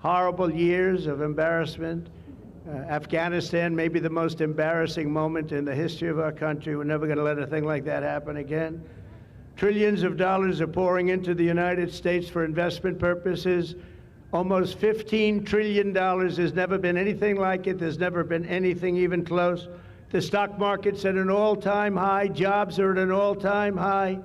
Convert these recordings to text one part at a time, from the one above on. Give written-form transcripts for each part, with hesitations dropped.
horrible years of embarrassment. Afghanistan may be the most embarrassing moment in the history of our country. We're never going to let a thing like that happen again. Trillions of dollars are pouring into the United States for investment purposes. Almost $15 trillion. There's never been anything like it. There's never been anything even close. The stock market's at an all-time high. Jobs are at an all-time high.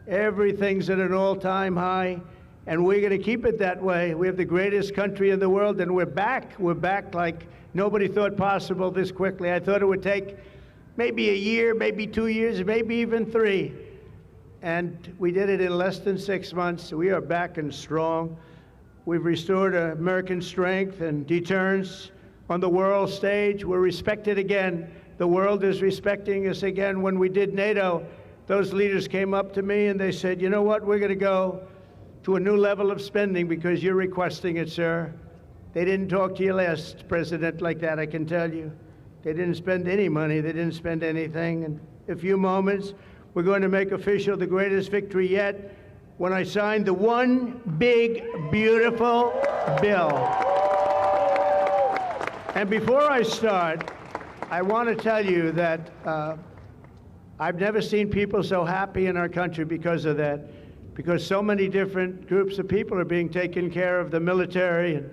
Everything's at an all-time high. And we're going to keep it that way. We have the greatest country in the world, and we're back. We're back like nobody thought possible this quickly. I thought it would take maybe a year, maybe 2 years, maybe even 3. And we did it in less than 6 months. We are back and strong. We've restored American strength and deterrence on the world stage. We're respected again. The world is respecting us again. When we did NATO, those leaders came up to me and they said, you know what, we're going to go to a new level of spending because you're requesting it, sir. They didn't talk to your last president like that, I can tell you. They didn't spend any money. They didn't spend anything. In a few moments, we're going to make official the greatest victory yet when I signed the one big, beautiful bill. And before I start, I want to tell you that I've never seen people so happy in our country because of that. Because so many different groups of people are being taken care of, the military and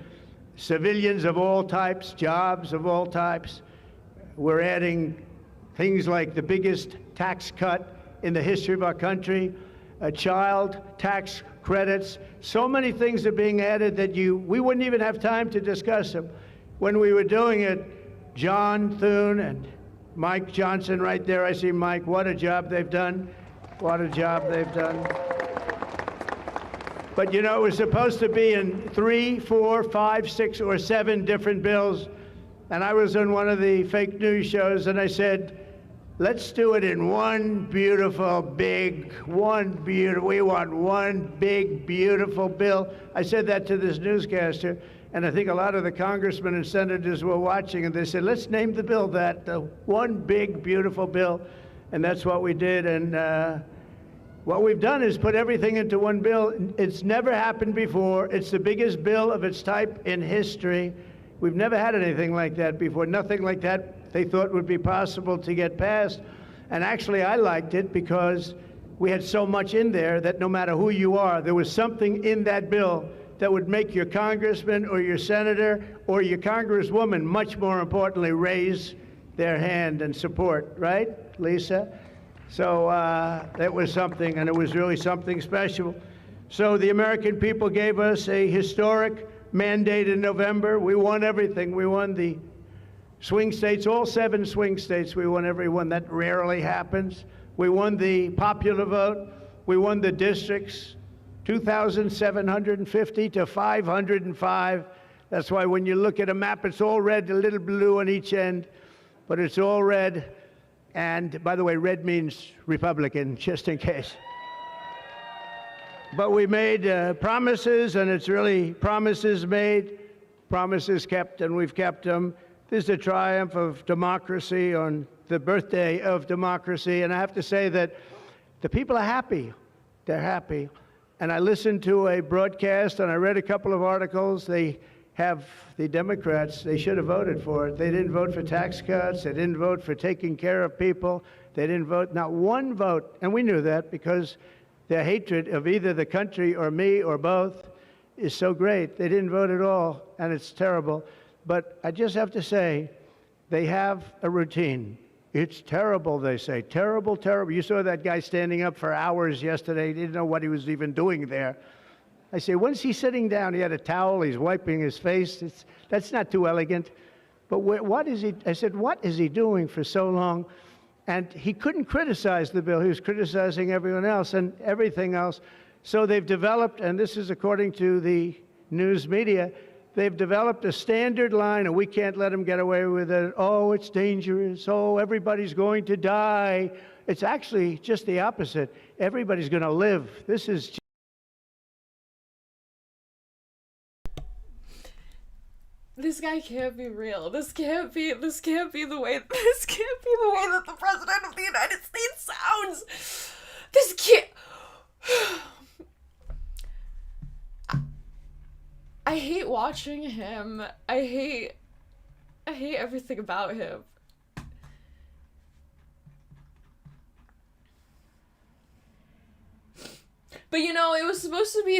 civilians of all types, jobs of all types. We're adding things like the biggest tax cut in the history of our country, child tax credits. So many things are being added that we wouldn't even have time to discuss them. When we were doing it, John Thune and Mike Johnson right there, I see Mike, what a job they've done. What a job they've done. But you know, it was supposed to be in 3, 4, 5, 6, or 7 different bills. And I was on one of the fake news shows and I said, let's do it in one beautiful, big, we want one big, beautiful bill. I said that to this newscaster, and I think a lot of the congressmen and senators were watching, and they said, let's name the bill that, the one big, beautiful bill. And that's what we did. And what we've done is put everything into one bill. It's never happened before. It's the biggest bill of its type in history. We've never had anything like that before. Nothing like that they thought would be possible to get passed. And actually, I liked it because we had so much in there that no matter who you are, there was something in that bill that would make your congressman or your senator or your congresswoman, much more importantly, raise their hand and support, right, Lisa? So that was something, and it was really something special. So the American people gave us a historic mandate in November. We won everything. We won the swing states, all 7 swing states. We won every one. That rarely happens. We won the popular vote. We won the districts, 2,750 to 505. That's why when you look at a map, it's all red, a little blue on each end, but it's all red. And by the way, red means Republican, just in case. But we made promises, and it's really promises made, promises kept, and we've kept them. This is a triumph of democracy on the birthday of democracy. And I have to say that the people are happy. They're happy. And I listened to a broadcast, and I read a couple of articles. They have the Democrats, they should have voted for it. They didn't vote for tax cuts. They didn't vote for taking care of people. They didn't vote, not one vote. And we knew that because their hatred of either the country or me or both is so great. They didn't vote at all, and it's terrible. But I just have to say, they have a routine. It's terrible, they say. Terrible, terrible. You saw that guy standing up for hours yesterday. He didn't know what he was even doing there. I say, when's he sitting down? He had a towel. He's wiping his face. That's not too elegant. But what is he? I said, what is he doing for so long? And he couldn't criticize the bill. He was criticizing everyone else and everything else. So they've developed, and this is according to the news media, they've developed a standard line, and we can't let them get away with it. Oh, it's dangerous. Oh, everybody's going to die. It's actually just the opposite. Everybody's going to live. This is This guy can't be real. This can't be the way that the President of the United States sounds. This can't. I I hate watching him. I hate everything about him. But you know, it was supposed to be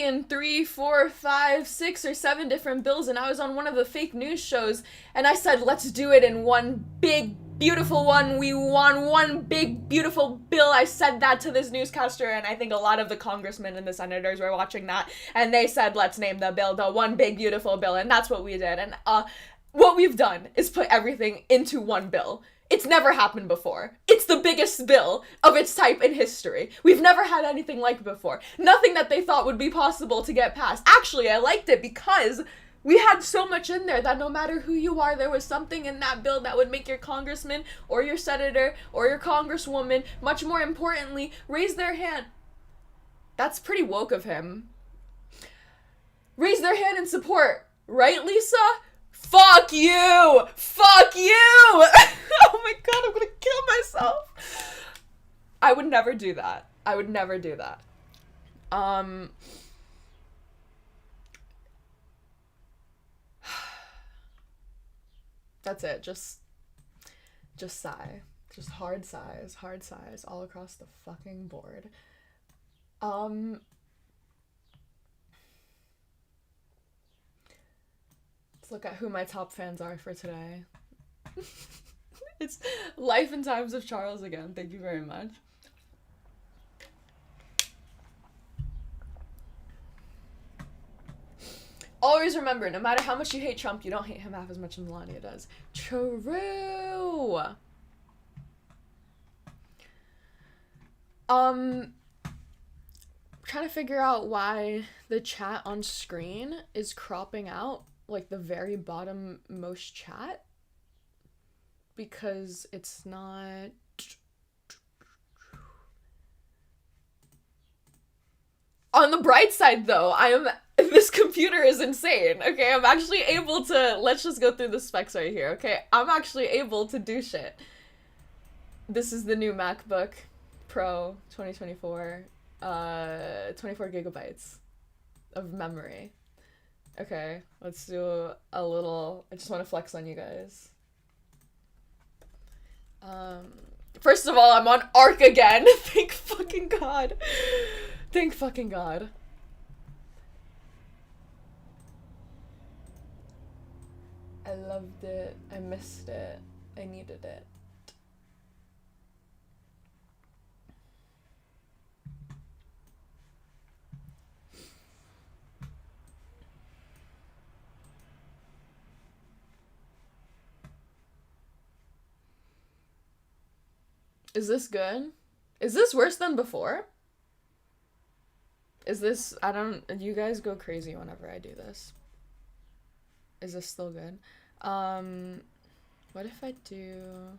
in 3, 4, 5, 6, or 7 different bills, and I was on one of the fake news shows, and I said, let's do it in one big, beautiful one. We want one big, beautiful bill. I said that to this newscaster, and I think a lot of the congressmen and the senators were watching that, and they said, let's name the bill the One Big Beautiful Bill, and that's what we did. And what we've done is put everything into one bill. It's never happened before. It's the biggest bill of its type in history. We've never had anything like it before. Nothing that they thought would be possible to get passed. Actually, I liked it because we had so much in there that no matter who you are, there was something in that bill that would make your congressman or your senator or your congresswoman, much more importantly, raise their hand. That's pretty woke of him. Raise their hand in support. Right, Lisa? Fuck you! Fuck you! Oh my god, I'm gonna kill myself. I would never do that. I would never do that. That's it. Just sigh. Just hard sighs all across the fucking board. Let's look at who my top fans are for today. It's Life and Times of Charles again. Thank you very much. Always remember, no matter how much you hate Trump, you don't hate him half as much as Melania does. True. Trying to figure out why the chat on screen is cropping out like the very bottom most chat, because it's not. On the bright side though, this computer is insane. Okay, I'm actually able to, let's just go through the specs right here. Okay, I'm actually able to do shit. This is the new MacBook Pro 2024, 24 gigabytes of memory. Okay, let's do a little, I just want to flex on you guys. First of all, I'm on Arc again. Thank fucking God. Thank fucking God. I loved it. I missed it. I needed it. Is this good? Is this worse than before? Is this, you guys go crazy whenever I do this. Is this still good? What if I do,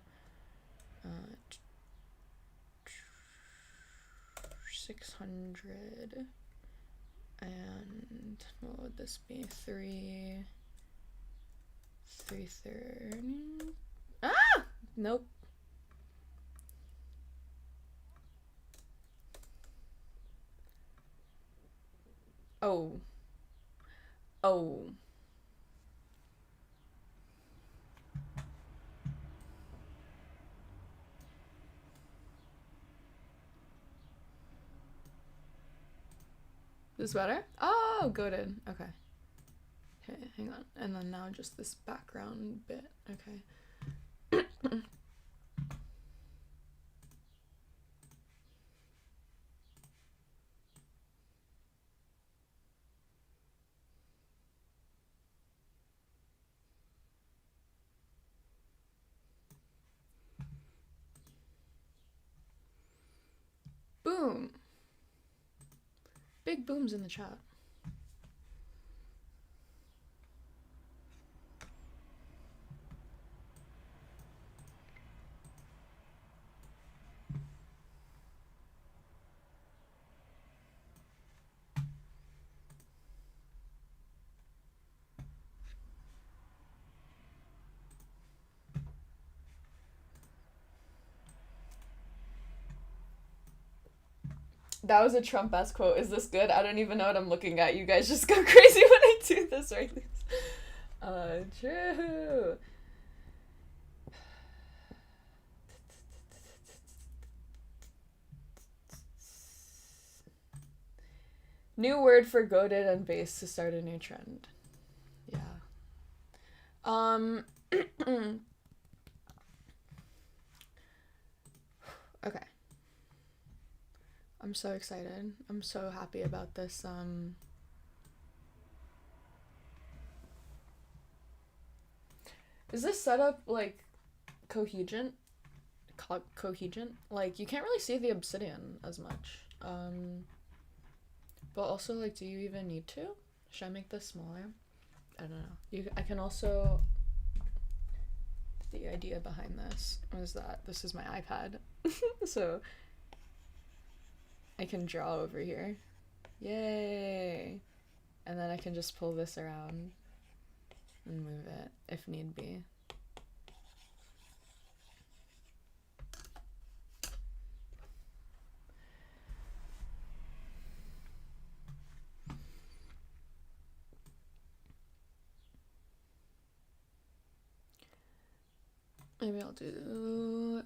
600, and what would this be? 330? Ah! Nope. Oh. Oh. This better? Oh, goated. Okay. Okay, hang on. And then now just this background bit. Okay. Boom. Big booms in the chat. That was a Trump-esque quote. Is this good? I don't even know what I'm looking at. You guys just go crazy when I do this, right? True. New word for goated and base to start a new trend. Yeah. Okay. I'm so excited. I'm so happy about this. Is this setup like cohegent? Cohegent? Like, you can't really see the obsidian as much. But also, like, do you even need to? Should I make this smaller? I don't know. I can also... The idea behind this was that this is my iPad. So I can draw over here. Yay! And then I can just pull this around and move it if need be. Maybe I'll do...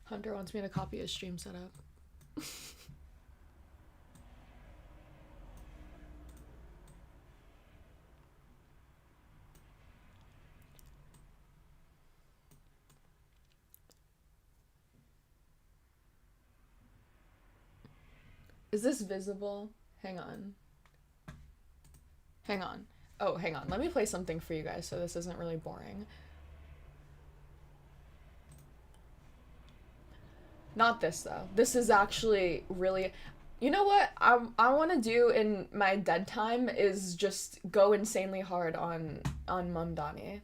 Hunter wants me to copy his stream setup. Is this visible? Hang on. Hang on. Oh, hang on. Let me play something for you guys so this isn't really boring. Not this, though. This is actually really... You know what I want to do in my dead time is just go insanely hard on Mamdani.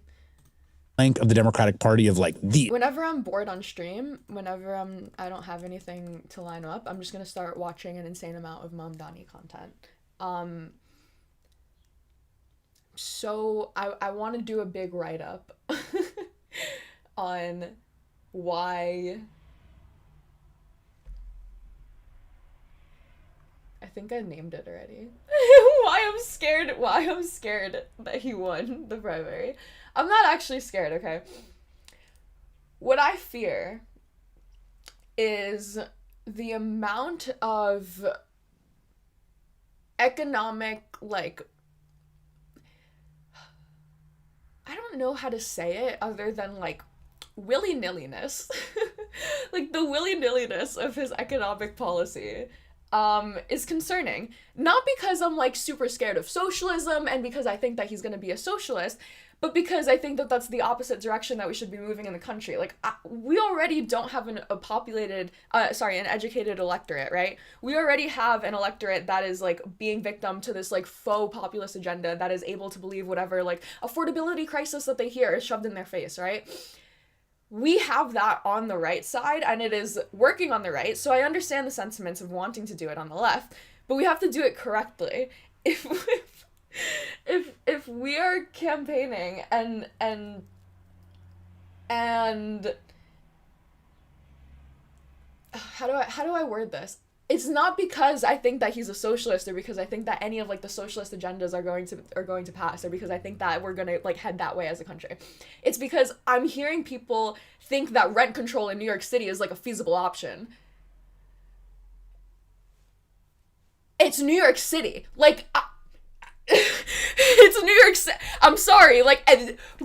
Flank of the Democratic Party of like the... Whenever I'm bored on stream, whenever I don't have anything to line up, I'm just gonna start watching an insane amount of Mamdani content. So I want to do a big write-up on why... I think I named it already. Why I'm scared that he won the primary. I'm not actually scared, okay? What I fear is the amount of economic, like, I don't know how to say it other than, like, willy-nilliness. Like, the willy-nilliness of his economic policy is concerning. Not because I'm, like, super scared of socialism and because I think that he's gonna be a socialist, but because I think that that's the opposite direction that we should be moving in the country. Like, we already don't have an educated electorate, right? We already have an electorate that is, like, being victim to this, like, faux populist agenda that is able to believe whatever, like, affordability crisis that they hear is shoved in their face, right? We have that on the right side, and it is working on the right, so I understand the sentiments of wanting to do it on the left, but we have to do it correctly. If we are campaigning and how do I word this? It's not because I think that he's a socialist or because I think that any of, like, the socialist agendas are going to pass or because I think that we're gonna, like, head that way as a country. It's because I'm hearing people think that rent control in New York City is, like, a feasible option. It's New York City. Like, it's New York City. I'm sorry, like,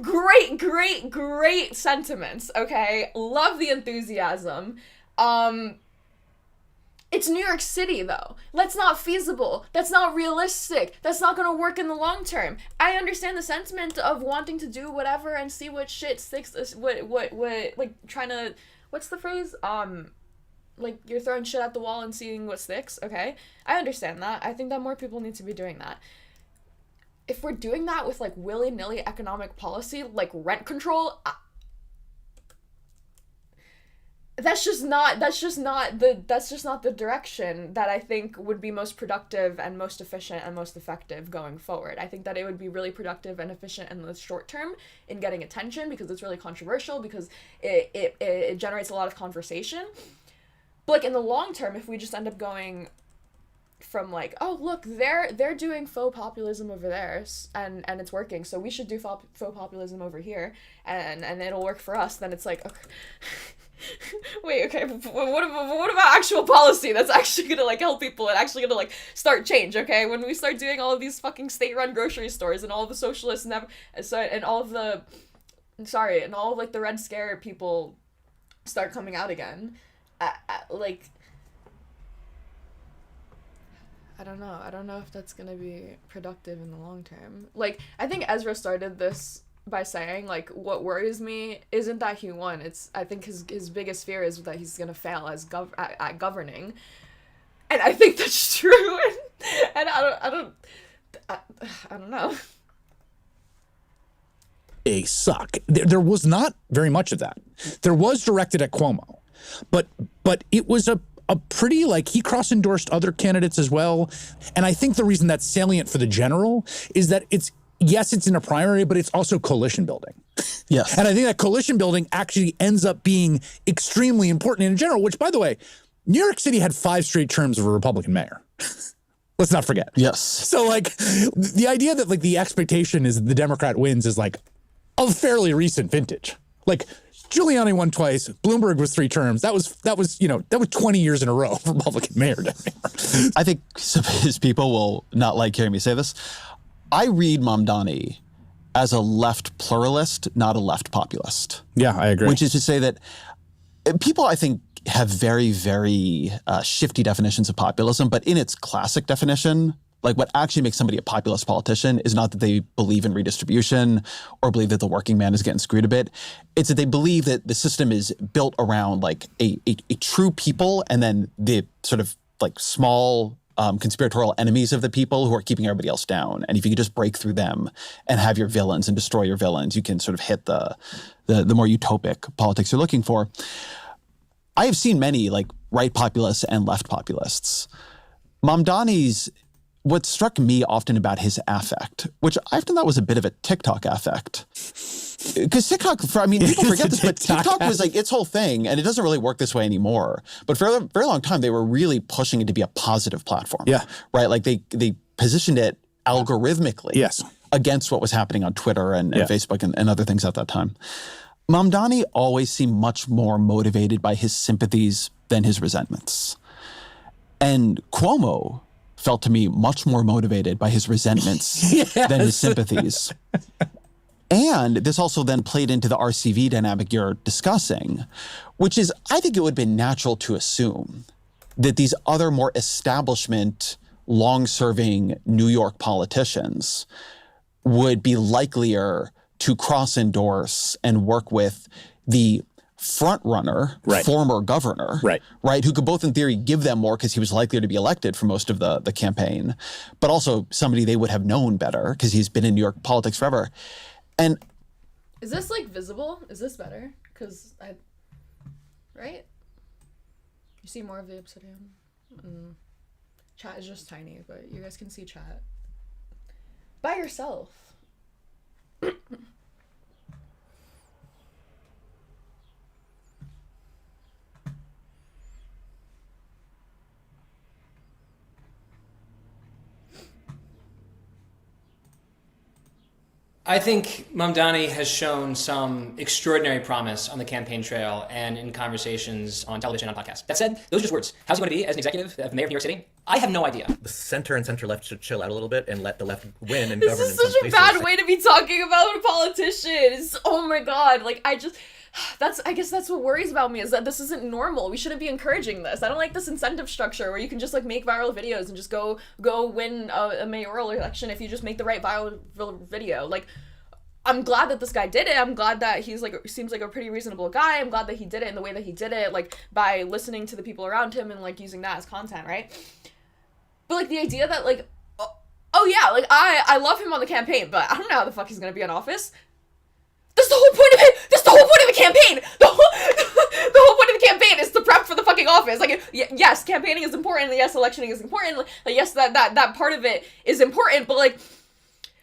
great sentiments, okay? Love the enthusiasm. It's New York City, though. That's not feasible. That's not realistic. That's not gonna work in the long term. I understand the sentiment of wanting to do whatever and see what shit sticks, like, trying to, what's the phrase? Like, you're throwing shit at the wall and seeing what sticks, okay? I understand that. I think that more people need to be doing that. If we're doing that with, like, willy-nilly economic policy, like rent control, that's just not the direction that I think would be most productive and most efficient and most effective going forward. I think that it would be really productive and efficient in the short term in getting attention, because it's really controversial, because it generates a lot of conversation. But like in the long term, if we just end up going from like, oh look, they're doing faux populism over there, and it's working, so we should do faux populism over here, and it'll work for us, then it's like, okay. Wait, okay, what about actual policy that's actually gonna like help people and actually gonna like start change? Okay, when we start doing all of these fucking state-run grocery stores and all of the socialists and all of like the Red Scare people start coming out again, like, I don't know if that's gonna be productive in the long term. Like, I think Ezra started this by saying, like, what worries me isn't that he won. I think his biggest fear is that he's gonna fail as at governing, and I think that's true. And I don't know. They suck. There was not very much of that. There was directed at Cuomo, but it was a pretty, like, he cross-endorsed other candidates as well. And I think the reason that's salient for the general is that it's in a primary, but it's also coalition building. Yes. And I think that coalition building actually ends up being extremely important in a general, which, by the way, New York City had 5 straight terms of a Republican mayor. Let's not forget. Yes. So, like, the idea that, like, the expectation is the Democrat wins is, like, a fairly recent vintage. Like, Giuliani won twice. Bloomberg was 3 terms. That was 20 years in a row for Republican mayor. I think some of his people will not like hearing me say this. I read Mamdani as a left pluralist, not a left populist. Yeah, I agree. Which is to say that people, I think, have very, very shifty definitions of populism, but in its classic definition, like, what actually makes somebody a populist politician is not that they believe in redistribution or believe that the working man is getting screwed a bit. It's that they believe that the system is built around, like, a true people, and then the sort of, like, small conspiratorial enemies of the people who are keeping everybody else down. And if you could just break through them and have your villains and destroy your villains, you can sort of hit the more utopic politics you're looking for. I have seen many, like, right populists and left populists. Mamdani's, what struck me often about his affect, which I often thought was a bit of a TikTok affect, because TikTok, people forget this, but TikTok was like its whole thing, and it doesn't really work this way anymore. But for a very long time, they were really pushing it to be a positive platform. Yeah. Right? Like, they positioned it algorithmically against what was happening on Twitter and Facebook and other things at that time. Mamdani always seemed much more motivated by his sympathies than his resentments. And Cuomo felt to me much more motivated by his resentments than his sympathies. And this also then played into the RCV dynamic you're discussing, which is, I think it would have been natural to assume that these other more establishment, long-serving New York politicians would be likelier to cross-endorse and work with the front-runner, former governor, right, who could both in theory give them more because he was likely to be elected for most of the campaign, but also somebody they would have known better because he's been in New York politics forever. And is this, like, visible? Is this better? Because right? You see more of the obsidian. Chat is just tiny, but you guys can see chat by yourself. I think Mamdani has shown some extraordinary promise on the campaign trail and in conversations on television and on podcasts. That said, those are just words. How's he going to be as an executive of mayor of New York City? I have no idea. The center and center-left should chill out a little bit and let the left win and this govern in is some such a places. bad way to be talking about a politician. Oh my god, like, I guess that's what worries about me, is that this isn't normal. We shouldn't be encouraging this. I don't like this incentive structure where you can just, like, make viral videos and just go win a mayoral election if you just make the right viral video. Like, I'm glad that this guy did it. I'm glad that he's, like, seems like a pretty reasonable guy. I'm glad that he did it in the way that he did it, like, by listening to the people around him and, like, using that as content, right? But, like, the idea that, like, oh yeah, like, I love him on the campaign, but I don't know how the fuck he's gonna be in office. That's the whole point of it. That's the whole point of the campaign. The whole point of the campaign is to prep for the fucking office. Like, yes, campaigning is important. Yes, electioning is important. Like, yes, that part of it is important. But like,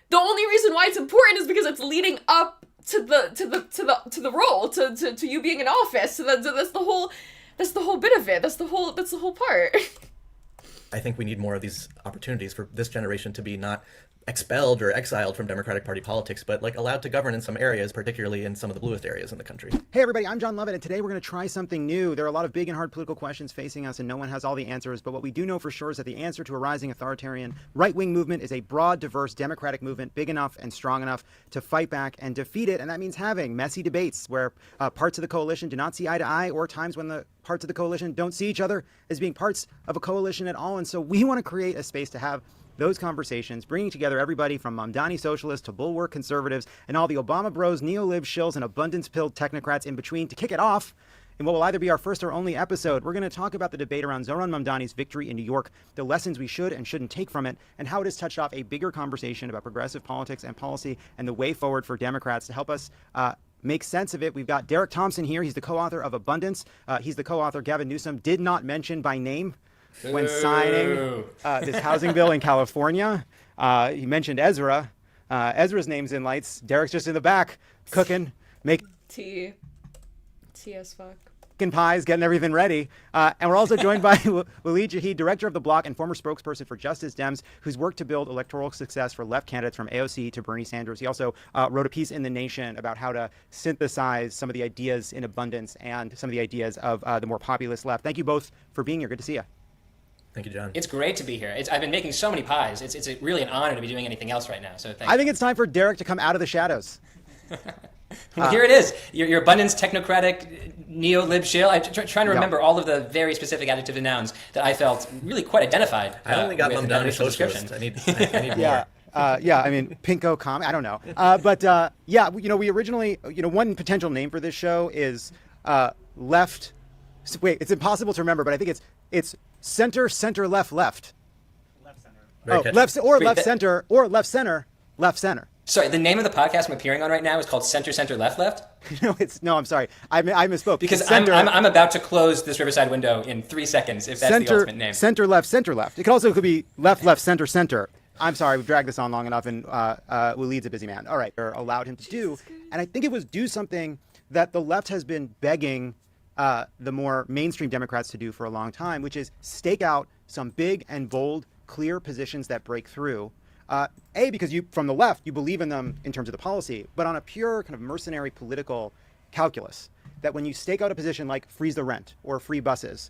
the only reason why it's important is because it's leading up to the role, to you being in office. So that's the whole bit of it. That's the whole part. I think we need more of these opportunities for this generation to be not expelled or exiled from Democratic Party politics, but like allowed to govern in some areas, particularly in some of the bluest areas in the country. Hey everybody, I'm John Lovett, and today we're going to try something new. There are a lot of big and hard political questions facing us, and no one has all the answers, but what we do know for sure is that the answer to a rising authoritarian right-wing movement is a broad, diverse, democratic movement, big enough and strong enough to fight back and defeat it, and that means having messy debates where parts of the coalition do not see eye to eye, or times when the parts of the coalition don't see each other as being parts of a coalition at all. And so we want to create a space to have those conversations, bringing together everybody from Mamdani socialists to bulwark conservatives and all the Obama bros, neo-lib shills, and abundance-pilled technocrats in between. To kick it off, in what will either be our first or only episode, we're going to talk about the debate around Zohran Mamdani's victory in New York, the lessons we should and shouldn't take from it, and how it has touched off a bigger conversation about progressive politics and policy and the way forward for Democrats. To help us make sense of it, we've got Derek Thompson here. He's the co-author of Abundance. He's the co-author Gavin Newsom did not mention by name when signing this housing bill in California. He mentioned Ezra. Ezra's name's in lights. Derek's just in the back, cooking, making T as fuck. Pies, getting everything ready. And we're also joined by Waleed Jahid, director of The Block and former spokesperson for Justice Dems, who's worked to build electoral success for left candidates from AOC to Bernie Sanders. He also wrote a piece in The Nation about how to synthesize some of the ideas in abundance and some of the ideas of the more populist left. Thank you both for being here. Good to see you. Thank you, John. It's great to be here. I've been making so many pies. It's really an honor to be doing anything else right now. So thank you. I think it's time for Derek to come out of the shadows. Well, here it is. Your abundance technocratic neo-lib shill. I'm trying to remember all of the very specific adjectives and nouns that I felt really quite identified. I only got with in Mamdani initial socialist. description. I need Yeah. more. Yeah, I mean, Pinko Com, I don't know. Yeah, we originally, one potential name for this show is left. Wait, it's impossible to remember, but I think it's center, center, left, left. Very Oh, catchy. left or left center or left center, left center. Sorry, the name of the podcast I'm appearing on right now is called Center, Center, Left, Left. No, I'm sorry. I misspoke. Because center, I'm about to close this Riverside window in 3 seconds, if that's the ultimate name. Center, left, center, left. It could be left, left, center, center. I'm sorry, we've dragged this on long enough, and Waleed's a busy man. All right, or allowed him to do, and I think it was do something that the left has been begging the more mainstream Democrats to do for a long time, which is stake out some big and bold, clear positions that break through. Because you, from the left, you believe in them in terms of the policy, but on a pure kind of mercenary political calculus, that when you stake out a position like freeze the rent or free buses,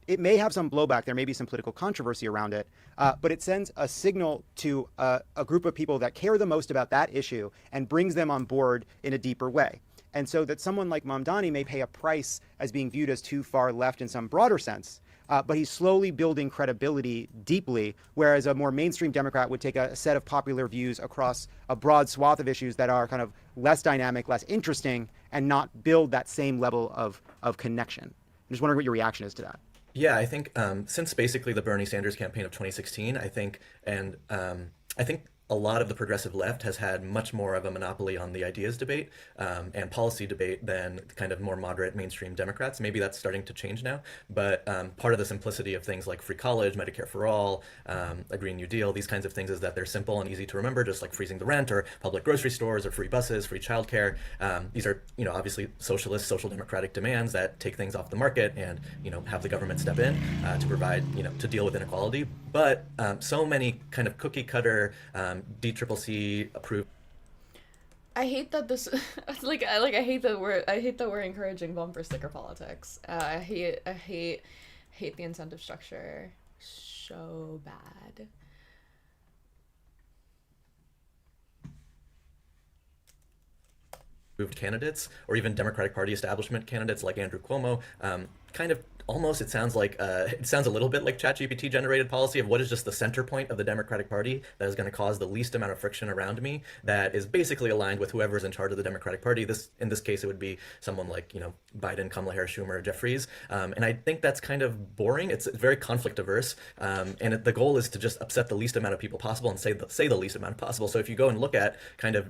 it may have some blowback. There may be some political controversy around it, but it sends a signal to a group of people that care the most about that issue and brings them on board in a deeper way. And so that someone like Mamdani may pay a price as being viewed as too far left in some broader sense, but he's slowly building credibility deeply, whereas a more mainstream Democrat would take a set of popular views across a broad swath of issues that are kind of less dynamic, less interesting, and not build that same level of connection. I'm just wondering what your reaction is to that. Yeah, I think since basically the Bernie Sanders campaign of 2016, I think a lot of the progressive left has had much more of a monopoly on the ideas debate and policy debate than kind of more moderate mainstream Democrats. Maybe that's starting to change now, but part of the simplicity of things like free college, Medicare for all, a Green New Deal, these kinds of things is that they're simple and easy to remember, just like freezing the rent or public grocery stores or free buses, free childcare. These are, obviously socialist, social democratic demands that take things off the market and, have the government step in to provide, to deal with inequality. But so many kind of cookie cutter DCCC approved. I hate that this I hate that we're encouraging bumper sticker politics. I hate the incentive structure so bad. Candidates or even Democratic Party establishment candidates like Andrew Cuomo, kind of almost it sounds a little bit like ChatGPT generated policy of what is just the center point of the Democratic Party that is going to cause the least amount of friction around me, that is basically aligned with whoever's in charge of the Democratic Party. In this case it would be someone like Biden, Kamala Harris, Schumer, Jeff Fries, and I think that's kind of boring. It's very conflict averse, and the goal is to just upset the least amount of people possible and say the least amount possible. So if you go and look at kind of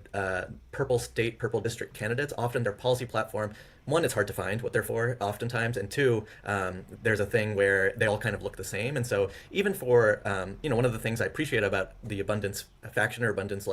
purple state, purple district candidates, often their policy platform one, it's hard to find what they're for oftentimes, and two, there's a thing where they all kind of look the same. And so even for, one of the things I appreciate about the abundance faction or abundance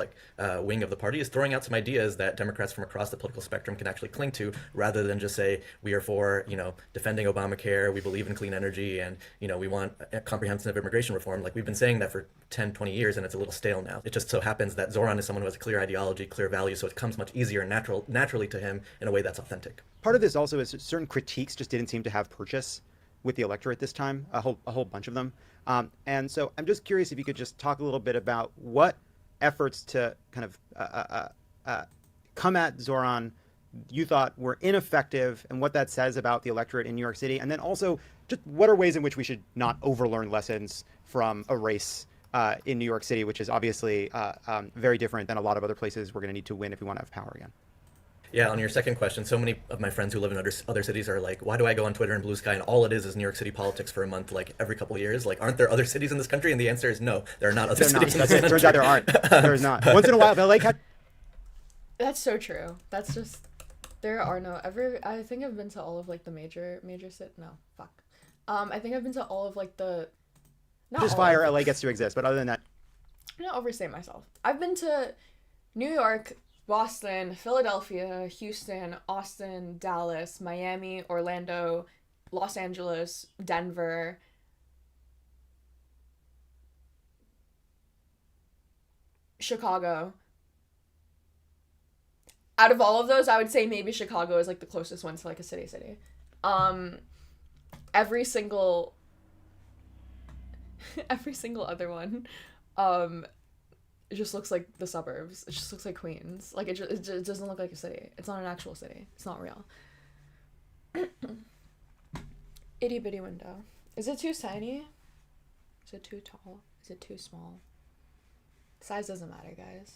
wing of the party is throwing out some ideas that Democrats from across the political spectrum can actually cling to, rather than just say, we are for, defending Obamacare, we believe in clean energy, and, we want a comprehensive immigration reform. Like, we've been saying that for 10, 20 years, and it's a little stale now. It just so happens that Zoran is someone who has a clear ideology, clear values, so it comes much easier and naturally to him in a way that's authentic. Part of this also is certain critiques just didn't seem to have purchase with the electorate this time, a whole bunch of them. And so I'm just curious if you could just talk a little bit about what efforts to kind of come at Zoran you thought were ineffective and what that says about the electorate in New York City. And then also just what are ways in which we should not overlearn lessons from a race in New York City, which is obviously very different than a lot of other places we're going to need to win if we want to have power again. Yeah, on your second question, so many of my friends who live in other cities are like, why do I go on Twitter and Blue Sky and all it is New York City politics for a month, like every couple of years? Like, aren't there other cities in this country? And the answer is no, there are not other cities in this country. Turns out there aren't. There's not. Once in a while, LA That's so true. That's just, there are no, I think I've been to all of like the major I think I've been to all of like the, just fire LA gets to exist, but other than that. I'm not overstate myself. I've been to New York, Boston, Philadelphia, Houston, Austin, Dallas, Miami, Orlando, Los Angeles, Denver, Chicago. Out of all of those, I would say maybe Chicago is like the closest one to like a city. Every single other one, it just looks like the suburbs. It just looks like Queens. Like it doesn't look like a city. It's not an actual city. It's not real. Itty bitty window. Is it too tiny? Is it too tall? Is it too small? Size doesn't matter, guys.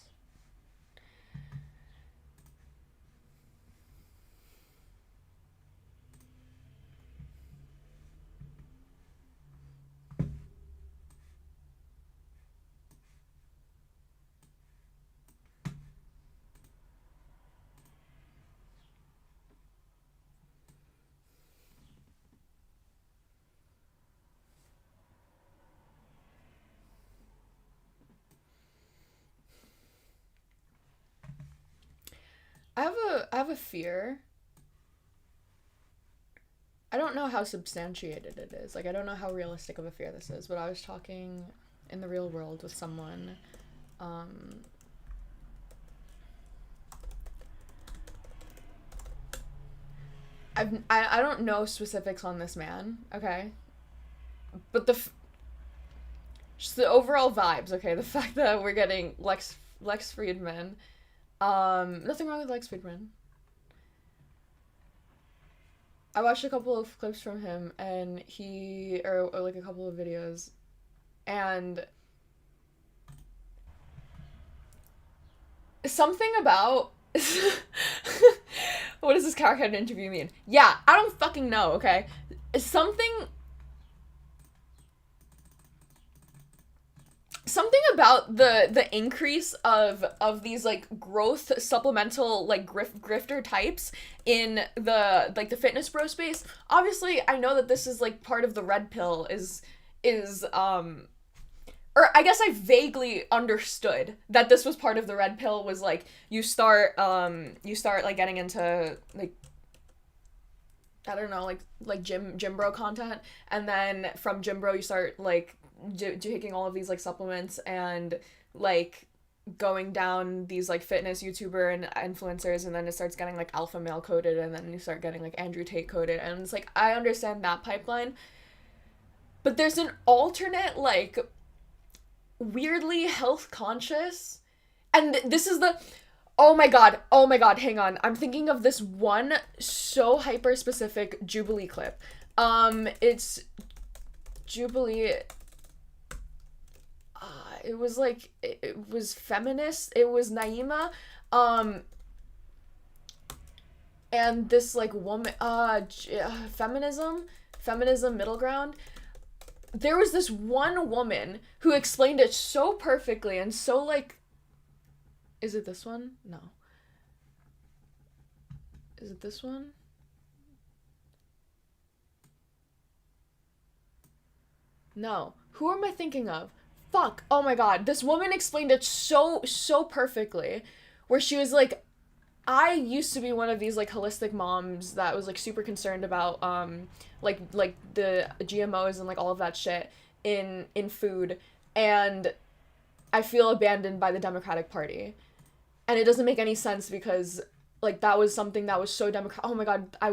I have a fear. I don't know how substantiated it is. Like, I don't know how realistic of a fear this is, but I was talking in the real world with someone. I don't know specifics on this man, okay? But just the overall vibes, okay? The fact that we're getting Lex Friedman. Nothing wrong with Lex Friedman. I watched a couple of clips from him and or like a couple of videos, and something about what does this Cowhead interview mean? Yeah, I don't fucking know, okay? Something about the increase of these like growth supplemental like grifter types in the like the fitness bro space. Obviously, I know that this is like part of the red pill is or I guess I vaguely understood that this was part of the red pill was like you start like getting into like I don't know like gym bro content, and then from gym bro you start like taking all of these like supplements and like going down these like fitness YouTuber and influencers, and then it starts getting like alpha male coded, and then you start getting like Andrew Tate coded, and it's like I understand that pipeline, but there's an alternate like weirdly health conscious, and this is the oh my god, hang on, I'm thinking of this one so hyper specific Jubilee clip. It's Jubilee. It was like it was feminist. It was Naima, and this like woman, feminism middle ground. There was this one woman who explained it so perfectly and so like. Is it this one? No. Is it this one? No. Who am I thinking of? Fuck. Oh my god. This woman explained it so perfectly. Where she was like, I used to be one of these like holistic moms that was like super concerned about like the GMOs and like all of that shit in food, and I feel abandoned by the Democratic Party. And it doesn't make any sense because like that was something that was so Democratic. Oh my god, I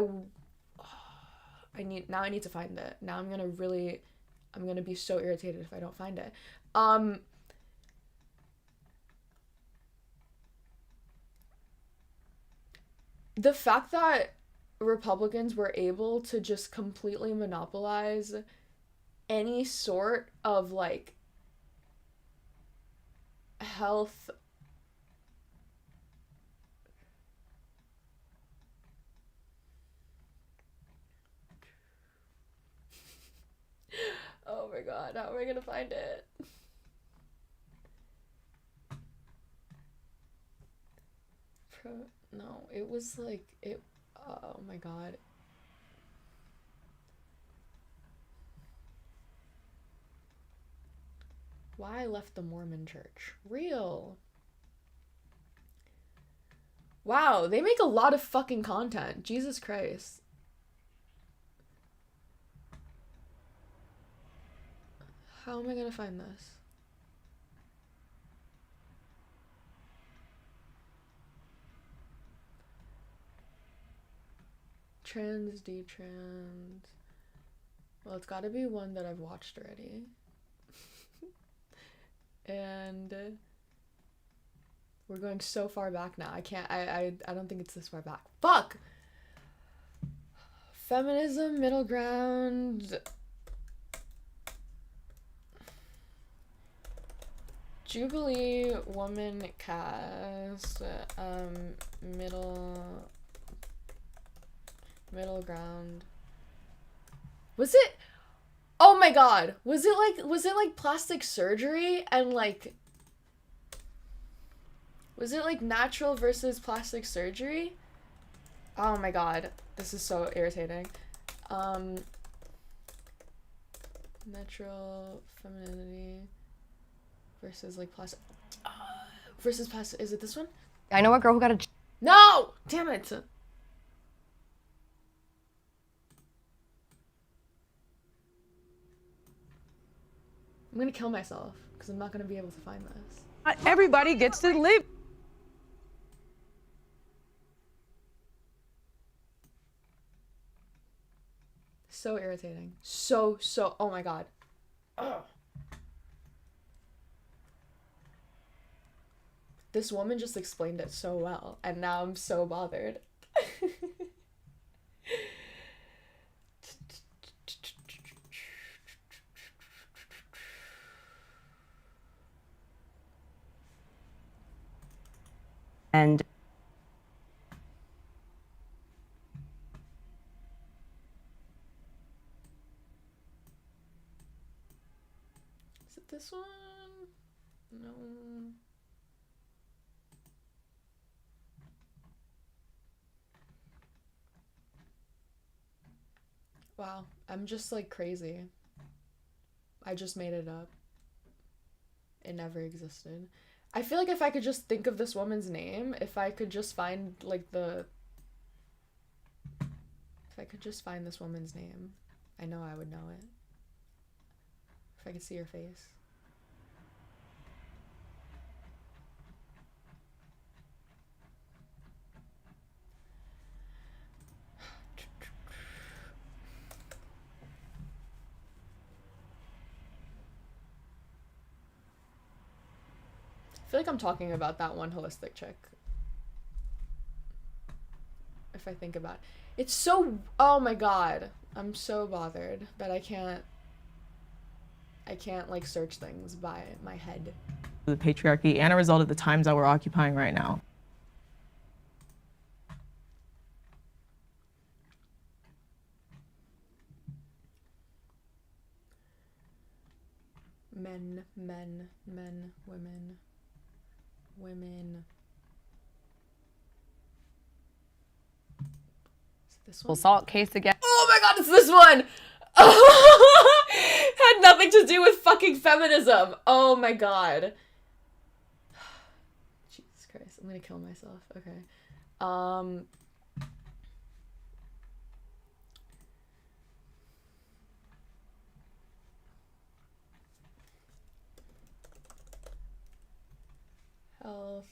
need to find it. Now I'm going to be so irritated if I don't find it. The fact that Republicans were able to just completely monopolize any sort of like health oh my god, how am I gonna find it? No, it was like it. Oh my god. Why I left the Mormon church. Real. Wow, they make a lot of fucking content. Jesus Christ. How am I gonna find this? Trans, detrans. Well, it's gotta be one that I've watched already. And we're going so far back now. I don't think it's this far back. Fuck! Feminism, middle ground. Jubilee, woman, cast, middle ground. Was it? Oh my god. Was it like plastic surgery and like was it like natural versus plastic surgery? Oh my god. This is so irritating. Natural femininity versus like plastic versus plastic. Is it this one? I know a girl who got a... No! Damn it. I'm gonna kill myself because I'm not gonna be able to find this. Not everybody gets to live. So irritating. So, oh my god. Ugh. This woman just explained it so well, and now I'm so bothered. And is it this one? No. Wow, I'm just like crazy. I just made it up. It never existed. I feel like if I could just think of this woman's name, if I could just find like if I could just find this woman's name, I know I would know it. If I could see her face. I feel like I'm talking about that one holistic chick. If I think about it. It's so... Oh my god. I'm so bothered that I can't like search things by my head. The patriarchy and a result of the times that we're occupying right now. Men, women. Is it this one? assault case again. Oh my god, it's this one! Had nothing to do with fucking feminism. Oh my god. Jesus Christ, I'm gonna kill myself. Okay. Health.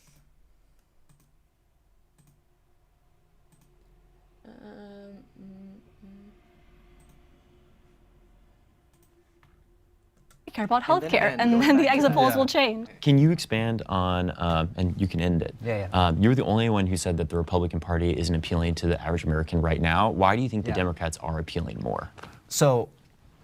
Care about healthcare, and then the exit polls will change. Can you expand on, and you can end it. You're the only one who said that the Republican Party isn't appealing to the average American right now. Why do you think the Democrats are appealing more? So,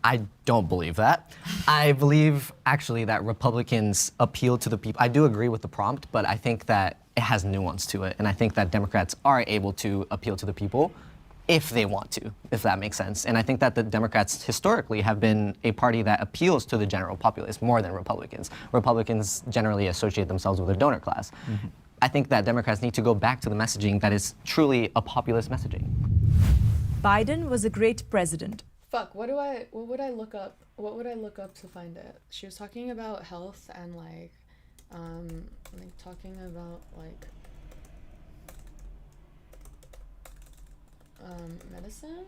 I don't believe that. I believe actually that Republicans appeal to the people. I do agree with the prompt, but I think that it has nuance to it, and I think that Democrats are able to appeal to the people if they want to, if that makes sense. And I think that the Democrats historically have been a party that appeals to the general populace more than Republicans. Republicans generally associate themselves with a donor class. I think that Democrats need to go back to the messaging that is truly a populist messaging. Biden was a great president. Fuck, what would I look up? What would I look up to find it? She was talking about health and like talking about like medicine?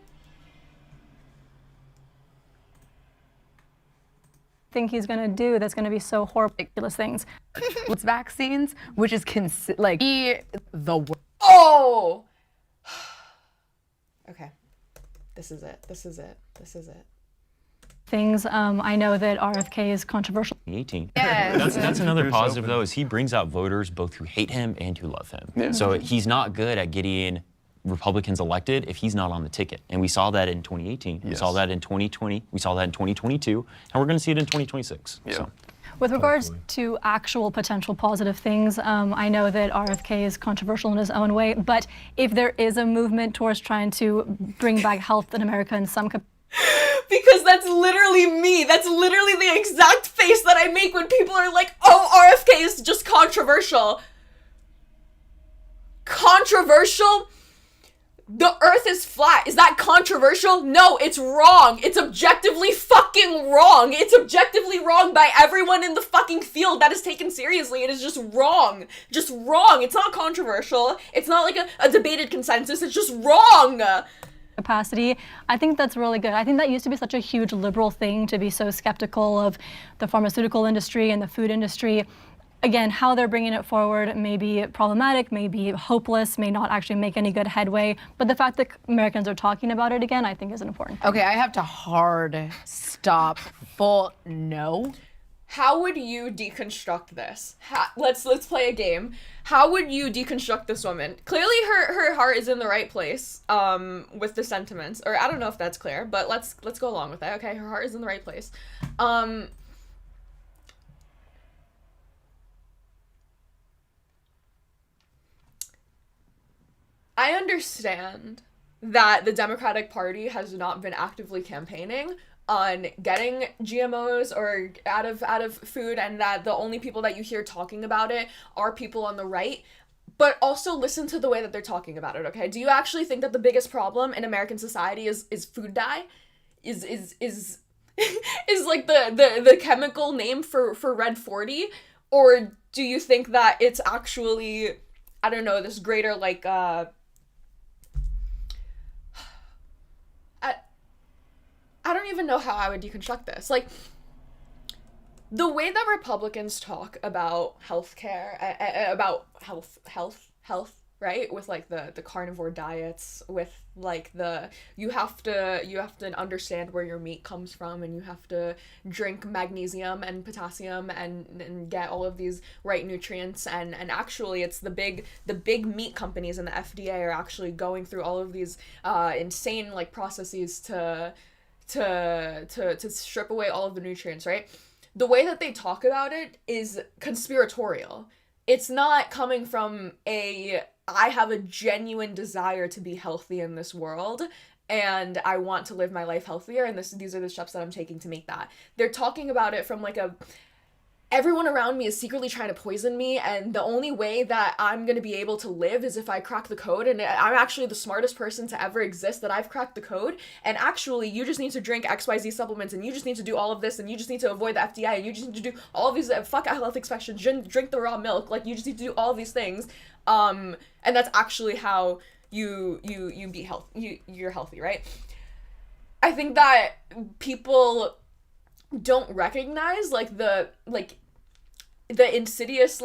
Think he's gonna do that's gonna be so horrible, ridiculous things. With vaccines, which is the Oh! Okay. This is it. Things. I know that RFK is controversial. 18. Yes. That's another positive though, is he brings out voters both who hate him and who love him. So he's not good at getting Republicans elected if he's not on the ticket. And we saw that in 2018. We saw that in 2020. We saw that in 2022. And we're going to see it in 2026. So. With regards to actual potential positive things, I know that RFK is controversial in his own way, but if there is a movement towards trying to bring back health in America in some capacity, because that's literally me. That's literally the exact face that I make when people are like, oh, RFK is just controversial. Controversial? The earth is flat. Is that controversial? No, it's wrong. It's objectively fucking wrong. It's objectively wrong by everyone in the fucking field that is taken seriously. It is just wrong. Just wrong. It's not controversial. It's not like a debated consensus. It's just wrong. capacity. I think that's really good. I think that used to be such a huge liberal thing to be so skeptical of the pharmaceutical industry and the food industry. Again, how they're bringing it forward may be problematic, may be hopeless, may not actually make any good headway, but the fact that Americans are talking about it again, I think is an important thing. Okay, I have to hard stop full no. How would you deconstruct this? Let's play a game. How would you deconstruct this woman? Clearly her heart is in the right place with the sentiments, or I don't know if that's clear, but let's go along with that. Okay, her heart is in the right place. I understand that the Democratic Party has not been actively campaigning on getting GMOs or out of food, and that the only people that you hear talking about it are people on the right. But also listen to the way that they're talking about it, okay? Do you actually think that the biggest problem in American society is food dye? Is like the chemical name for Red 40? Or do you think that it's actually, I don't know, this greater like I don't even know how I would deconstruct this. Like, the way that Republicans talk about healthcare, about health, right? With like the carnivore diets, with like you have to understand where your meat comes from, and you have to drink magnesium and potassium and get all of these right nutrients, and actually it's the big meat companies and the FDA are actually going through all of these insane like processes to strip away all of the nutrients, right? The way that they talk about it is conspiratorial. It's not coming from I have a genuine desire to be healthy in this world, and I want to live my life healthier, and these are the steps that I'm taking to make that. They're talking about it from like everyone around me is secretly trying to poison me, and the only way that I'm gonna be able to live is if I crack the code, and I'm actually the smartest person to ever exist, that I've cracked the code, and actually you just need to drink XYZ supplements, and you just need to do all of this, and you just need to avoid the FDI, and you just need to do all of these, fuck health expectations, drink the raw milk, like, you just need to do all of these things, and that's actually how you're healthy, right? I think that people don't recognize the insidious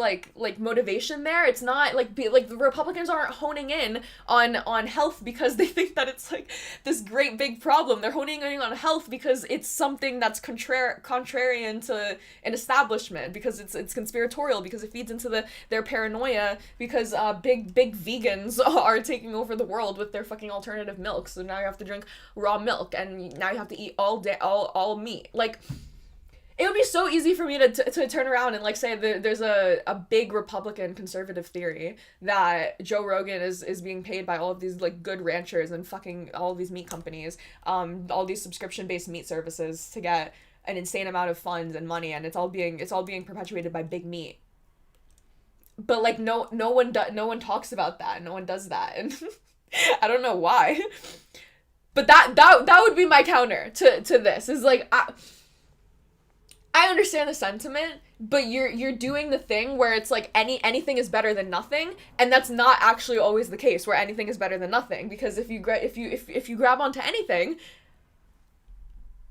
motivation there. It's not like the Republicans aren't honing in on health because they think that it's like this great big problem. They're honing in on health because it's something that's contrarian to an establishment, because it's conspiratorial, because it feeds into their paranoia, because big vegans are taking over the world with their fucking alternative milk. So now you have to drink raw milk, and now you have to eat all day all meat. Like, it would be so easy for me to turn around and like say there's a big Republican conservative theory that Joe Rogan is being paid by all of these like good ranchers and fucking all of these meat companies, all these subscription-based meat services to get an insane amount of funds and money, and it's all being perpetuated by big meat. But like no one talks about that. No one does that, and I don't know why. But that would be my counter to this. Is like I understand the sentiment, but you're doing the thing where it's like anything is better than nothing, and that's not actually always the case where anything is better than nothing, because if you grab onto anything,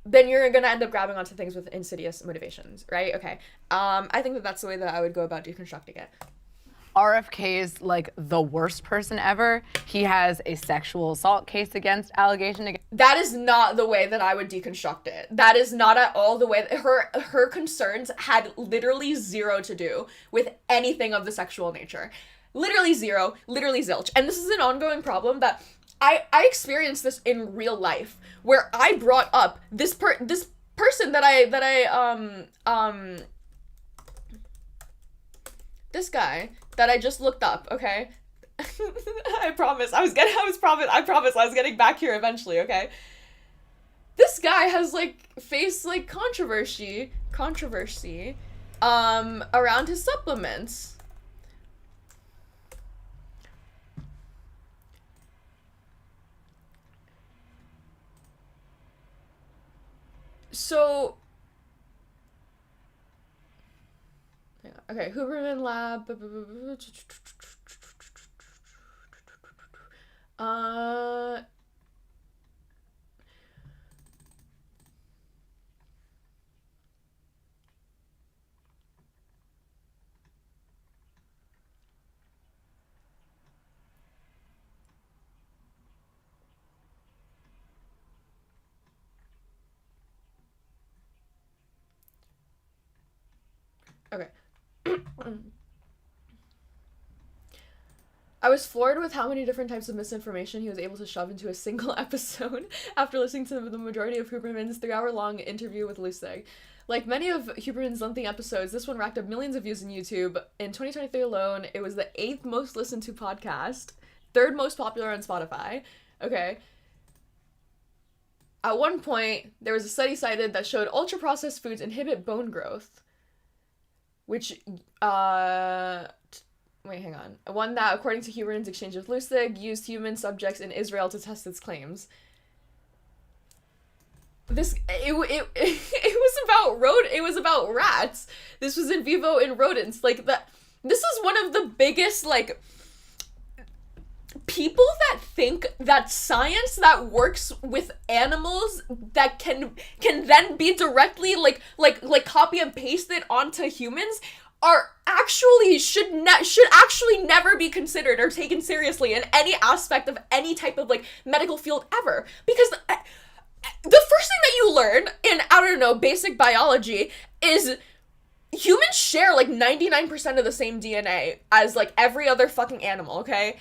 then you're gonna end up grabbing onto things with insidious motivations, right? Okay. I think that's the way that I would go about deconstructing it. RFK is like the worst person ever. He has a sexual assault case allegation against. That is not the way that I would deconstruct it. That is not at all the way that her concerns had literally zero to do with anything of the sexual nature. Literally zero, literally zilch. And this is an ongoing problem that I experienced this in real life, where I brought up this person this guy that I just looked up, okay? I promise I was getting back here eventually, okay? This guy has like faced like controversy around his supplements. So okay, Huberman Lab. Okay. I was floored with how many different types of misinformation he was able to shove into a single episode after listening to the majority of Huberman's 3-hour-long interview with Lustig. Like many of Huberman's lengthy episodes, this one racked up millions of views on YouTube. In 2023 alone, it was the 8th most listened to podcast, 3rd most popular on Spotify. Okay. At one point, there was a study cited that showed ultra-processed foods inhibit bone growth, which, wait, hang on. One that, according to Huberman's exchange with Lustig, used human subjects in Israel to test its claims. It was about rats. This was in vivo in rodents. Like, this is one of the biggest, like, people that think that science that works with animals that can then be directly like copy and pasted onto humans are actually should actually never be considered or taken seriously in any aspect of any type of like medical field ever, because the first thing that you learn in, I don't know, basic biology is humans share like 99% of the same DNA as like every other fucking animal, okay?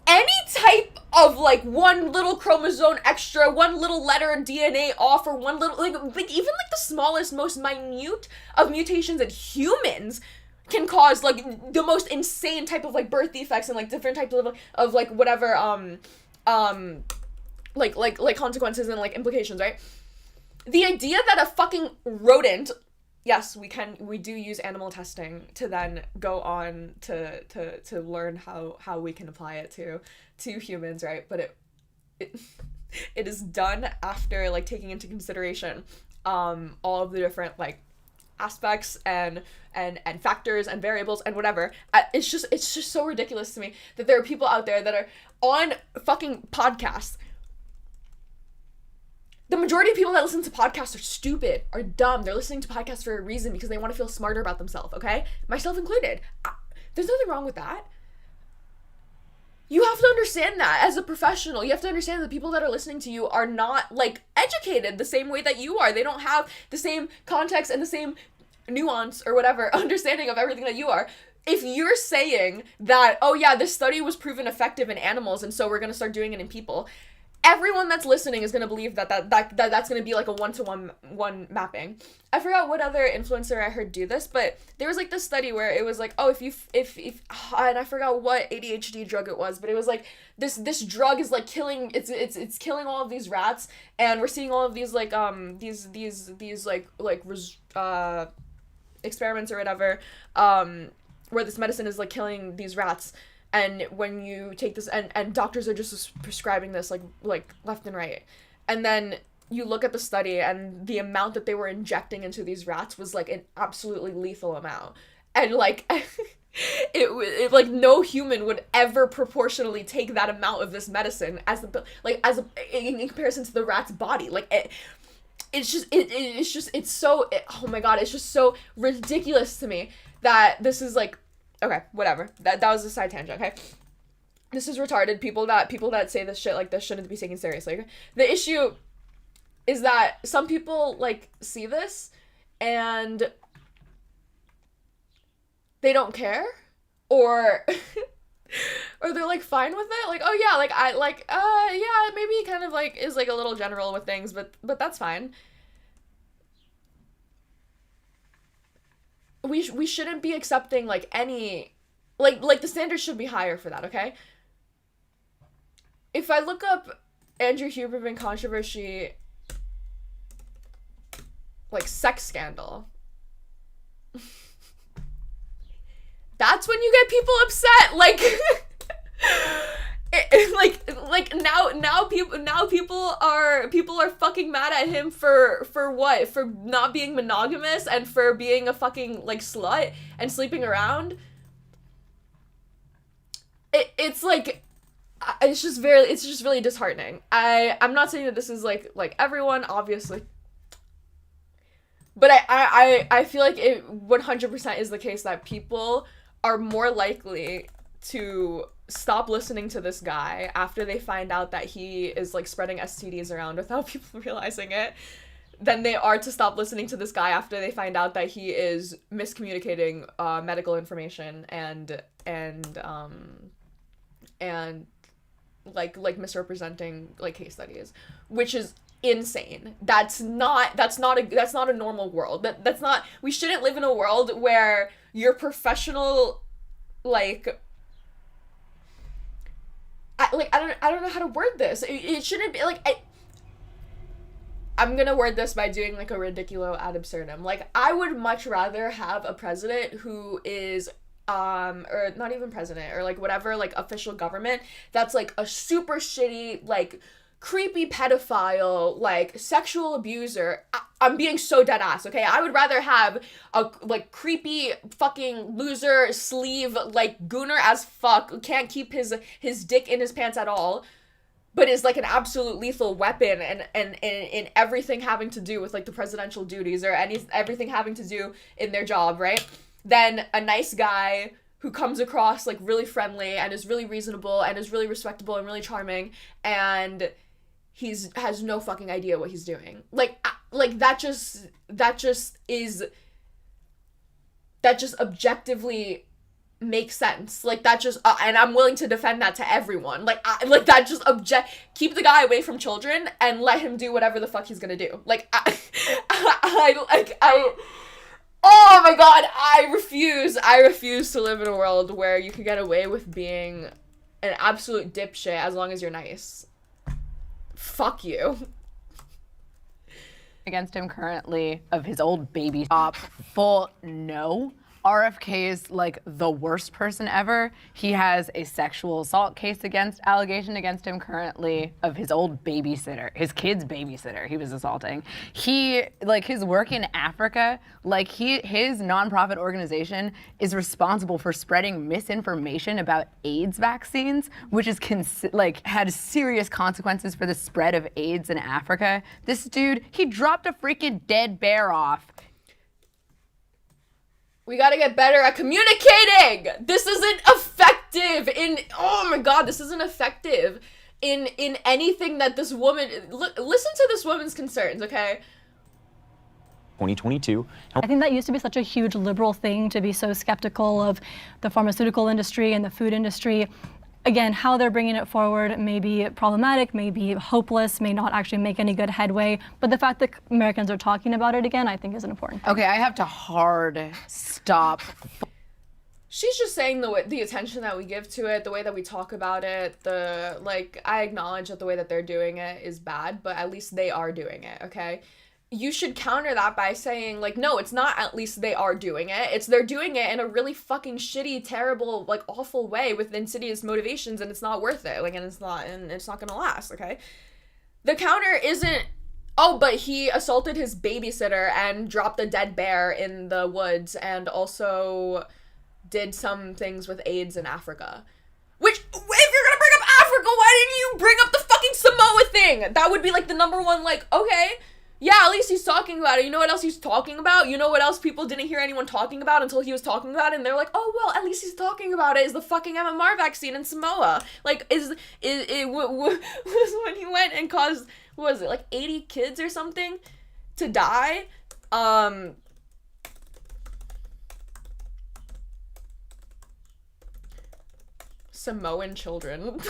Any type of like one little chromosome extra, one little letter of DNA off, or one little like even like the smallest, most minute of mutations in humans can cause like the most insane type of like birth defects and like different types of like whatever like consequences and like implications, right? The idea that a fucking rodent yes, we do use animal testing to then go on to learn how we can apply it to humans, right? But it is done after like taking into consideration all of the different like aspects and factors and variables and whatever. It's just so ridiculous to me that there are people out there that are on fucking podcasts. The majority of people that listen to podcasts are stupid, are dumb. They're listening to podcasts for a reason, because they want to feel smarter about themselves, okay? Myself included. There's nothing wrong with that. You have to understand that as a professional. You have to understand that the people that are listening to you are not, like, educated the same way that you are. They don't have the same context and the same nuance or whatever understanding of everything that you are. If you're saying that, oh yeah, this study was proven effective in animals and so we're going to start doing it in people, everyone that's listening is going to believe that's going to be like a one mapping. I forgot what other influencer I heard do this, but there was like this study where it was like, oh, if and I forgot what ADHD drug it was, but it was like this drug is like killing, it's killing all of these rats, and we're seeing all of these like these experiments or whatever, where this medicine is like killing these rats. And when you take this, and doctors are just prescribing this like left and right, and then you look at the study, and the amount that they were injecting into these rats was like an absolutely lethal amount, and like it like no human would ever proportionally take that amount of this medicine in comparison to the rat's body. Like it's so oh my god, it's just so ridiculous to me that this is like. Okay, whatever. That was a side tangent, okay? This is retarded. People that say this shit like this shouldn't be taken seriously. Okay? The issue is that some people like see this and they don't care, or or they're like fine with it. Like, oh yeah, like I like yeah, maybe he kind of like is like a little general with things, but that's fine. We shouldn't be accepting like any like the standards should be higher for that, okay? If I look up Andrew Huberman controversy like sex scandal, that's when you get people upset. Like now people are fucking mad at him for what? For not being monogamous and for being a fucking like slut and sleeping around. It's just really disheartening. I'm not saying that this is like everyone, obviously, but I feel like it 100% is the case that people are more likely to stop listening to this guy after they find out that he is like spreading STDs around without people realizing it than they are to stop listening to this guy after they find out that he is miscommunicating medical information and like misrepresenting like case studies, which is insane. That's not a normal world. That's not, we shouldn't live in a world where your professional like I don't know how to word this. It shouldn't be like I'm gonna word this by doing like a ridiculo ad absurdum. Like, I would much rather have a president who is or not even president or like whatever like official government that's like a super shitty like creepy pedophile like sexual abuser. I'm being so dead ass, okay? I would rather have a like creepy fucking loser sleeve like gooner as fuck, can't keep his dick in his pants at all, but is like an absolute lethal weapon and in everything having to do with like the presidential duties or everything having to do in their job, right? Then a nice guy who comes across like really friendly and is really reasonable and is really respectable and really charming, and has no fucking idea what he's doing. Like that just objectively makes sense. Like that just and I'm willing to defend that to everyone. Like that just keep the guy away from children and let him do whatever the fuck he's gonna do. Like oh my god, I refuse to live in a world where you can get away with being an absolute dipshit as long as you're nice. Fuck you. against him currently of his old baby. Full no. RFK is like the worst person ever. He has a sexual assault allegation against him currently of his old babysitter, his kid's babysitter he was assaulting. His work in Africa, his nonprofit organization is responsible for spreading misinformation about AIDS vaccines, which is had serious consequences for the spread of AIDS in Africa. This dude, he dropped a freaking dead bear off. We gotta get better at communicating! This isn't effective oh my god, this isn't effective in anything that this woman, listen to this woman's concerns, okay? 2022. I think that used to be such a huge liberal thing, to be so skeptical of the pharmaceutical industry and the food industry. Again, how they're bringing it forward may be problematic, may be hopeless, may not actually make any good headway, but the fact that Americans are talking about it again, I think is an important thing. Okay, I have to hard stop. She's just saying the attention that we give to it, the way that we talk about it, I acknowledge that the way that they're doing it is bad, but at least they are doing it, okay? You should counter that by saying, no, it's not at least they are doing it. They're doing it in a really fucking shitty, terrible, awful way with insidious motivations, and it's not worth it. And it's not gonna last, okay? The counter isn't, oh, but he assaulted his babysitter and dropped a dead bear in the woods and also did some things with AIDS in Africa. Which, if you're gonna bring up Africa, why didn't you bring up the fucking Samoa thing? That would be the number one, okay. Yeah, at least he's talking about it. You know what else he's talking about? You know what else people didn't hear anyone talking about until he was talking about it? And they're like, oh, well, at least he's talking about it, is the fucking MMR vaccine in Samoa. Was when he went and caused, what was it, 80 kids or something to die? Samoan children.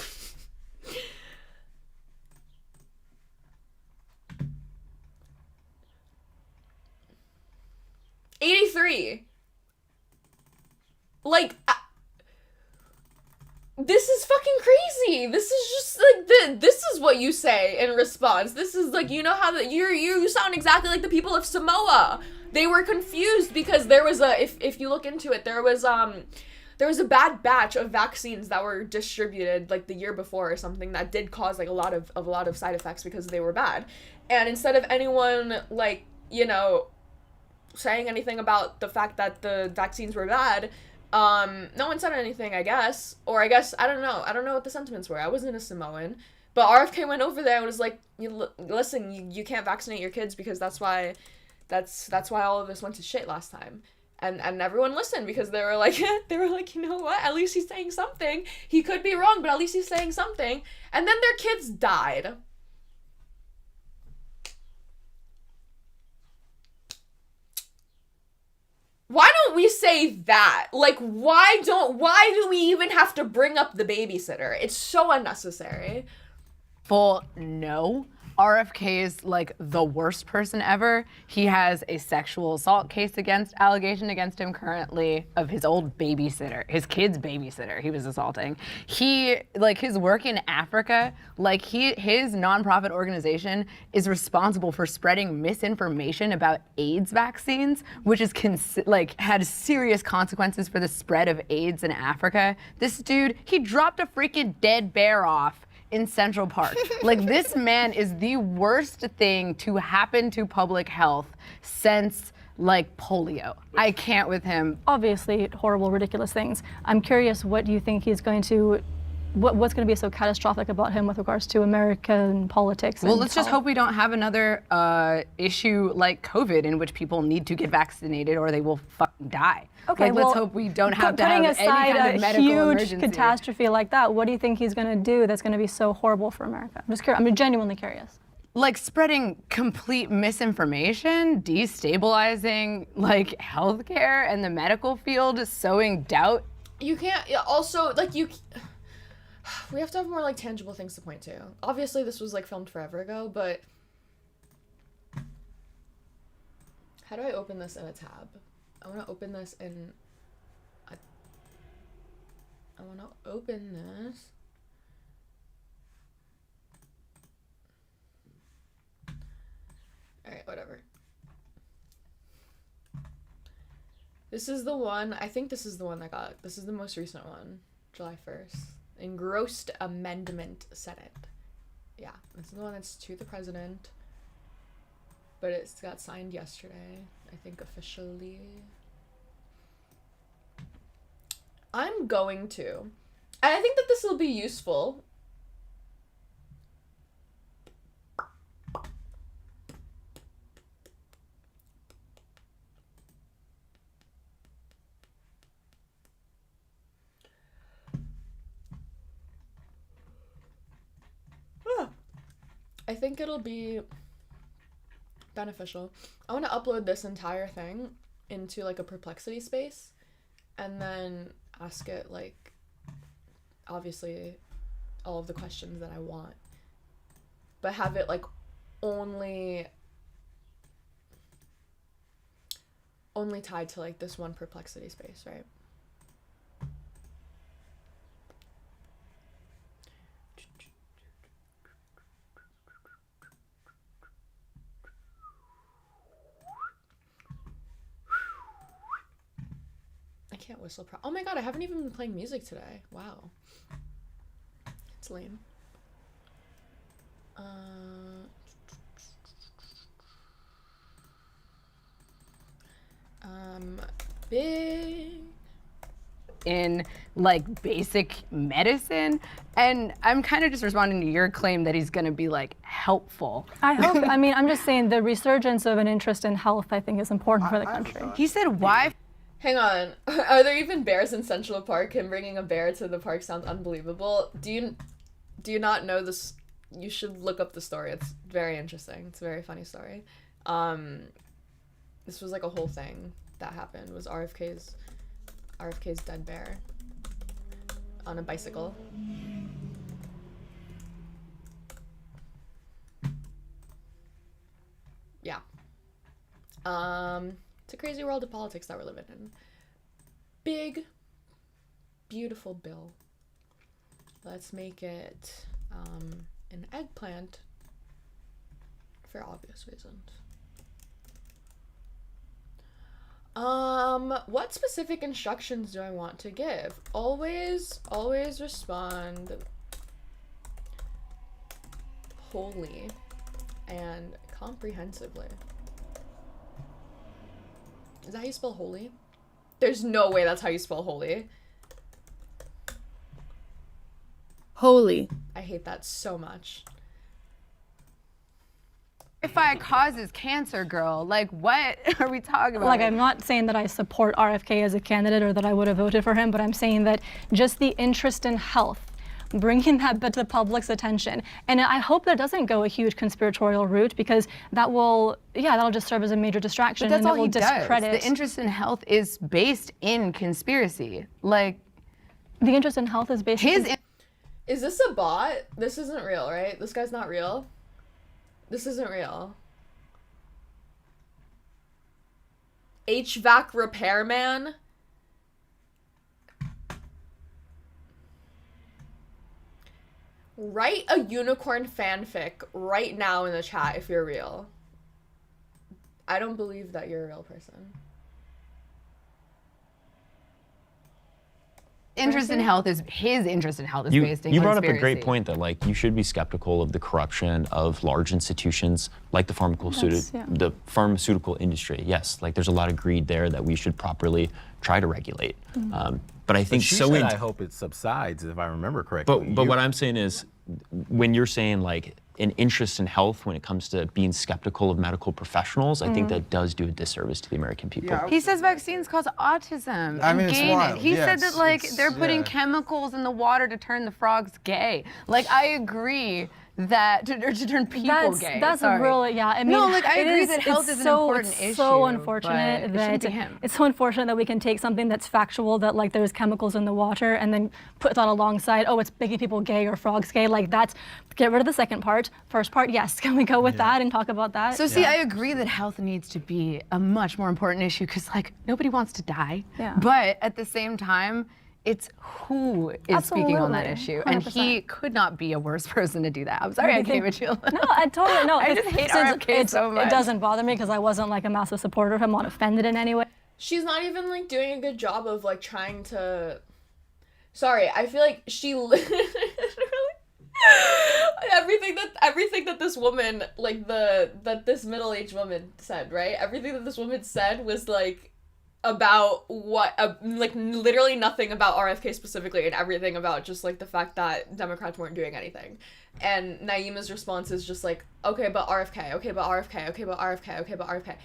83. This is fucking crazy. This is just this is what you say in response. This is you know how you sound exactly like the people of Samoa. They were confused because there was if you look into it, there was a bad batch of vaccines that were distributed the year before or something that did cause a lot of side effects because they were bad. And instead of anyone saying anything about the fact that the vaccines were bad, no one said anything, I guess. Or I don't know what the sentiments were. I wasn't a Samoan. But RFK went over there and was like, listen, you can't vaccinate your kids because that's why all of this went to shit last time. And everyone listened because they were like, you know what? At least he's saying something. He could be wrong, but at least he's saying something. And then their kids died. Why don't we say that? Why do we even have to bring up the babysitter? It's so unnecessary. Full no. RFK is the worst person ever. He has a sexual assault allegation against him currently of his old babysitter, his kid's babysitter he was assaulting. His work in Africa, his nonprofit organization is responsible for spreading misinformation about AIDS vaccines, which is had serious consequences for the spread of AIDS in Africa. This dude, he dropped a freaking dead bear off in Central Park. This man is the worst thing to happen to public health since polio. I can't with him. Obviously horrible, ridiculous things. I'm curious, what do you think he's going to, what's going to be so catastrophic about him with regards to American politics? Well, let's just hope we don't have another issue like COVID in which people need to get vaccinated or they will fucking die. Okay, let's hope we don't have to have putting any aside kind of medical a huge emergency. catastrophe like that, what do you think he's going to do that's going to be so horrible for America? I'm just curious. I'm genuinely curious. Spreading complete misinformation, destabilizing healthcare and the medical field, sowing doubt. You can't also we have to have more tangible things to point to. Obviously this was filmed forever ago, but how do I open this in a tab? I want to open this in I want to open this. Alright, whatever. This is the one, I think this is the one this is the most recent one, July 1st. Engrossed Amendment Senate. Yeah, this is the one that's to the president. But it's got signed yesterday, I think officially. I'm going to. And I think that this will be useful. I think it'll be beneficial. I want to upload this entire thing into like a Perplexity space and then ask it like obviously all of the questions that I want, but have it like only tied to like this one Perplexity space, right? I can't whistle oh my god, I haven't even been playing music today. Wow. It's lame. Big in like basic medicine, and I'm kind of just responding to your claim that he's going to be like helpful. I hope. I mean, I'm just saying the resurgence of an interest in health, I think, is important for the country. He said, "Why?" Hang on. Are there even bears in Central Park? Him bringing a bear to the park sounds unbelievable. Do you not know this? You should look up the story. It's very interesting. It's a very funny story. This was like a whole thing that happened. Was RFK's dead bear on a bicycle. Yeah. It's a crazy world of politics that we're living in. Big, beautiful bill. Let's make it an eggplant for obvious reasons. What specific instructions do I want to give? Always respond wholly and comprehensively. Is that how you spell holy? There's no way that's how you spell holy. Holy. I hate that so much. If I causes cancer, girl, like what are we talking about? Like, I'm not saying that I support RFK as a candidate or that I would have voted for him, but I'm saying that just the interest in health, bringing that to the public's attention. And I hope that doesn't go a huge conspiratorial route, because that'll just serve as a major distraction. But that's and all it will he discredit. does. The interest in health is based in conspiracy. Like, the interest in health is based Is this a bot? This isn't real, right? This guy's not real. This isn't real. HVAC repairman? Write a unicorn fanfic right now in the chat if you're real. I don't believe that you're a real person. his interest in health is based in conspiracy. You brought up a great point that like you should be skeptical of the corruption of large institutions like the pharmaceutical industry. Yes, like there's a lot of greed there that we should properly try to regulate. But I think I hope it subsides, if I remember correctly. But what I'm saying is, when you're saying like an interest in health when it comes to being skeptical of medical professionals, I think that does do a disservice to the American people. Yeah, he says vaccines cause autism. I mean, it's wild. He said that like they're putting chemicals in the water to turn the frogs gay. Like I agree that to turn people gay. That's really, yeah. I mean, no, like I agree that health is an important issue. It's so unfortunate it's so unfortunate that we can take something that's factual, that like there's chemicals in the water, and then put that alongside, oh, it's making people gay or frogs gay. Like that's, get rid of the second part. First part, yes. Can we go with that and talk about that? So see, I agree that health needs to be a much more important issue, because like nobody wants to die. Yeah. But at the same time, it's who is speaking on that Absolutely. issue, and 100%. he could not be a worse person to do that. I'm sorry I came at you. No, I totally no. I just hate RFK so much. It doesn't bother me because I wasn't like a massive supporter of him. I'm not offended in any way. She's not even like doing a good job of like trying to. Sorry, I feel like she literally everything that this woman that this middle-aged woman said, right? Everything that this woman said was like about what like literally nothing about RFK specifically, and everything about just like the fact that Democrats weren't doing anything. And Naima's response is just like, okay, but RFK, okay, but RFK, okay, but RFK, okay, but RFK.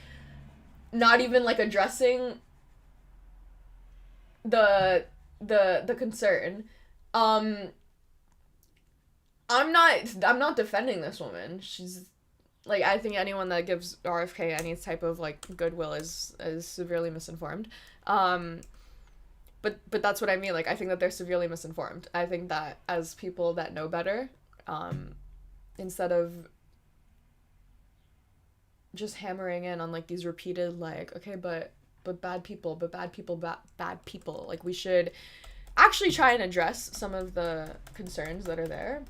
Not even like addressing the concern. I'm not defending this woman. She's like, I think anyone that gives RFK any type of like goodwill is severely misinformed. But that's what I mean. Like, I think that they're severely misinformed. I think that as people that know better, instead of just hammering in on like these repeated like, okay, but bad people, bad people, like we should actually try and address some of the concerns that are there.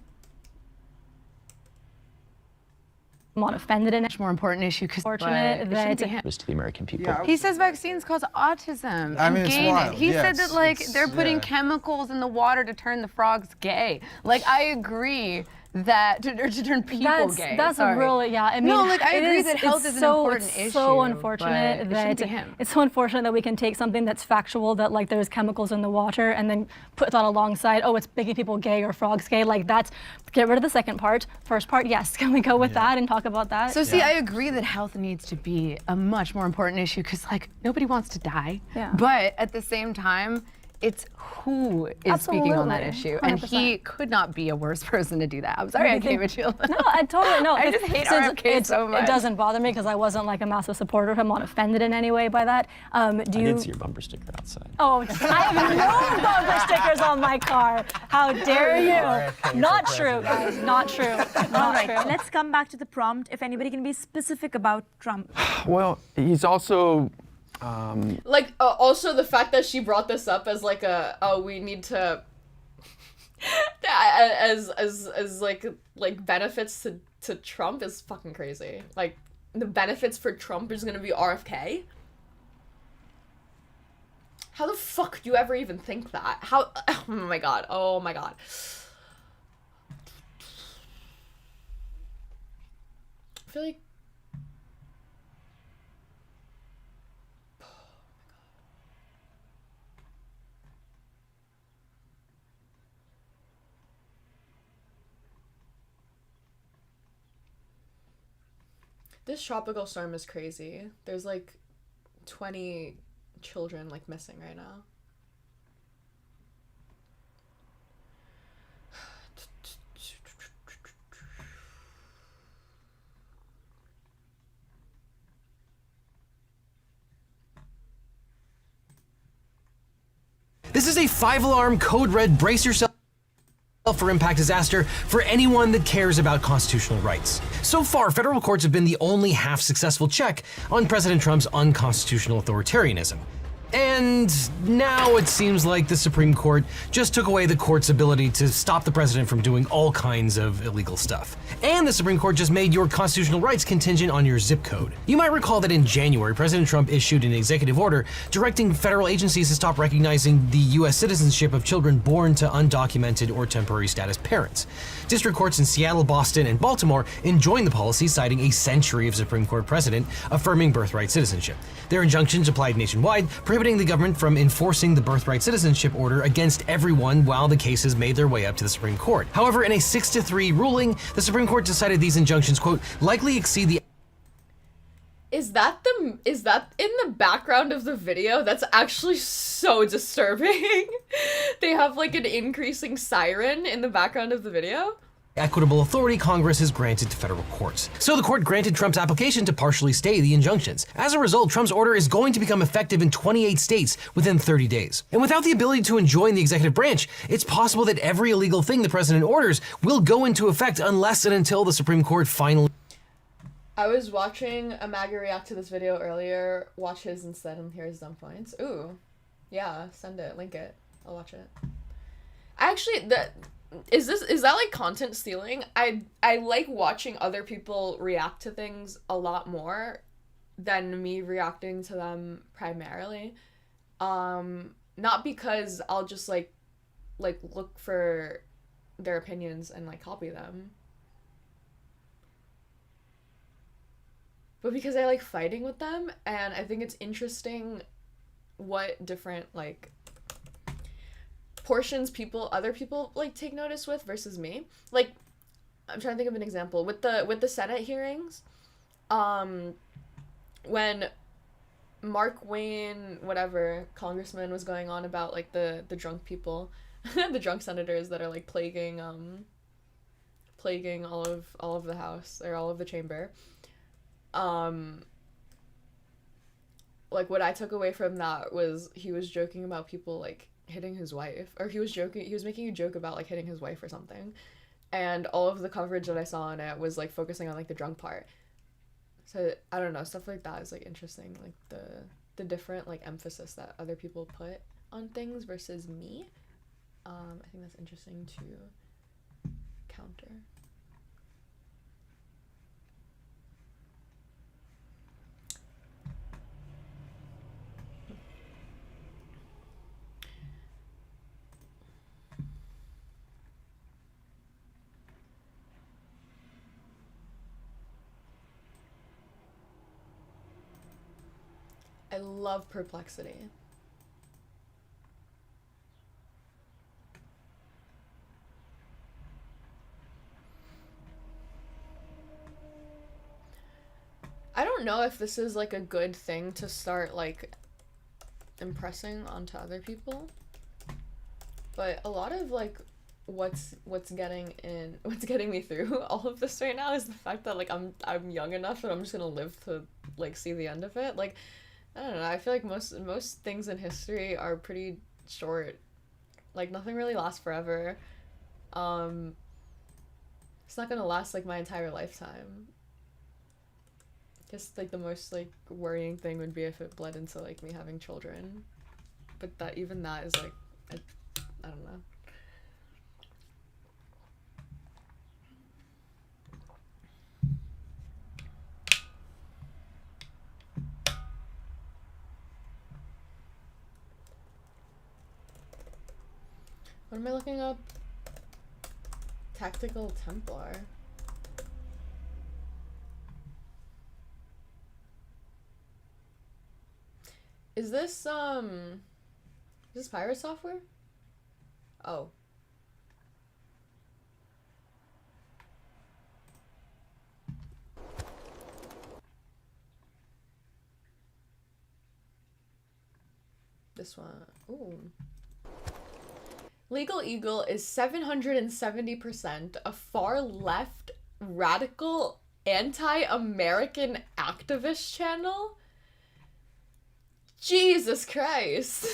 I'm not offended in it. Much more important issue because Fortunate that to the American people. he says vaccines cause autism. I and mean, it's gain wild. it. He Yeah, said that like it's- they're putting yeah. chemicals in the water to turn the frogs gay. Like I agree that or to turn people gay. That's Sorry. really, yeah. I mean, no, like I it agree is- that health it's is an so, important it's issue. so unfortunate but it that shouldn't be him. it's so unfortunate that we can take something that's factual, that like there's chemicals in the water, and then put that alongside, oh, it's making people gay or frogs gay. Like that's, get rid of the second part. First part, yes. Can we go with that and talk about that? So see, I agree that health needs to be a much more important issue because like nobody wants to die. Yeah. But at the same time, it's who is speaking on that Absolutely. issue, and he could not be a worse person to do that. I'm sorry I came at you. No, I totally no. I just hate RFK so much. It doesn't bother me because I wasn't like a massive supporter of him. I'm not offended in any way by that. Do I you? did see your bumper sticker outside. Oh, I have no bumper stickers on my car. How dare you? Not true, guys. Not true. Not All right, true. let's come back to the prompt. If anybody can be specific about Trump. Well, he's also. Like also the fact that she brought this up as like we need to as like benefits to Trump is fucking crazy. Like the benefits for Trump is gonna be RFK. How the fuck do you ever even think that? How? Oh my god. Oh my god. I feel like. This tropical storm is crazy. There's like 20 children like missing right now. This is a 5-alarm code red brace yourself for impact disaster for anyone that cares about constitutional rights. So far, federal courts have been the only half-successful check on President Trump's unconstitutional authoritarianism. And now it seems like the Supreme Court just took away the court's ability to stop the president from doing all kinds of illegal stuff. And the Supreme Court just made your constitutional rights contingent on your zip code. You might recall that in January, President Trump issued an executive order directing federal agencies to stop recognizing the U.S. citizenship of children born to undocumented or temporary status parents. District courts in Seattle, Boston, and Baltimore enjoined the policy, citing a century of Supreme Court precedent affirming birthright citizenship. Their injunctions applied nationwide, prohibiting the government from enforcing the birthright citizenship order against everyone while the cases made their way up to the Supreme Court. However, in a 6-3 ruling, the Supreme Court decided these injunctions, quote, likely exceed the Is that in the background of the video? That's actually so disturbing. They have like an increasing siren in the background of the video. equitable authority Congress has granted to federal courts. So the court granted Trump's application to partially stay the injunctions. As a result, Trump's order is going to become effective in 28 states within 30 days. And without the ability to enjoin the executive branch, it's possible that every illegal thing the president orders will go into effect unless and until the Supreme Court finally... I was watching a MAGA react to this video earlier. Watch his instead and hear his dumb points. Ooh. Yeah, send it. Link it. I'll watch it. Actually, is that like content stealing? I like watching other people react to things a lot more than me reacting to them primarily. Not because I'll just like look for their opinions and like copy them, but because I like fighting with them, and I think it's interesting what different like portions other people like take notice with versus me. Like, I'm trying to think of an example with the Senate hearings, when Mark Wayne, whatever, congressman, was going on about like the drunk people, the drunk senators that are like plaguing all of the house or all of the chamber. Like, what I took away from that was he was joking about people like hitting his wife, or he was making a joke about like hitting his wife or something, and all of the coverage that I saw on it was like focusing on like the drunk part. So I don't know, stuff like that is like interesting, like the different like emphasis that other people put on things versus me. I think that's interesting to counter. I love perplexity. I don't know if this is like a good thing to start like impressing onto other people, but a lot of like what's getting me through all of this right now is the fact that like I'm young enough that I'm just gonna live to like see the end of it. Like, I don't know, I feel like most things in history are pretty short. Like, nothing really lasts forever. It's not gonna last like my entire lifetime. Just like the most like worrying thing would be if it bled into like me having children. But that is like, I don't know. What am I looking up? Tactical Templar. Is this pirate software? Oh. This one. Ooh. Legal Eagle is 770% a far left, radical, anti-American activist channel? Jesus Christ.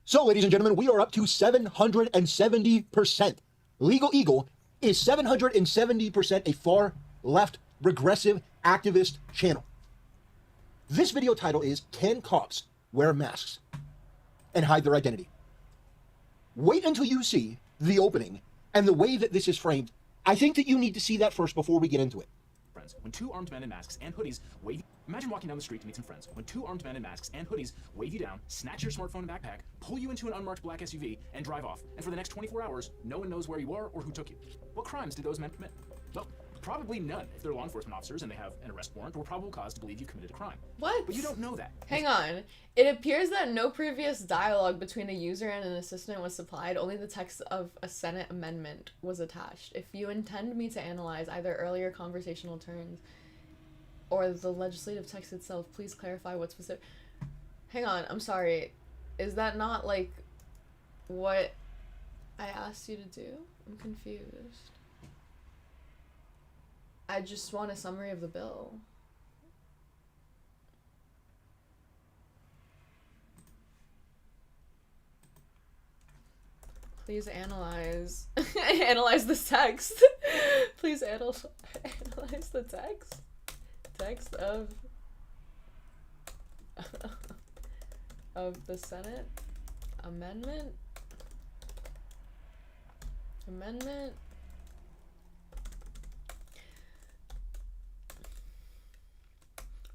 So, ladies and gentlemen, we are up to 770%. Legal Eagle is 770% a far left, regressive activist channel. This video title is Can Cops Wear Masks and Hide Their Identity? Wait until you see the opening and the way that this is framed. I think that you need to see that first before we get into it. Friends, when two armed men in masks and hoodies wave you, imagine walking down the street to meet some friends. When two armed men in masks and hoodies wave you down, snatch your smartphone and backpack, pull you into an unmarked black SUV, and drive off. And for the next 24 hours, no one knows where you are or who took you. What crimes did those men commit? Well, probably none. If they're law enforcement officers and they have an arrest warrant or probable cause to believe you committed a crime. What? But you don't know that. Hang on. It appears that no previous dialogue between a user and an assistant was supplied. Only the text of a Senate amendment was attached. If you intend me to analyze either earlier conversational turns or the legislative text itself, please clarify what specific... Hang on. I'm sorry. Is that not, like, what I asked you to do? I'm confused. I just want a summary of the bill. Please analyze this text. Please analyze the text. Text of of the Senate amendment.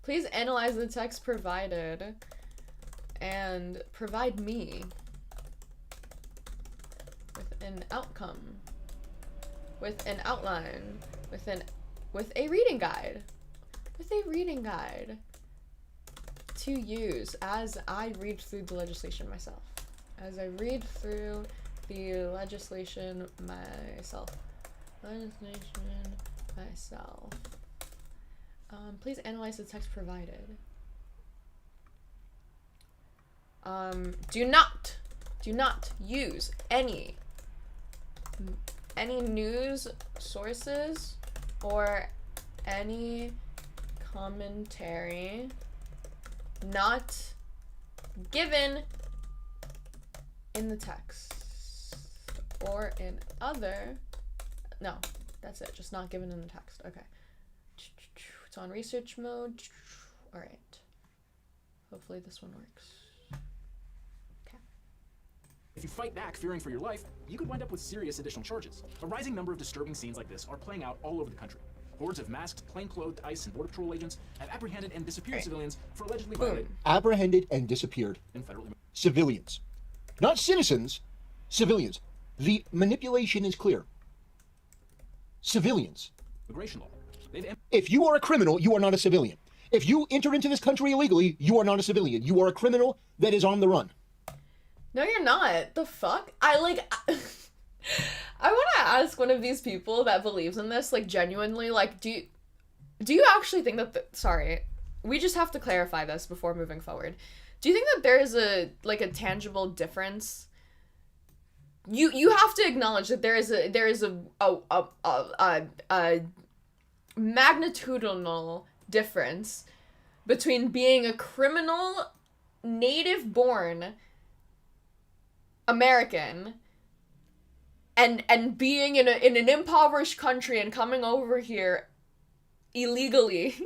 Please analyze the text provided and provide me with an outcome, with an outline, with a reading guide, to use as I read through the legislation myself. Please analyze the text provided. Do not use any news sources or any commentary not given in the text or in other. No, that's it. Just not given in the text. Okay. It's on research mode. All right. Hopefully this one works. If you fight back fearing for your life, you could wind up with serious additional charges. A rising number of disturbing scenes like this are playing out all over the country. Hordes of masked, plainclothed ICE and Border Patrol agents have apprehended and disappeared civilians for allegedly violating Apprehended and disappeared in federal civilians. Not citizens, civilians. The manipulation is clear. Civilians. immigration law. If you are a criminal, you are not a civilian. If you enter into this country illegally, you are not a civilian. You are a criminal that is on the run. No, you're not. The fuck? I want to ask one of these people that believes in this, like, genuinely, like, do you actually think that sorry, we just have to clarify this before moving forward. Do you think that there is a tangible difference? You have to acknowledge that there is a magnitudinal difference between being a criminal native-born American and being in an impoverished country and coming over here illegally.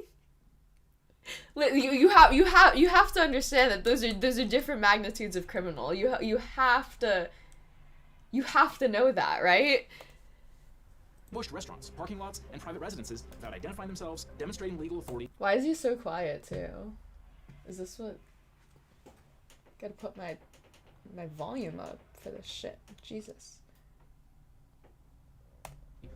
You have to understand that those are different magnitudes of criminal. You have to know that, right? Ambushed restaurants, parking lots, and private residences without identifying themselves, demonstrating legal authority. Why is he so quiet too? Is this what? Gotta put my volume up for this shit. Jesus.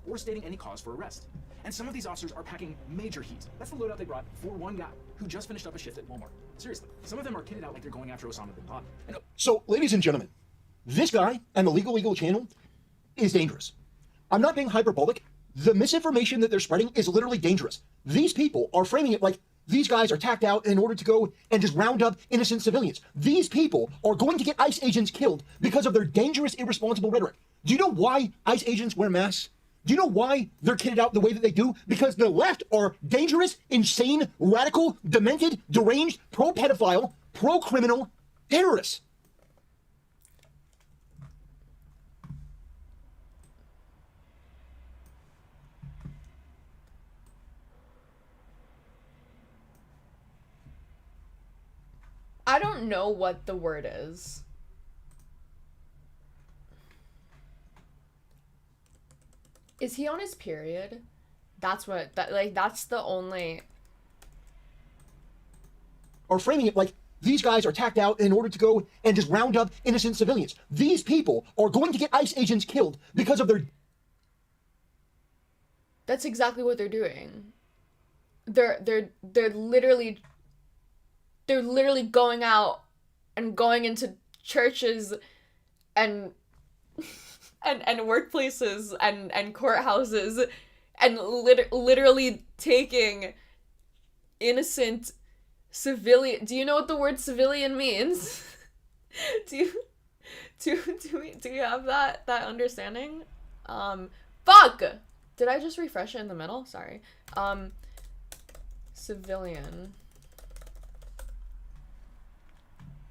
Or stating any cause for arrest. And some of these officers are packing major heat. That's the loadout they brought for one guy who just finished up a shift at Walmart. Seriously, some of them are kitted out like they're going after Osama bin Laden. So, ladies and gentlemen, this guy and the Legal channel is dangerous. I'm not being hyperbolic. The misinformation that they're spreading is literally dangerous. These people are framing it like these guys are tacked out in order to go and just round up innocent civilians. These people are going to get ICE agents killed because of their dangerous, irresponsible rhetoric. Do you know why ICE agents wear masks? Do you know why they're kitted out the way that they do? Because the left are dangerous, insane, radical, demented, deranged, pro-pedophile, pro-criminal terrorists. I don't know what the word is. Is he on his period? That's the only... Are framing it like these guys are tacked out in order to go and just round up innocent civilians. These people are going to get ICE agents killed because of their... That's exactly what they're doing. They're literally going out and going into churches and workplaces and courthouses and literally taking innocent civilian. Do you know what the word civilian means? do you have that understanding? Fuck! Did I just refresh it in the middle? Sorry. Civilian.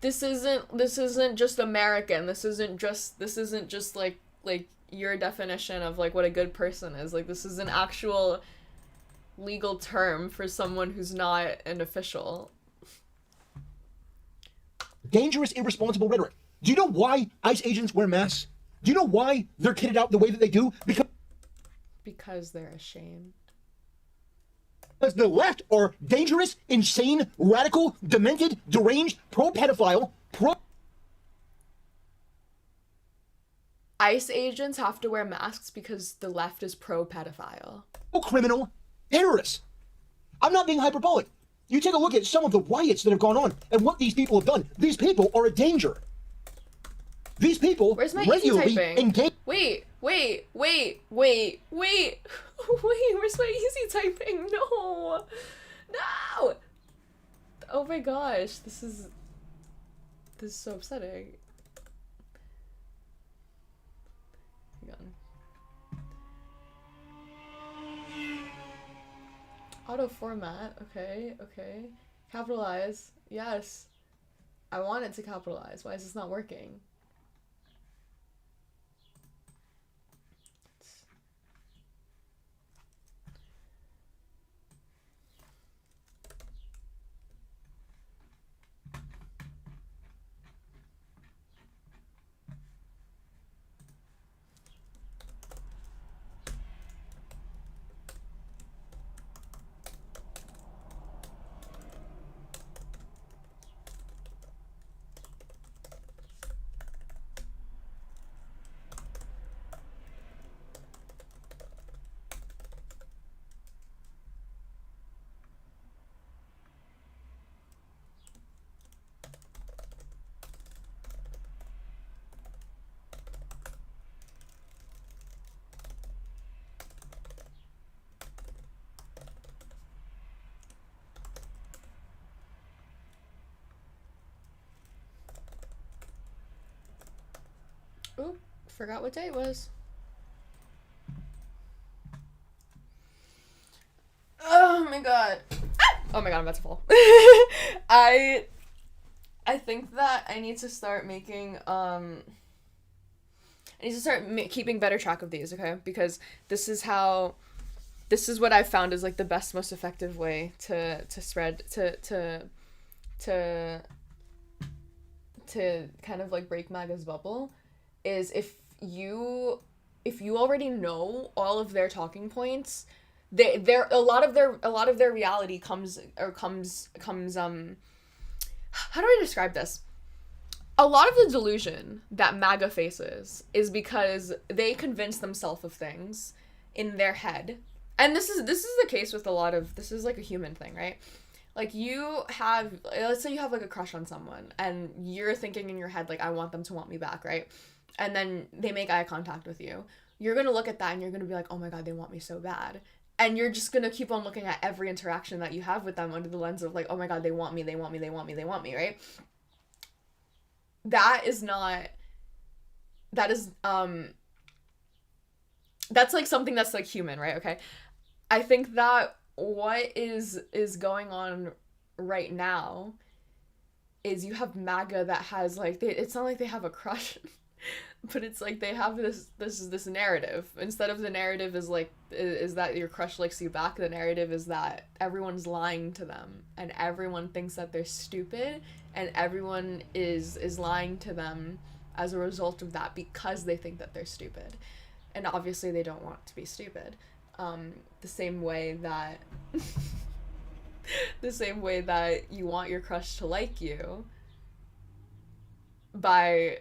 This isn't just American. This isn't just like your definition of like what a good person is. Like, this is an actual legal term for someone who's not an official. Dangerous, irresponsible rhetoric. Do you know why ICE agents wear masks? Do you know why they're kitted out the way that they do? Because they're ashamed. Because the left are dangerous, insane, radical, demented, deranged, pro-pedophile, ICE agents have to wear masks because the left is pro-pedophile. criminal terrorists. I'm not being hyperbolic. You take a look at some of the riots that have gone on and what these people have done. These people are a danger. These people regularly engage. Wait, where's my easy typing? No. Oh my gosh, this is so upsetting. Hang on. Auto format, okay. Capitalize, yes. I want it to capitalize. Why is this not working? Oop, forgot what day it was. Oh my god. Oh my god, I'm about to fall. I think that I need to start making keeping better track of these, okay? Because this is what I've found is like the best, most effective way to spread to kind of like break MAGA's bubble, is if you already know all of their talking points, a lot of their reality comes how do I describe this? A lot of the delusion that MAGA faces is because they convince themselves of things in their head. And this is the case with a lot of, this is like a human thing, right? Like let's say you have like a crush on someone and you're thinking in your head, like, I want them to want me back, right? And then they make eye contact with you. You're going to look at that and you're going to be like, oh my God, they want me so bad. And you're just going to keep on looking at every interaction that you have with them under the lens of like, oh my God, they want me, right? That's like something that's like human, right? Okay. I think that what is going on right now is you have MAGA that has like, it's not like they have a crush, but it's like they have this narrative. Instead of the narrative is that your crush likes you back, the narrative is that everyone's lying to them and everyone thinks that they're stupid and everyone is lying to them as a result of that because they think that they're stupid. And obviously they don't want to be stupid. The same way that you want your crush to like you, by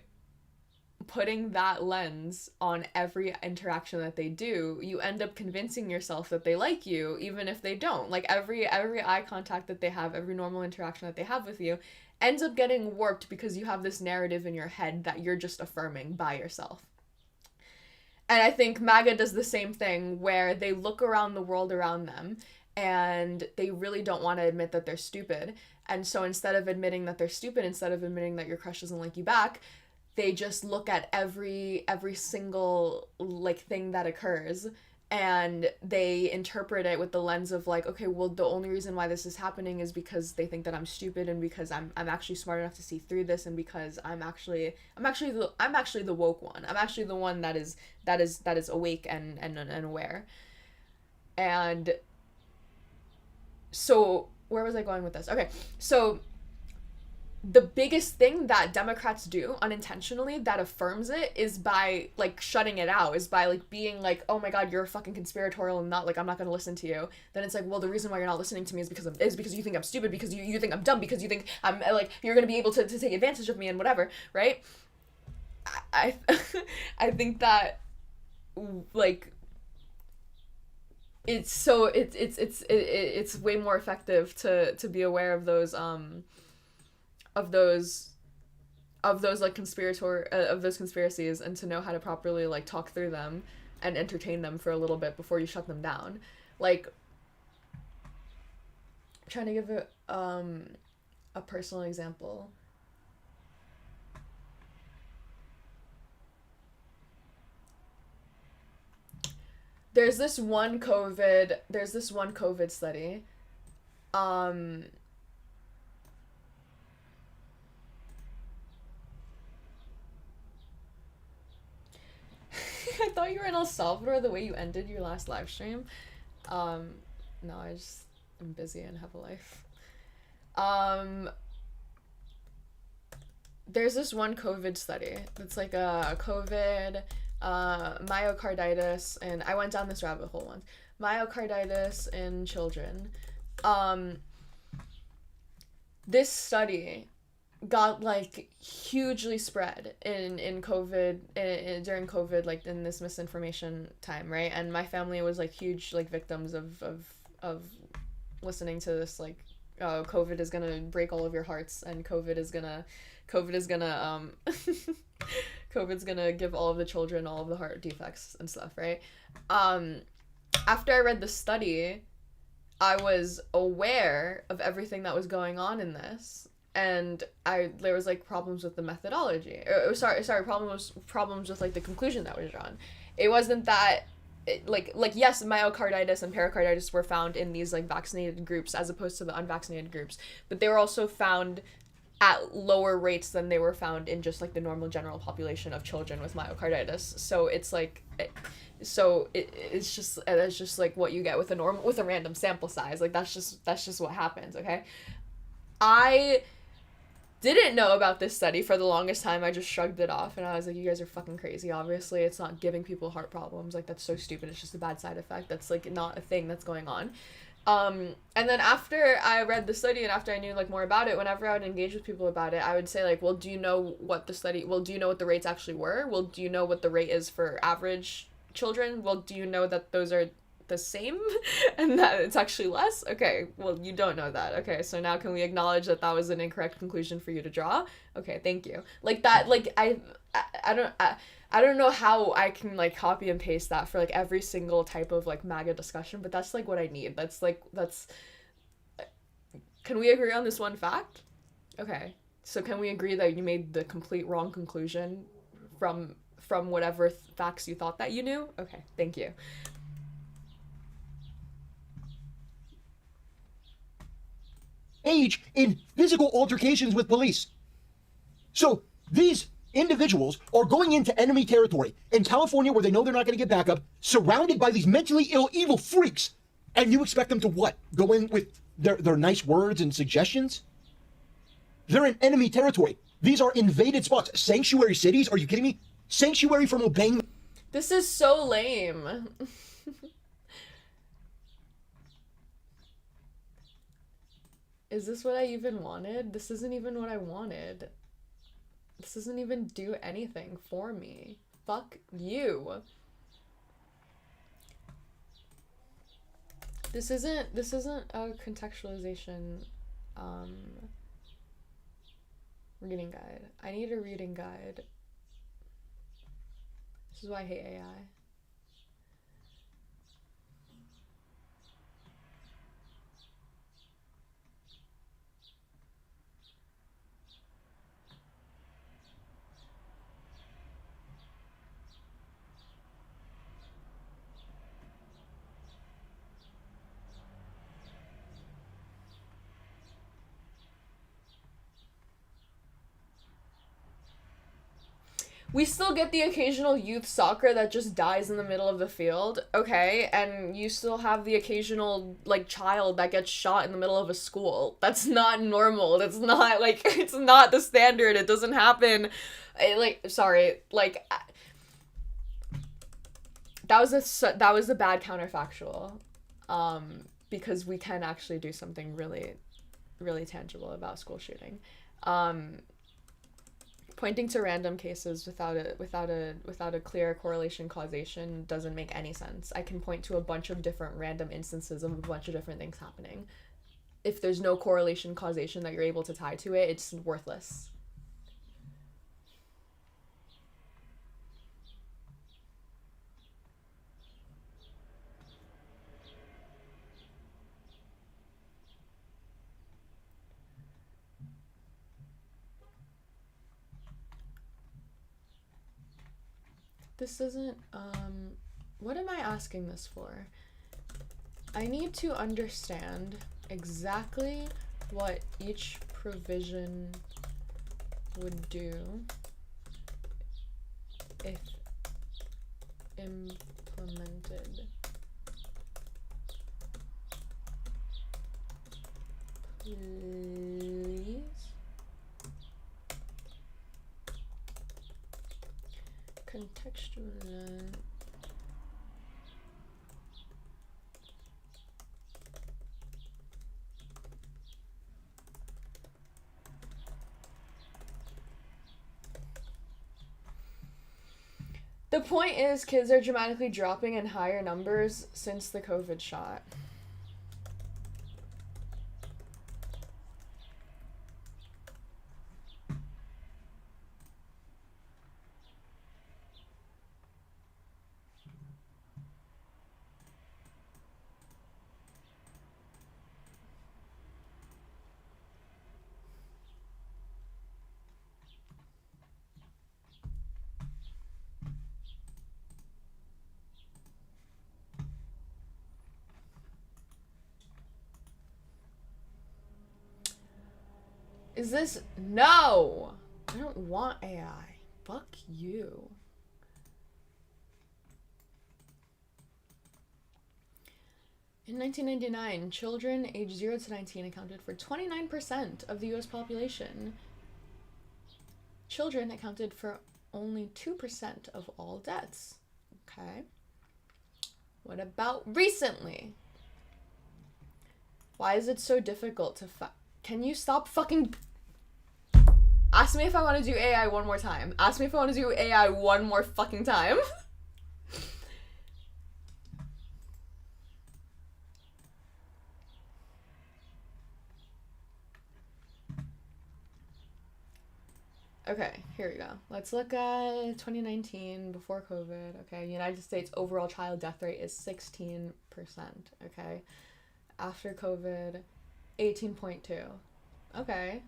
putting that lens on every interaction that they do, you end up convincing yourself that they like you, even if they don't. Like every eye contact that they have, every normal interaction that they have with you ends up getting warped because you have this narrative in your head that you're just affirming by yourself. And I think MAGA does the same thing, where they look around the world around them and they really don't want to admit that they're stupid. And so instead of admitting that they're stupid, instead of admitting that your crush doesn't like you back, they just look at every single like thing that occurs and they interpret it with the lens of like, okay, well, the only reason why this is happening is because they think that I'm stupid, and because I'm actually smart enough to see through this, and because I'm actually the woke one. I'm actually the one that is awake and aware. And so where was I going with this? Okay, so the biggest thing that Democrats do unintentionally that affirms it is by like shutting it out, is by like being like, oh my god, you're a fucking conspiratorial and not like, I'm not gonna listen to you. Then it's like, well, the reason why you're not listening to me is because you think I'm stupid, because you think I'm dumb, because you think I'm like, you're gonna be able to take advantage of me and whatever, right? I I think that like it's way more effective to be aware of those like conspiracies and to know how to properly like talk through them and entertain them for a little bit before you shut them down. Like, I'm trying to give a personal example. There's this one COVID study. I thought you were in El Salvador the way you ended your last live stream. No, I just am busy and have a life. There's this one COVID study that's like a COVID myocarditis, and I went down this rabbit hole once. Myocarditis in children. This study got like hugely spread in COVID during COVID, like in this misinformation time, right? And my family was like huge like victims of listening to this like, oh, COVID is gonna break all of your hearts, and COVID is gonna COVID's gonna give all of the children all of the heart defects and stuff, right? After I read the study, I was aware of everything that was going on in this, and there was like problems with the methodology. Problems with like the conclusion that was drawn. It wasn't that yes, myocarditis and pericarditis were found in these like vaccinated groups as opposed to the unvaccinated groups, but they were also found at lower rates than they were found in just like the normal general population of children with myocarditis. So it's like it's just like what you get with a random sample size. Like that's just what happens, okay? I didn't know about this study for the longest time. I just shrugged it off and I was like, you guys are fucking crazy. Obviously it's not giving people heart problems. Like that's so stupid. It's just a bad side effect. That's like not a thing that's going on. And then after I read the study and after I knew like more about it, whenever I would engage with people about it, I would say like, well, do you know what the rates actually were? Well, do you know what the rate is for average children? Well, do you know that those are the same and that it's actually less? Okay, well, you don't know that. Okay, so now can we acknowledge that that was an incorrect conclusion for you to draw? Okay, thank you. Like that, like I don't know how I can like copy and paste that for like every single type of like MAGA discussion, but that's like what I need. Can we agree on this one fact? Okay, so can we agree that you made the complete wrong conclusion from whatever facts you thought that you knew? Okay, thank you. Age in physical altercations with police. So these individuals are going into enemy territory in California where they know they're not going to get backup, surrounded by these mentally ill, evil freaks, and you expect them to what? Go in with their nice words and suggestions? They're in enemy territory. These are invaded spots. Sanctuary cities? Are you kidding me? Sanctuary from obeying. This is so lame. Is this what I even wanted? This isn't even what I wanted. This doesn't even do anything for me. Fuck you. This isn't a contextualization reading guide. I need a reading guide. This is why I hate AI. we still get the occasional youth soccer that just dies in the middle of the field, okay? And you still have the occasional, like, child that gets shot in the middle of a school. That's not normal. That's not, like, it's not the standard. It doesn't happen. Sorry, like, that was a bad counterfactual. Because we can actually do something really, really tangible about school shooting. Pointing to random cases without a clear correlation causation doesn't make any sense. I can point to a bunch of different random instances of a bunch of different things happening. If there's no correlation causation that you're able to tie to it, it's worthless. This isn't, what am I asking this for? I need to understand exactly what each provision would do if implemented. Please? Contextual. The point is, kids are dramatically dropping in higher numbers since the COVID shot. Is this? No! I don't want AI. Fuck you. In 1999, children aged 0 to 19 accounted for 29% of the US population. Children accounted for only 2% of all deaths. Okay. What about recently? Why is it so difficult to Can you stop fucking... Ask me if I want to do AI one more time. Ask me if I want to do AI one more fucking time. Okay, here we go. Let's look at 2019, before COVID. Okay, United States overall child death rate is 16%. Okay, after COVID, 18.2. Okay.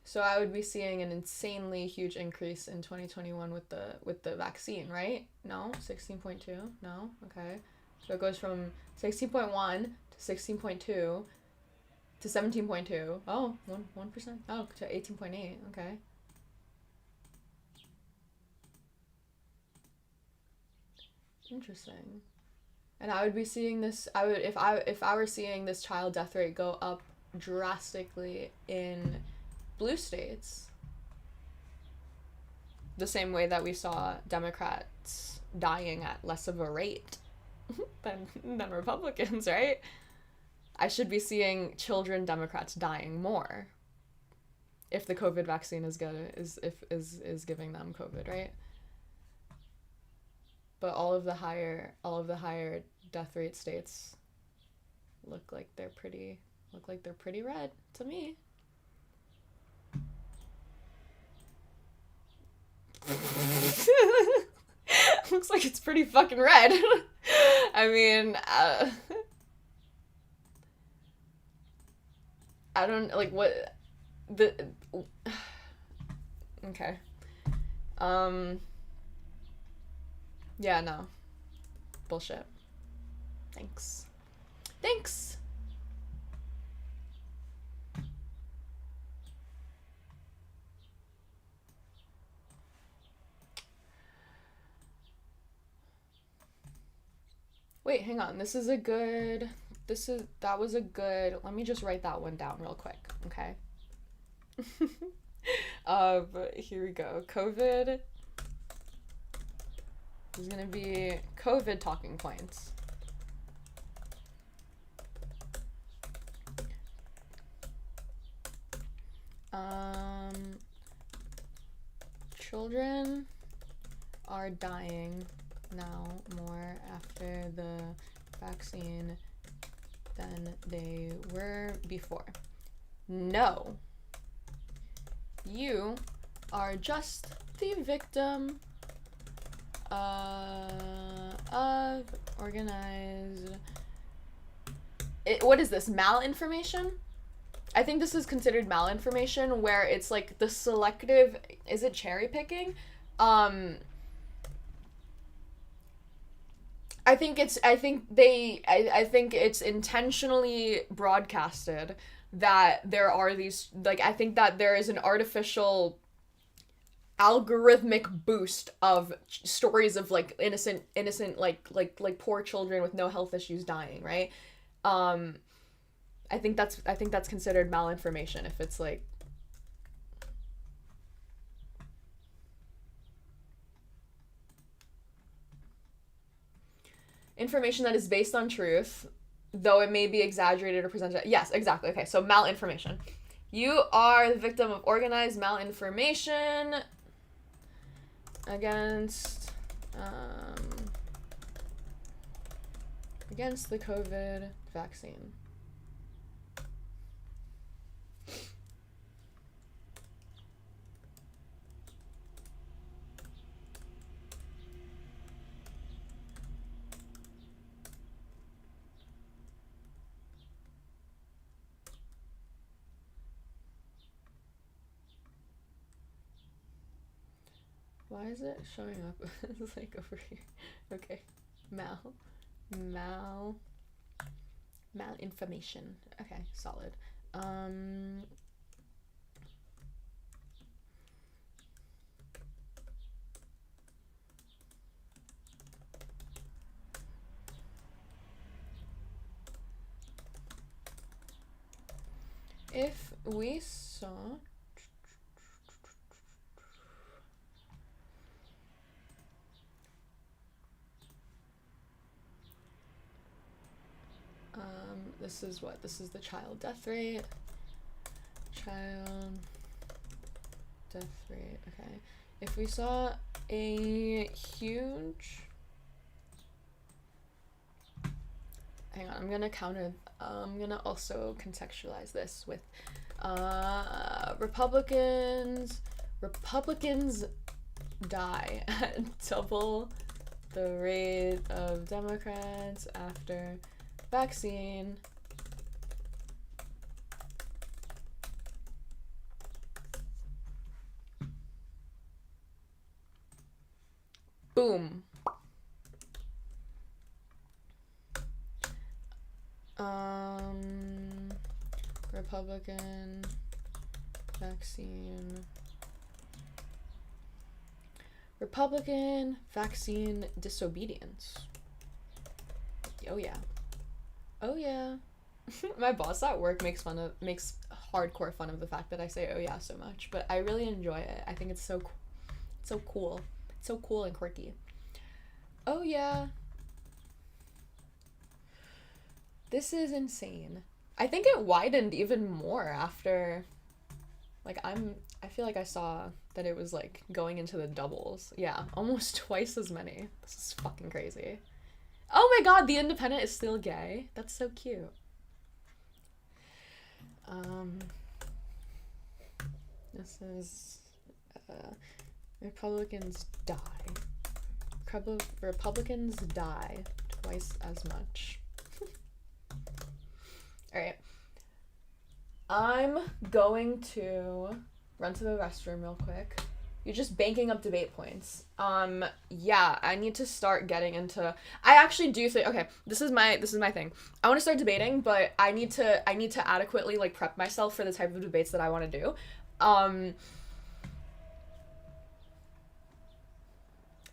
So I would be seeing an insanely huge increase in 2021 with the vaccine, right? No, 16.2. No, okay. So it goes from 16.1 to 16.2 to 17.2. Oh, 1%. Oh, to 18.8. Okay. Interesting. And I would be seeing this. I would if I were seeing this child death rate go up drastically in blue states, the same way that we saw Democrats dying at less of a rate than Republicans, right? I should be seeing children Democrats dying more if the COVID vaccine is giving them COVID, right? But all of the higher death rate states look like they're pretty red to me. Looks like it's pretty fucking red. I mean, I don't like what the okay. Yeah, no. Bullshit. Thanks. Thanks. Wait, hang on. That was a good, let me just write that one down real quick, okay? Here we go. COVID is gonna be COVID talking points. Children are dying now more after the vaccine than they were before. No. You are just the victim of organized... what is this? Malinformation? I think this is considered malinformation, where it's like the selective... Is it cherry picking? I think it's intentionally broadcasted that there are these, like, I think that there is an artificial algorithmic boost of stories of like innocent like poor children with no health issues dying, right? I think that's considered malinformation if it's like information that is based on truth, though it may be exaggerated or presented. Yes, exactly. Okay, so malinformation. You are the victim of organized malinformation against the COVID vaccine. Why is it showing up? It's like over here. Okay. Malinformation. Okay, solid. If we saw this is what? This is the child death rate. Child death rate, okay. If we saw a huge... Hang on, I'm gonna also contextualize this with Republicans die at double the rate of Democrats after vaccine. Boom. Republican vaccine disobedience. Oh yeah. Oh yeah. My boss at work makes hardcore fun of the fact that I say oh yeah so much, but I really enjoy it. I think it's so cool. It's so cool and quirky. Oh yeah. This is insane. I think it widened even more after, like, I feel like I saw that it was like going into the doubles. Yeah, almost twice as many. This is fucking crazy. Oh my god, The Independent is still gay. That's so cute. This is Republicans die. Republicans die twice as much. Alright. I'm going to run to the restroom real quick. You're just banking up debate points. Yeah, I need to start getting into... I actually do think... Okay, this is my thing. I want to start debating, but I need to adequately, like, prep myself for the type of debates that I want to do.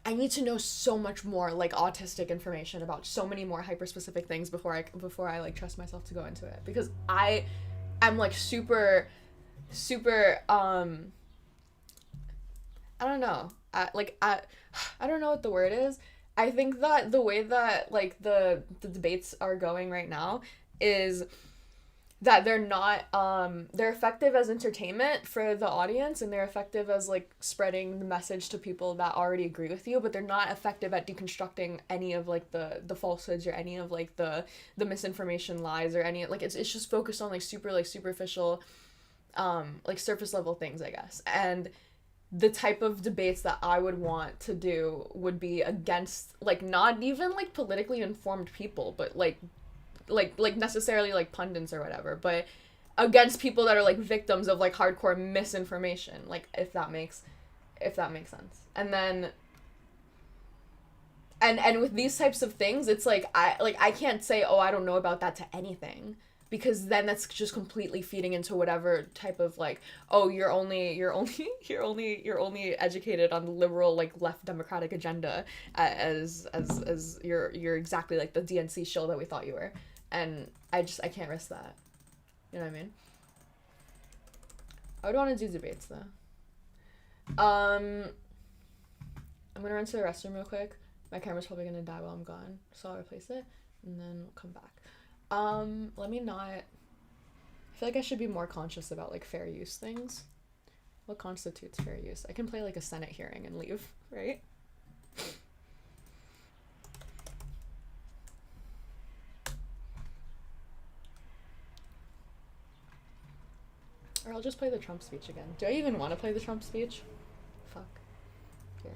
I need to know so much more like autistic information about so many more hyper specific things before I like trust myself to go into it, because I'm like super I don't know. I don't know what the word is. I think that the way that like the debates are going right now is that they're not they're effective as entertainment for the audience, and they're effective as like spreading the message to people that already agree with you, but they're not effective at deconstructing any of like the falsehoods or any of like the misinformation, lies, or any like it's just focused on like super like superficial like surface level things, I guess. And the type of debates that I would want to do would be against like not even like politically informed people, but like necessarily like pundits or whatever, but against people that are like victims of like hardcore misinformation, like if that makes sense. And then and with these types of things, it's like I can't say, oh, I don't know about that to anything, because then that's just completely feeding into whatever type of like, oh, you're only educated on the liberal like left democratic agenda as you're exactly like the DNC shill that we thought you were. And I can't risk that. You know what I mean? I would want to do debates though. I'm gonna run to the restroom real quick. My camera's probably gonna die while I'm gone, so I'll replace it and then we'll come back. Let me not. I feel like I should be more conscious about like fair use things. What constitutes fair use? I can play like a Senate hearing and leave, right? Or I'll just play the Trump speech again. Do I even want to play the Trump speech? Fuck. Here.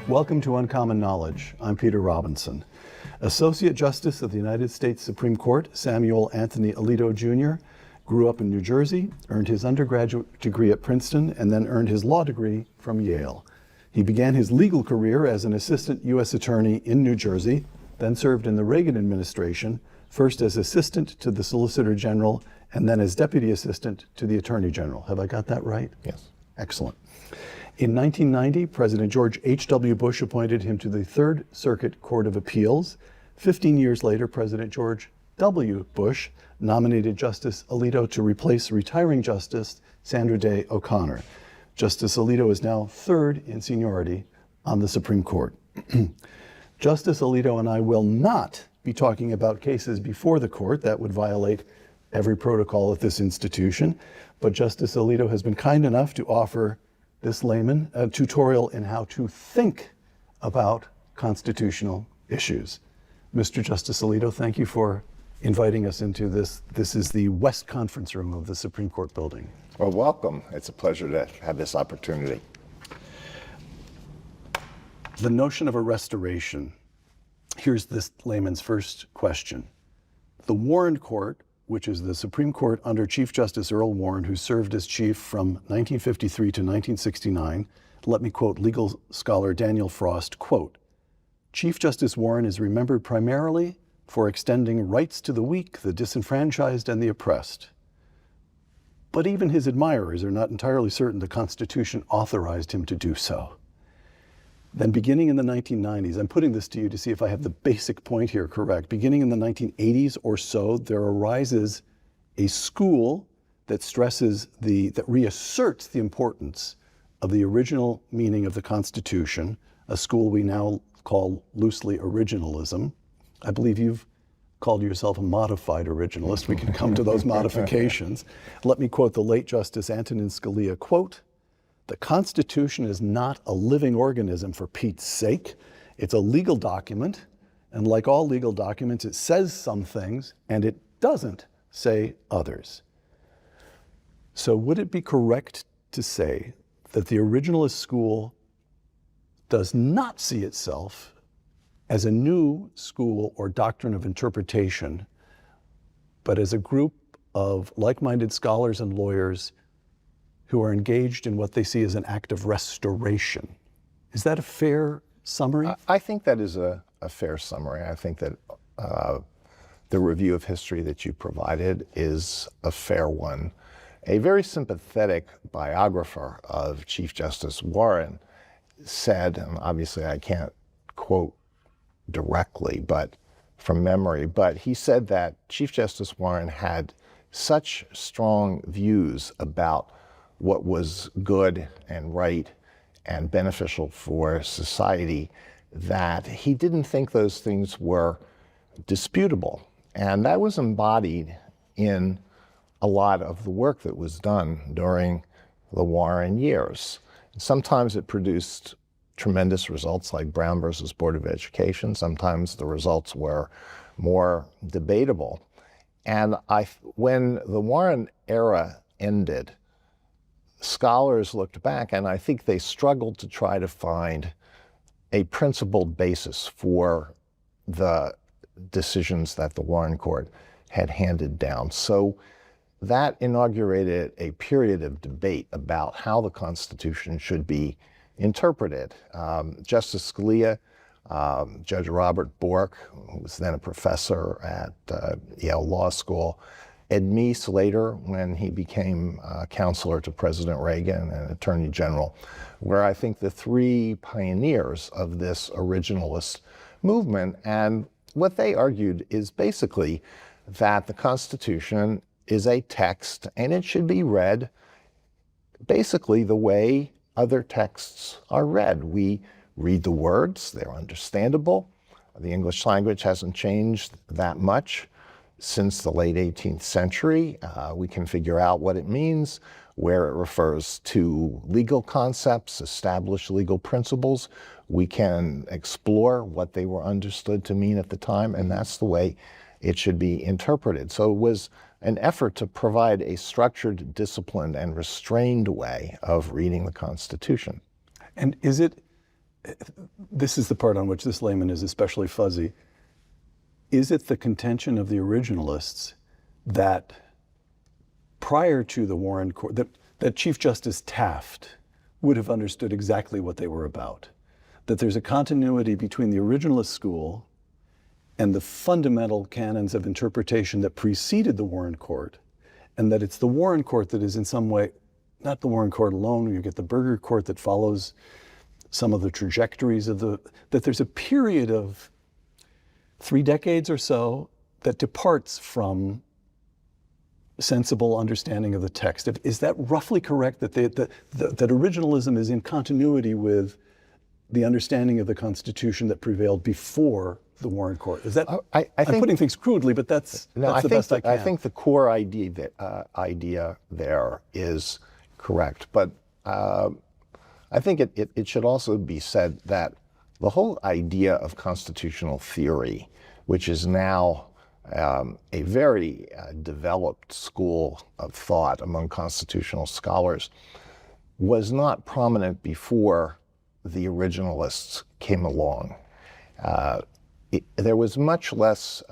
Welcome to Uncommon Knowledge. I'm Peter Robinson. Associate Justice of the United States Supreme Court Samuel Anthony Alito Jr. grew up in New Jersey, earned his undergraduate degree at Princeton, and then earned his law degree from Yale. He began his legal career as an assistant U.S. attorney in New Jersey, then served in the Reagan administration, first as assistant to the Solicitor General, and then as deputy assistant to the Attorney General. Have I got that right? Yes. Excellent. In 1990, President George H.W. Bush appointed him to the Third Circuit Court of Appeals. 15 years later, President George W. Bush nominated Justice Alito to replace retiring Justice Sandra Day O'Connor. Justice Alito is now third in seniority on the Supreme Court. Justice Alito and I will not be talking about cases before the court. That would violate every protocol at this institution. But Justice Alito has been kind enough to offer this layman a tutorial in how to think about constitutional issues. Mr. Justice Alito, thank you for inviting us into this. This is the West Conference Room of the Supreme Court building. Well, welcome. It's a pleasure to have this opportunity. The notion of a restoration. Here's this layman's first question. The Warren Court, which is the Supreme Court under Chief Justice Earl Warren, who served as chief from 1953 to 1969, let me quote legal scholar Daniel Frost, quote, Chief Justice Warren is remembered primarily for extending rights to the weak, the disenfranchised, and the oppressed. But even his admirers are not entirely certain the Constitution authorized him to do so. Then beginning in the 1990s, I'm putting this to you to see if I have the basic point here correct. Beginning in the 1980s or so, there arises a school that stresses that reasserts the importance of the original meaning of the Constitution, a school we now call loosely originalism. I believe you've called yourself a modified originalist. We can come to those modifications. Let me quote the late Justice Antonin Scalia, quote, the Constitution is not a living organism for Pete's sake. It's a legal document, and like all legal documents, it says some things and it doesn't say others. So would it be correct to say that the originalist school does not see itself as a new school or doctrine of interpretation, but as a group of like-minded scholars and lawyers who are engaged in what they see as an act of restoration. Is that a fair summary? I think that is a fair summary. I think that the review of history that you provided is a fair one. A very sympathetic biographer of Chief Justice Warren said, and obviously I can't quote directly, but from memory, but he said that Chief Justice Warren had such strong views about what was good and right and beneficial for society that he didn't think those things were disputable. And that was embodied in a lot of the work that was done during the Warren years. Sometimes it produced tremendous results like Brown versus Board of Education. Sometimes the results were more debatable. And when the Warren era ended, scholars looked back and I think they struggled to try to find a principled basis for the decisions that the Warren Court had handed down. So that inaugurated a period of debate about how the Constitution should be interpreted. Justice Scalia, Judge Robert Bork, who was then a professor at Yale Law School, Ed Meese later, when he became counselor to President Reagan and Attorney General, were I think the three pioneers of this originalist movement. And what they argued is basically that the Constitution is a text and it should be read basically the way other texts are read. We read the words, they're understandable. The English language hasn't changed that much since the late 18th century. We can figure out what it means, where it refers to legal concepts, established legal principles. We can explore what they were understood to mean at the time, and that's the way it should be interpreted. So it was an effort to provide a structured, disciplined, and restrained way of reading the Constitution. And is it, this is the part on which this layman is especially fuzzy, is it the contention of the originalists that prior to the Warren Court, that Chief Justice Taft would have understood exactly what they were about? That there's a continuity between the originalist school and the fundamental canons of interpretation that preceded the Warren Court, and that it's the Warren Court that is in some way, not the Warren Court alone, you get the Burger Court that follows some of the trajectories of that there's a period of 3 decades or so that departs from sensible understanding of the text. Is that roughly correct, that that originalism is in continuity with the understanding of the Constitution that prevailed before the Warren Court? Is that, I'm putting things crudely, but that's the best I can. I think the core idea there is correct, but I think it should also be said that the whole idea of constitutional theory, which is now a very developed school of thought among constitutional scholars, was not prominent before the originalists came along. There was much less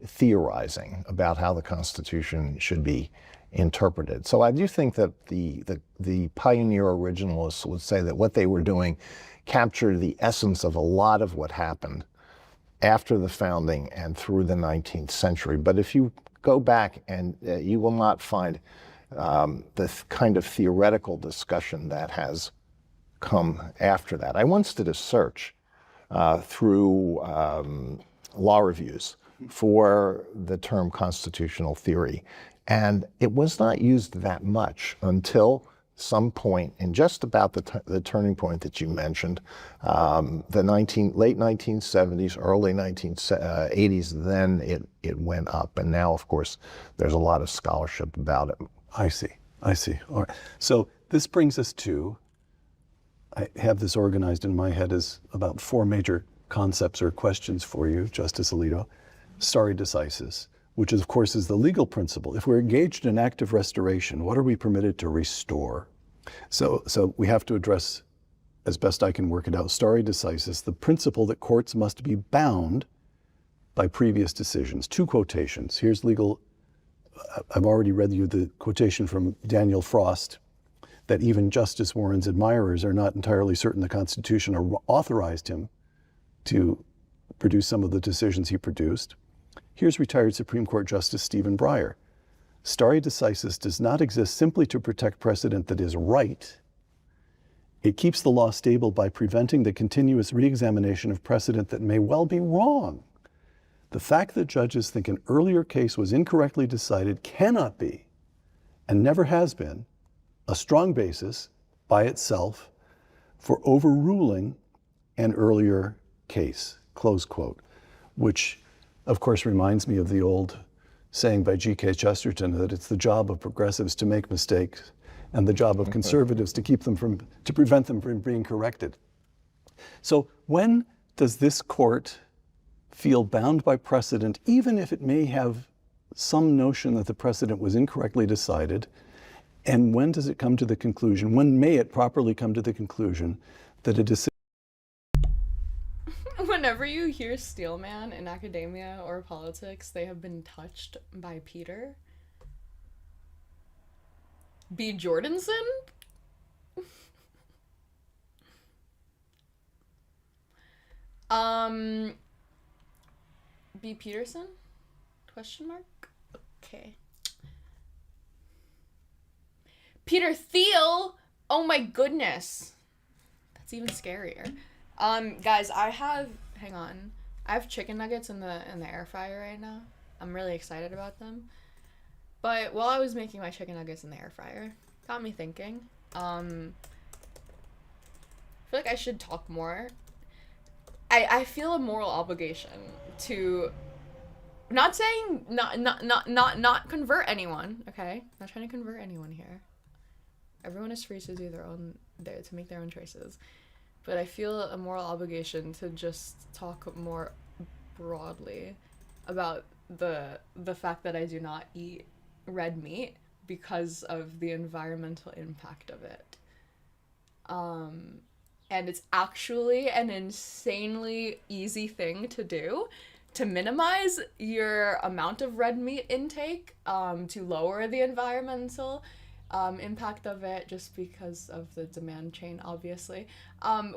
theorizing about how the Constitution should be interpreted. So I do think that the pioneer originalists would say that what they were doing captured the essence of a lot of what happened after the founding and through the 19th century. But if you go back, and you will not find the kind of theoretical discussion that has come after that. I once did a search through law reviews for the term constitutional theory, and it was not used that much until some point in just about the turning point that you mentioned, the late 1970s, early 1980s, then it went up. And now, of course, there's a lot of scholarship about it. I see. All right. So this brings us to, I have this organized in my head as about 4 major concepts or questions for you, Justice Alito. Stare decisis, which of course is the legal principle. If we're engaged in active restoration, what are we permitted to restore? So we have to address, as best I can work it out, stare decisis, the principle that courts must be bound by previous decisions. 2 quotations. Here's legal I've already read you the quotation from Daniel Frost, that even Justice Warren's admirers are not entirely certain the Constitution authorized him to produce some of the decisions he produced. Here's retired Supreme Court Justice Stephen Breyer. Stare decisis does not exist simply to protect precedent that is right. It keeps the law stable by preventing the continuous reexamination of precedent that may well be wrong. The fact that judges think an earlier case was incorrectly decided cannot be, and never has been, a strong basis by itself for overruling an earlier case, close quote, which of course reminds me of the old saying by G.K. Chesterton that it's the job of progressives to make mistakes and the job of conservatives to prevent them from being corrected. So when does this court feel bound by precedent, even if it may have some notion that the precedent was incorrectly decided? And when does it come to the conclusion, when may it properly come to the conclusion that a decision... Whenever you hear Steelman in academia or politics, they have been touched by Peter. B. Jordanson? B. Peterson? Question mark? Okay. Peter Thiel? Oh my goodness. That's even scarier. Guys, hang on. I have chicken nuggets in the air fryer right now. I'm really excited about them. But while I was making my chicken nuggets in the air fryer, got me thinking. I feel like I should talk more. I feel a moral obligation to not saying not convert anyone, okay? Not trying to convert anyone here. Everyone is free to do to make their own choices. But I feel a moral obligation to just talk more broadly about the fact that I do not eat red meat because of the environmental impact of it. And it's actually an insanely easy thing to do to minimize your amount of red meat intake, to lower the environmental impact of it, just because of the demand chain, obviously.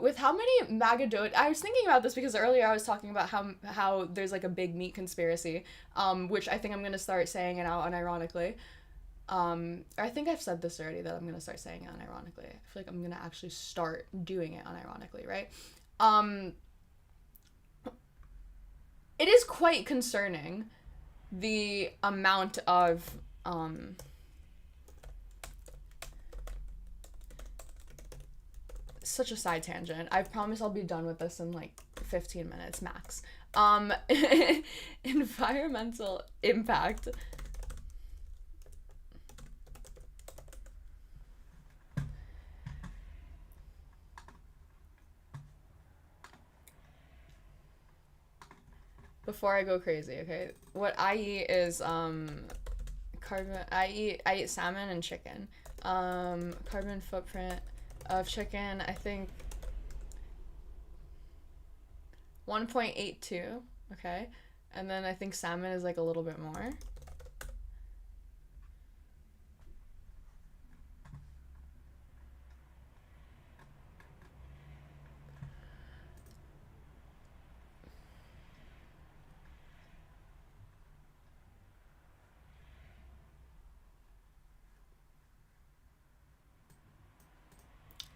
With how many MAGA I was thinking about this because earlier I was talking about how there's like a big meat conspiracy, which I think I'm gonna start saying it out unironically. I think I've said this already, that I'm gonna start saying it unironically. I feel like I'm gonna actually start doing it unironically, right? It is quite concerning, the amount of such a side tangent. I promise I'll be done with this in like 15 minutes max. Environmental impact. Before I go crazy, okay? What I eat is I eat salmon and chicken. Carbon footprint of chicken, I think 1.82, okay? And then I think salmon is like a little bit more.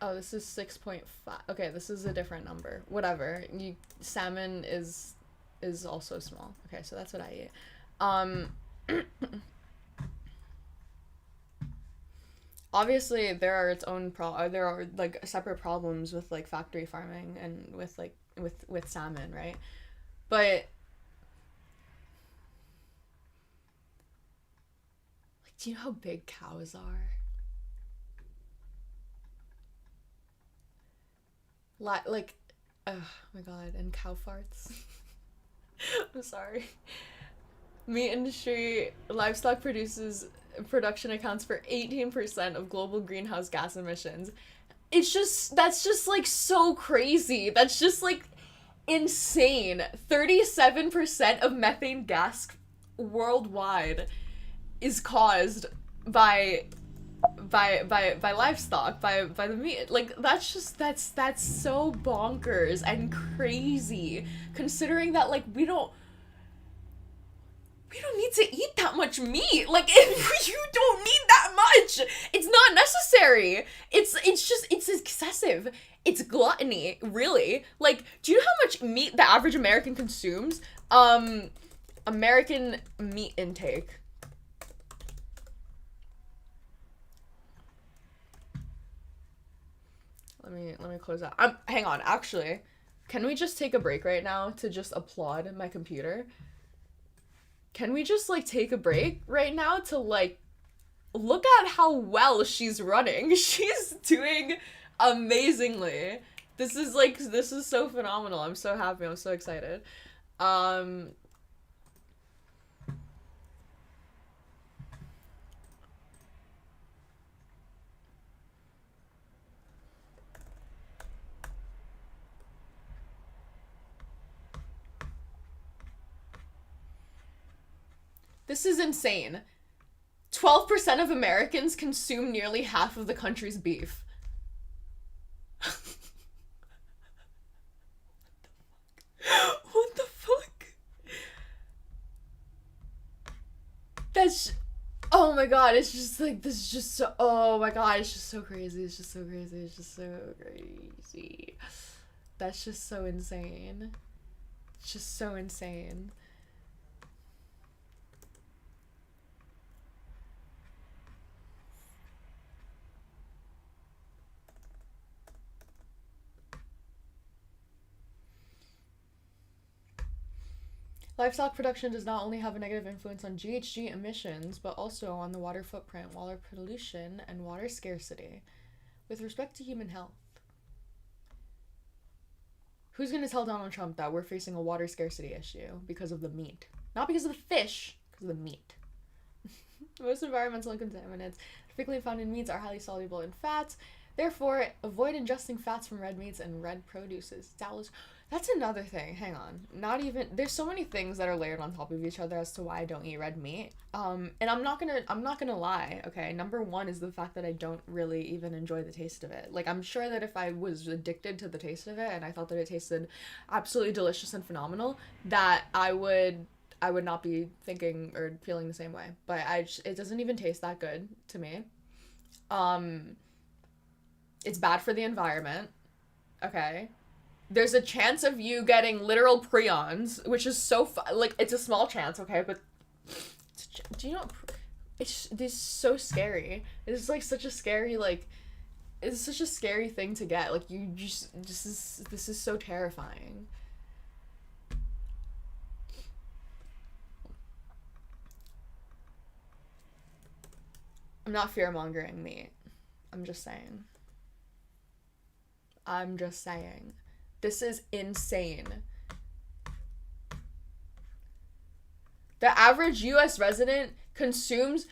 Oh, this is 6.5. Okay, this is a different number. Whatever. Salmon is also small. Okay, so that's what I eat. Obviously, there are its own there are like separate problems with like factory farming and with like with salmon, right? But like, do you know how big cows are? Like, oh my god, and cow farts. I'm sorry. Meat industry, livestock production accounts for 18% of global greenhouse gas emissions. That's just like so crazy. That's just like insane. 37% of methane gas worldwide. is caused by livestock, by the meat. Like, that's so bonkers and crazy, considering that, like, we don't need to eat that much meat. Like, if you don't need that much, it's not necessary. It's excessive. It's gluttony, really. Like, do you know how much meat the average American consumes? American meat intake. Let me close out. Hang on, actually. Can we just take a break right now to just applaud my computer? Can we just, like, take a break right now to, like, look at how well she's running. She's doing amazingly. This is so phenomenal. I'm so happy. I'm so excited. This is insane. 12% of Americans consume nearly half of the country's beef. What the fuck? That's... Oh my god, it's just like, this is just so... Oh my god, it's just so crazy. It's just so crazy. It's just so crazy. That's just so insane. It's just so insane. Livestock production does not only have a negative influence on GHG emissions, but also on the water footprint, water pollution, and water scarcity. With respect to human health, who's going to tell Donald Trump that we're facing a water scarcity issue because of the meat? Not because of the fish, because of the meat. Most environmental contaminants typically found in meats are highly soluble in fats. Therefore, avoid ingesting fats from red meats and red produces. That's another thing. Hang on. There's so many things that are layered on top of each other as to why I don't eat red meat. And I'm not gonna lie, okay? Number one is the fact that I don't really even enjoy the taste of it. Like, I'm sure that if I was addicted to the taste of it and I thought that it tasted absolutely delicious and phenomenal, that I would not be thinking or feeling the same way. But it doesn't even taste that good to me. It's bad for the environment. Okay. There's a chance of you getting literal prions, which is so like, it's a small chance, okay, but do you know, this is so scary. It's like such a scary, like, it's such a scary thing to get. Like, this is so terrifying. I'm not fear-mongering meat. I'm just saying. This is insane. The average US resident consumes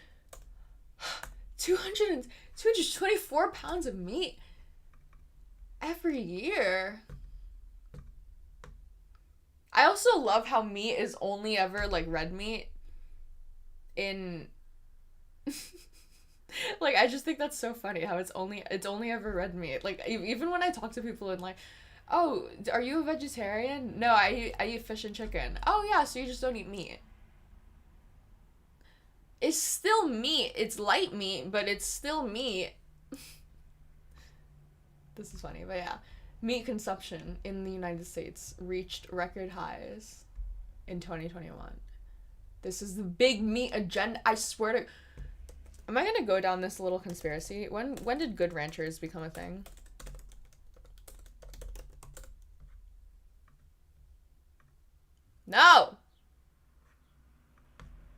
224 pounds of meat every year. I also love how meat is only ever, like, red meat in... Like, I just think that's so funny how it's only ever red meat. Like, even when I talk to people and, like, oh, are you a vegetarian? No, I eat fish and chicken. Oh yeah, so you just don't eat meat. It's still meat. It's light meat, but it's still meat. This is funny, but yeah. Meat consumption in the United States reached record highs in 2021. This is the big meat agenda. I swear to... Am I gonna go down this little conspiracy? When did Good Ranchers become a thing? No!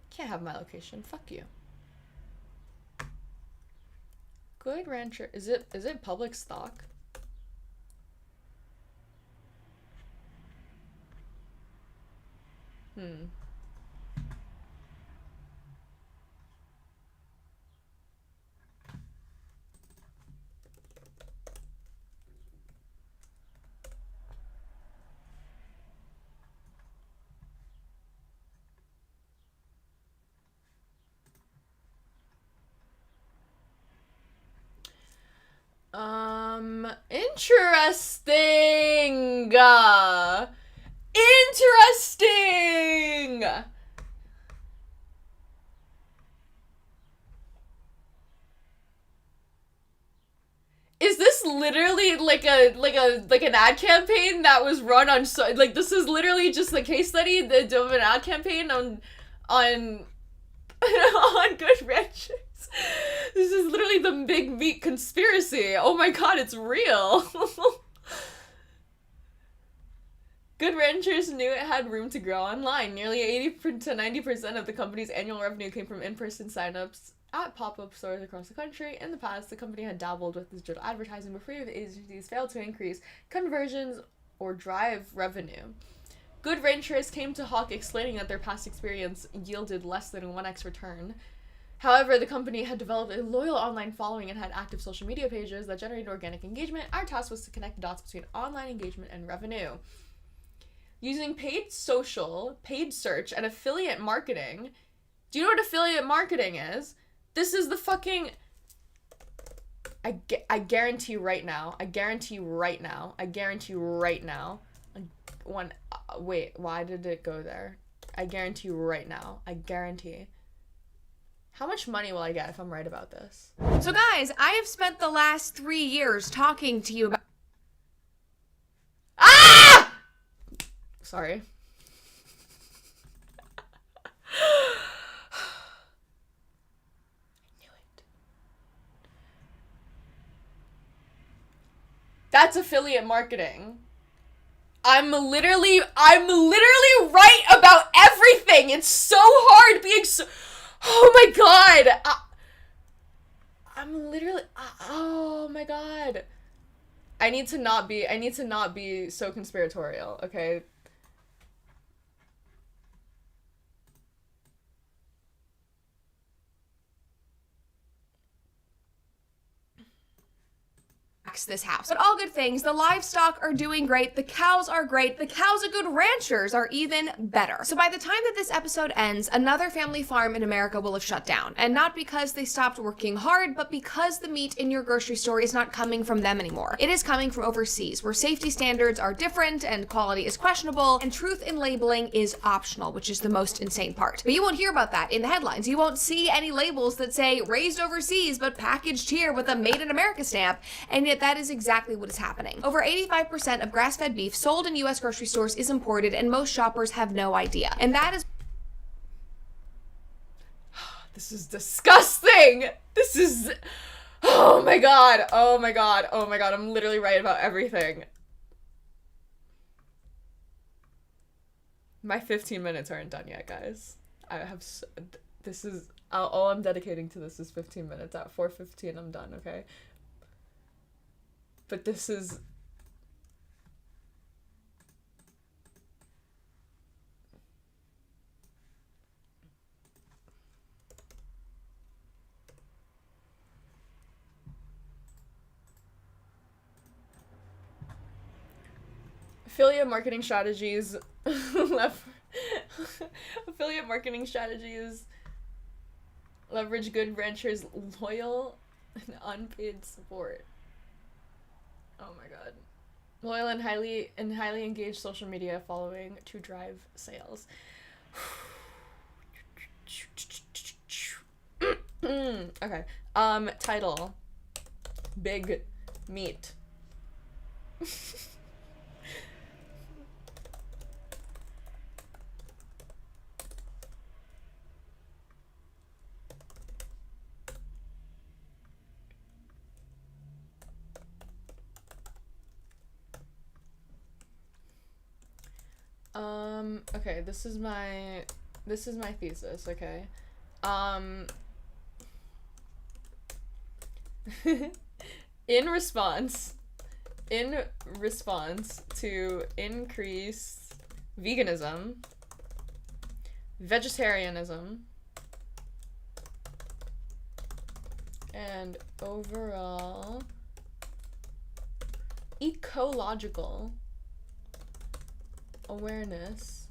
Can't have my location. Fuck you. Good Rancher. Is it public stock? Interesting. Interesting. Is this literally like an ad campaign that was run on this is literally just a case study of an ad campaign on on Good Ranchers. This is literally the big meat conspiracy. Oh my god, it's real. Good Ranchers knew it had room to grow online. Nearly 80 to 90% of the company's annual revenue came from in-person signups at pop-up stores across the country. In the past, the company had dabbled with digital advertising, but free agencies failed to increase conversions or drive revenue. Good Ranchers came to Hawk explaining that their past experience yielded less than 1x return. However, the company had developed a loyal online following and had active social media pages that generated organic engagement. Our task was to connect the dots between online engagement and revenue. Using paid social, paid search, and affiliate marketing. Do you know what affiliate marketing is? This is the fucking... I guarantee right now. Wait, why did it go there? I guarantee right now. How much money will I get if I'm right about this? So guys, I have spent the last 3 years talking to you about... Ah! Sorry. That's affiliate marketing. I'm literally right about everything. It's so hard being so... Oh my god. I'm literally... Oh my god. I need to not be so conspiratorial, okay? this house. But all good things. The livestock are doing great. The cows are great. The cows at Good Ranchers are even better. So by the time that this episode ends, another family farm in America will have shut down. And not because they stopped working hard, but because the meat in your grocery store is not coming from them anymore. It is coming from overseas, where safety standards are different and quality is questionable, and truth in labeling is optional, which is the most insane part. But you won't hear about that in the headlines. You won't see any labels that say raised overseas but packaged here with a made in America stamp, and yet that is exactly what is happening. Over 85% of grass-fed beef sold in US grocery stores is imported, and most shoppers have no idea. And that is... This is disgusting! This is... Oh my god, oh my god, oh my god, I'm literally right about everything. My 15 minutes aren't done yet, guys. I have... This is... All I'm dedicating to this is 15 minutes. At 4:15, I'm done, okay? But this is... Affiliate marketing strategies... Affiliate marketing strategies leverage Good Ranchers' loyal and unpaid support. Oh my god. Loyal and highly engaged social media following to drive sales. Okay. Title. Big meat. Okay, this is my thesis, okay? In response to increased veganism, vegetarianism, and overall ecological awareness,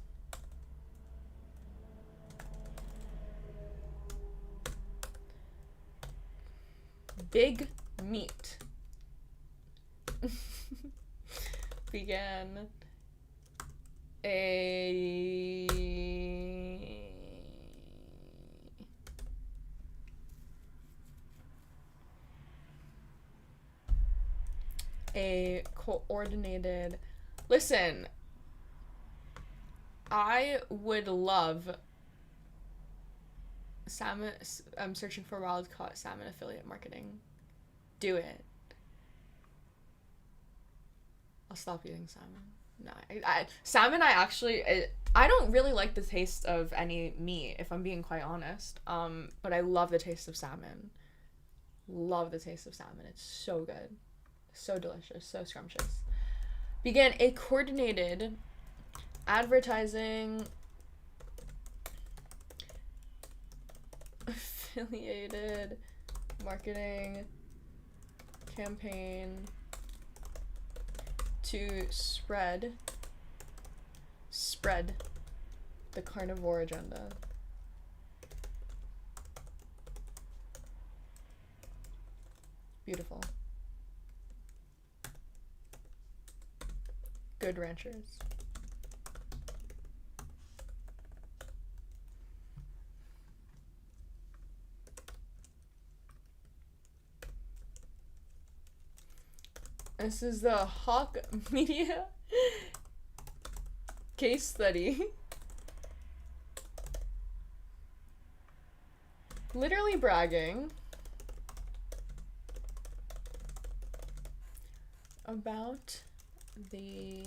big meat began a coordinated. Listen, I would love salmon. I'm searching for wild caught salmon affiliate marketing. Do it. I'll stop eating salmon. No, salmon. I don't really like the taste of any meat, if I'm being quite honest. But I love the taste of salmon. Love the taste of salmon. It's so good, so delicious, so scrumptious. Began a coordinated advertising affiliated marketing campaign to spread the carnivore agenda. Beautiful. Good ranchers. This is the Hawk Media case study. Literally bragging about the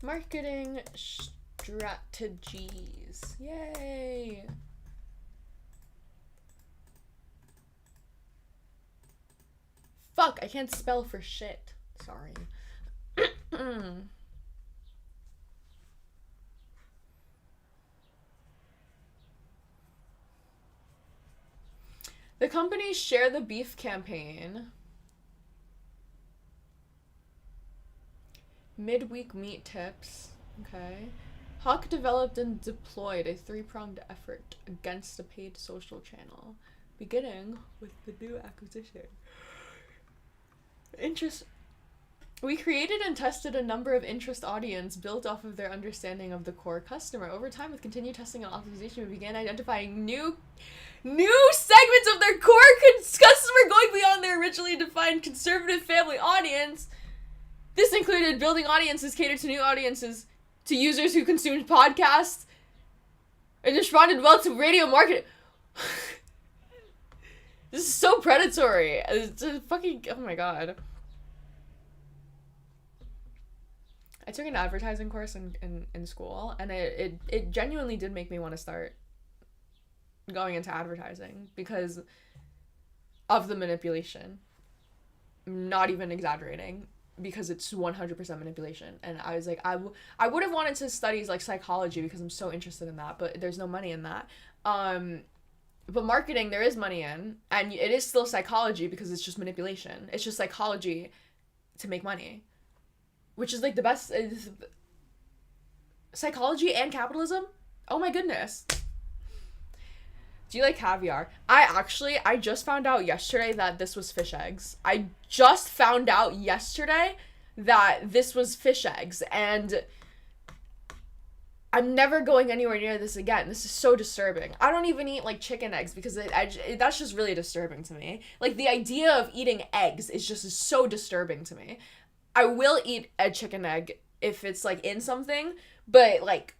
marketing strategies. Yay! Fuck, I can't spell for shit. Sorry. The company's Share the Beef campaign. Midweek meat tips. Okay. Hawk developed and deployed a three-pronged effort against a paid social channel, beginning with the new acquisition. We created and tested a number of interest audience built off of their understanding of the core customer. Over time, with continued testing and optimization, we began identifying new segments of their core customer going beyond their originally defined conservative family audience. This included building audiences catered to new audiences, to users who consumed podcasts, and responded well to radio marketing. This is so predatory. It's a fucking, oh my god. I took an advertising course in school, and it genuinely did make me want to start going into advertising because of the manipulation. I'm not even exaggerating, because it's 100% manipulation. And I was like, I would have wanted to study like psychology because I'm so interested in that, but there's no money in that. But marketing, there is money in, and it is still psychology because it's just manipulation. It's just psychology to make money, which is like the best. Psychology and capitalism? Oh my goodness. Do you like caviar? I just found out yesterday that this was fish eggs. I just found out yesterday that this was fish eggs, and I'm never going anywhere near this again. This is so disturbing. I don't even eat like chicken eggs because that's just really disturbing to me. Like the idea of eating eggs is just so disturbing to me. I will eat a chicken egg if it's like in something, but like,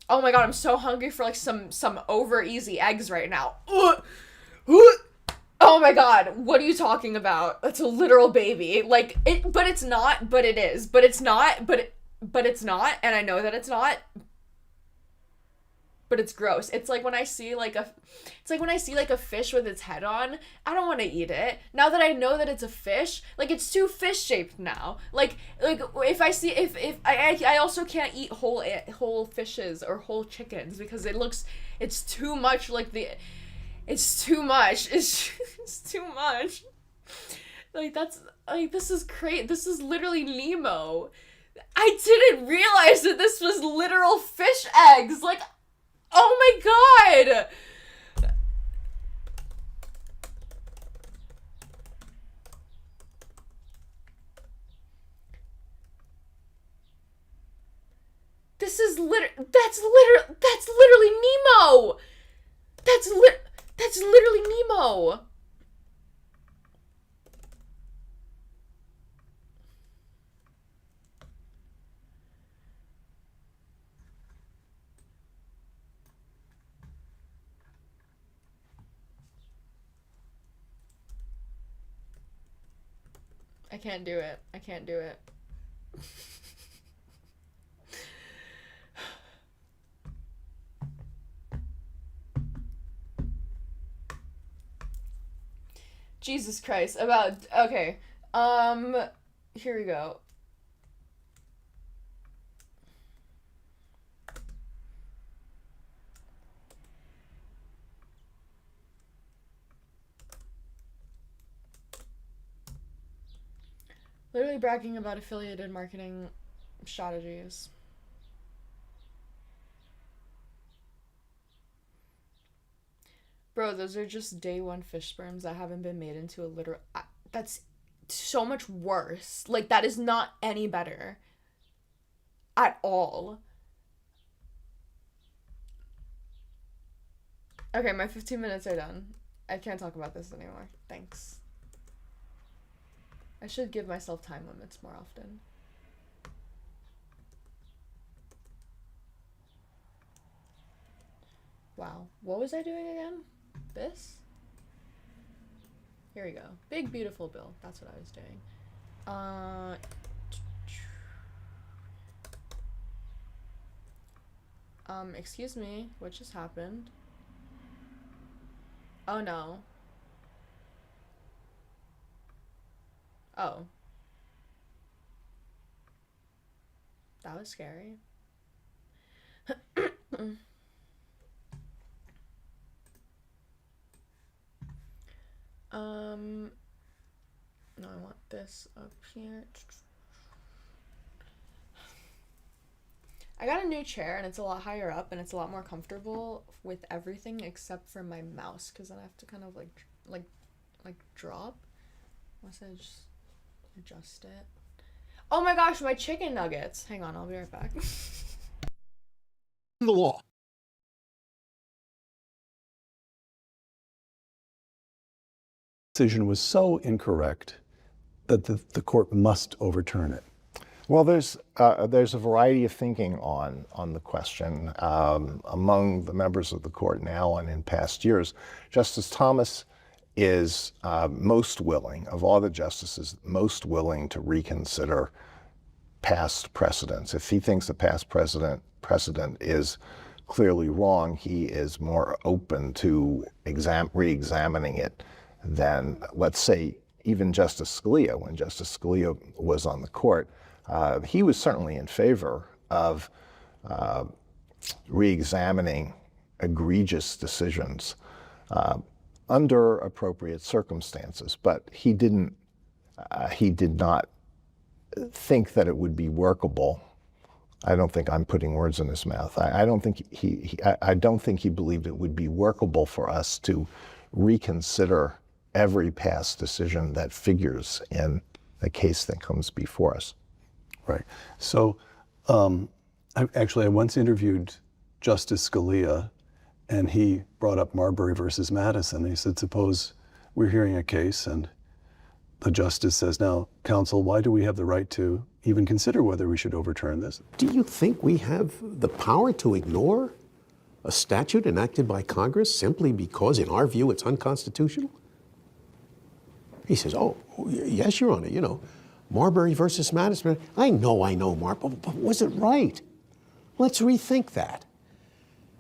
oh my god, I'm so hungry for like some over easy eggs right now. Oh my god, what are you talking about? That's a literal baby. Like it, but it's not, but it is. But it's not, but it's not, and I know that it's not. But it's gross. It's like when I see like a fish with its head on, I don't want to eat it. Now that I know that it's a fish, like it's too fish shaped now. Like if I see if I also can't eat whole fishes or whole chickens because it's too much like it's too much. It's too much. Like that's like this is literally Nemo. I didn't realize that this was literal fish eggs. Like, oh my god. This is that's literally Nemo. That's literally Nemo. I can't do it. I can't do it. Jesus Christ. Okay. Here we go. Literally bragging about affiliated marketing strategies. Bro, those are just day one fish sperms that haven't been made into a literal... That's so much worse. Like, that is not any better. At all. Okay, my 15 minutes are done. I can't talk about this anymore. Thanks. I should give myself time limits more often. Wow. What was I doing again? This? Here we go. Big, beautiful bill. That's what I was doing. Excuse me. What just happened? Oh, no. Oh. That was scary. No, I want this up here. I got a new chair and it's a lot higher up and it's a lot more comfortable with everything except for my mouse, because then I have to kind of like drop. Unless I just adjust it. Oh my gosh, my chicken nuggets. Hang on, I'll be right back. The law. Decision was so incorrect that the court must overturn it. Well, there's a variety of thinking on the question among the members of the court now and in past years. Justice Thomas is most willing, of all the justices, most willing to reconsider past precedents. If he thinks the past precedent is clearly wrong, he is more open to re-examining it than, let's say, even Justice Scalia. When Justice Scalia was on the court, he was certainly in favor of re-examining egregious decisions under appropriate circumstances, but he did not think that it would be workable. I don't think I'm putting words in his mouth. I don't think he believed it would be workable for us to reconsider every past decision that figures in the case that comes before us. Right. So, I once interviewed Justice Scalia, and he brought up Marbury versus Madison. He said, suppose we're hearing a case and the justice says, now, counsel, why do we have the right to even consider whether we should overturn this? Do you think we have the power to ignore a statute enacted by Congress simply because, in our view, it's unconstitutional? He says, oh, yes, Your Honor, you know, Marbury versus Madison. I know, Marbury, but was it right? Let's rethink that.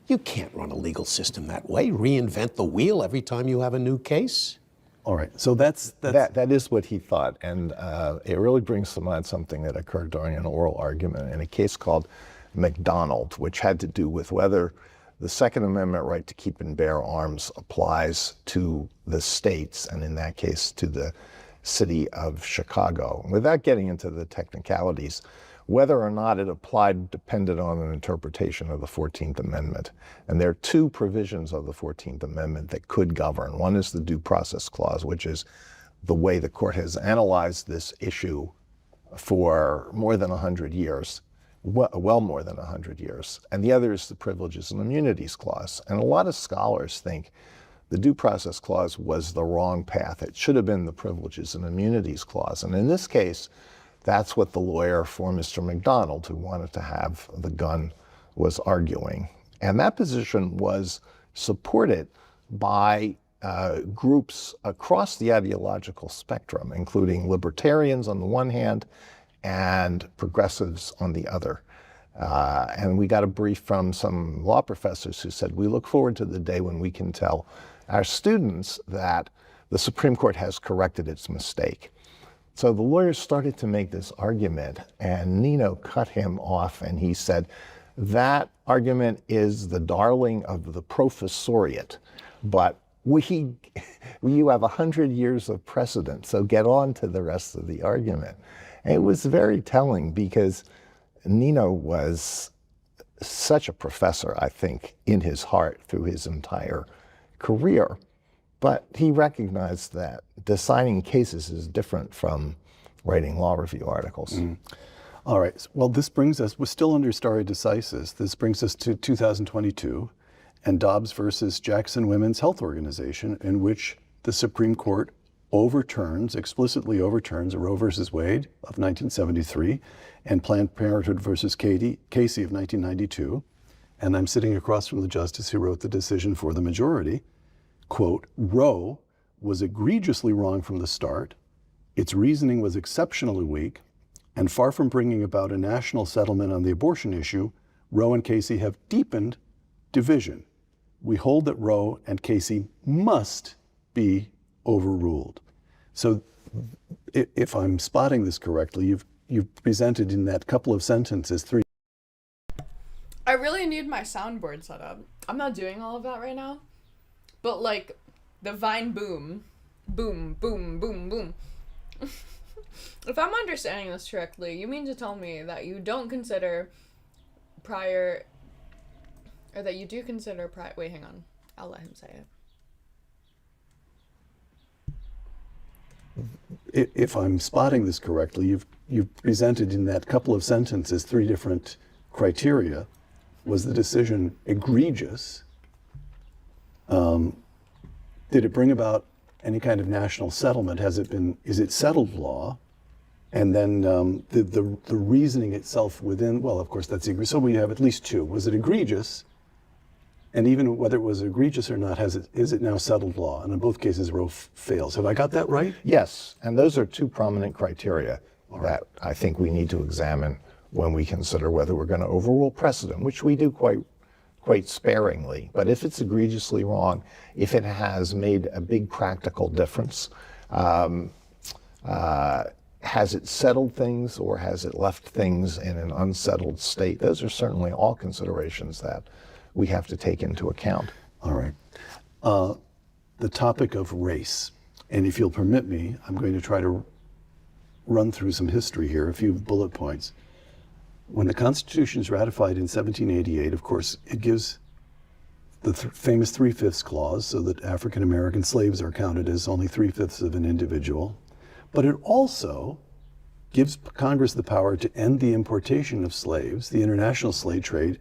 You can't run a legal system that way, reinvent the wheel every time you have a new case. All right, so that is what he thought, and it really brings to mind something that occurred during an oral argument in a case called McDonald, which had to do with whether the Second Amendment right to keep and bear arms applies to the states, and in that case to the city of Chicago. Without getting into the technicalities, Whether or not it applied depended on an interpretation of the 14th Amendment. And there are two provisions of the 14th Amendment that could govern. One is the Due Process Clause, which is the way the court has analyzed this issue for more than 100 years, well more than 100 years. And the other is the Privileges and Immunities Clause. And a lot of scholars think the Due Process Clause was the wrong path. It should have been the Privileges and Immunities Clause. And in this case, that's what the lawyer for Mr. McDonald, who wanted to have the gun, was arguing. And that position was supported by groups across the ideological spectrum, including libertarians on the one hand and progressives on the other. And we got a brief from some law professors who said, we look forward to the day when we can tell our students that the Supreme Court has corrected its mistake. So the lawyers started to make this argument, and Nino cut him off, and he said, that argument is the darling of the professoriate, but you have 100 years of precedent, so get on to the rest of the argument. And it was very telling because Nino was such a professor, I think, in his heart through his entire career. But he recognized that deciding cases is different from writing law review articles. All right. Well, this brings us, we're still under stare decisis. This brings us to 2022 and Dobbs versus Jackson Women's Health Organization, in which the Supreme Court explicitly overturns Roe versus Wade of 1973 and Planned Parenthood versus Casey of 1992. And I'm sitting across from the justice who wrote the decision for the majority. Quote, Roe was egregiously wrong from the start. Its reasoning was exceptionally weak, and far from bringing about a national settlement on the abortion issue, Roe and Casey have deepened division. We hold that Roe and Casey must be overruled. So if I'm spotting this correctly, you've presented in that couple of sentences three. I really need my soundboard set up. I'm not doing all of that right now. But like the Vine boom, boom, boom, boom, boom. If I'm understanding this correctly, you mean to tell me that you don't consider prior, or that you do consider prior, wait, hang on. I'll let him say it. If I'm spotting this correctly, you've presented in that couple of sentences three different criteria. Was the decision egregious? Did it bring about any kind of national settlement? Is it settled law? And then the reasoning itself within, well, of course, that's egregious. So we have at least two. Was it egregious? And even whether it was egregious or not, is it now settled law? And in both cases, Roe fails. Have I got that right? Yes, and those are two prominent criteria that I think we need to examine when we consider whether we're going to overrule precedent, which we do quite sparingly. But if it's egregiously wrong, if it has made a big practical difference, has it settled things or has it left things in an unsettled state? Those are certainly all considerations that we have to take into account. All right. The topic of race, and if you'll permit me, I'm going to try to run through some history here, a few bullet points. When the Constitution is ratified in 1788, of course, it gives the famous 3/5 clause so that African American slaves are counted as only 3/5 of an individual. But it also gives Congress the power to end the importation of slaves, the international slave trade,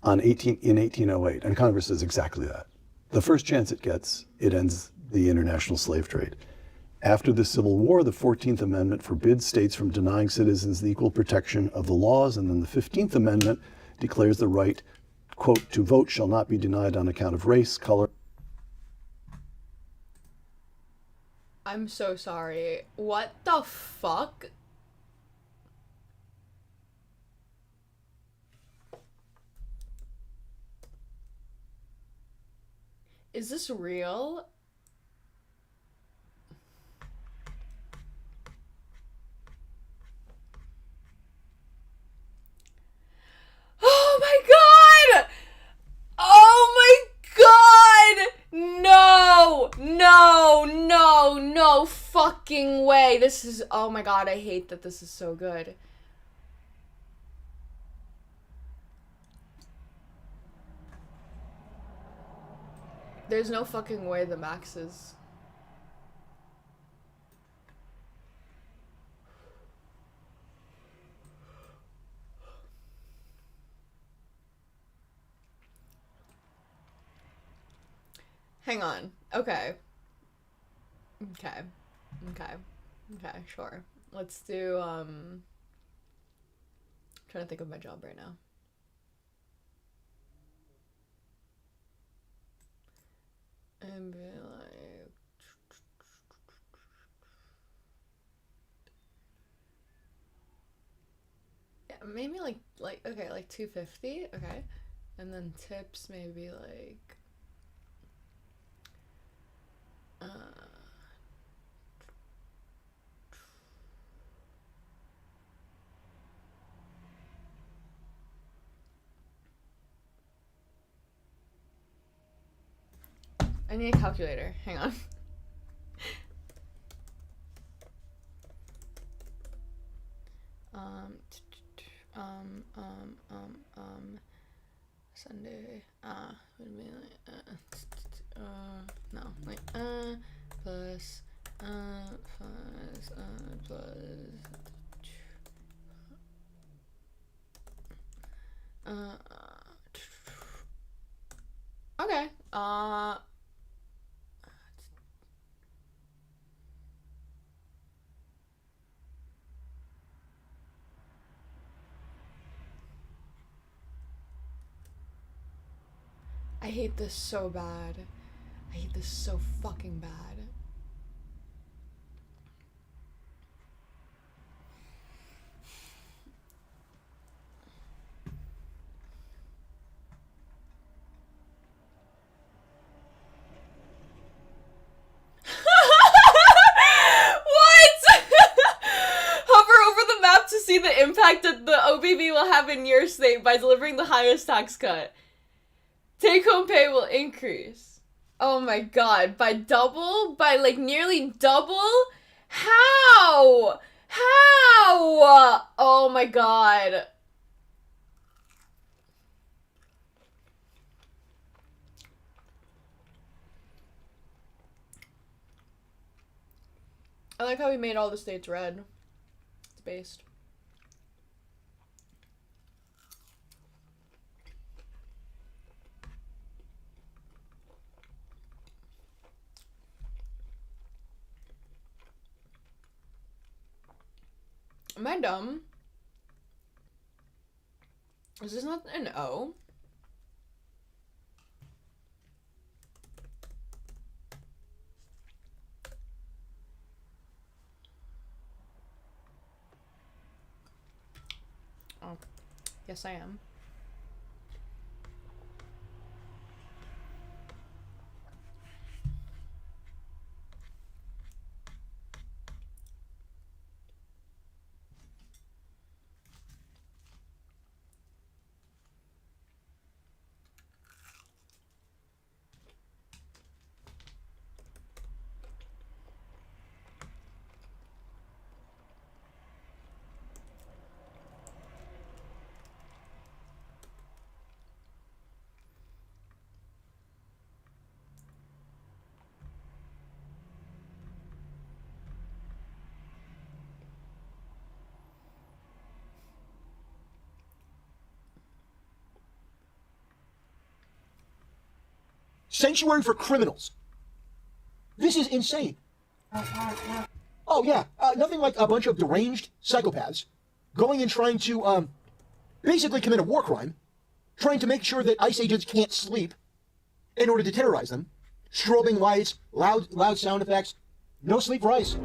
in 1808. And Congress does exactly that. The first chance it gets, it ends the international slave trade. After the Civil War, the 14th Amendment forbids states from denying citizens the equal protection of the laws, and then the 15th Amendment declares the right, quote, to vote shall not be denied on account of race, color. I'm so sorry. What the fuck? Is this real? Oh my god! Oh my god! No! No, no, no fucking way. This is, oh my god, I hate that this is so good. There's no fucking way the max is... Hang on. Okay. Okay. Okay. Okay, sure. Let's do, I'm trying to think of my job right now. And be like... Yeah, maybe okay, like 250, okay. And then tips maybe like... I need a calculator. Hang on. Sunday. Would be like no, like plus okay. I hate this so bad. I hate this so fucking bad. To see the impact that the OBB will have in your state by delivering the highest tax cut. Take-home pay will increase. Oh my god, by double? By like nearly double? How? How? Oh my god. I like how we made all the states red. It's based. Am I dumb? Is this not an O? Oh, yes I am. Sanctuary for criminals. This is insane. Oh yeah, nothing like a bunch of deranged psychopaths going and trying to basically commit a war crime, trying to make sure that ICE agents can't sleep in order to terrorize them. Strobing lights, loud sound effects. No sleep for ICE.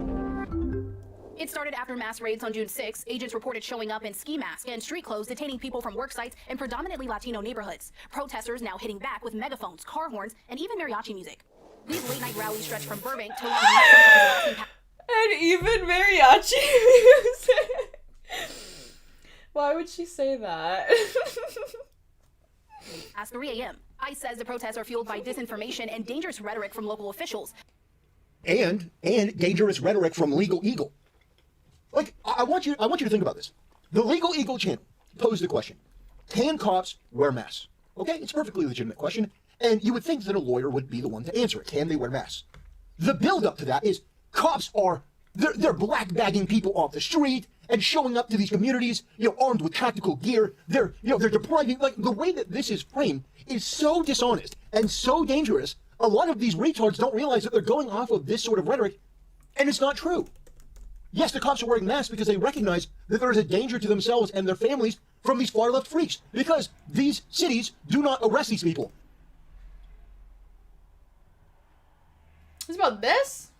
It started after mass raids on June 6. Agents reported showing up in ski masks and street clothes, detaining people from work sites in predominantly Latino neighborhoods. Protesters now hitting back with megaphones, car horns, and even mariachi music. These late-night rallies stretch from Burbank to and even mariachi music. Why would she say that? At 3 a.m. ICE says the protests are fueled by disinformation and dangerous rhetoric from local officials. And dangerous rhetoric from Legal Eagle. Like, I want you to think about this. The Legal Eagle channel posed the question, can cops wear masks? Okay, it's a perfectly legitimate question. And you would think that a lawyer would be the one to answer it. Can they wear masks? The build-up to that is cops are, they're black bagging people off the street and showing up to these communities, armed with tactical gear. They're depriving, like, the way that this is framed is so dishonest and so dangerous. A lot of these retards don't realize that they're going off of this sort of rhetoric, and it's not true. Yes, the cops are wearing masks because they recognize that there is a danger to themselves and their families from these far-left freaks, because these cities do not arrest these people. It's about this?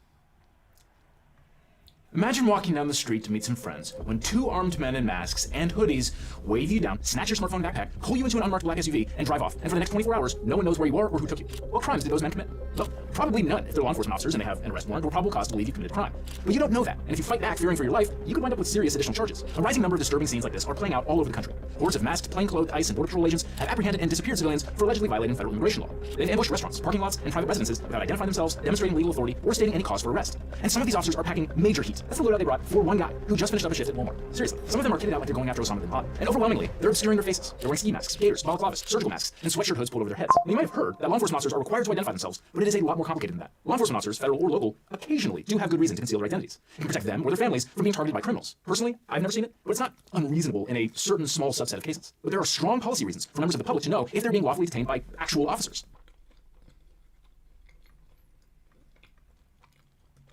Imagine walking down the street to meet some friends when two armed men in masks and hoodies wave you down, snatch your smartphone backpack, pull you into an unmarked black SUV, and drive off. And for the next 24 hours, no one knows where you are or who took you. What crimes did those men commit? Well, probably none if they're law enforcement officers and they have an arrest warrant or probable cause to believe you committed a crime. But you don't know that, and if you fight back fearing for your life, you could wind up with serious additional charges. A rising number of disturbing scenes like this are playing out all over the country. Hordes of masked, plainclothed ICE and Border Patrol agents have apprehended and disappeared civilians for allegedly violating federal immigration law. They've ambushed restaurants, parking lots, and private residences without identifying themselves, demonstrating legal authority, or stating any cause for arrest. And some of these officers are packing major heat. That's the loadout they brought for one guy who just finished up a shift at Walmart. Seriously, some of them are kitted out like they're going after Osama bin Laden. And overwhelmingly, they're obscuring their faces. They're wearing ski masks, gaiters, balaclavas, surgical masks, and sweatshirt hoods pulled over their heads. Now, you might have heard that law enforcement officers are required to identify themselves, but it is a lot more complicated than that. Law enforcement officers, federal or local, occasionally do have good reason to conceal their identities. It can protect them or their families from being targeted by criminals. Personally, I've never seen it, but it's not unreasonable in a certain small subset of cases. But there are strong policy reasons for members of the public to know if they're being lawfully detained by actual officers.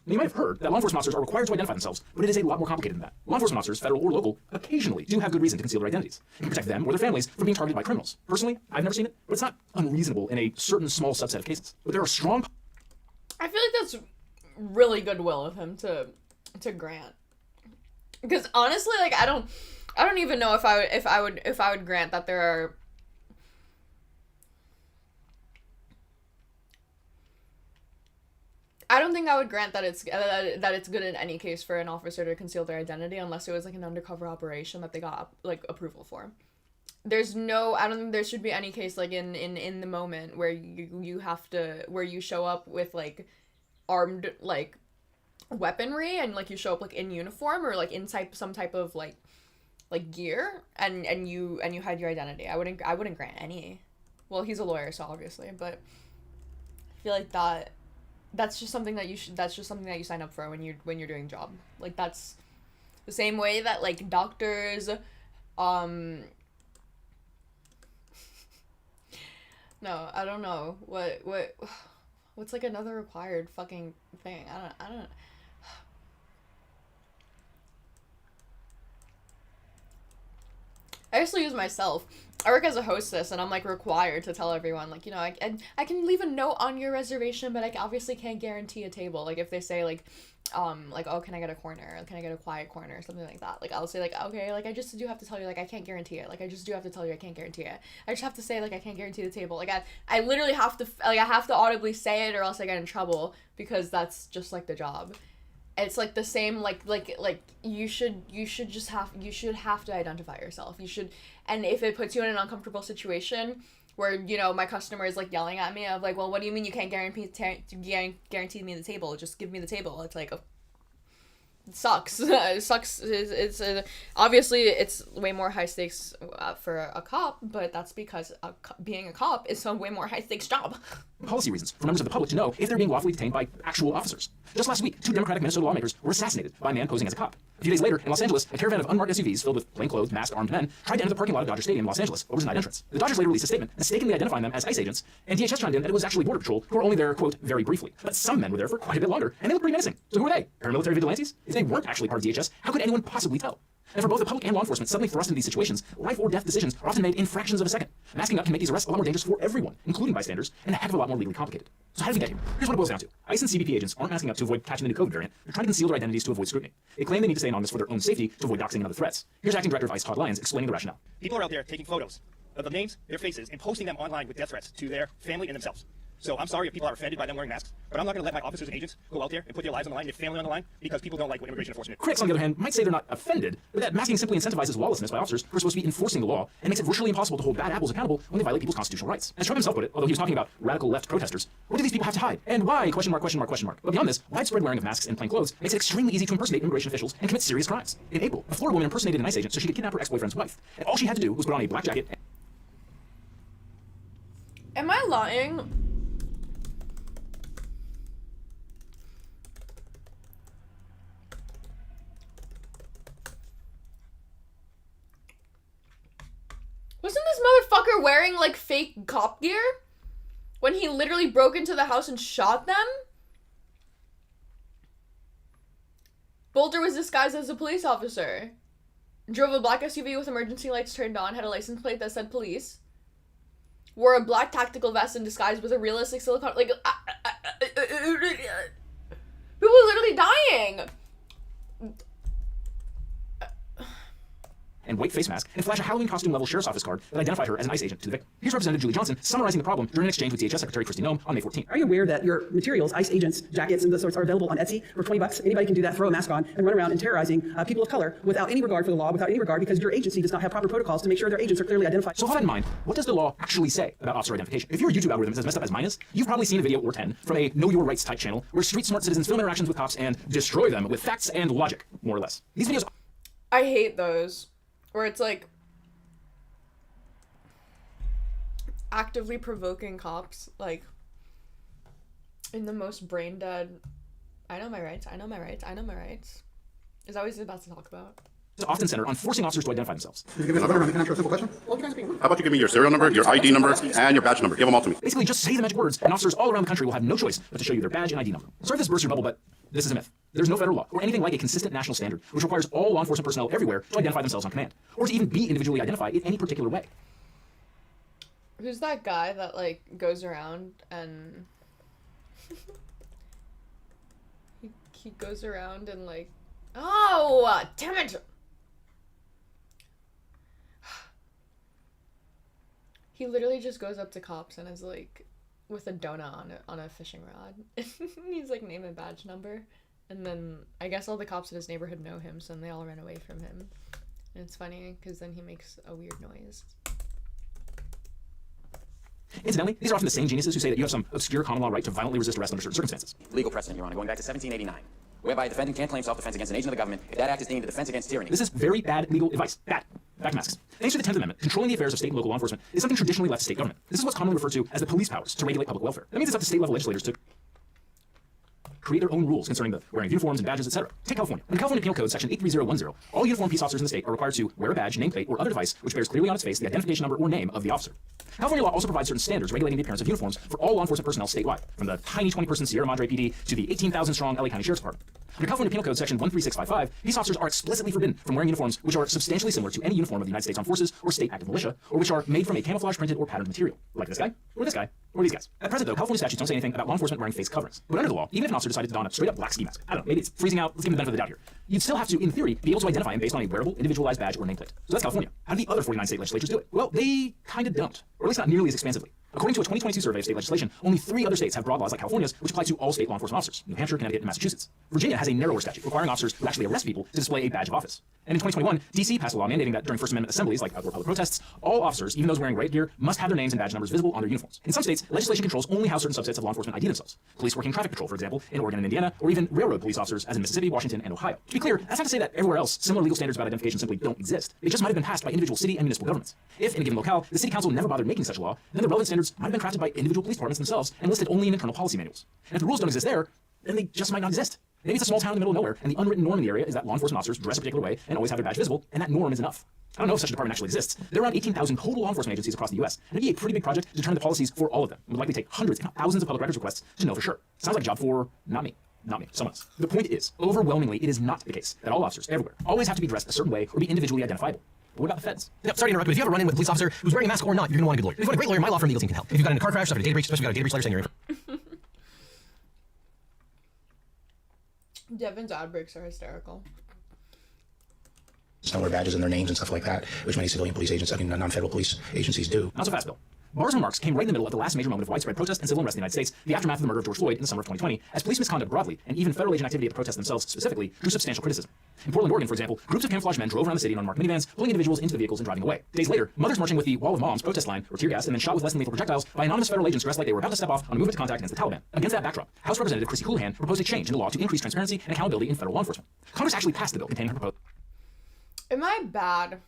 Now, you might have heard that law enforcement officers are required to identify themselves, but it is a lot more complicated than that. Law enforcement officers, federal or local, occasionally do have good reason to conceal their identities. It can protect them or their families from being targeted by criminals. Personally, I've never seen it, but it's not unreasonable in a certain small subset of cases. But there are strong... I feel like that's really goodwill of him to grant. Because honestly, like, I don't even know if I would grant that there are... I don't think I would grant that it's good in any case for an officer to conceal their identity unless it was like an undercover operation that they got like approval for. I don't think there should be any case like in the moment where you show up with like armed like weaponry and like you show up like in uniform or like in some type of like gear and you hide your identity. I wouldn't grant any. Well, he's a lawyer, so obviously, but I feel like that's just something that you sign up for when you're doing a job. Like that's the same way that like doctors no, I don't know. What's like another required fucking thing? I don't I used to use myself. I work as a hostess, and I'm like required to tell everyone, like, you know, I can leave a note on your reservation, but I obviously can't guarantee a table. Like if they say like, oh, can I get a corner? Can I get a quiet corner? Or something like that. Like I'll say like, okay, like I just do have to tell you, like I can't guarantee it. Like I just do have to tell you I can't guarantee it. I just have to say like I can't guarantee the table. Like I literally have to I have to audibly say it or else I get in trouble because that's just like the job. It's like the same like you should have to identify yourself. You should, and if it puts you in an uncomfortable situation where, you know, my customer is like yelling at me of like, well, what do you mean you can't guarantee me the table? Just give me the table. It's like, it sucks. It sucks. It's obviously it's way more high stakes for a cop, but that's because being a cop is a way more high stakes job. Policy reasons for members of the public to know if they're being lawfully detained by actual officers. Just last week, 2 Democratic Minnesota lawmakers were assassinated by a man posing as a cop. A few days later, in Los Angeles, a caravan of unmarked SUVs filled with plainclothes, masked, armed men tried to enter the parking lot of Dodger Stadium in Los Angeles over denied entrance. The Dodgers later released a statement mistakenly identifying them as ICE agents, and DHS chimed in that it was actually Border Patrol who were only there, quote, very briefly. But some men were there for quite a bit longer, and they looked pretty menacing. So who are they? Paramilitary vigilantes? If they weren't actually part of DHS, how could anyone possibly tell? And for both the public and law enforcement suddenly thrust into these situations, life or death decisions are often made in fractions of a second. Masking up can make these arrests a lot more dangerous for everyone, including bystanders, and a heck of a lot more legally complicated. So how did we get here? Here's what it boils down to. ICE and CBP agents aren't masking up to avoid catching the new COVID variant. They're trying to conceal their identities to avoid scrutiny. They claim they need to stay anonymous for their own safety to avoid doxing and other threats. Here's Acting Director of ICE Todd Lyons explaining the rationale. People are out there taking photos of the names, their faces, and posting them online with death threats to their family and themselves. So I'm sorry if people are offended by them wearing masks, but I'm not going to let my officers and agents go out there and put their lives on the line, their family on the line, because people don't like what immigration enforcement. Critics, on the other hand, might say they're not offended, but that masking simply incentivizes lawlessness by officers who are supposed to be enforcing the law and makes it virtually impossible to hold bad apples accountable when they violate people's constitutional rights. As Trump himself put it, although he was talking about radical left protesters, what do these people have to hide? And why? Question mark, question mark, question mark. But beyond this, widespread wearing of masks and plain clothes makes it extremely easy to impersonate immigration officials and commit serious crimes. In April, a Florida woman impersonated an ICE agent so she could kidnap her ex-boyfriend's wife, and all she had to do was put on a black jacket. Am I lying? Wasn't this motherfucker wearing like fake cop gear when he literally broke into the house and shot them? Boulter was disguised as a police officer. Drove a black SUV with emergency lights turned on, had a license plate that said police. Wore a black tactical vest in disguise with a realistic silicone, like, people are literally dying. And white face mask, and flash a Halloween costume level sheriff's office card that identified her as an ICE agent to the victim. Here's Representative Julie Johnson summarizing the problem during an exchange with DHS Secretary Kristi Noem on May 14th. Are you aware that your materials, ICE agents, jackets, and those sorts are available on Etsy for $20? Anybody can do that, throw a mask on, and run around and terrorizing people of color without any regard for the law, without any regard because your agency does not have proper protocols to make sure their agents are clearly identified. So with that in mind, what does the law actually say about officer identification? If your YouTube algorithm is as messed up as mine is, you've probably seen a video or 10 from a Know Your Rights type channel where street smart citizens film interactions with cops and destroy them with facts and logic, more or less. These videos... I hate those. Where it's like actively provoking cops, like in the most brain dead, I know my rights, I know my rights, I know my rights. Is that what he's about to talk about? often centered on forcing officers to identify themselves. Can you answer a simple question? How about you give me your serial number, your ID number, and your badge number? Give them all to me. Basically, just say the magic words, and officers all around the country will have no choice but to show you their badge and ID number. Sorry if this bursts your bubble, but this is a myth. There's no federal law, or anything like a consistent national standard, which requires all law enforcement personnel everywhere to identify themselves on command, or to even be individually identified in any particular way. Who's that guy that, like, goes around and... he goes around and, like... Oh, damn it! He literally just goes up to cops and is like, with a donut on a fishing rod. He's like, name and badge number. And then I guess all the cops in his neighborhood know him, so then they all run away from him. And it's funny because then he makes a weird noise. Incidentally, these are often the same geniuses who say that you have some obscure common law right to violently resist arrest under certain circumstances. Legal precedent, Your Honor, going back to 1789, whereby a defendant can't claim self-defense against an agent of the government if that act is deemed a defense against tyranny. This is very bad legal advice. Bad. Back to masks. Thanks to the 10th Amendment, controlling the affairs of state and local law enforcement is something traditionally left to state government. This is what's commonly referred to as the police powers to regulate public welfare. That means it's up to state-level legislators to create their own rules concerning the wearing of uniforms and badges, etc. Take California. In the California Penal Code, Section 83010, all uniformed peace officers in the state are required to wear a badge, nameplate, or other device which bears clearly on its face the identification number or name of the officer. California law also provides certain standards regulating the appearance of uniforms for all law enforcement personnel statewide, from the tiny 20-person Sierra Madre PD to the 18,000-strong LA County Sheriff's Department. Under California Penal Code Section 13655, peace officers are explicitly forbidden from wearing uniforms which are substantially similar to any uniform of the United States Armed Forces or state active militia, or which are made from a camouflage printed or patterned material, like this guy, or these guys. At present, though, California statutes don't say anything about law enforcement wearing face coverings. But under the law, even if an officer decided to don a straight-up black ski mask, I don't know, maybe it's freezing out, let's give him the benefit of the doubt here, you'd still have to, in theory, be able to identify him based on a wearable, individualized badge or nameplate. So that's California. How do the other 49 state legislatures do it? Well, they kind of don't, or at least not nearly as expansively. According to a 2022 survey of state legislation, only 3 other states have broad laws like California's, which apply to all state law enforcement officers: New Hampshire, Connecticut, and Massachusetts. Virginia has a narrower statute requiring officers who actually arrest people to display a badge of office. And in 2021, D.C. passed a law mandating that during First Amendment assemblies, like outdoor public protests, all officers, even those wearing riot gear, must have their names and badge numbers visible on their uniforms. In some states, legislation controls only how certain subsets of law enforcement ID themselves. Police working traffic patrol, for example, in Oregon and Indiana, or even railroad police officers, as in Mississippi, Washington, and Ohio. To be clear, that's not to say that everywhere else similar legal standards about identification simply don't exist. They just might have been passed by individual city and municipal governments. If, in a given locale, the city council never bothered making such a law, then the relevant standards might have been crafted by individual police departments themselves and listed only in internal policy manuals. And if the rules don't exist there, then they just might not exist. Maybe it's a small town in the middle of nowhere, and the unwritten norm in the area is that law enforcement officers dress a particular way and always have their badge visible, and that norm is enough. I don't know if such a department actually exists. There are around 18,000 total law enforcement agencies across the U.S., and it'd be a pretty big project to determine the policies for all of them. It would likely take hundreds, if not thousands of public records requests to know for sure. Sounds like a job for not me, someone else. The point is, overwhelmingly, it is not the case that all officers everywhere always have to be dressed a certain way or be individually identifiable. But what about the feds? Yep, sorry to interrupt, but if you have a run-in with a police officer who's wearing a mask or not, you're going to want a good lawyer. If you want a great lawyer, my law firm, the legal team, can help. If you've got in a car crash, suffered a data breach, especially if you've got a data breach letter saying you're in. Devin's ad breaks are hysterical. Some wear badges in their names and stuff like that, which many civilian police agents, non-federal police agencies do. Not so fast, Bill. Barr's remarks came right in the middle of the last major moment of widespread protest and civil unrest in the United States, the aftermath of the murder of George Floyd in the summer of 2020, as police misconduct broadly, and even federal agent activity at the protests themselves specifically, drew substantial criticism. In Portland, Oregon, for example, groups of camouflaged men drove around the city in unmarked minivans, pulling individuals into the vehicles and driving away. Days later, mothers marching with the Wall of Moms protest line were tear gassed and then shot with less than lethal projectiles by anonymous federal agents dressed like they were about to step off on a movement to contact against the Taliban. Against that backdrop, House Representative Chrissy Houlihan proposed a change in the law to increase transparency and accountability in federal law enforcement. Congress actually passed the bill containing her proposal. Am I bad?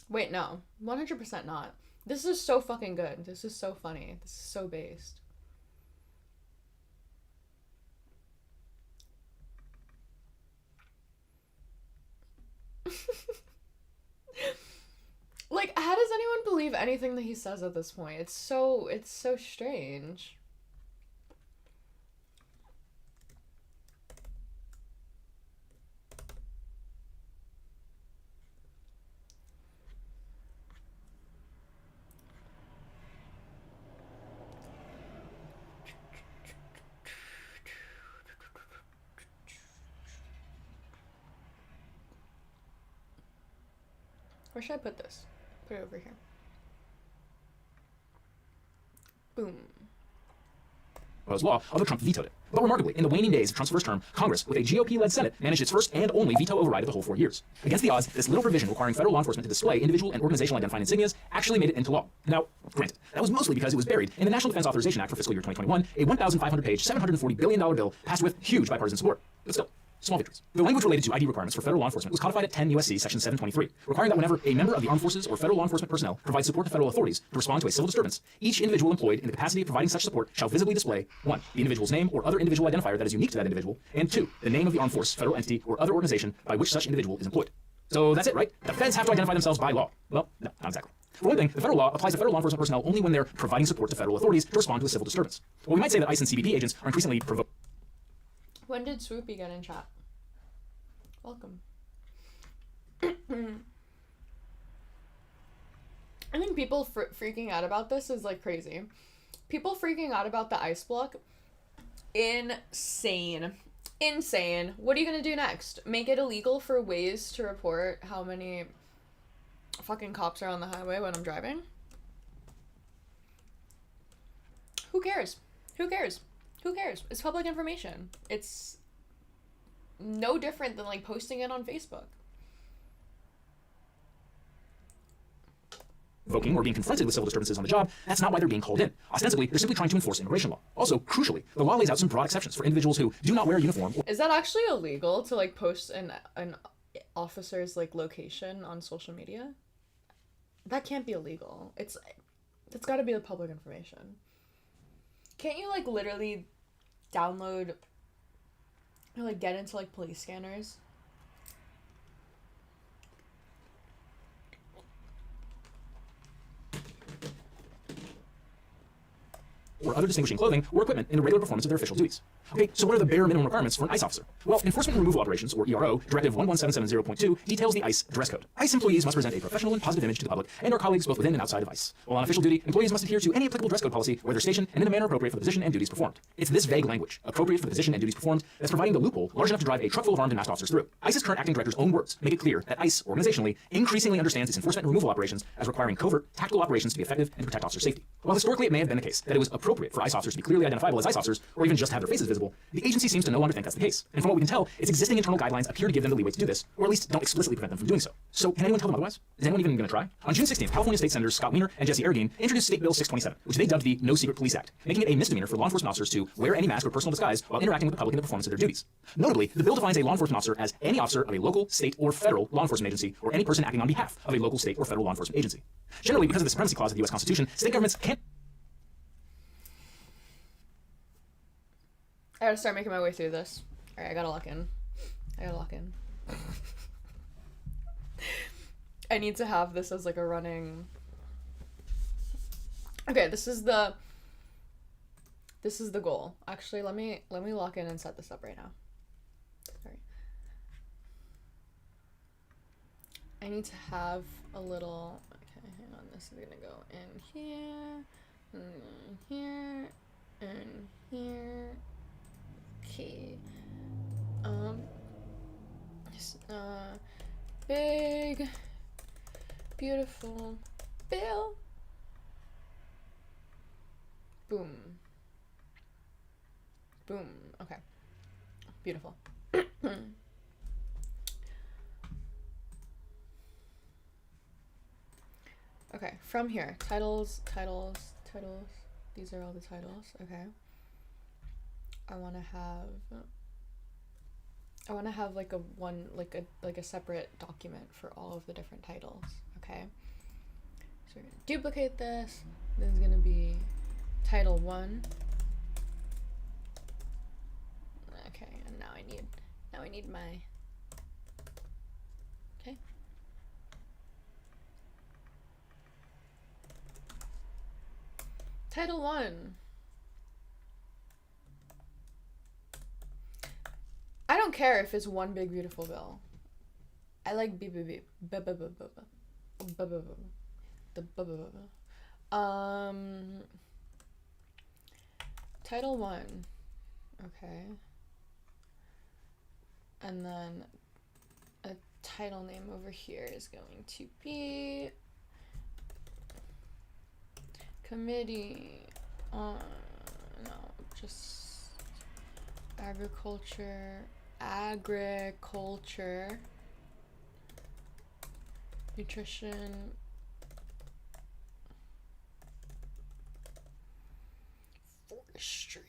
Wait, no. 100% not. This is so fucking good. This is so funny. This is so based. Like, how does anyone believe anything that he says at this point? It's so strange. Where should I put this? Put it over here. Boom. Proposed law, although Trump vetoed it. But remarkably, in the waning days of Trump's first term, Congress, with a GOP-led Senate, managed its first and only veto override of the whole 4 years. Against the odds, this little provision requiring federal law enforcement to display individual and organizational identifying insignias actually made it into law. Now, granted, that was mostly because it was buried in the National Defense Authorization Act for fiscal year 2021, a 1,500-page, $740 billion bill passed with huge bipartisan support. But still, small victories. The language related to ID requirements for federal law enforcement was codified at 10 U.S.C. Section 723, requiring that whenever a member of the armed forces or federal law enforcement personnel provides support to federal authorities to respond to a civil disturbance, each individual employed in the capacity of providing such support shall visibly display 1. The individual's name or other individual identifier that is unique to that individual, and 2. The name of the armed force, federal entity, or other organization by which such individual is employed. So that's it, right? The feds have to identify themselves by law. Well, no, not exactly. For one thing, the federal law applies to federal law enforcement personnel only when they're providing support to federal authorities to respond to a civil disturbance. Well, we might say that ICE and CBP agents are increasingly provoked. When did Swoopy get in chat? Welcome. I think people freaking out about this is like crazy. People freaking out about the ICE block, insane. Insane. What are you gonna do next? Make it illegal for Waze to report how many fucking cops are on the highway when I'm driving? Who cares? Who cares? Who cares? It's public information. It's no different than like posting it on Facebook. Provoking or being confronted with civil disturbances on the job, that's not why they're being called in. Ostensibly, they're simply trying to enforce immigration law. Also, crucially, the law lays out some broad exceptions for individuals who do not wear a uniform. Is that actually illegal to like post an officer's like location on social media? That can't be illegal. It's got to be the public information. Can't you like literally download or like get into like police scanners? Or other distinguishing clothing or equipment in the regular performance of their official duties. Okay, so what are the bare minimum requirements for an ICE officer? Well, Enforcement and Removal Operations, or ERO, Directive 11770.2, details the ICE dress code. ICE employees must present a professional and positive image to the public and our colleagues both within and outside of ICE. While on official duty, employees must adhere to any applicable dress code policy where they're stationed and in a manner appropriate for the position and duties performed. It's this vague language, appropriate for the position and duties performed, that's providing the loophole large enough to drive a truck full of armed and masked officers through. ICE's current acting director's own words make it clear that ICE, organizationally, increasingly understands its enforcement and removal operations as requiring covert, tactical operations to be effective and protect officer safety. While historically it may have been the case that it was appropriate for ICE officers to be clearly identifiable as ICE officers, or even just have their faces visible, the agency seems to no longer think that's the case. And from what we can tell, its existing internal guidelines appear to give them the leeway to do this, or at least don't explicitly prevent them from doing so. So can anyone tell them otherwise? Is anyone even going to try? On June 16th, California State Senators Scott Wiener and Jesse Arreguín introduced State Bill 627, which they dubbed the No Secret Police Act, making it a misdemeanor for law enforcement officers to wear any mask or personal disguise while interacting with the public in the performance of their duties. Notably, the bill defines a law enforcement officer as any officer of a local, state, or federal law enforcement agency, or any person acting on behalf of a local, state, or federal law enforcement agency. Generally, because of the supremacy clause of the U.S. Constitution, state governments can't. I gotta start making my way through this. Alright, I gotta lock in. I need to have this as like a running... Okay, this is the goal. Actually, let me lock in and set this up right now. Sorry. I need to have a little... Okay, hang on. This is gonna go in here, and here, and here. Okay. Big, beautiful bill. Boom. Boom. Okay. Beautiful. Okay, from here. Titles. These are all the titles. Okay. I want to have like a separate document for all of the different titles. Okay. So we're gonna duplicate this. This is gonna be title 1. Okay, and now I need my, okay. Title 1. I don't care if it's one big beautiful bill. I like beep beep beep. Ba ba ba ba ba. Ba ba ba. The ba ba ba ba. Title 1. Okay. And then a title name over here is going to be Committee on, no, just agriculture, nutrition, forestry,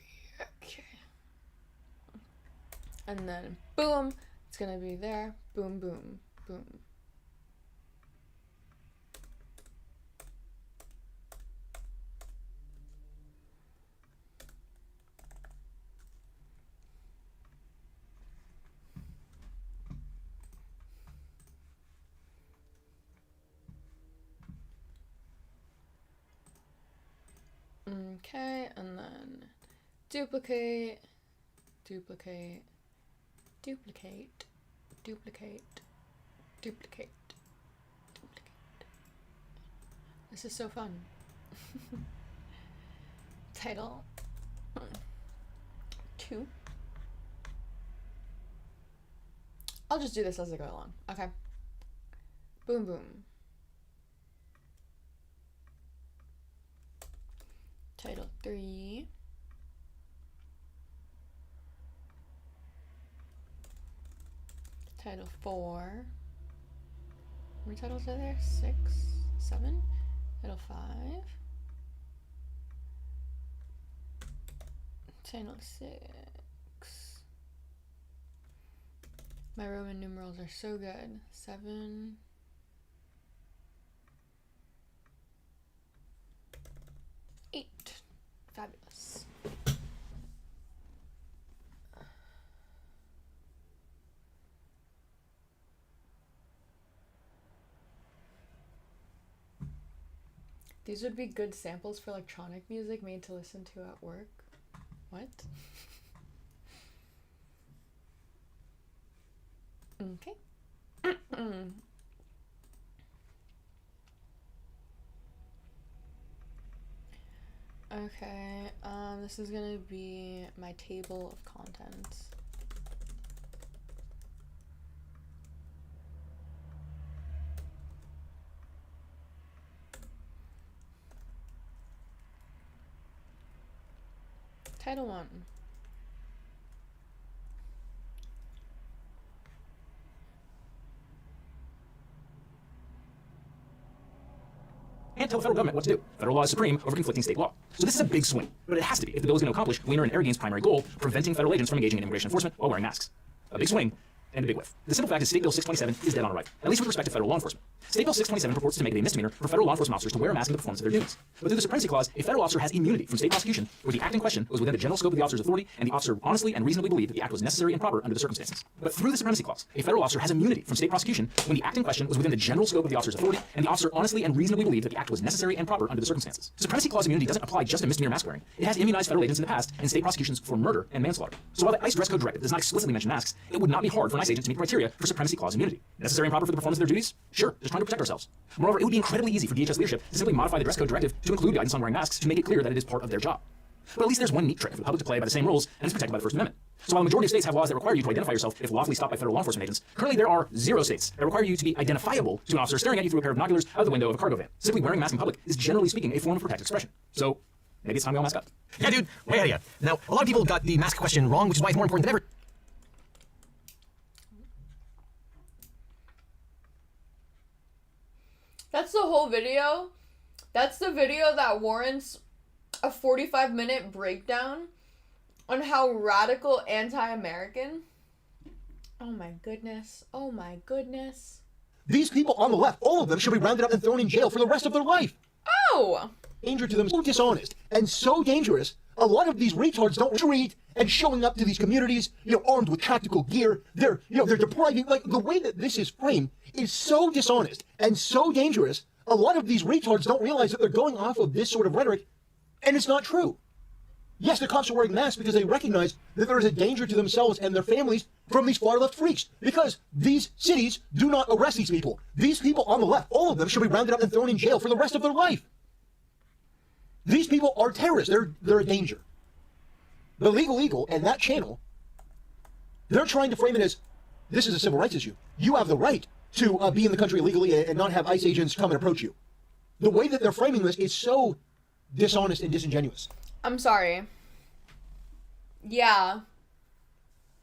okay. And then boom, it's gonna be there, boom, boom, boom. Okay, and then duplicate, duplicate, duplicate, duplicate, duplicate, duplicate. This is so fun. Title 2. I'll just do this as I go along. Okay. Boom, boom. Title 3. Title 4. How many titles are there? 6, 7. Title 5. Title 6. My Roman numerals are so good. 7. 8. Fabulous. These would be good samples for electronic music made to listen to at work. What? Okay. Okay, this is gonna be my table of contents. Title 1. And tell the federal government what to do. Federal law is supreme over conflicting state law. So this is a big swing, but it has to be if the bill is going to accomplish Weiner and Arreguin's primary goal, preventing federal agents from engaging in immigration enforcement while wearing masks. A big swing and a big whiff. The simple fact is State Bill 627 is dead on arrival, at least with respect to federal law enforcement. State Bill 627 purports to make it a misdemeanor for federal law enforcement officers to wear a mask in the performance of their duties. But through the Supremacy Clause, a federal officer has immunity from state prosecution where the act in question was within the general scope of the officer's authority and the officer honestly and reasonably believed that the act was necessary and proper under the circumstances. But through the Supremacy Clause, a federal officer has immunity from state prosecution when the act in question was within the general scope of the officer's authority and the officer honestly and reasonably believed that the act was necessary and proper under the circumstances. Supremacy Clause immunity doesn't apply just to misdemeanor mask wearing. It has immunized federal agents in the past and state prosecutions for murder and manslaughter. So while the ICE dress code directive does not explicitly mention masks, it would not be hard for an ICE agent to meet criteria for Supremacy Clause immunity. Necessary and proper for the performance of their duties? Sure, just trying to protect ourselves. Moreover, it would be incredibly easy for DHS leadership to simply modify the dress code directive to include guidance on wearing masks to make it clear that it is part of their job. But at least there's one neat trick for the public to play by the same rules and it's protected by the First Amendment. So while the majority of states have laws that require you to identify yourself if lawfully stopped by federal law enforcement agents, currently there are 0 states that require you to be identifiable to an officer staring at you through a pair of binoculars out of the window of a cargo van. Simply wearing a mask in public is generally speaking a form of protected expression. So maybe it's time we all mask up. Yeah, dude, way ahead of you. Now, a lot of people got the mask question wrong, which is why it's more important than ever. That's the whole video. That's the video that warrants a 45-minute breakdown on how radical anti-American. Oh my goodness. Oh my goodness. These people on the left, all of them should be rounded up and thrown in jail for the rest of their life. No! Danger to them, so dishonest and so dangerous. A lot of these retards don't treat and showing up to these communities, armed with tactical gear. They're depriving, like, the way that this is framed is so dishonest and so dangerous. A lot of these retards don't realize that they're going off of this sort of rhetoric, and it's not true. Yes, the cops are wearing masks because they recognize that there is a danger to themselves and their families from these far-left freaks, because these cities do not arrest these people. These people on the left, all of them, should be rounded up and thrown in jail for the rest of their life. These people are terrorists. They're a danger. The Legal Eagle and that channel, they're trying to frame it as, this is a civil rights issue. You have the right to be in the country illegally and not have ICE agents come and approach you. The way that they're framing this is so dishonest and disingenuous. I'm sorry. Yeah,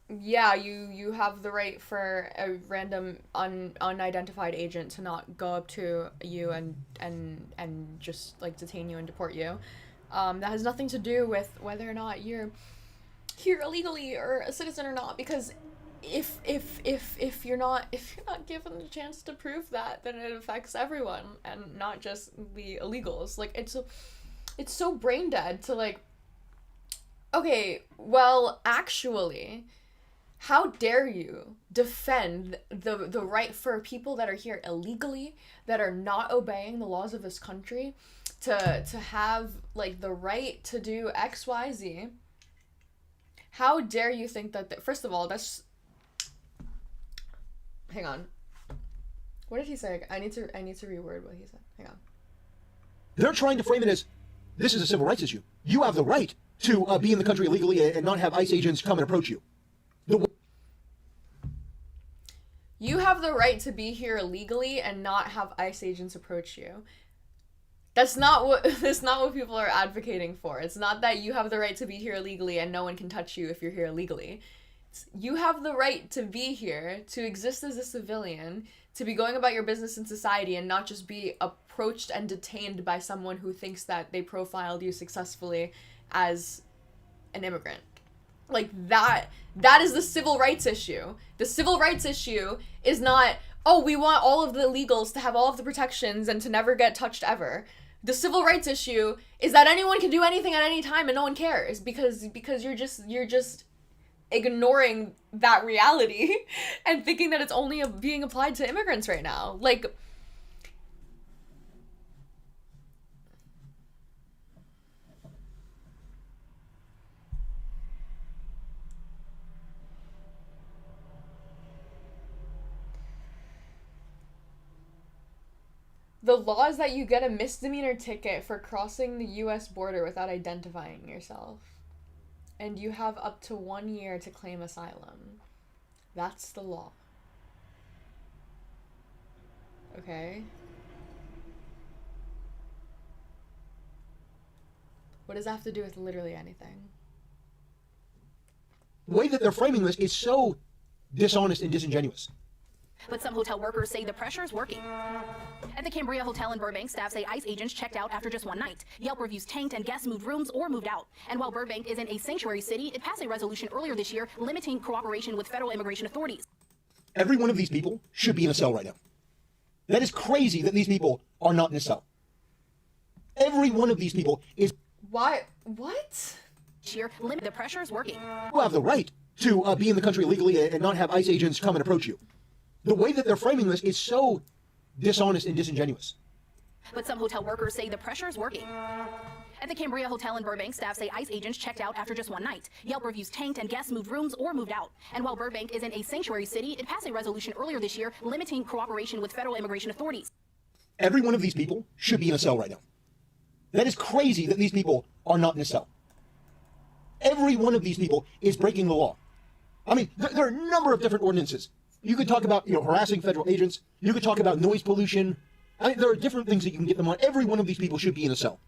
you have the right for a random unidentified agent to not go up to you and just like detain you and deport you. That has nothing to do with whether or not you're here illegally or a citizen or not, because if you're not given the chance to prove that, then it affects everyone and not just the illegals. Like, it's so brain dead to, like, okay, well, actually, how dare you defend the right for people that are here illegally, that are not obeying the laws of this country, to have, like, the right to do X, Y, Z. How dare you think that first of all, that's... Hang on. What did he say? I need to reword what he said. Hang on. They're trying to frame it as, this is a civil rights issue. You have the right to be in the country illegally and not have ICE agents come and approach you. You have the right to be here illegally and not have ICE agents approach you. That's not what people are advocating for. It's not that you have the right to be here illegally and no one can touch you if you're here illegally. You have the right to be here, to exist as a civilian, to be going about your business in society and not just be approached and detained by someone who thinks that they profiled you successfully as an immigrant. Like, that is the civil rights issue. The civil rights issue is not, oh, we want all of the illegals to have all of the protections and to never get touched ever. The civil rights issue is that anyone can do anything at any time and no one cares, because you're just ignoring that reality and thinking that it's only being applied to immigrants right now. Like, the law is that you get a misdemeanor ticket for crossing the US border without identifying yourself. And you have up to 1 year to claim asylum. That's the law. Okay? What does that have to do with literally anything? The way that they're framing this is so dishonest and disingenuous. But some hotel workers say the pressure is working. At the Cambria Hotel in Burbank, staff say ICE agents checked out after just one night. Yelp reviews tanked and guests moved rooms or moved out. And while Burbank isn't a sanctuary city, it passed a resolution earlier this year limiting cooperation with federal immigration authorities. Every one of these people should be in a cell right now. That is crazy that these people are not in a cell. Every one of these people is... Why? What? Here, the pressure is working. You have the right to be in the country illegally and not have ICE agents come and approach you. The way that they're framing this is so dishonest and disingenuous. But some hotel workers say the pressure is working. At the Cambria Hotel in Burbank, staff say ICE agents checked out after just one night. Yelp reviews tanked and guests moved rooms or moved out. And while Burbank isn't a sanctuary city, it passed a resolution earlier this year limiting cooperation with federal immigration authorities. Every one of these people should be in a cell right now. That is crazy that these people are not in a cell. Every one of these people is breaking the law. I mean, there are a number of different ordinances. You could talk about, harassing federal agents. You could talk about noise pollution. I mean, there are different things that you can get them on. Every one of these people should be in a cell.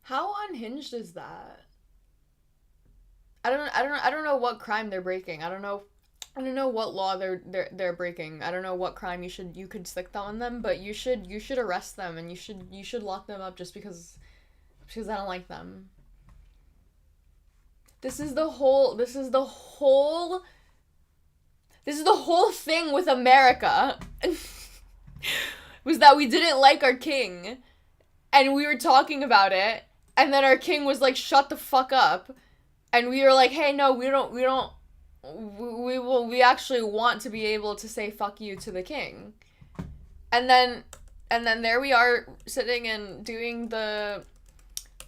How unhinged is that? I don't know what crime they're breaking. I don't know what law they're breaking. I don't know what crime you could stick that on them, but you should arrest them and you should lock them up just because I don't like them. This is the whole This is the whole thing with America. Was that we didn't like our king. And we were talking about it. And then our king was like, shut the fuck up. And we were like, hey, no, we actually want to be able to say fuck you to the king. And then there we are sitting and doing the,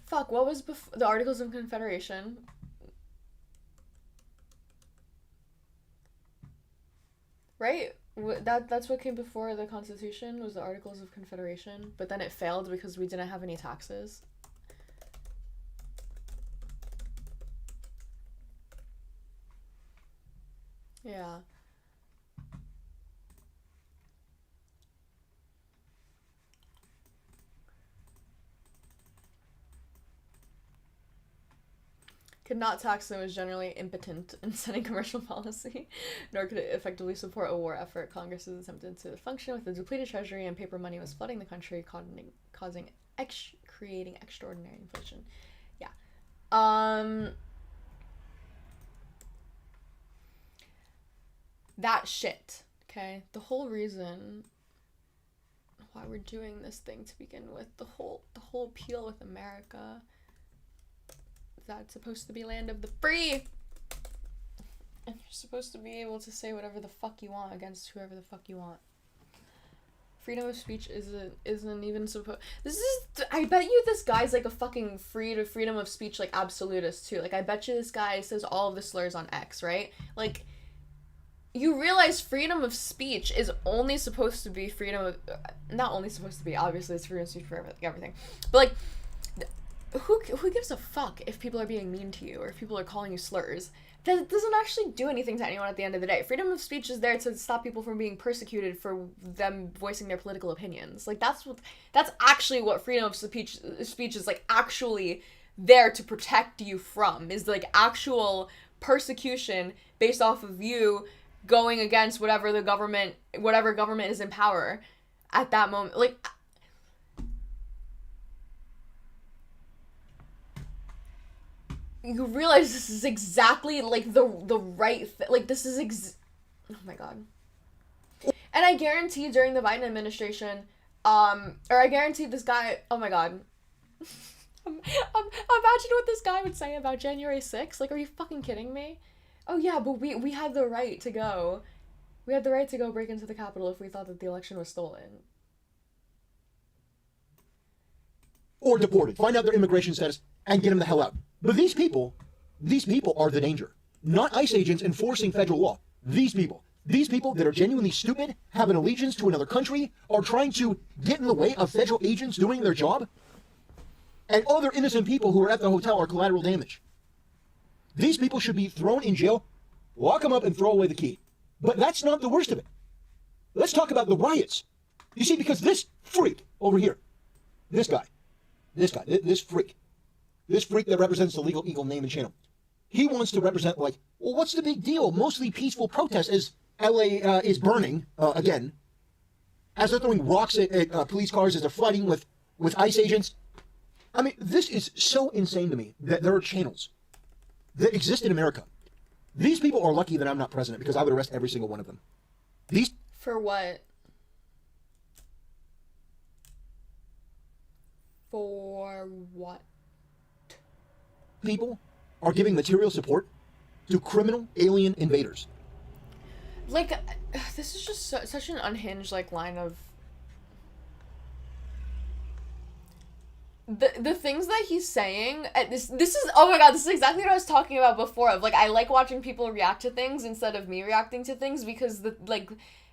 what was the Articles of Confederation? Right? That's what came before the Constitution, was the Articles of Confederation. But then it failed because we didn't have any taxes. Yeah. Could not tax them is generally impotent in setting commercial policy, nor could it effectively support a war effort. Congress has attempted to function with a depleted treasury, and paper money was flooding the country, creating extraordinary inflation. Yeah. That shit, okay? The whole reason why we're doing this thing to begin with, the whole appeal with America, that's supposed to be land of the free. And you're supposed to be able to say whatever the fuck you want against whoever the fuck you want. Freedom of speech isn't even supposed. I bet you this guy's like a fucking freedom of speech like absolutist too. Like I bet you this guy says all of the slurs on X, right? Like, you realize freedom of speech is only supposed to be freedom of, not only supposed to be, obviously it's freedom of speech for everything, but like, who gives a fuck if people are being mean to you or if people are calling you slurs? That doesn't actually do anything to anyone at the end of the day. Freedom of speech is there to stop people from being persecuted for them voicing their political opinions. Like that's actually what freedom of speech is like actually there to protect you from, is like actual persecution based off of you going against whatever government is in power at that moment. Like, you realize this is exactly like the right like this is oh my god. And I guarantee during the Biden administration, or I guarantee this guy, oh my god. Imagine what this guy would say about January 6th. Like, are you fucking kidding me? Oh yeah, but we had the right to go. We had the right to go break into the Capitol if we thought that the election was stolen. Or deported. Find out their immigration status and get them the hell out. But these people are the danger. Not ICE agents enforcing federal law. These people that are genuinely stupid, have an allegiance to another country, are trying to get in the way of federal agents doing their job. And other innocent people who are at the hotel are collateral damage. These people should be thrown in jail, lock them up, and throw away the key. But that's not the worst of it. Let's talk about the riots. You see, because this freak over here, this freak that represents the Legal Eagle name and channel, he wants to represent like, well, what's the big deal? Mostly peaceful protests as LA is burning again, as they're throwing rocks at police cars, as they're fighting with ICE agents. I mean, this is so insane to me that there are channels that exist in America. These people are lucky that I'm not president, because I would arrest every single one of them. For what? For what? People are giving material support to criminal alien invaders. Like, this is just such an unhinged like line of the things that he's saying. This is, oh my god, this is exactly what I was talking about before. Of like, I like watching people react to things instead of me reacting to things, because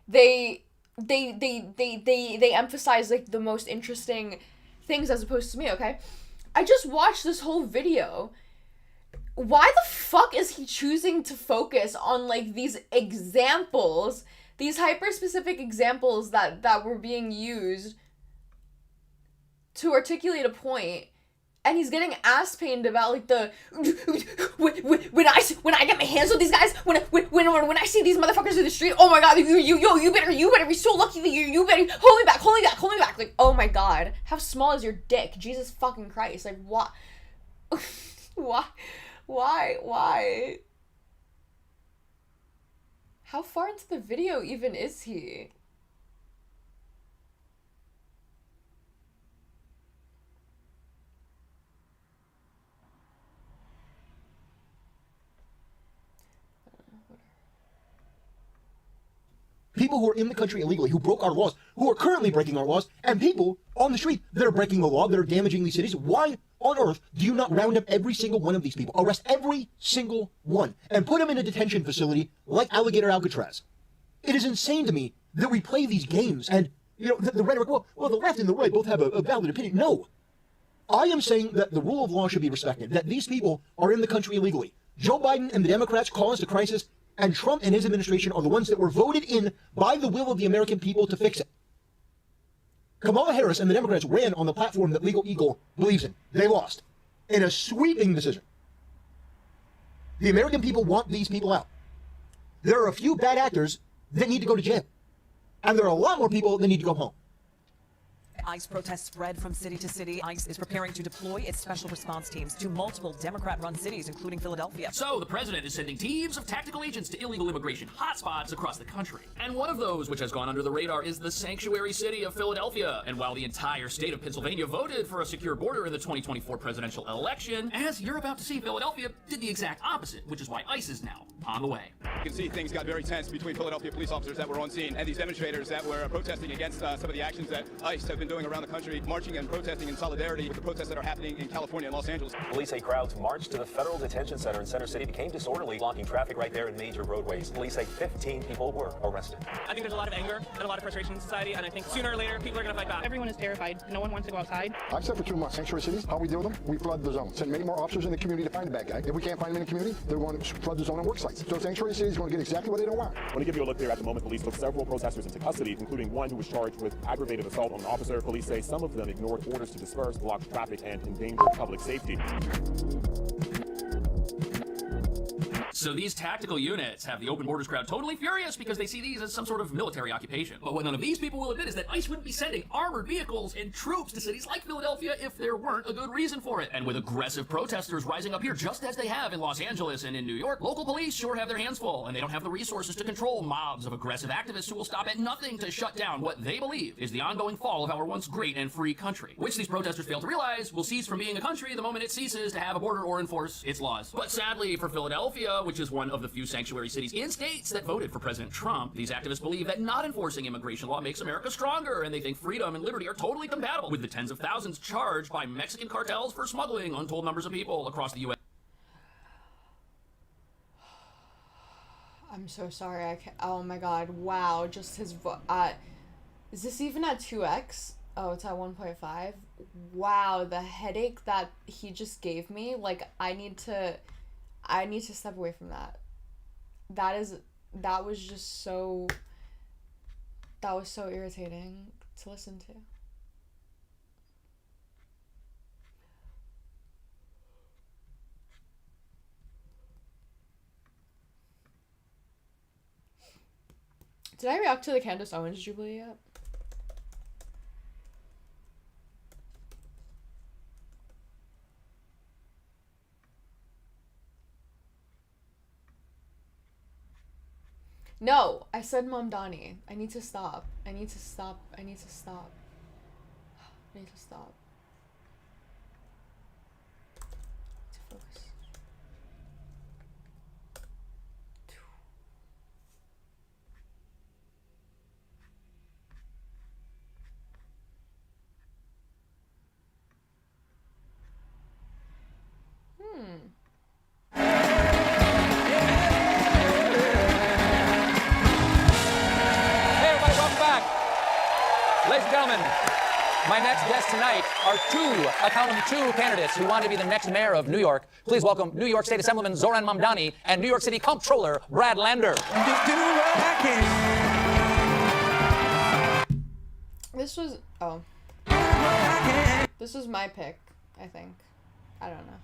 they emphasize like the most interesting things as opposed to me. Okay, I just watched this whole video. Why the fuck is he choosing to focus on like these examples, these hyper-specific examples that were being used to articulate a point, and he's getting ass pained about like the when I get my hands on these guys, when I see these motherfuckers in the street, oh my god, you better be so lucky that you better hold me back. Like, oh my god, how small is your dick? Jesus fucking Christ. Like, what? Why? How far into the video even is he? People who are in the country illegally, who broke our laws, who are currently breaking our laws, and people on the street that are breaking the law, that are damaging these cities. Why on earth do you not round up every single one of these people, arrest every single one, and put them in a detention facility like Alligator Alcatraz? It is insane to me that we play these games, and the rhetoric, well, the left and the right both have a valid opinion. No. I am saying that the rule of law should be respected, that these people are in the country illegally. Joe Biden and the Democrats caused a crisis, and Trump and his administration are the ones that were voted in by the will of the American people to fix it. Kamala Harris and the Democrats ran on the platform that Legal Eagle believes in. They lost in a sweeping decision. The American people want these people out. There are a few bad actors that need to go to jail. And there are a lot more people that need to go home. ICE protests spread from city to city. ICE is preparing to deploy its special response teams to multiple Democrat-run cities, including Philadelphia. So the president is sending teams of tactical agents to illegal immigration hotspots across the country. And one of those, which has gone under the radar, is the sanctuary city of Philadelphia. And while the entire state of Pennsylvania voted for a secure border in the 2024 presidential election, as you're about to see, Philadelphia did the exact opposite, which is why ICE is now on the way. You can see things got very tense between Philadelphia police officers that were on scene and these demonstrators that were protesting against some of the actions that ICE have been doing around the country, marching and protesting in solidarity with the protests that are happening in California and Los Angeles. Police say crowds marched to the federal detention center in Center City became disorderly, blocking traffic right there in major roadways. Police say 15 people were arrested. I think there's a lot of anger and a lot of frustration in society, and I think sooner or later people are going to fight back. Everyone is terrified. No one wants to go outside. I've said for 2 months, sanctuary cities, how we deal with them, we flood the zone. Send many more officers in the community to find the bad guy. If we can't find them in the community, they're going to flood the zone and work sites. So sanctuary cities are going to get exactly what they don't want. I want to give you a look there. At the moment, police took several protesters into custody, including one who was charged with aggravated assault on an officer. Police say some of them ignored orders to disperse, blocked traffic, and endangered public safety. So these tactical units have the open borders crowd totally furious because they see these as some sort of military occupation. But what none of these people will admit is that ICE wouldn't be sending armored vehicles and troops to cities like Philadelphia if there weren't a good reason for it. And with aggressive protesters rising up here just as they have in Los Angeles and in New York, local police sure have their hands full, and they don't have the resources to control mobs of aggressive activists who will stop at nothing to shut down what they believe is the ongoing fall of our once great and free country, which these protesters fail to realize will cease from being a country the moment it ceases to have a border or enforce its laws. But sadly for Philadelphia, which is one of the few sanctuary cities in states that voted for President Trump, these activists believe that not enforcing immigration law makes America stronger, and they think freedom and liberty are totally compatible with the tens of thousands charged by Mexican cartels for smuggling untold numbers of people across the U.S. I'm so sorry. I can't. Oh my god. Wow. Just his is this even at 2x? Oh, it's at 1.5. Wow. The headache that he just gave me. Like, I need to step away from that. That was just so. That was so irritating to listen to. Did I react to the Candace Owens Jubilee yet? No, I said Mamdani. I need to stop. I need to stop. I need to stop. I need to stop. To focus. Hey everybody, welcome back. Ladies and gentlemen, my next guests tonight are two candidates who want to be the next mayor of New York. Please welcome New York State Assemblyman Zoran Mamdani and New York City Comptroller Brad Lander. This was This was my pick, I think. I don't know.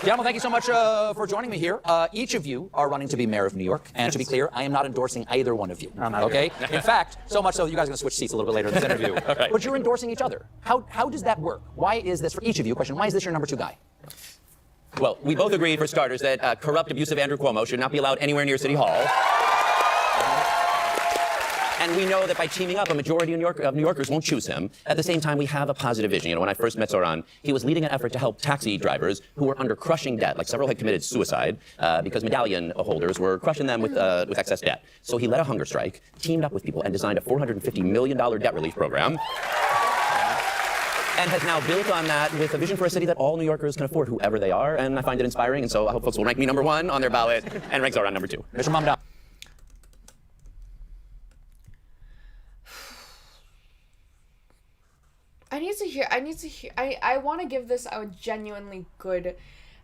Gentlemen, thank you so much for joining me here. Each of you are running to be mayor of New York. And to be clear, I am not endorsing either one of you. Okay? In fact, so much so that you guys are going to switch seats a little bit later in this interview. Right. But you're endorsing each other. How does that work? Why is this, for each of you, question, why is this your number 2 guy? Well, we both agree, for starters, that corrupt, abusive Andrew Cuomo should not be allowed anywhere near City Hall. And we know that by teaming up, a majority of New Yorkers won't choose him. At the same time, we have a positive vision. You know, when I first met Zoran, he was leading an effort to help taxi drivers who were under crushing debt, like several had committed suicide because medallion holders were crushing them with excess debt. So he led a hunger strike, teamed up with people, and designed a $450 million debt relief program. And has now built on that with a vision for a city that all New Yorkers can afford, whoever they are. And I find it inspiring, and so I hope folks will rank me number 1 on their ballot and rank Zoran number 2. Mr. Mamdani. I want to give this a genuinely good,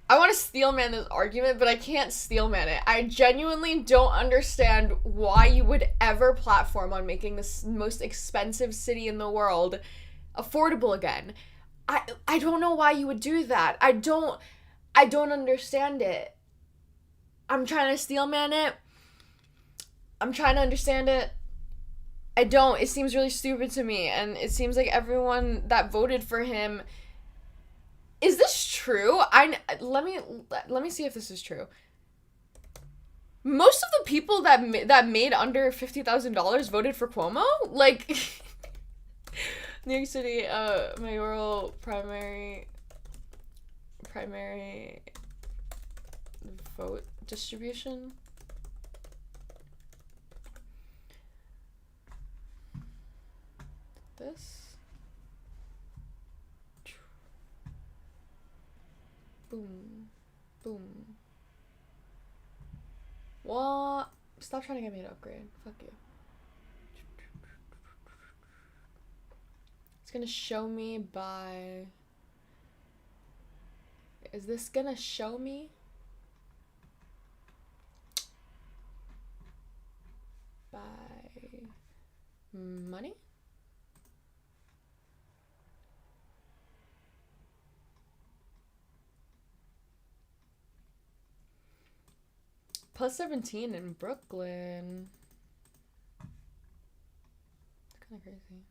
I want to steelman this argument, but I can't steelman it. I genuinely don't understand why you would ever platform on making this most expensive city in the world affordable again. I don't know why you would do that. I don't understand it. I'm trying to steelman it. I'm trying to understand it. I don't. It seems really stupid to me, and it seems like everyone that voted for him. Is this true? Let me see if this is true. Most of the people that made under $50,000 voted for Cuomo. Like, New York City mayoral primary vote distribution. This. Boom. Boom. What? Stop trying to get me to upgrade. Fuck you. It's gonna show me by... Is this gonna show me? By... money? Plus 17 in Brooklyn. It's kind of crazy.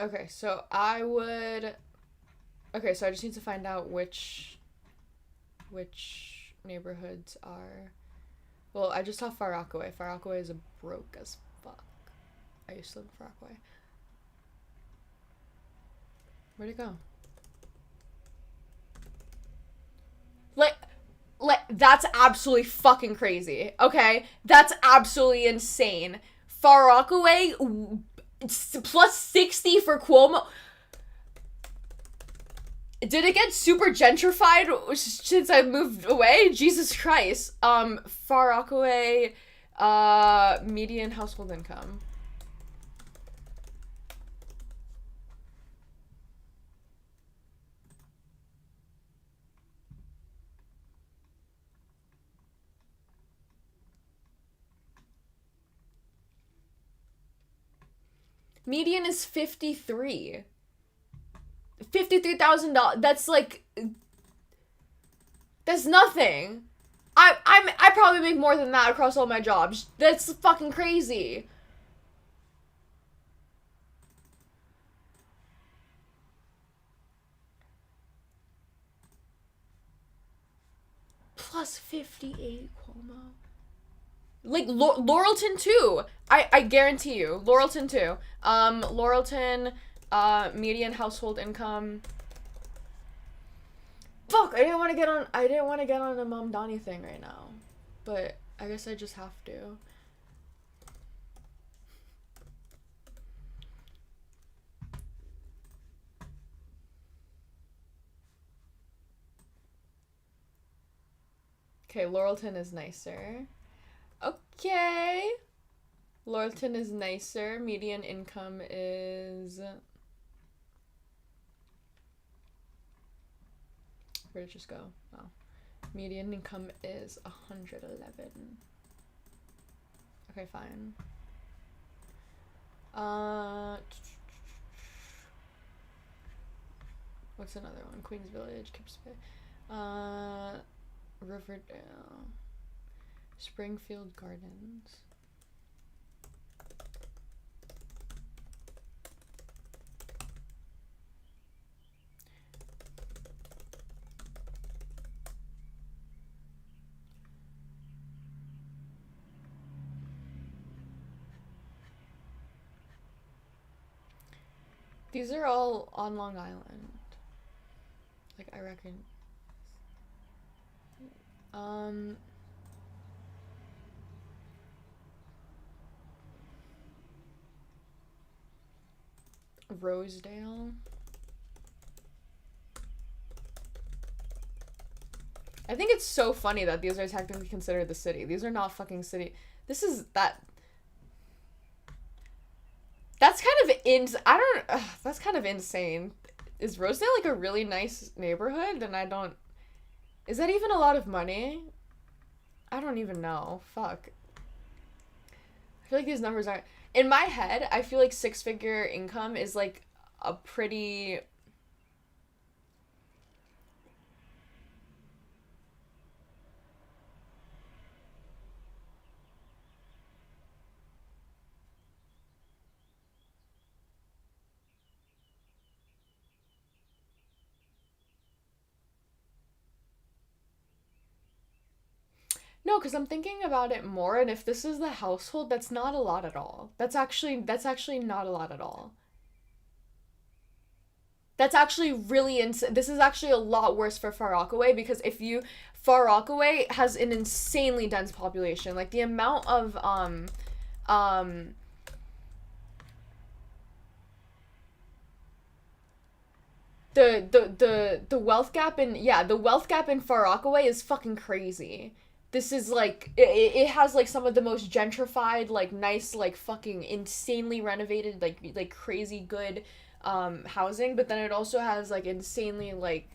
Okay, so I would... Okay, so I just need to find out which neighborhoods are... Well, I just saw Far Rockaway. Far Rockaway is a broke as fuck. I used to live in Far Rockaway. Where'd it go? Like, that's absolutely fucking crazy, okay? That's absolutely insane. Far Rockaway, plus 60 for Cuomo. Did it get super gentrified since I moved away? Jesus Christ. Far Rockaway, median household income. Median is $53,000. That's like, that's nothing. I probably make more than that across all my jobs. That's fucking crazy. Plus 58, Cuomo. Like, Laurelton, too. I guarantee you. Laurelton, too. Laurelton, median household income. Fuck, I didn't want to get on a Mamdani thing right now. But I guess I just have to. Okay, Laurelton is nicer. Okay. Laurelton is nicer. Median income is... Where'd it just go? Oh. Median income is 111. Okay, fine. what's another one? Queens Village, Kips Bay, Riverdale, Springfield Gardens. These are all on Long Island. Like, I reckon. Rosedale. I think it's so funny that these are technically considered the city. These are not fucking city. This is that. That's kind of that's kind of insane. Is Rosedale like a really nice neighborhood? And I don't. Is that even a lot of money? I don't even know. Fuck. I feel like these numbers aren't. In my head, I feel like 6-figure income is like a pretty. No, because I'm thinking about it more, and if this is the household, that's not a lot at all. That's actually not a lot at all. That's actually really this is actually a lot worse for Far Rockaway, because Far Rockaway has an insanely dense population. Like the amount of the wealth gap in Far Rockaway is fucking crazy. This is like it has like some of the most gentrified, like nice, like fucking insanely renovated, like crazy good housing, but then it also has like insanely like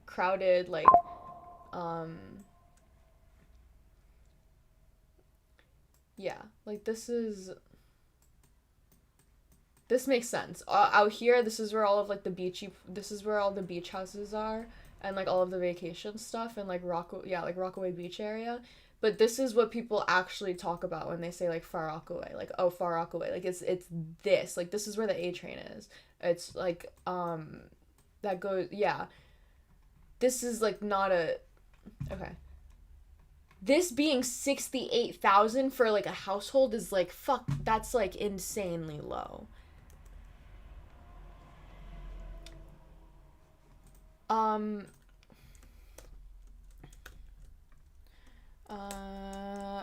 crowded yeah, like this makes sense. Out here, this is where all of like this is where all the beach houses are, and like all of the vacation stuff, and like Rockaway Beach area. But this is what people actually talk about when they say like Far Rockaway, like, oh, Far Rockaway, like it's this, like this is where the A train is. It's like that goes, yeah. This is like not a okay. This being 68,000 for like a household is like fuck. That's like insanely low.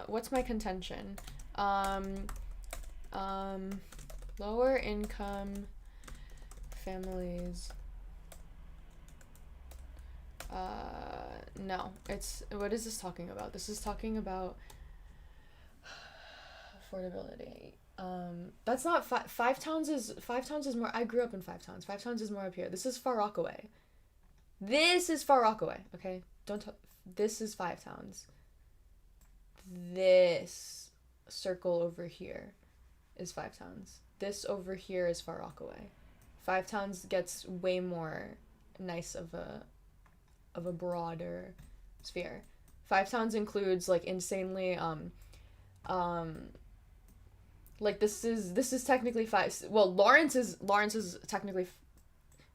What's my contention? Lower income families. No, what is this talking about? This is talking about affordability. That's not Five Towns is more. I grew up in Five Towns. Five Towns is more up here. This is Far Rockaway. This is Far Rockaway, okay? This is Five Towns. This circle over here is Five Towns. This over here is Far Rockaway. Five Towns gets way more nice of a broader sphere. Five Towns includes like insanely like this is technically Lawrence is technically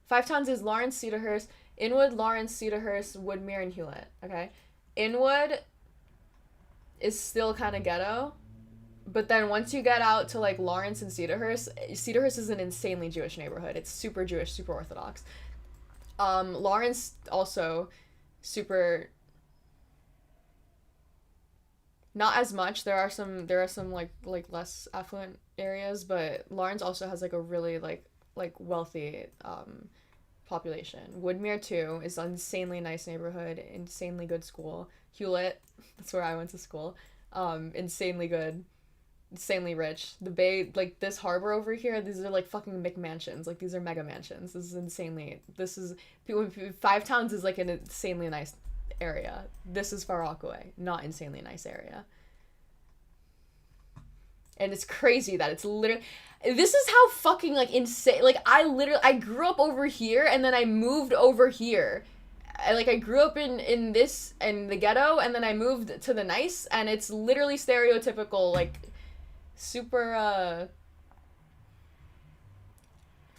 Five Towns is Lawrence, Cedarhurst, Inwood, Lawrence, Cedarhurst, Woodmere, and Hewlett. Okay, Inwood is still kind of ghetto, but then once you get out to like Lawrence and Cedarhurst is an insanely Jewish neighborhood. It's super Jewish, super Orthodox. Lawrence also super. Not as much. There are some like less affluent areas, but Lawrence also has like a really like wealthy population. Woodmere too is an insanely nice neighborhood, insanely good school. Hewlett, that's where I went to school. Insanely good, insanely rich. The Bay, like this harbor over here, these are like fucking McMansions. Like these are mega mansions. Five Towns is like an insanely nice area. This is Far Rockaway, not insanely nice area. And it's crazy that it's literally This is how fucking, like, insane. Like, I grew up over here, and then I moved over here. I grew up in the ghetto, and then I moved to the nice, and it's literally stereotypical, like, super,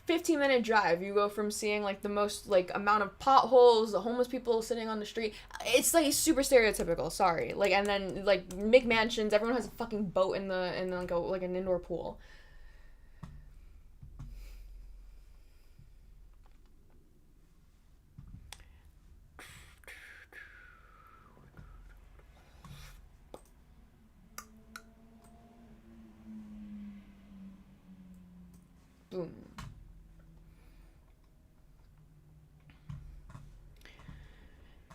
15-minute drive. You go from seeing, like, the most, like, amount of potholes, the homeless people sitting on the street. It's, like, super stereotypical, sorry. Like, and then, like, McMansions, everyone has a fucking boat in like an indoor pool. Boom.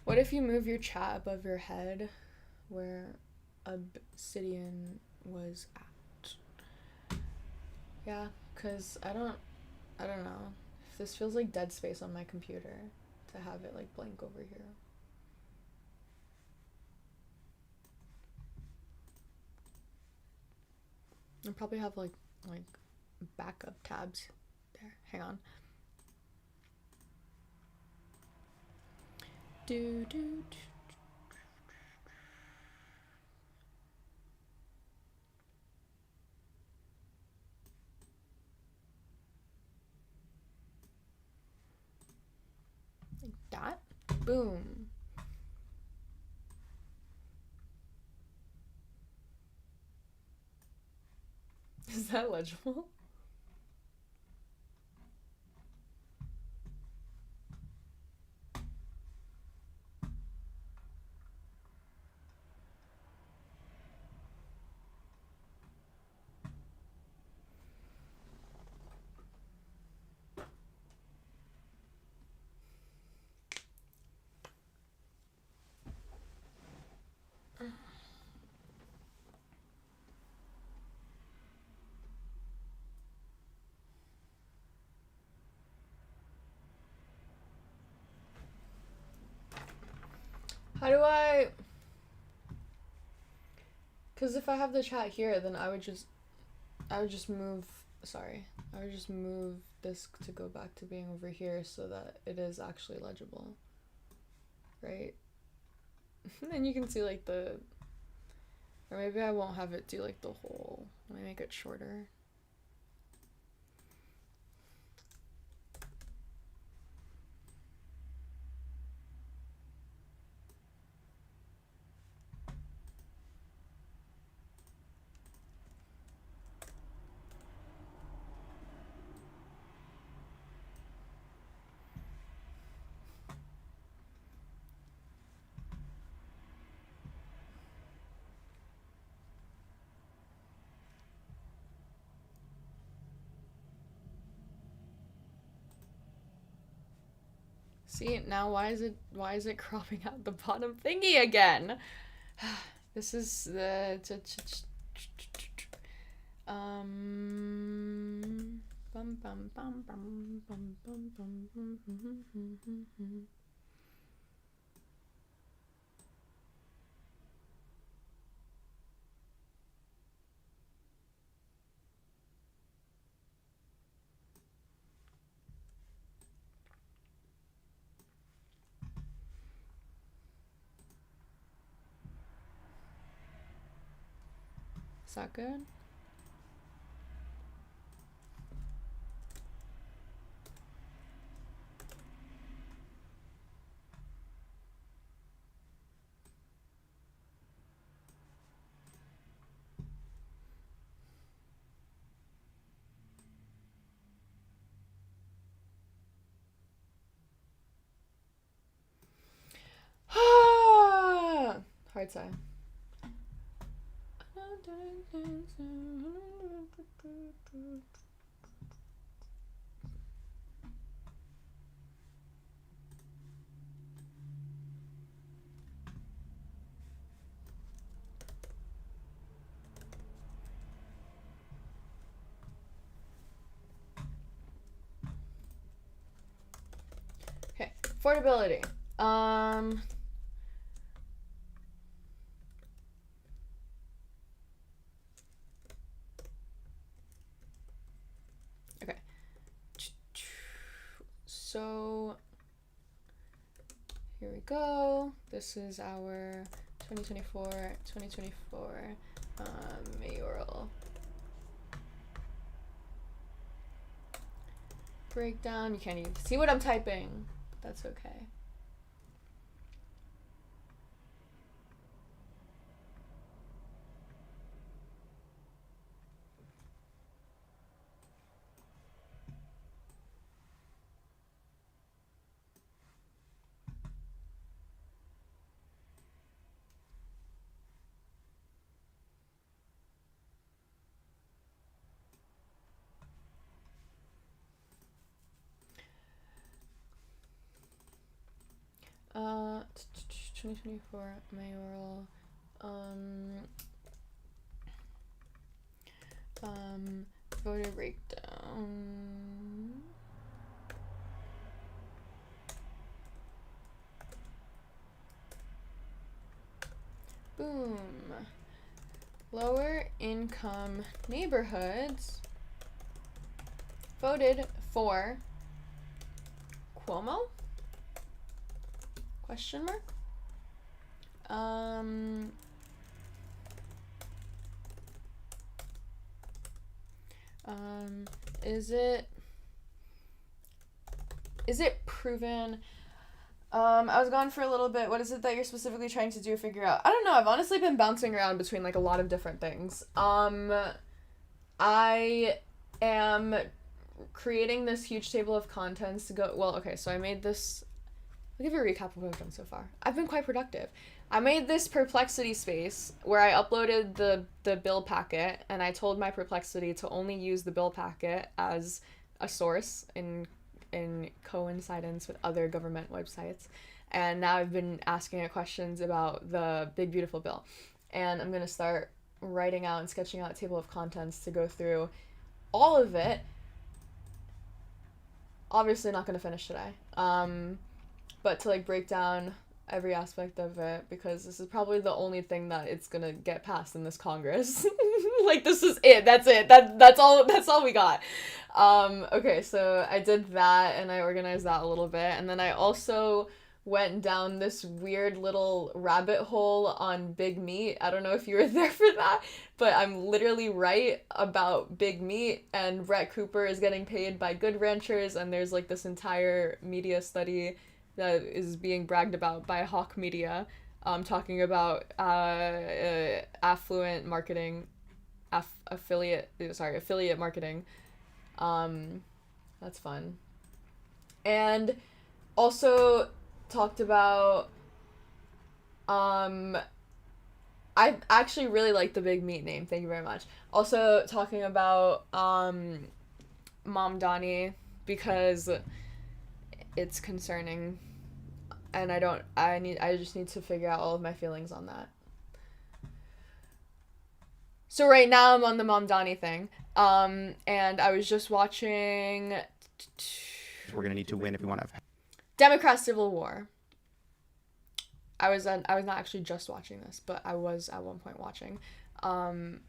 What if you move your chat above your head where Obsidian was at? Yeah, cause I don't know. This feels like dead space on my computer to have it like blank over here. I probably have like backup tabs there. Hang on. Do. Like that. Boom. Is that legible? How do I... Because if I have the chat here, then I would just move... Sorry. I would just move this to go back to being over here so that it is actually legible. Right? And you can see like the... Or maybe I won't have it do like the whole... Let me make it shorter. See, now why is it cropping out the bottom thingy again? This is the bum bum bum bum bum bum bum. Is that good? Hard sigh. Okay, affordability. So here we go. This is our 2024 mayoral breakdown. You can't even see what I'm typing. That's okay. Uh, 2024 mayoral, voter breakdown. Boom. Lower income neighborhoods voted for Cuomo? Question mark? Is it proven? I was gone for a little bit. What is it that you're specifically trying to do, figure out? I don't know. I've honestly been bouncing around between like a lot of different things. I am creating this huge table of contents to go, well, okay, so I made this, I'll give you a recap of what I've done so far. I've been quite productive. I made this Perplexity space where I uploaded the bill packet, and I told my Perplexity to only use the bill packet as a source in coincidence with other government websites. And now I've been asking it questions about the big beautiful bill. And I'm gonna start writing out and sketching out a table of contents to go through all of it. Obviously not gonna finish today. But to like break down every aspect of it, because this is probably the only thing that it's gonna get passed in this Congress. Like, this is it. That's it. That's all we got. Okay, so I did that and I organized that a little bit, and then I also went down this weird little rabbit hole on big meat. I don't know if you were there for that, but I'm literally right about big meat, and Brett Cooper is getting paid by good ranchers, and there's like this entire media study that is being bragged about by Hawk Media, talking about affluent marketing, affiliate marketing. That's fun. And also talked about, I actually really like the big meat name. Thank you very much. Also talking about Mom Donnie, because it's concerning, and I just need to figure out all of my feelings on that. So right now I'm on the Mom Donnie thing, and I was just watching. We're gonna need to win if we want to. Democrat Civil War. I was not actually just watching this, but I was at one point watching Mom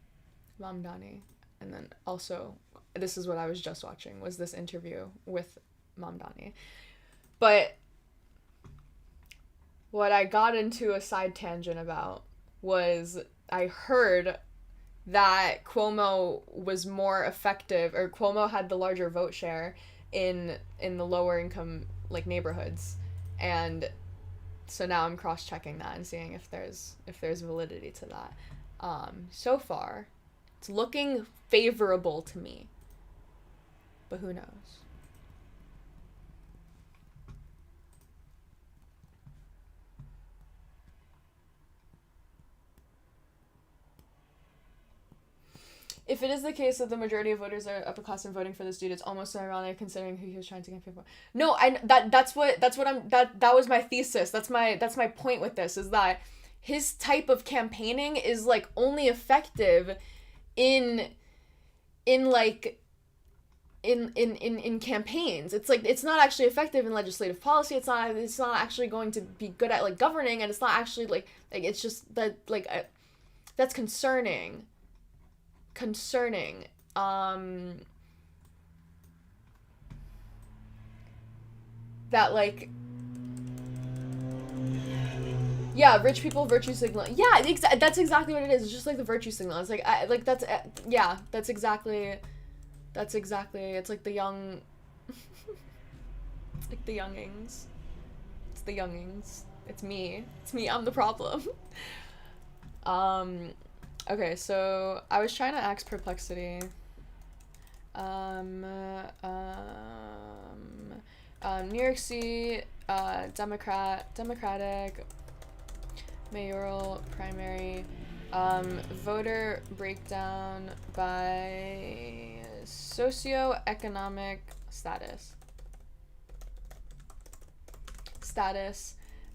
Donnie, and then also this is what I was just watching, was this interview with Mom Donnie. But what I got into a side tangent about was I heard that Cuomo was more effective, or Cuomo had the larger vote share in the lower income like neighborhoods, and so now I'm cross-checking that and seeing if there's validity to that. So far it's looking favorable to me, but who knows. If it is the case that the majority of voters are upper class and voting for this dude, it's almost ironic considering who he was trying to campaign for. No, that was my thesis. That's my point with this, is that his type of campaigning is like only effective in campaigns. It's like, it's not actually effective in legislative policy. It's not actually going to be good at like governing, and it's not actually like it's just that like that's concerning. that like, yeah, rich people virtue signal. Yeah, that's exactly what it is. It's just like the virtue signal. It's like yeah, that's exactly. It's like the young, like the youngings. It's the youngings. It's me. I'm the problem. Okay, so I was trying to ask Perplexity. New York City, Democratic, mayoral primary, voter breakdown by socioeconomic status.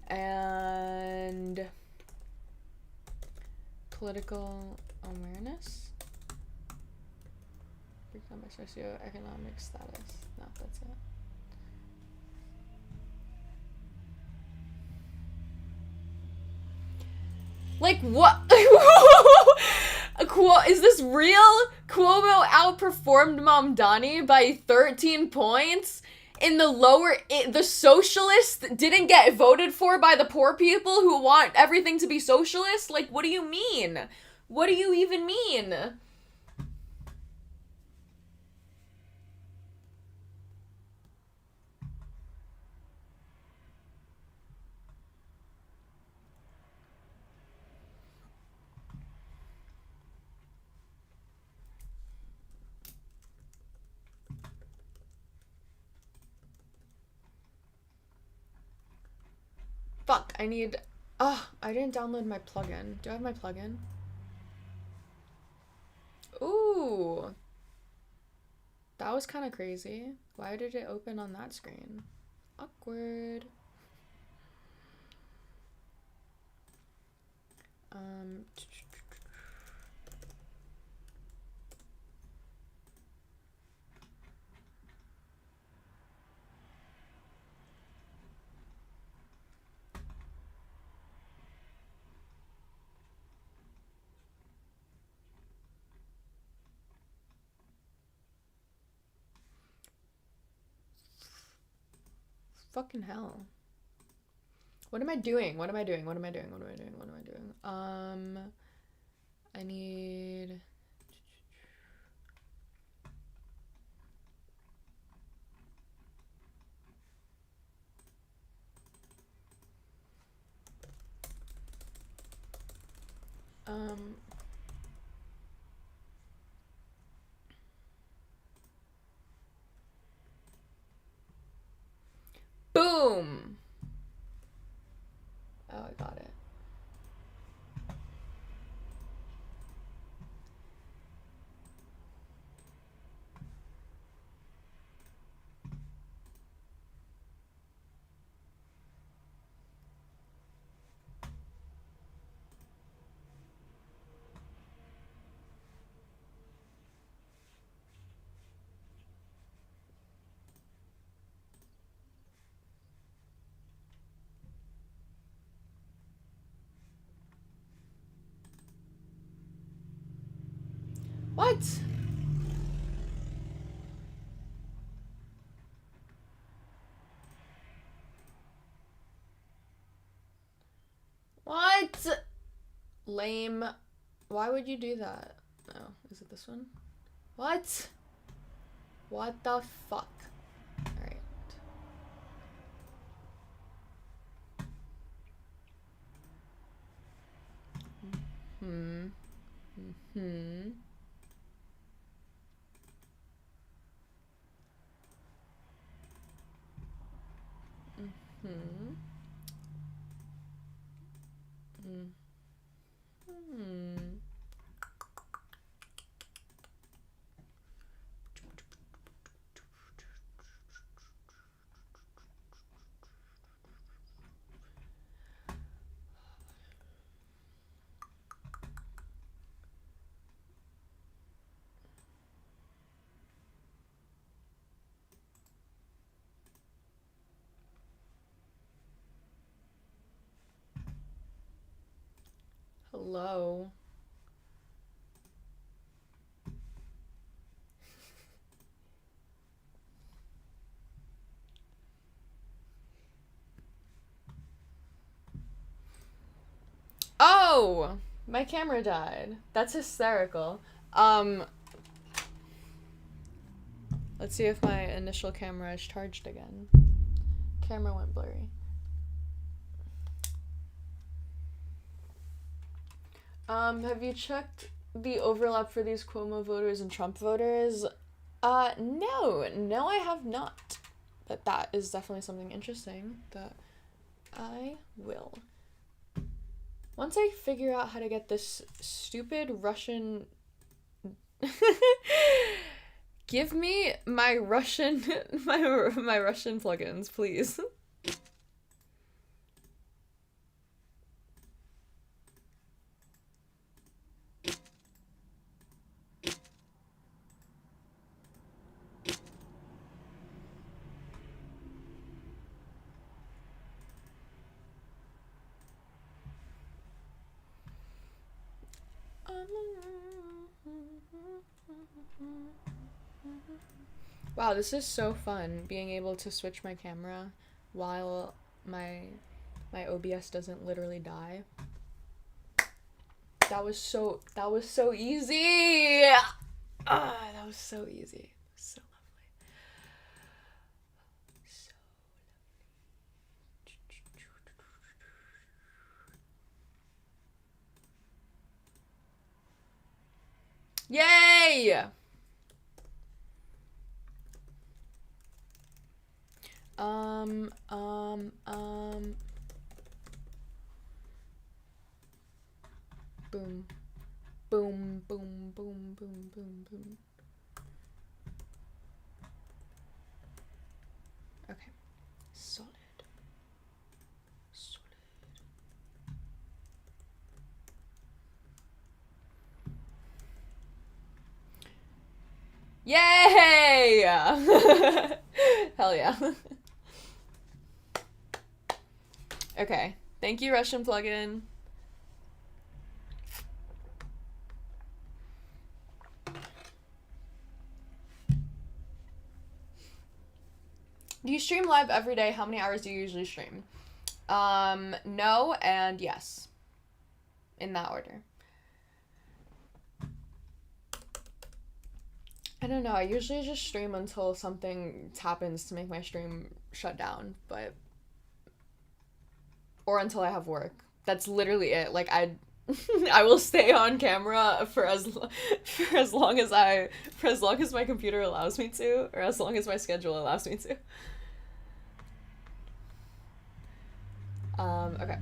And political awareness. Breakdown by socioeconomic status. No, that's it. Like what? Is this real? Cuomo outperformed Mamdani by 13 points? In the lower, the socialists didn't get voted for by the poor people who want everything to be socialist? Like, what do you mean? What do you even mean? Fuck, I need... I didn't download my plugin. Do I have my plugin? Ooh. That was kind of crazy. Why did it open on that screen? Awkward. Fucking hell. What am I doing? I need... Boom! Oh, I got it. What? What? Lame. Why would you do that? Oh, is it this one? What? What the fuck? Alright. Hello. no! My camera died. That's hysterical. Let's see if my initial camera is charged again. Camera went blurry. Have you checked the overlap for these Cuomo voters and Trump voters? No, I have not. But that is definitely something interesting that I will. Once I figure out how to get this stupid Russian... Give me my Russian, my Russian plugins, please. Wow, this is so fun, being able to switch my camera while my OBS doesn't literally die. That was so easy! That was so easy. So lovely. So lovely. Yay! Boom. Boom, boom, boom, boom, boom, boom. Okay. Solid. Solid. Yay! Hell yeah. Okay. Thank you, Russian plugin. Do you stream live every day? How many hours do you usually stream? No and yes. In that order. I don't know. I usually just stream until something happens to make my stream shut down, but... Or until I have work. That's literally it. Like, I will stay on camera for as long as my computer allows me to, or as long as my schedule allows me to. Okay.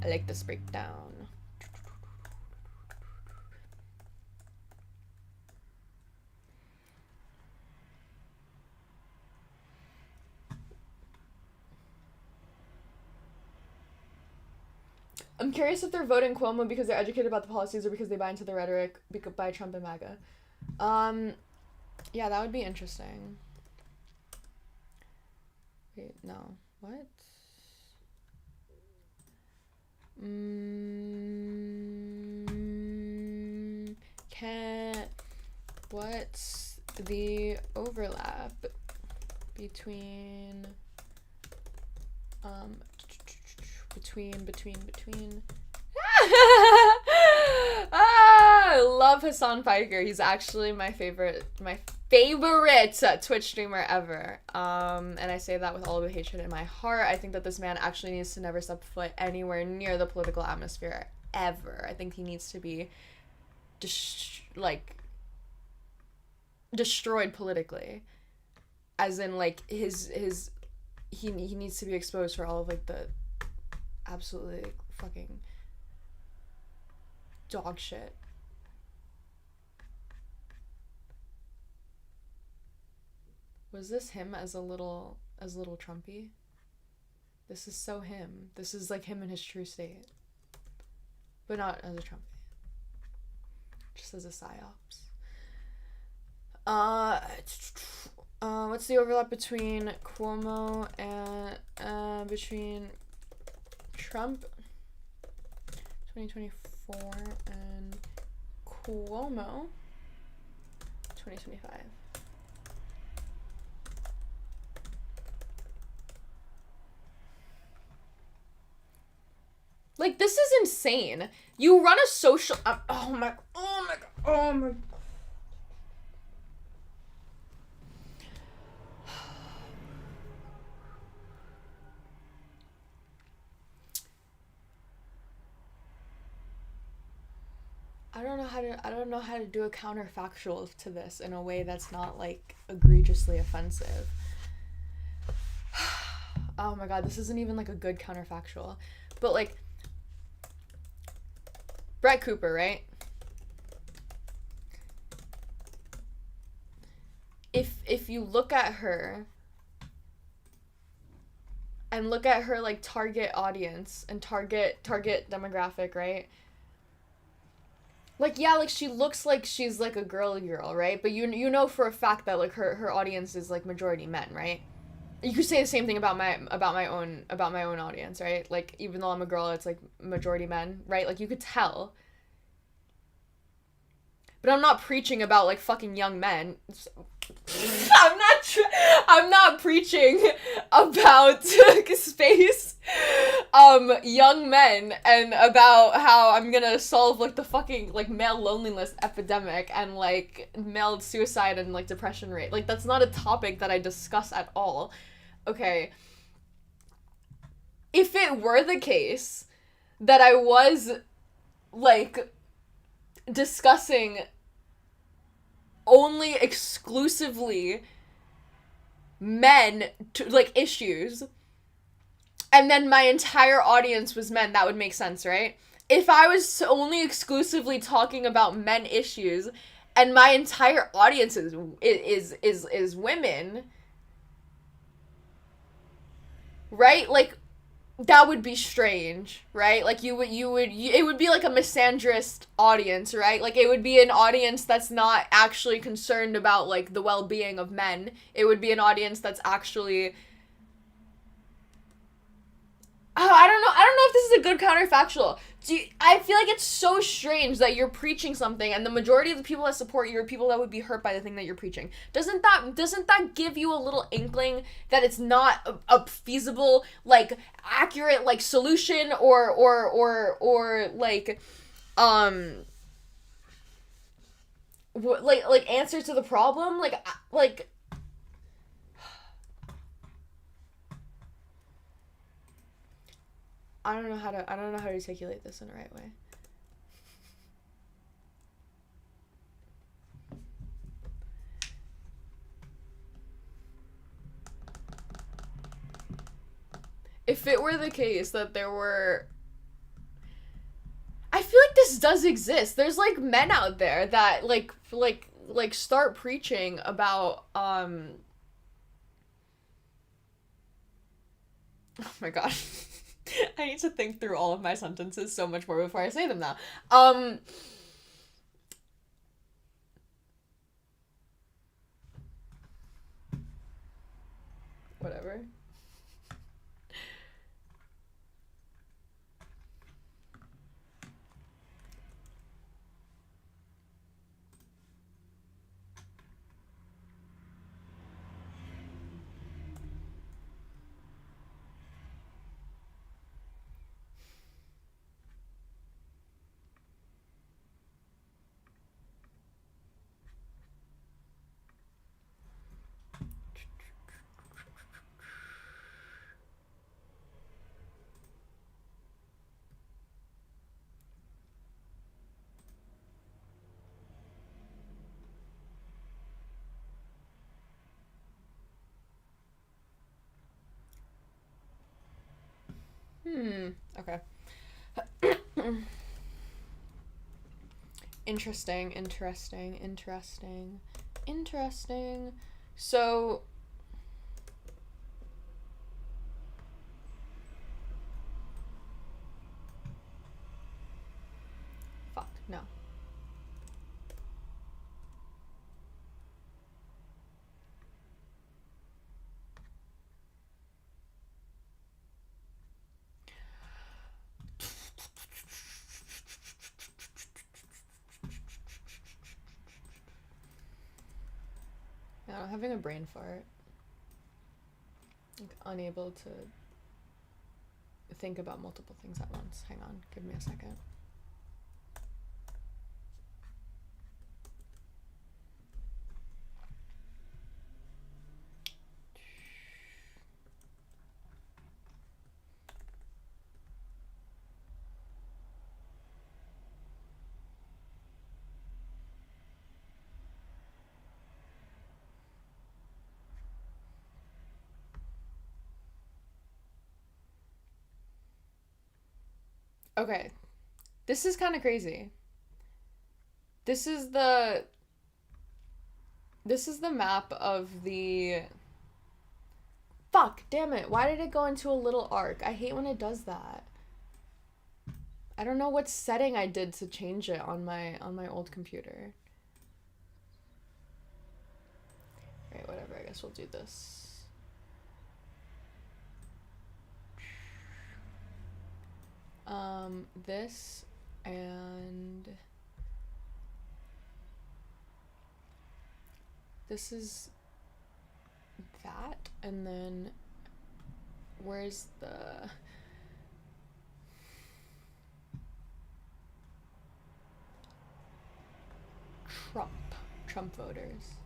I like this breakdown. I'm curious if they're voting Cuomo because they're educated about the policies or because they buy into the rhetoric by Trump and MAGA. Yeah, that would be interesting. Wait, no. What? What's the overlap between I love Hassan Piker. He's actually my favorite Twitch streamer ever. And I say that with all of the hatred in my heart. I think that this man actually needs to never step foot anywhere near the political atmosphere ever. I think he needs to be destroyed politically. As in, like, he needs to be exposed for all of, like, the absolutely fucking dog shit. Was this him as a little Trumpy? This is so him. This is like him in his true state. But not as a Trumpy. Just as a psyops. What's the overlap between Cuomo and between Trump 2024 and Cuomo 2025? Like, this is insane. You run a social... oh my god. I don't know how to do a counterfactual to this in a way that's not like egregiously offensive. Oh my god, this isn't even like a good counterfactual. But like Brett Cooper, right? If you look at her and look at her like target audience and target demographic, right? Like, yeah, like she looks like she's like a girly girl, right? But you know for a fact that like her audience is like majority men, right? You could say the same thing about my own audience, right? Like, even though I'm a girl, it's like majority men, right? Like, you could tell. But I'm not preaching about like fucking young men. I'm not preaching about space, young men, and about how I'm gonna solve like the fucking like male loneliness epidemic and like male suicide and like depression rate. Like, that's not a topic that I discuss at all. Okay. If it were the case that I was like discussing only exclusively men to, like, issues, and then my entire audience was men, that would make sense, right? If I was only exclusively talking about men issues and my entire audience is women, right? Like, that would be strange, right? Like, it would be like a misandrist audience, right? Like, it would be an audience that's not actually concerned about like the well-being of men. It would be an audience that's actually, I don't know if this is a good counterfactual. I feel like it's so strange that you're preaching something and the majority of the people that support you are people that would be hurt by the thing that you're preaching. Doesn't that give you a little inkling that it's not a feasible, like, accurate, like, solution or like like answer to the problem? Like I don't know how to articulate this in the right way. If it were the case that there were, I feel like this does exist. There's like men out there that like start preaching about oh my god. I need to think through all of my sentences so much more before I say them now. Whatever. Okay. Interesting. So, fuck, no. No, I'm having a brain fart. Like, unable to think about multiple things at once. Hang on, give me a second. Okay, this is kind of crazy. This is the map of the... Fuck, damn it. Why did it go into a little arc? I hate when it does that. I don't know what setting I did to change it on my old computer. Alright, whatever. I guess we'll do this. This and this is that, and then where's the Trump voters?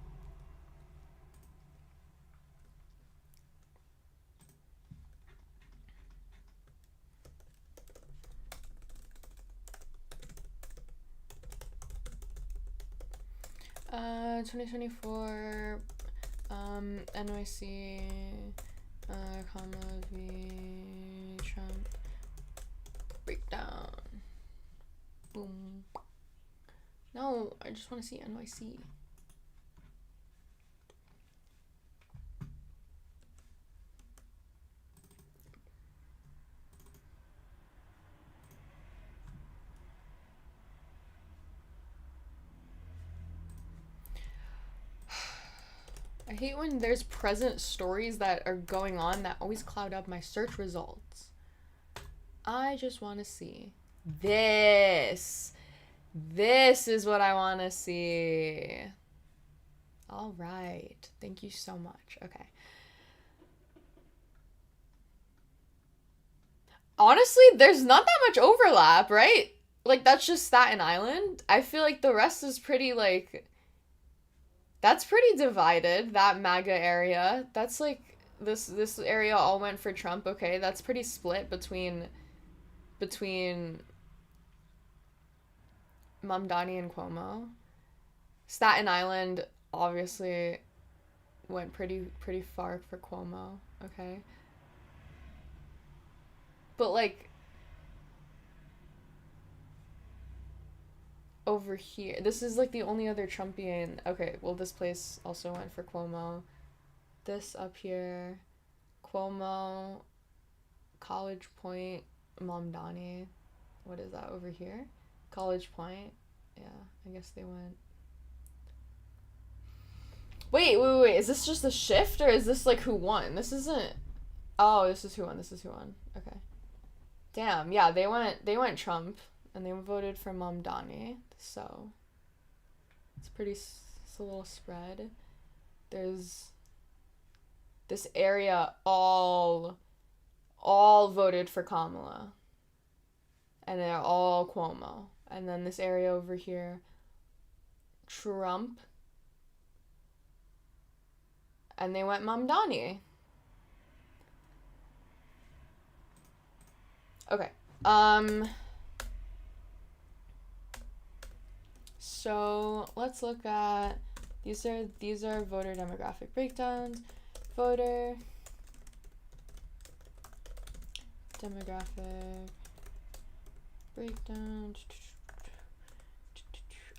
2024 NYC comma v Trump breakdown. Boom. No, I just want to see NYC. I hate when there's present stories that are going on that always cloud up my search results. I just want to see this. This is what I want to see. All right. Thank you so much. Okay. Honestly, there's not that much overlap, right? Like, that's just Staten Island. I feel like the rest is pretty, like... That's pretty divided, that MAGA area. That's like, this area all went for Trump, okay? That's pretty split between Mamdani and Cuomo. Staten Island obviously went pretty far for Cuomo, okay? But like, over here, this is like the only other Trumpian. Okay, well, this place also went for Cuomo. This up here, Cuomo, College Point, Mamdani. What is that over here? College Point. Yeah, I guess they went. Wait. Is this just a shift, or is this like who won? This isn't. Oh, this is who won. This is who won. Okay. Damn. Yeah, they went Trump, and they voted for Mamdani. So it's a little spread. There's this area all voted for Kamala, and they're all Cuomo. And then this area over here, Trump, and they went Mamdani. Okay. So let's look at these are voter demographic breakdowns. Voter demographic breakdown.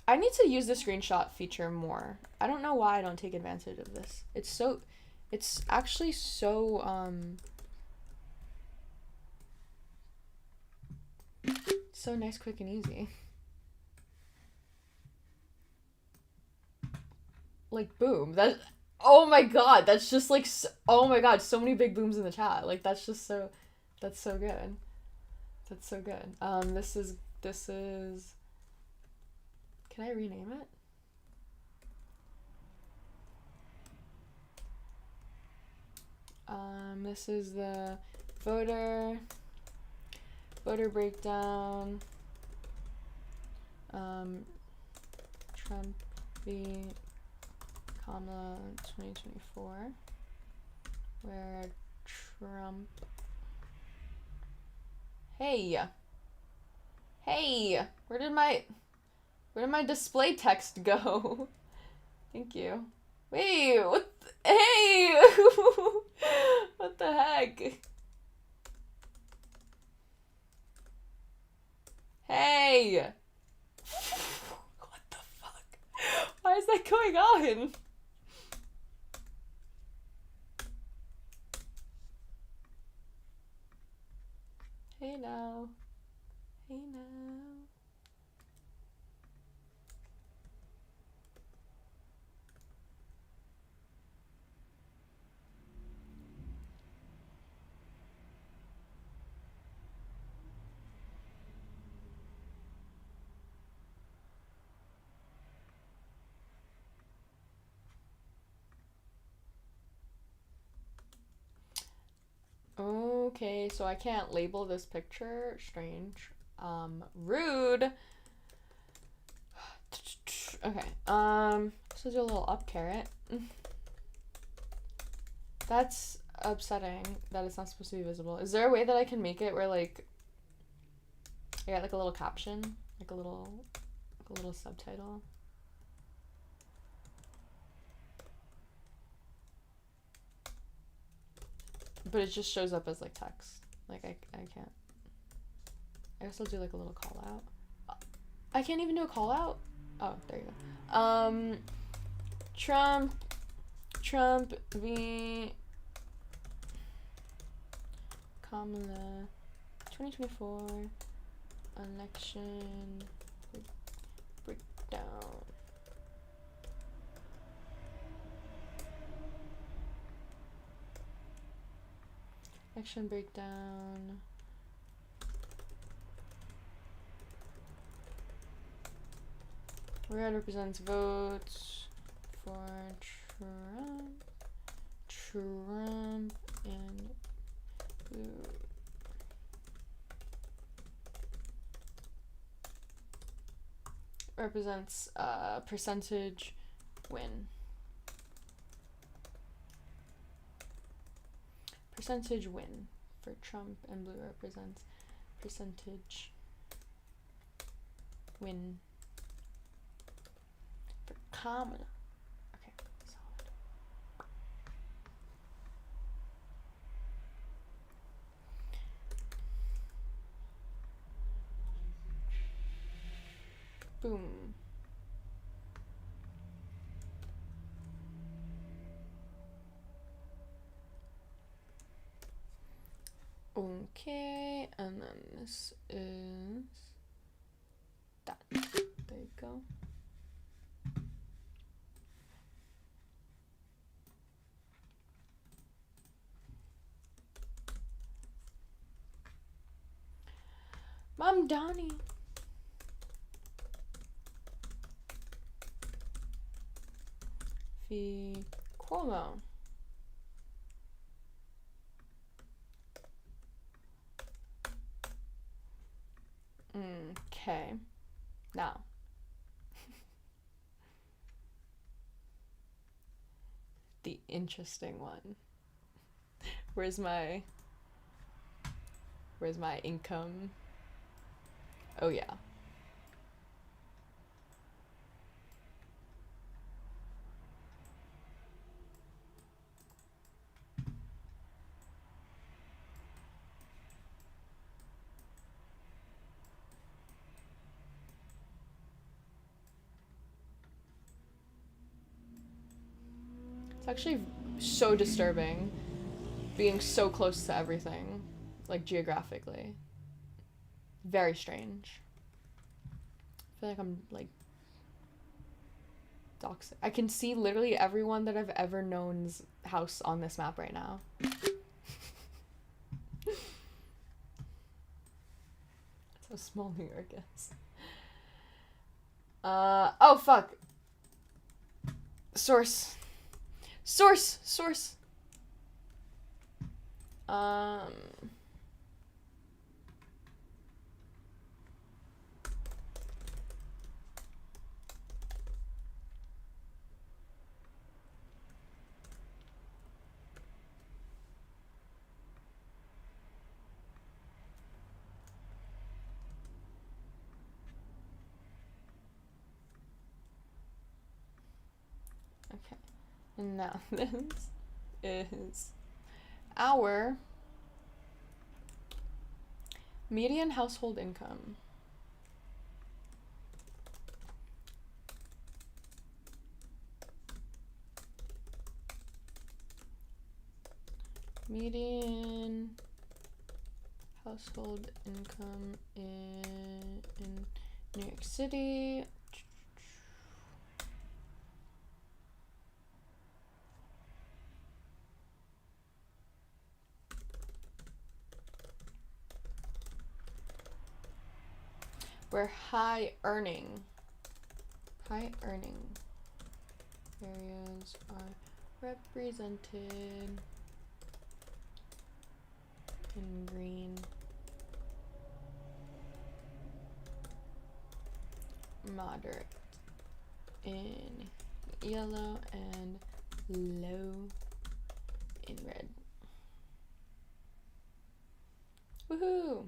I need to use the screenshot feature more. I don't know why I don't take advantage of this. It's actually so so nice, quick, and easy. Like, boom. Oh my god, that's just like, oh my god, so many big booms in the chat. Like, that's so good. That's so good. This is, can I rename it? This is the voter Voter breakdown. Trump v. Kamala 2024. Where Trump. Hey. Hey. Where did my display text go? Thank you. Wait, what? Hey! What the heck? Hey! What the fuck? Why is that going on? Hey now. Hey now. Okay, so I can't label this picture. Strange. Rude. Okay, so do a little up carrot. That's upsetting that it's not supposed to be visible. Is there a way that I can make it where, like, I got, like, a little caption? Like a little subtitle? But it just shows up as, like, text. Like, I can't. I guess I'll do, like, a little call out. I can't even do a call out? Oh, there you go. Trump v. Kamala 2024 election breakdown. Election breakdown. Red represents votes for Trump and blue represents percentage win. Percentage win for Trump, and blue represents percentage win for Kamala. Okay, solid. Boom. Okay, and then this is that. There you go. Mom Donnie. Cuomo. Okay. Now. The interesting one. Where's my income? Oh yeah. It's actually so disturbing being so close to everything, like geographically. Very strange. I feel like I'm like doxing. I can see literally everyone that I've ever known's house on this map right now. That's how small New York is. Oh fuck. Source. And now this is our median household income. Median household income in New York City. Where high earning areas are represented in green, moderate in yellow, and low in red. Woohoo!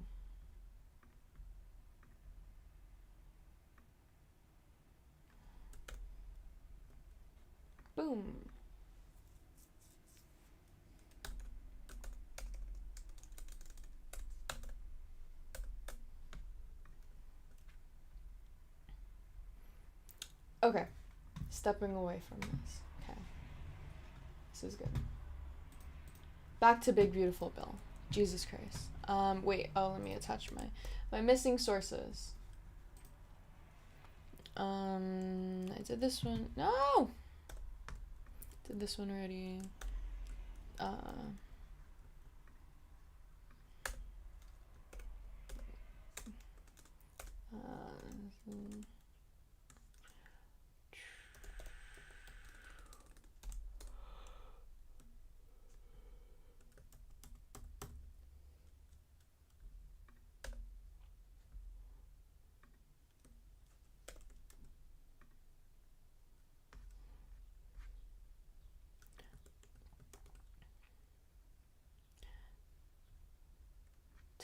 Boom. Okay, stepping away from this. Okay, this is good. Back to Big Beautiful Bill. Jesus Christ. Wait. Oh, let me attach my missing sources. I did this one. No. Did this one already.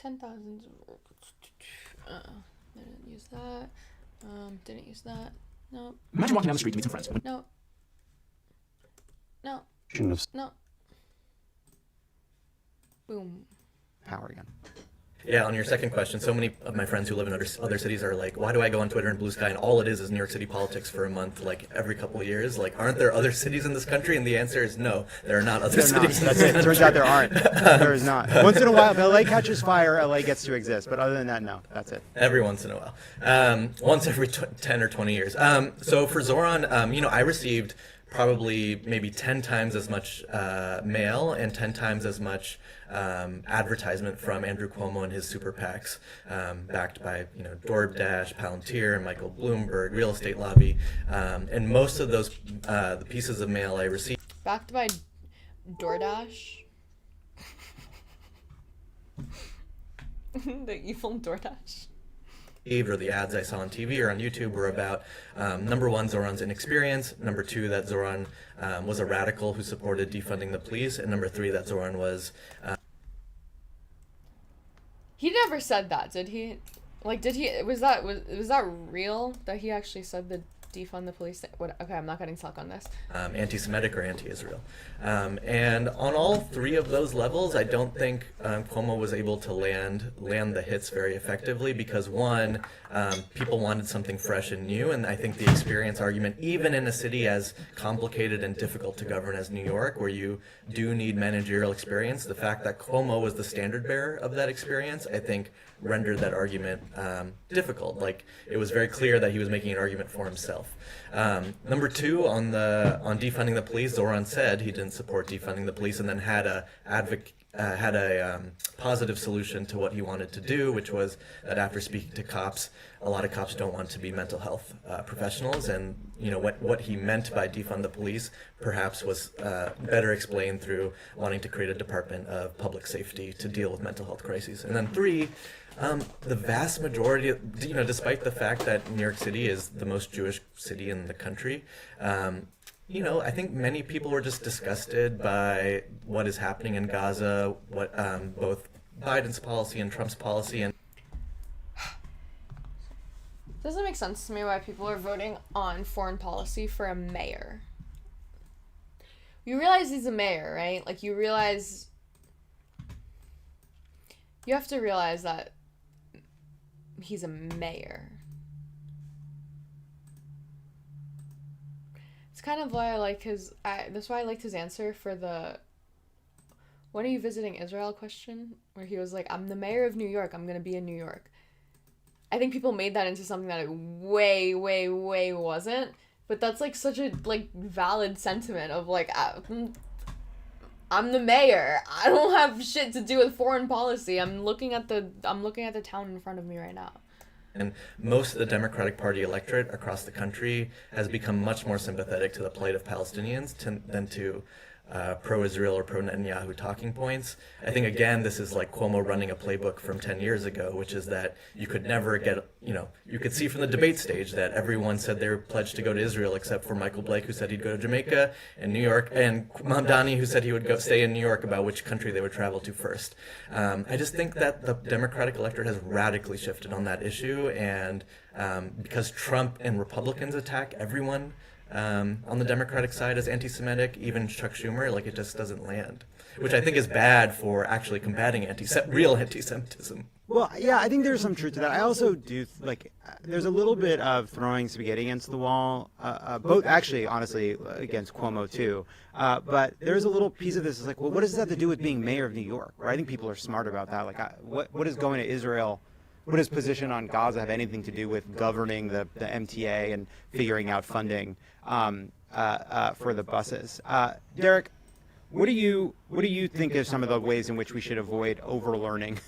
$10,000. Didn't use that. Didn't use that. No. Imagine walking down the street to meet some friends. No. No. No. Boom. Power again. Yeah, on your second question, so many of my friends who live in other cities are like, why do I go on Twitter and Blue Sky and all it is New York City politics for a month, like every couple of years? Like, aren't there other cities in this country? And the answer is no, there are not other cities. That's it. Turns out there aren't. There is not. Once in a while, if LA catches fire, LA gets to exist. But other than that, no, that's it. Every once in a while. Once every 10 or 20 years. So for Zoran, I received probably maybe 10 times as much mail and 10 times as much advertisement from Andrew Cuomo and his super PACs, backed by DoorDash, Palantir, and Michael Bloomberg, Real Estate Lobby, and most of those the pieces of mail I received. Backed by DoorDash. The evil DoorDash. Or the ads I saw on TV or on YouTube were about, number one, Zoran's inexperience, number two, that Zoran was a radical who supported defunding the police, and number three, that Zoran was... He never said that, did he? Like, did he? Was that real? That he actually said the defund the police thing? What? Okay, I'm not getting stuck on this. Anti-Semitic or anti-Israel. And on all three of those levels, I don't think Cuomo was able to land the hits very effectively because, one, people wanted something fresh and new, and I think the experience argument, even in a city as complicated and difficult to govern as New York, where you do need managerial experience, the fact that Cuomo was the standard bearer of that experience, I think, rendered that argument difficult. Like, it was very clear that he was making an argument for himself. Number two, on defunding the police, Zoran said he didn't support defunding the police, and then had a positive solution to what he wanted to do, which was that after speaking to cops, a lot of cops don't want to be mental health professionals, and what he meant by defund the police perhaps was better explained through wanting to create a department of public safety to deal with mental health crises. And then three, the vast majority of, despite the fact that New York City is the most Jewish city in the country, I think many people were just disgusted by what is happening in Gaza, what both Biden's policy and Trump's policy. And doesn't make sense to me why people are voting on foreign policy for a mayor. you realize he's a mayor, right? Like, you have to realize that he's a mayor. It's kind of why I like that's why I liked his answer for the "when are you visiting Israel" question, where he was like, I'm the mayor of New York, I'm gonna be in New York. I think people made that into something that it way, way, way wasn't. But that's like such a like valid sentiment of like, I'm the mayor. I don't have shit to do with foreign policy. I'm looking at the town in front of me right now. And most of the Democratic Party electorate across the country has become much more sympathetic to the plight of Palestinians than to pro-Israel or pro-Netanyahu talking points. I think, again, this is like Cuomo running a playbook from 10 years ago, which is that you could never get, you could see from the debate stage that everyone said they were pledged to go to Israel except for Michael Blake, who said he'd go to Jamaica, and New York, and Mamdani, who said he would go stay in New York about which country they would travel to first. I just think that the Democratic electorate has radically shifted on that issue, and because Trump and Republicans attack everyone on the Democratic side as anti-Semitic, even Chuck Schumer, like, it just doesn't land, which I think is bad for actually combating real anti-Semitism. Well, yeah, I think there's some truth to that. I also do, there's a little bit of throwing spaghetti against the wall, both actually, honestly, against Cuomo too. But there's a little piece of this is like, well, what does that have to do with being mayor of New York? Right? I think people are smart about that. Like, what is going to Israel? What does position on Gaza have anything to do with governing the MTA and figuring out funding for the buses? Derek, what do you think are some of the ways in which we should avoid overlearning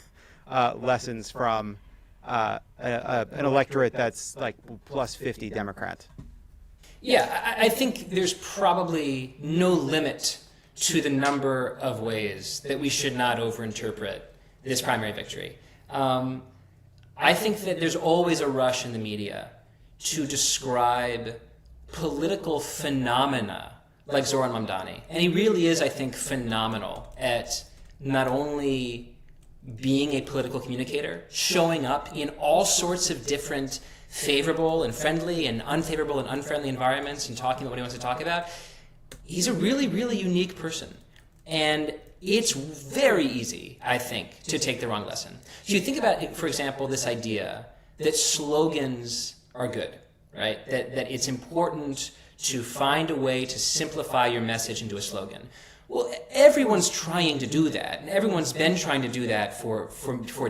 lessons from an electorate that's like plus 50 Democrats? Yeah, I think there's probably no limit to the number of ways that we should not overinterpret this primary victory. I think that there's always a rush in the media to describe political phenomena like Zoran Mamdani. And he really is, I think, phenomenal at not only being a political communicator, showing up in all sorts of different favorable and friendly and unfavorable and unfriendly environments and talking about what he wants to talk about. He's a really, really unique person. And it's very easy, I think, to take the wrong lesson. So you think about, for example, this idea that slogans are good, right? That it's important to find a way to simplify your message into a slogan. Well, everyone's trying to do that, and everyone's been trying to do that for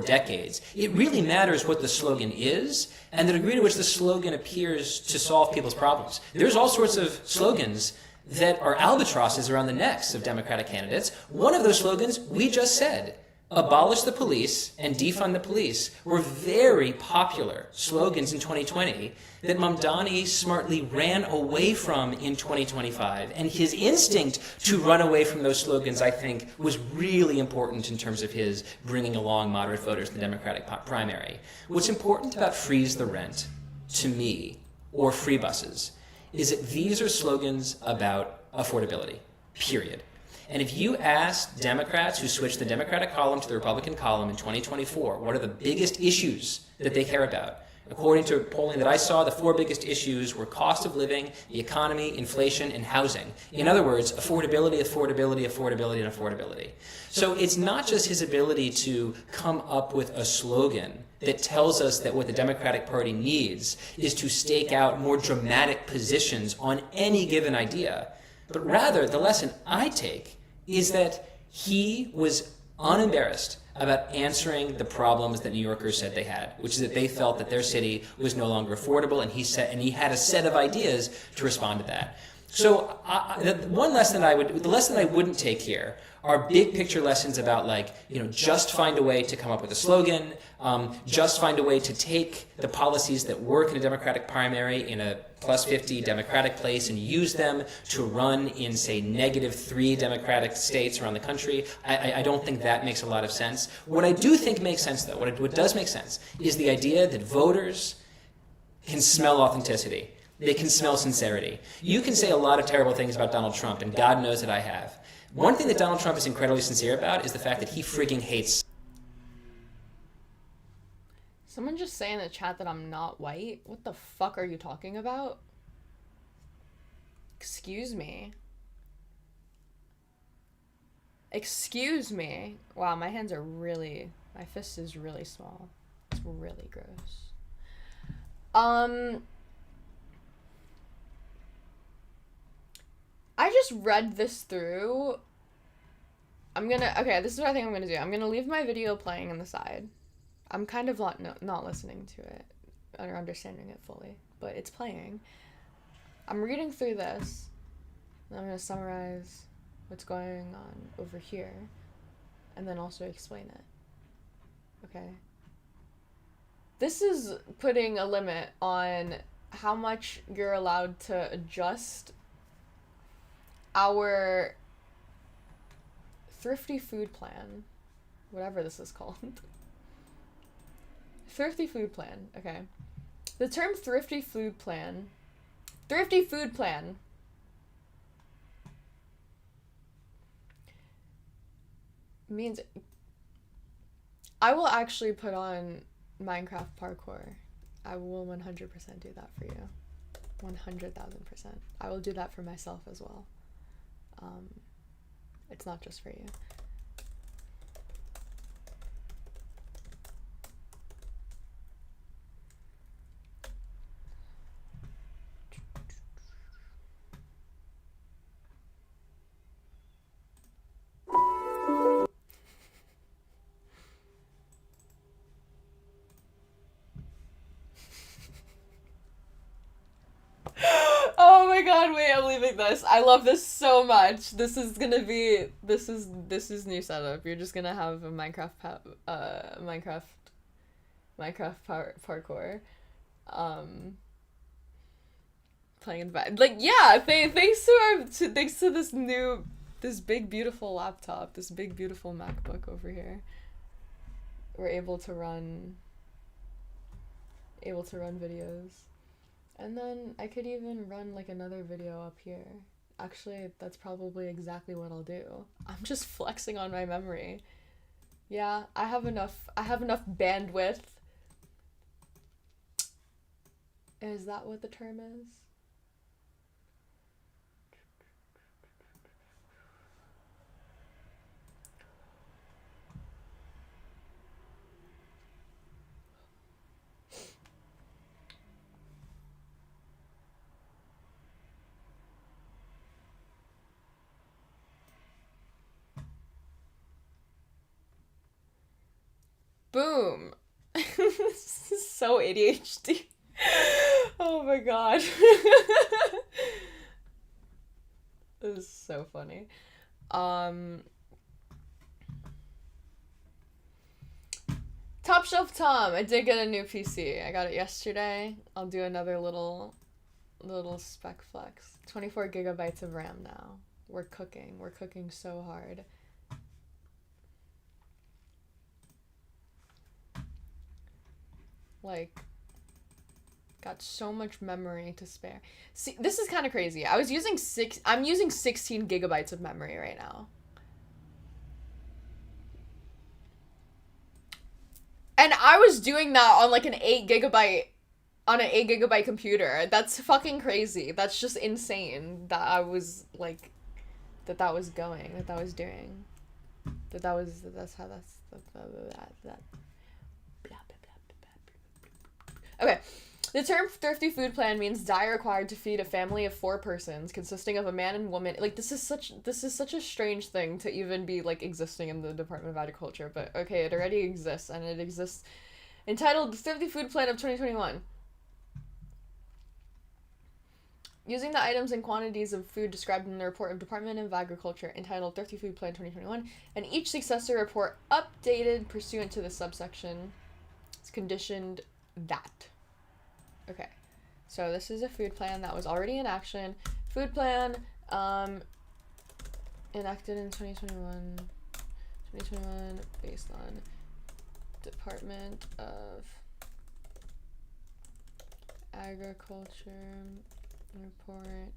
decades. It really matters what the slogan is, and the degree to which the slogan appears to solve people's problems. There's all sorts of slogans that are albatrosses around the necks of Democratic candidates. One of those slogans, we just said, abolish the police and defund the police, were very popular slogans in 2020 that Mamdani smartly ran away from in 2025. And his instinct to run away from those slogans, I think, was really important in terms of his bringing along moderate voters in the Democratic primary. What's important about freeze the rent, to me, or free buses, is that these are slogans about affordability, period. And if you ask Democrats who switched the Democratic column to the Republican column in 2024, what are the biggest issues that they care about? According to polling that I saw, the 4 biggest issues were cost of living, the economy, inflation, and housing. In other words, affordability, affordability, affordability, and affordability. So it's not just his ability to come up with a slogan that tells us that what the Democratic Party needs is to stake out more dramatic positions on any given idea. But rather, the lesson I take is that he was unembarrassed about answering the problems that New Yorkers said they had, which is that they felt that their city was no longer affordable, and he had a set of ideas to respond to that. So the lesson I wouldn't take here are big picture lessons about, like, just find a way to come up with a slogan, just find a way to take the policies that work in a Democratic primary in a plus 50 Democratic place and use them to run in, say, -3 Democratic states around the country. I don't think that makes a lot of sense. What I do think makes sense, though, what does make sense, is the idea that voters can smell authenticity. They can smell sincerity. You can say a lot of terrible things about Donald Trump, and God knows that I have. One thing that Donald Trump is incredibly sincere about is the fact that he freaking hates. Someone just say in the chat that I'm not white? What the fuck are you talking about? Excuse me. Excuse me. Wow, my hands are really... My fist is really small. It's really gross. I just read this through. Okay, this is what I think I'm gonna do. I'm gonna leave my video playing on the side. I'm kind of not listening to it or understanding it fully, but it's playing. I'm reading through this, and I'm gonna summarize what's going on over here, and then also explain it. Okay? This is putting a limit on how much you're allowed to adjust our thrifty food plan, whatever this is called. Thrifty food plan, okay. The term thrifty food plan means I will actually put on Minecraft parkour. I will 100% do that for you. 100,000%. I will do that for myself as well. It's not just for you. Oh my god, wait, I'm leaving this. I love this so much. This is gonna be this is new setup. You're just gonna have a Minecraft parkour. Playing in the back. Like, yeah, thanks to this big beautiful laptop, this big beautiful MacBook over here. We're able to run videos. And then I could even run like another video up here. Actually, that's probably exactly what I'll do. I'm just flexing on my memory. Yeah, I have enough bandwidth. Is that what the term is? Boom. This is so ADHD. Oh my god. This is so funny. Top Shelf Tom. I did get a new PC. I got it yesterday. I'll do another little spec flex. 24 gigabytes of RAM now. We're cooking. We're cooking so hard. Like, got so much memory to spare. See, this is kind of crazy. I'm using 16 gigabytes of memory right now. And I was doing that on like an 8 gigabyte computer. That's fucking crazy. That's just insane that I was like, that was doing. Okay, the term thrifty food plan means diet required to feed a family of 4 persons consisting of a man and woman. Like, this is such a strange thing to even be like existing in the Department of Agriculture, but okay, it already exists, and it exists. Entitled Thrifty Food Plan of 2021. Using the items and quantities of food described in the report of Department of Agriculture entitled Thrifty Food Plan 2021, and each successor report updated pursuant to the subsection. It's conditioned that. Okay, so this is a food plan that was already in action. Food plan enacted in 2021 based on Department of Agriculture report.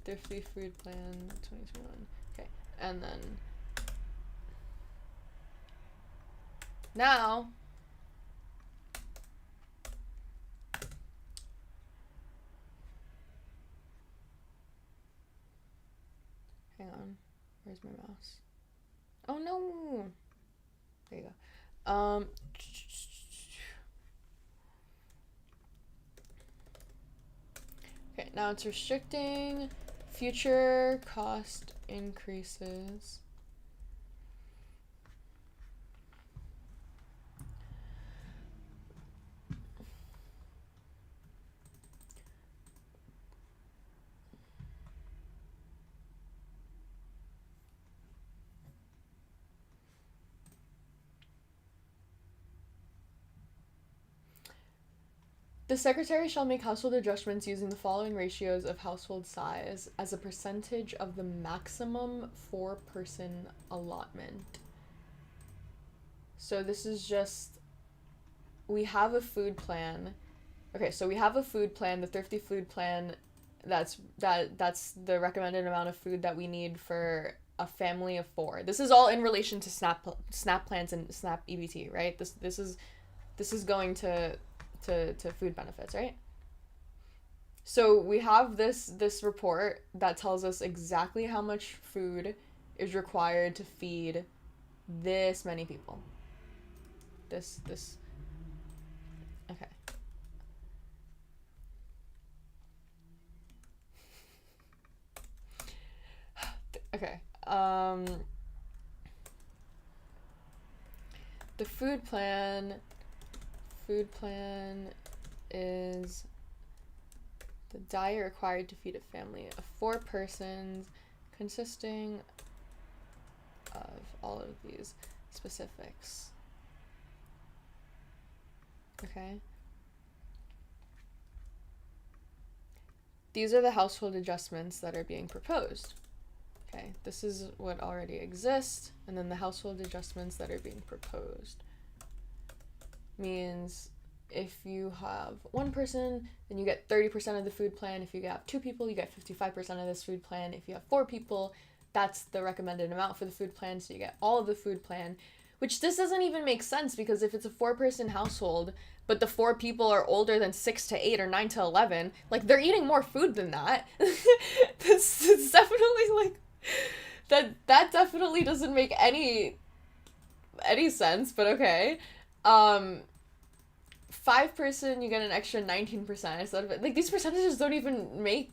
Thrifty food plan 2021. Okay, and then now Hang on. Where's my mouse? Oh no. There you go. Okay, now it's restricting future cost increases. The secretary shall make household adjustments using the following ratios of household size as a percentage of the maximum 4-person allotment. So this is just, we have a food plan. Okay, so we have a food plan, the thrifty food plan, that's the recommended amount of food that we need for a family of 4. This is all in relation to SNAP plans and SNAP EBT, right? This is going to food benefits, right? So we have this report that tells us exactly how much food is required to feed this many people. This okay. Okay. The food plan is the diet required to feed a family of 4 persons consisting of all of these specifics. Okay. These are the household adjustments that are being proposed. Okay, this is what already exists, and then the household adjustments that are being proposed means if you have 1 person, then you get 30% of the food plan. If you have 2 people, you get 55% of this food plan. If you have 4 people, that's the recommended amount for the food plan, so you get all of the food plan, which this doesn't even make sense because if it's a 4-person household, but the 4 people are older than 6 to 8 or 9 to 11, like, they're eating more food than that. It's definitely, like, that definitely doesn't make any sense, but okay. 5-person, you get an extra 19% instead of it. Like, these percentages don't even make,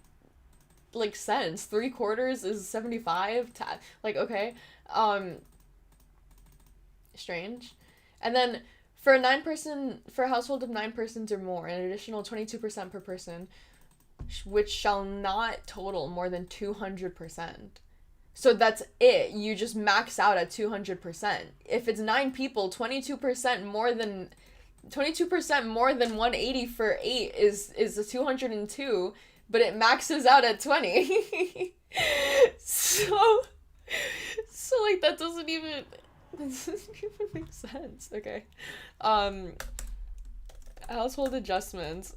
like, sense. 3/4 is 75. Like, okay. Strange. And then for a household of 9 persons or more, an additional 22% per person, which shall not total more than 200%. So that's it. You just max out at 200%. If it's 9 people, 22% more than 180 for 8 is a 202, but it maxes out at 20. so like that doesn't even make sense. Okay. Household adjustments.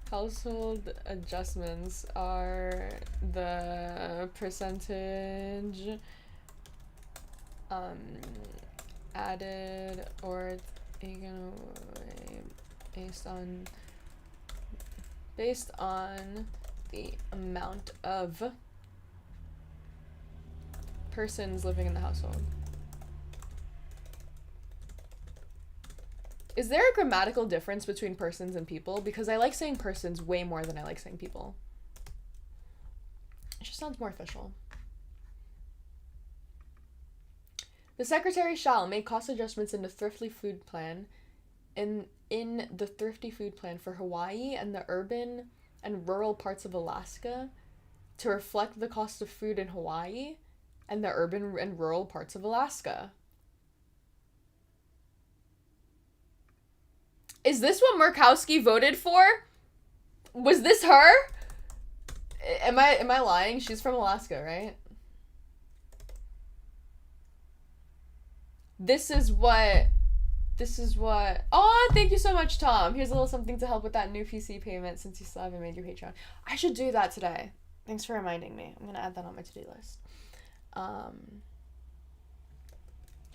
Household adjustments are the percentage added or taken away based on the amount of persons living in the household. Is there a grammatical difference between persons and people? Because I like saying persons way more than I like saying people. It just sounds more official. The secretary shall make cost adjustments in the thrifty food plan in the thrifty food plan for Hawaii and the urban and rural parts of Alaska to reflect the cost of food in Hawaii and the urban and rural parts of Alaska. Is this what Murkowski voted for? Was this her? Am I lying? She's from Alaska, right? This is what... Oh, thank you so much, Tom. Here's a little something to help with that new PC payment since you still haven't made your Patreon. I should do that today. Thanks for reminding me. I'm going to add that on my to-do list.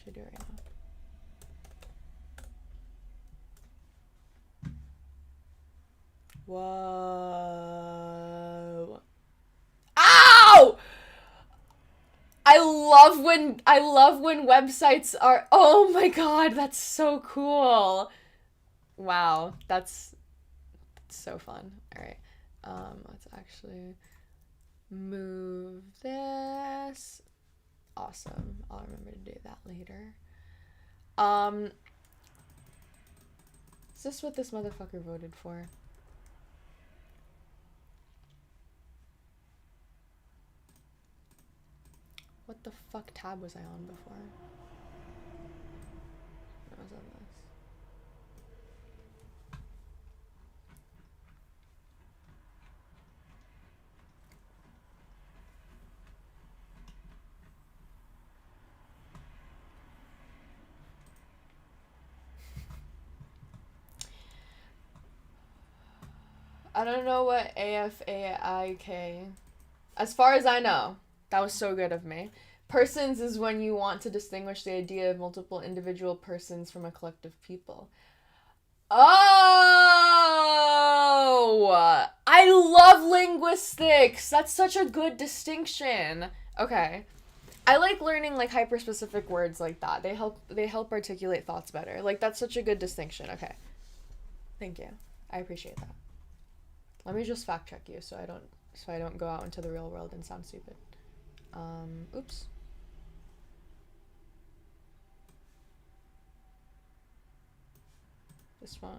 Should do it right now. Whoa. Ow! love when websites are, oh my god, that's so cool. Wow, that's so fun. All right. Let's actually move this. Awesome. I'll remember to do that later. Is this what this motherfucker voted for? What the fuck tab was I on before? I was on this. I don't know what AFAIK. As far as I know, that was so good of me. Persons is when you want to distinguish the idea of multiple individual persons from a collective people. Oh! I love linguistics! That's such a good distinction. Okay. I like learning like hyper-specific words like that. They help articulate thoughts better. Like that's such a good distinction. Okay. Thank you. I appreciate that. Let me just fact check you so I don't go out into the real world and sound stupid. Oops. This one.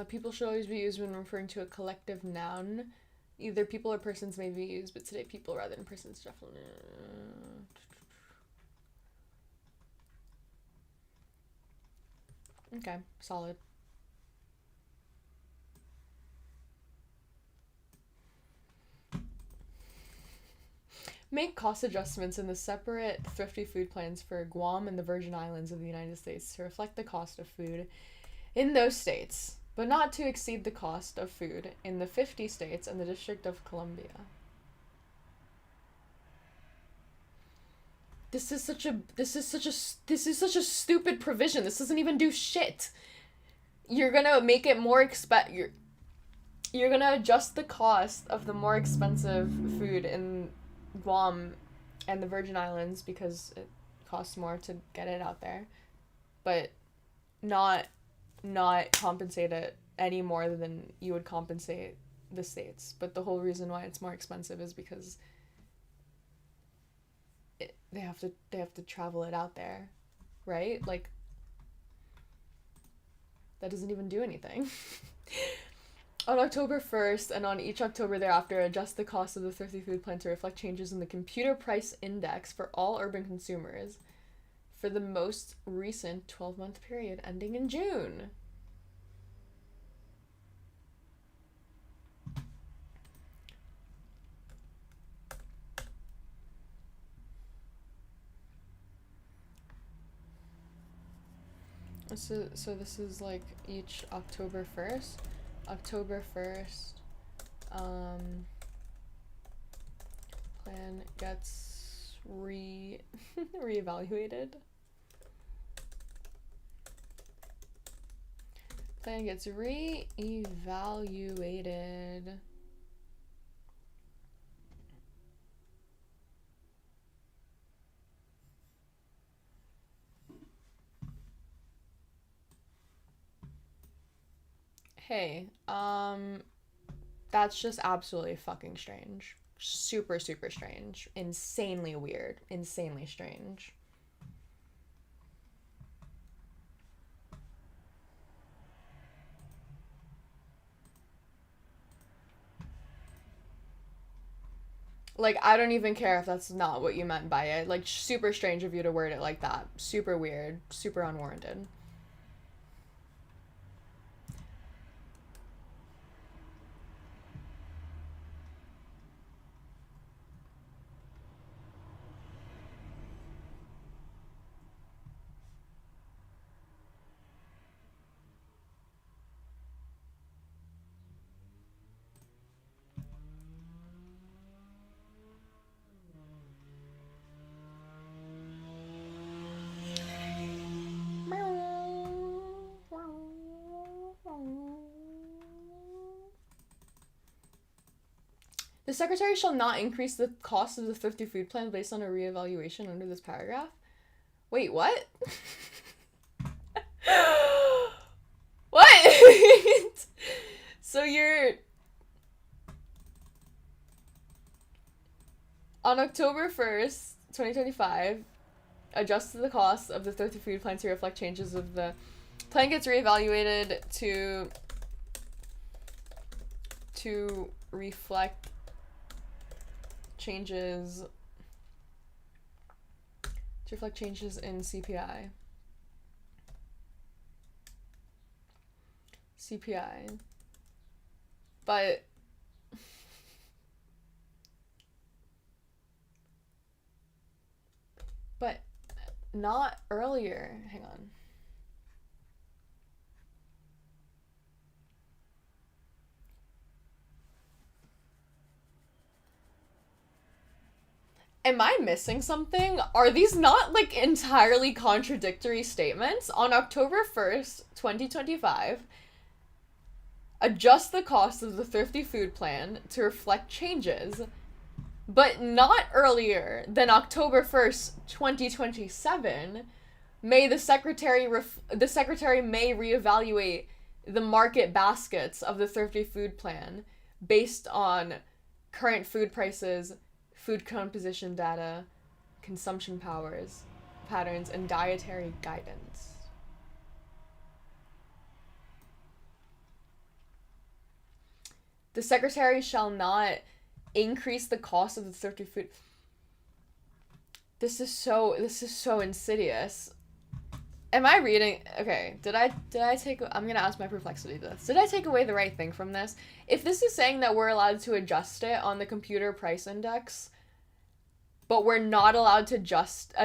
People should always be used when referring to a collective noun. Either people or persons may be used, but today people rather than persons definitely. Okay, solid. Make cost adjustments in the separate thrifty food plans for Guam and the Virgin Islands of the United States to reflect the cost of food in those states, but not to exceed the cost of food in the 50 states and the District of Columbia. This is such a stupid provision. This doesn't even do shit. You're gonna make it more you're gonna adjust the cost of the more expensive food in Guam and the Virgin Islands because it costs more to get it out there, but not compensate it any more than you would compensate the states. But the whole reason why it's more expensive is because they have to travel it out there, right? Like that doesn't even do anything. On October 1st and on each October thereafter, adjust the cost of the thrifty food plan to reflect changes in the computer price index for all urban consumers for the most recent 12-month period ending in June. So this is like each October 1st. October 1st, plan gets reevaluated. Plan gets reevaluated. Hey, that's just absolutely fucking strange. Super, super strange. Insanely weird. Insanely strange. Like, I don't even care if that's not what you meant by it. Like, super strange of you to word it like that. Super weird. Super unwarranted. The secretary shall not increase the cost of the thrifty food plan based on a reevaluation under this paragraph. Wait, what? What? So you're... On October 1st, 2025, adjusted the cost of the thrifty food plan to reflect changes of the... Plan gets reevaluated to reflect changes in CPI. But not earlier. Hang on. Am I missing something? Are these not, like, entirely contradictory statements? On October 1st, 2025, adjust the cost of the thrifty food plan to reflect changes, but not earlier than October 1st, 2027, the secretary may reevaluate the market baskets of the thrifty food plan based on current food prices, food composition data, consumption patterns, and dietary guidance. The secretary shall not increase the cost of the thrifty food. This is so insidious. Am I reading? Okay, did I take... I'm gonna ask my perplexity to this. Did I take away the right thing from this? If this is saying that we're allowed to adjust it on the computer price index, but we're not allowed to adjust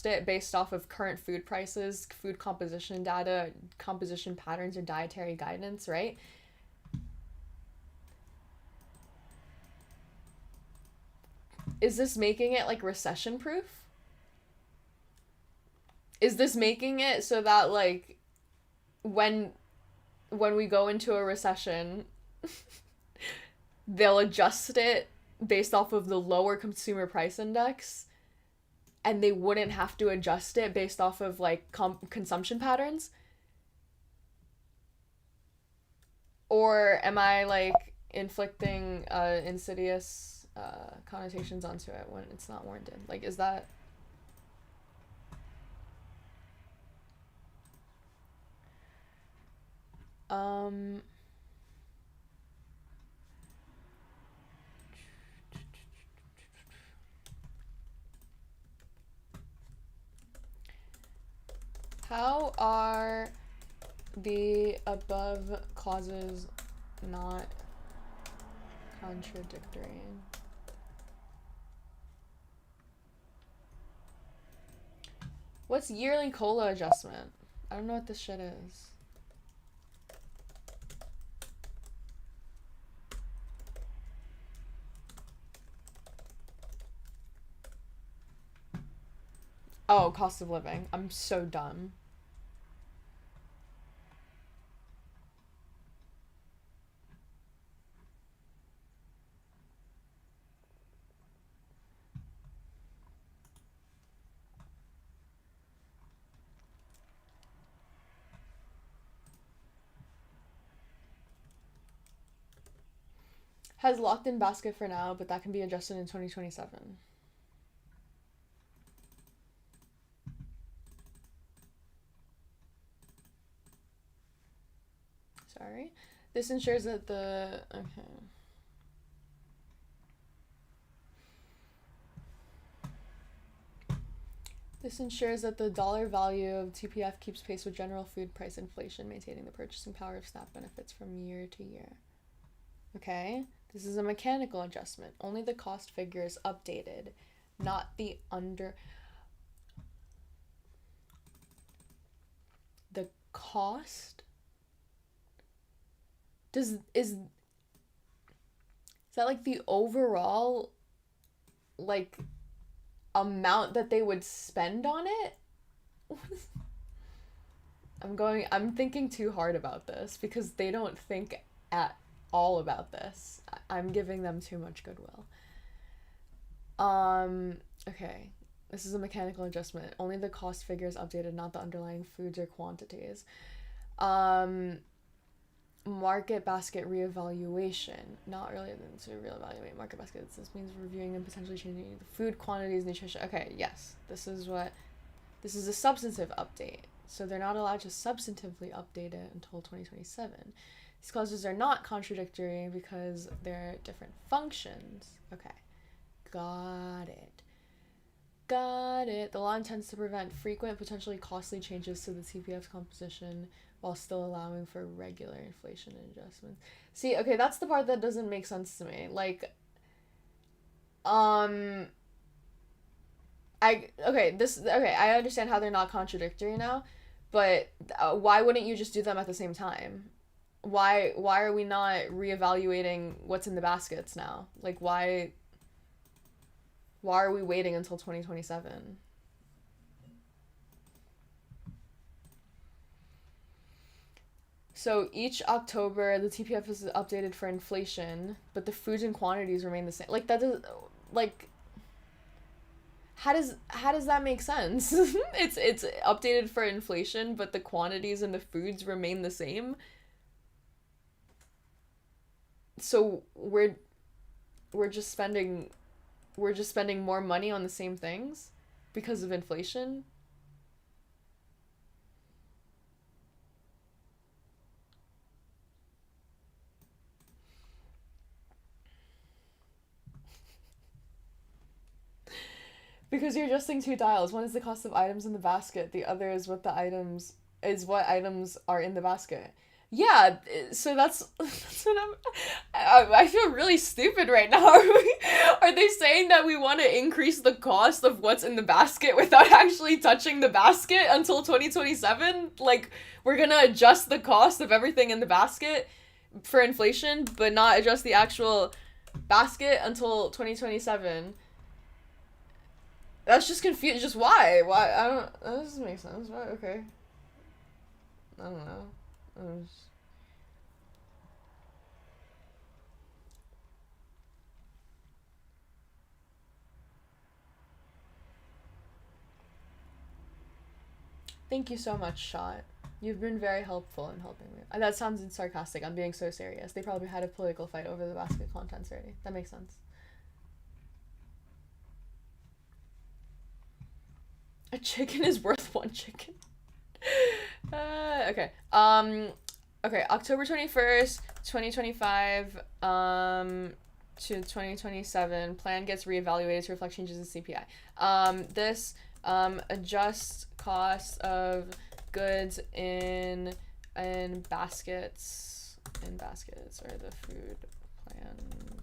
it based off of current food prices, food composition data, composition patterns, or dietary guidance, right? Is this making it, like, recession proof? Is this making it so that, like, when we go into a recession, they'll adjust it based off of the lower consumer price index, and they wouldn't have to adjust it based off of, like, consumption patterns? Or am I, like, inflicting insidious connotations onto it when it's not warranted? Like, is that... How are the above clauses not contradictory? What's yearly COLA adjustment? I don't know what this shit is. Oh, cost of living. I'm so dumb. Has locked in basket for now, but that can be adjusted in 2027. Sorry. This ensures that the... Okay. This ensures that the dollar value of TPF keeps pace with general food price inflation, maintaining the purchasing power of SNAP benefits from year to year. Okay. This is a mechanical adjustment. Only the cost figure is updated, not the The cost? Is that like the overall, like, amount that they would spend on it? I'm thinking too hard about this because they don't think at all about this. I'm giving them too much goodwill. Okay. This is a mechanical adjustment. Only the cost figure is updated, not the underlying foods or quantities. Market basket reevaluation. Not earlier than to reevaluate market baskets. This means reviewing and potentially changing the food quantities, nutrition. Okay, yes. This is a substantive update. So they're not allowed to substantively update it until 2027. These clauses are not contradictory because they're different functions. Okay. Got it. The law intends to prevent frequent, potentially costly changes to the TPF's composition while still allowing for regular inflation adjustments. See, okay, that's the part that doesn't make sense to me. Like, I understand how they're not contradictory now, but why wouldn't you just do them at the same time? Why are we not reevaluating what's in the baskets now? Like, why are we waiting until 2027? So each October, the TPF is updated for inflation, but the foods and quantities remain the same. Like, that does, like, how does that make sense? It's updated for inflation, but the quantities and the foods remain the same. So we're just spending more money on the same things because of inflation. Because you're adjusting two dials. One is the cost of items in the basket. The other is what items are in the basket. Yeah, so that's what I feel really stupid right now. Are they saying that we want to increase the cost of what's in the basket without actually touching the basket until 2027? Like, we're gonna adjust the cost of everything in the basket for inflation, but not adjust the actual basket until 2027. That's just confusing. Just why? Why? I don't... That doesn't make sense. Why? Okay. I don't know. Thank you so much, Shot. You've been very helpful in helping me. That sounds sarcastic. I'm being so serious. They probably had a political fight over the basket contents already. That makes sense. A chicken is worth one chicken. Okay. Okay, October 21st, 2025, to 2027, plan gets reevaluated to reflect changes in CPI. This adjusts costs of goods in baskets, or the food plan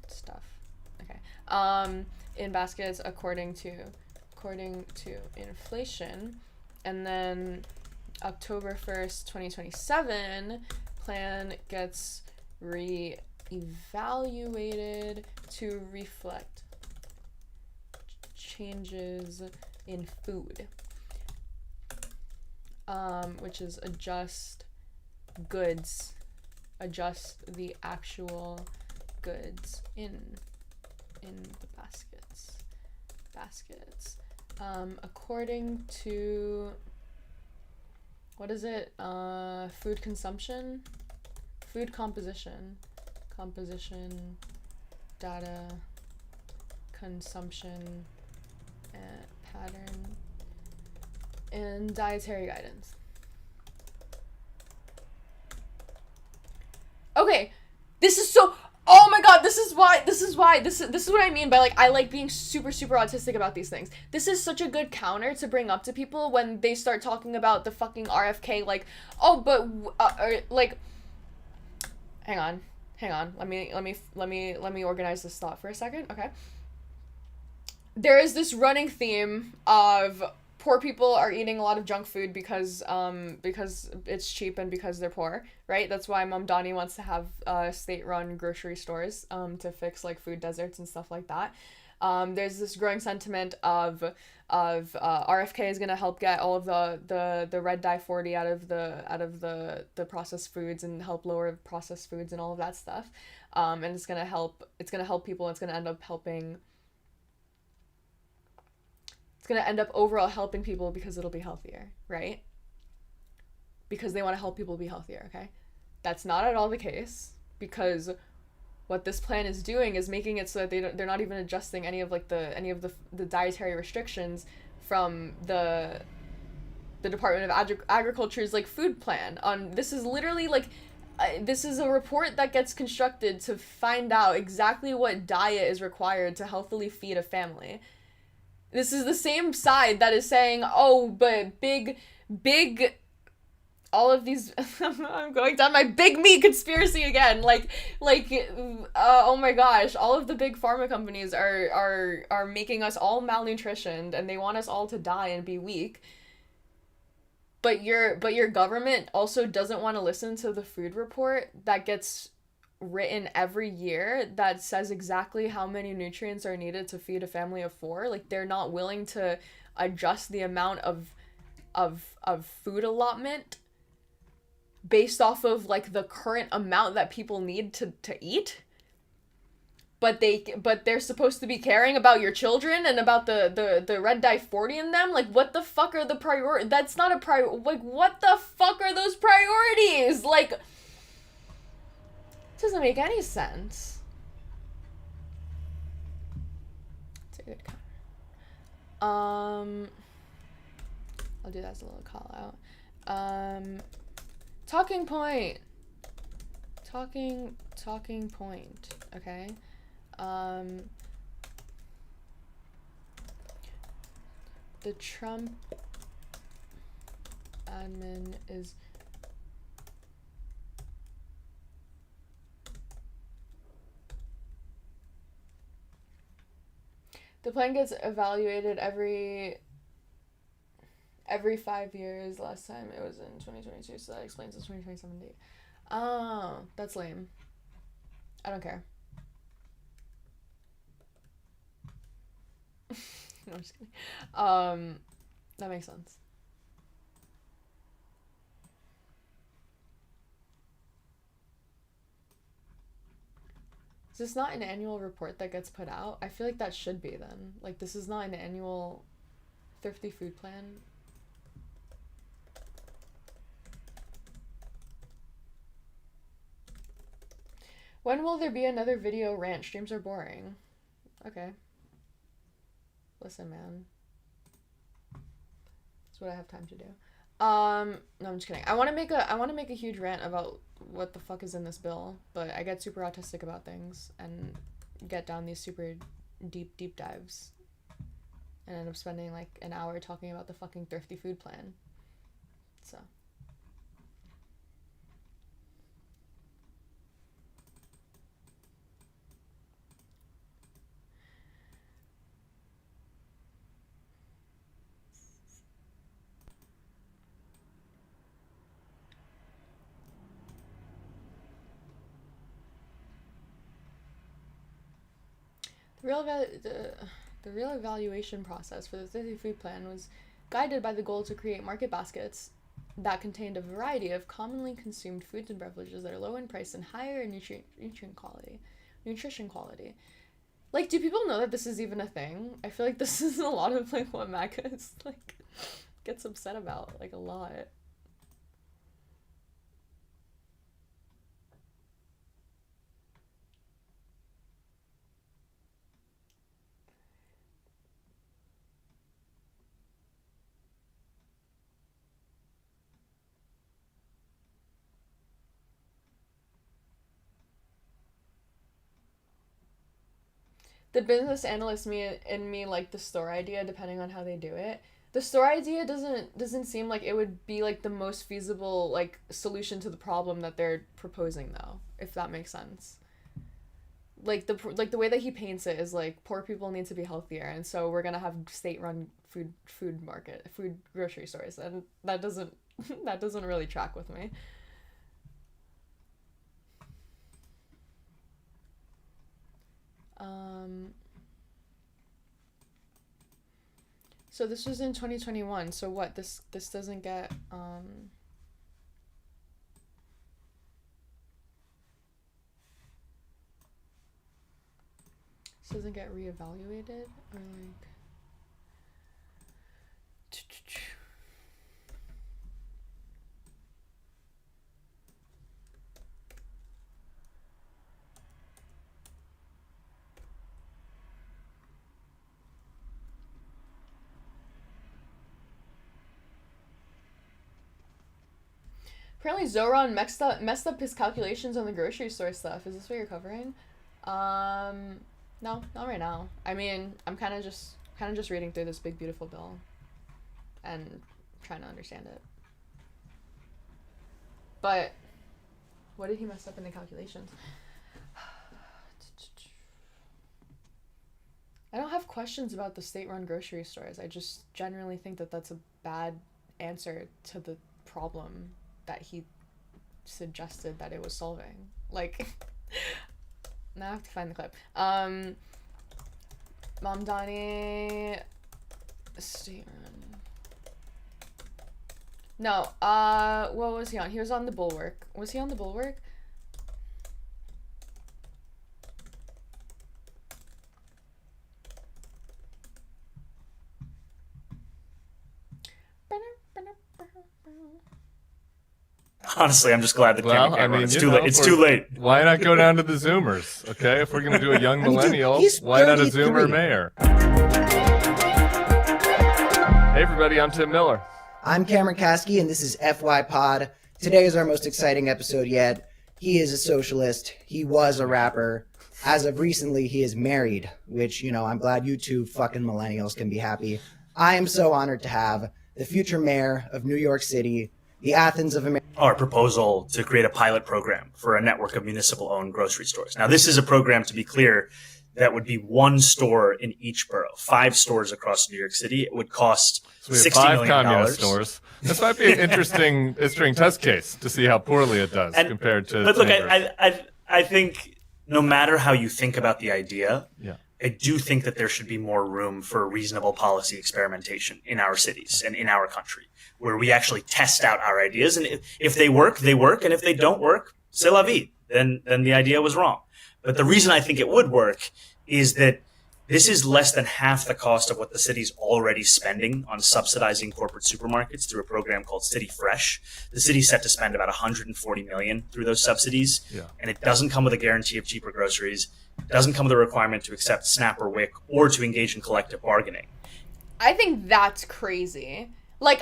stuff. Okay. In baskets according to inflation, and then October 1st, 2027, plan gets re-evaluated to reflect changes in food, which is adjust the actual goods in the baskets. According to, what is it? Food consumption? Food composition. Composition, data, consumption, and pattern, and dietary guidance. Okay, this is so... Oh my god, this is what I mean by, like, I like being super autistic about these things. This is such a good counter to bring up to people when they start talking about the fucking RFK, like, oh, but, like, hang on, let me organize this thought for a second, okay? There is this running theme of poor people are eating a lot of junk food because it's cheap and because they're poor, right? That's why Mom Donnie wants to have state-run grocery stores to fix, like, food deserts and stuff like that. There's this growing sentiment of RFK is gonna help get all of the red dye 40 out of the processed foods and help lower processed foods and all of that stuff. and it's gonna help people. It's gonna end up helping. It's gonna end up overall helping people because it'll be healthier, right? Because they want to help people be healthier. Okay, that's not at all the case, because what this plan is doing is making it so that they're not even adjusting any of the dietary restrictions from the Department of Agriculture's like food plan. This is literally like this is a report that gets constructed to find out exactly what diet is required to healthily feed a family. This is the same side that is saying, oh, but big all of these I'm going down my big meat conspiracy again. Oh my gosh, all of the big pharma companies are making us all malnutritioned, and they want us all to die and be weak. But your government also doesn't want to listen to the food report that gets written every year that says exactly how many nutrients are needed to feed a family of 4. Like, they're not willing to adjust the amount of food allotment based off of like the current amount that people need to eat. But they're supposed to be caring about your children and about the red dye 40 in them. Like, what the fuck are the priority? That's not a priority. Like, what the fuck are those priorities? Like, it doesn't make any sense. It's a good counter. I'll do that as a little call out. Talking point. Talking point. Okay. The Trump admin is the plan gets evaluated every 5 years. Last time it was in 2022, so that explains the 2027 date. Oh, that's lame. I don't care. No, I'm just kidding. That makes sense. Is this not an annual report that gets put out? I feel like that should be then. Like, this is not an annual thrifty food plan. When will there be another video rant? Streams are boring. Okay. Listen, man. That's what I have time to do. No, I'm just kidding. I want to make a huge rant about what the fuck is in this bill, but I get super autistic about things and get down these super deep dives and end up spending like an hour talking about the fucking thrifty food plan. So. The real evaluation process for the Thrifty Food Plan was guided by the goal to create market baskets that contained a variety of commonly consumed foods and beverages that are low in price and higher in nutrition quality. Like, do people know that this is even a thing? I feel like this is a lot of like what MAGA is like gets upset about, like, a lot. The business analyst me like the store idea, depending on how they do it. The store idea doesn't seem like it would be like the most feasible like solution to the problem that they're proposing, though, if that makes sense. Like the way that he paints it is like poor people need to be healthier, and so we're gonna have state-run food grocery stores, and that doesn't that doesn't really track with me. So this was in 2021. So what? This doesn't get This doesn't get reevaluated, or like. Apparently Zoran messed up his calculations on the grocery store stuff. Is this what you're covering? No, not right now. I mean, I'm kind of just reading through this big beautiful bill and trying to understand it. But what did he mess up in the calculations? I don't have questions about the state-run grocery stores. I just generally think that that's a bad answer to the problem that he suggested that it was solving. Like, now I have to find the clip. Mamdani state run. No, what was he on? He was on the Bulwark. Was he on the Bulwark? Honestly, I'm just glad that Cameron can't run. It's too late. It's too late. Why not go down to the Zoomers? Okay, if we're gonna do a young millennial, why not a Zoomer mayor? Hey everybody, I'm Tim Miller. I'm Cameron Kasky, and this is FY Pod. Today is our most exciting episode yet. He is a socialist. He was a rapper. As of recently, he is married, which, you know, I'm glad you two fucking millennials can be happy. I am so honored to have the future mayor of New York City, the Athens of America. Our proposal to create a pilot program for a network of municipal-owned grocery stores. Now, this is a program, to be clear, that would be one store in each borough, 5 stores across New York City. It would cost $60 million. 5 communist stores. This might be an interesting test case to see how poorly it does compared to. But look, I think no matter how you think about the idea, I do think that there should be more room for reasonable policy experimentation in our cities and in our country, where we actually test out our ideas. And if they work, they work. And if they don't work, c'est la vie. Then the idea was wrong. But the reason I think it would work is that this is less than half the cost of what the city's already spending on subsidizing corporate supermarkets through a program called City Fresh. The city's set to spend about $140 million through those subsidies. And it doesn't come with a guarantee of cheaper groceries. It doesn't come with a requirement to accept SNAP or WIC or to engage in collective bargaining. I think that's crazy. Like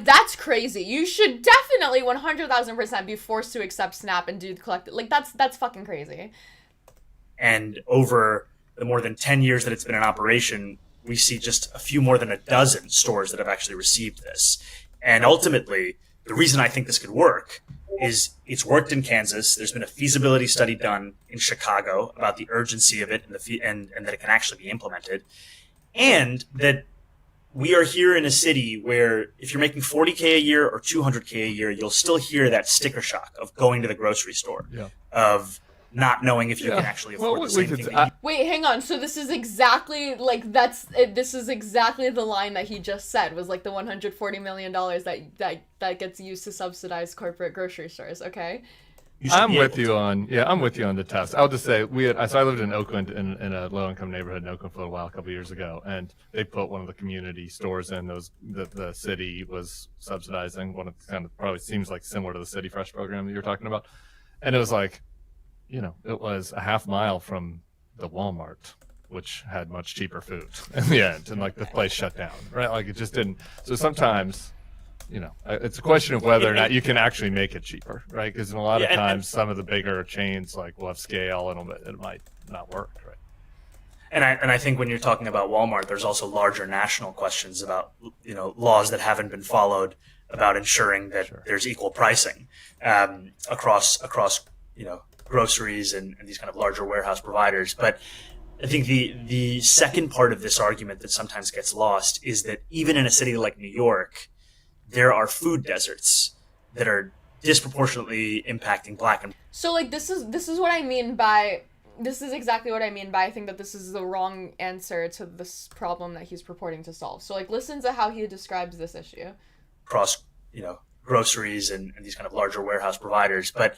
that's crazy. You should definitely 100,000% be forced to accept SNAP and do the collective. Like that's fucking crazy. And over the more than 10 years that it's been in operation, we see just a few more than a dozen stores that have actually received this. And ultimately, the reason I think this could work is it's worked in Kansas. There's been a feasibility study done in Chicago about the urgency of it and that it can actually be implemented. And that we are here in a city where if you're making $40K a year or $200K a year, you'll still hear that sticker shock of going to the grocery store, of not knowing if you can actually afford the same thing. Wait, hang on. So this is exactly this is exactly the line that he just said was like the $140 million that gets used to subsidize corporate grocery stores. Okay. I'm with you on the test. I'll just say I lived in Oakland in a low-income neighborhood in Oakland for a while, a couple of years ago, and they put one of the community stores in those that the city was subsidizing. One of the kind of probably seems like similar to the City Fresh program that you're talking about, and it was like, it was a half mile from the Walmart, which had much cheaper food in the end, and like the place shut down, right? Like it just didn't. So sometimes. It's a question of whether or not you can actually make it cheaper, right? Because in a lot of times, some of the bigger chains will have scale, and it might not work, right? And I think when you're talking about Walmart, there's also larger national questions about laws that haven't been followed about ensuring that there's equal pricing across groceries and these kind of larger warehouse providers. But I think the second part of this argument that sometimes gets lost is that even in a city like New York, there are food deserts that are disproportionately impacting Black and. So this is what I mean by. This is exactly what I mean by I think that this is the wrong answer to this problem that he's purporting to solve. So listen to how he describes this issue. Across, groceries and these kind of larger warehouse providers. But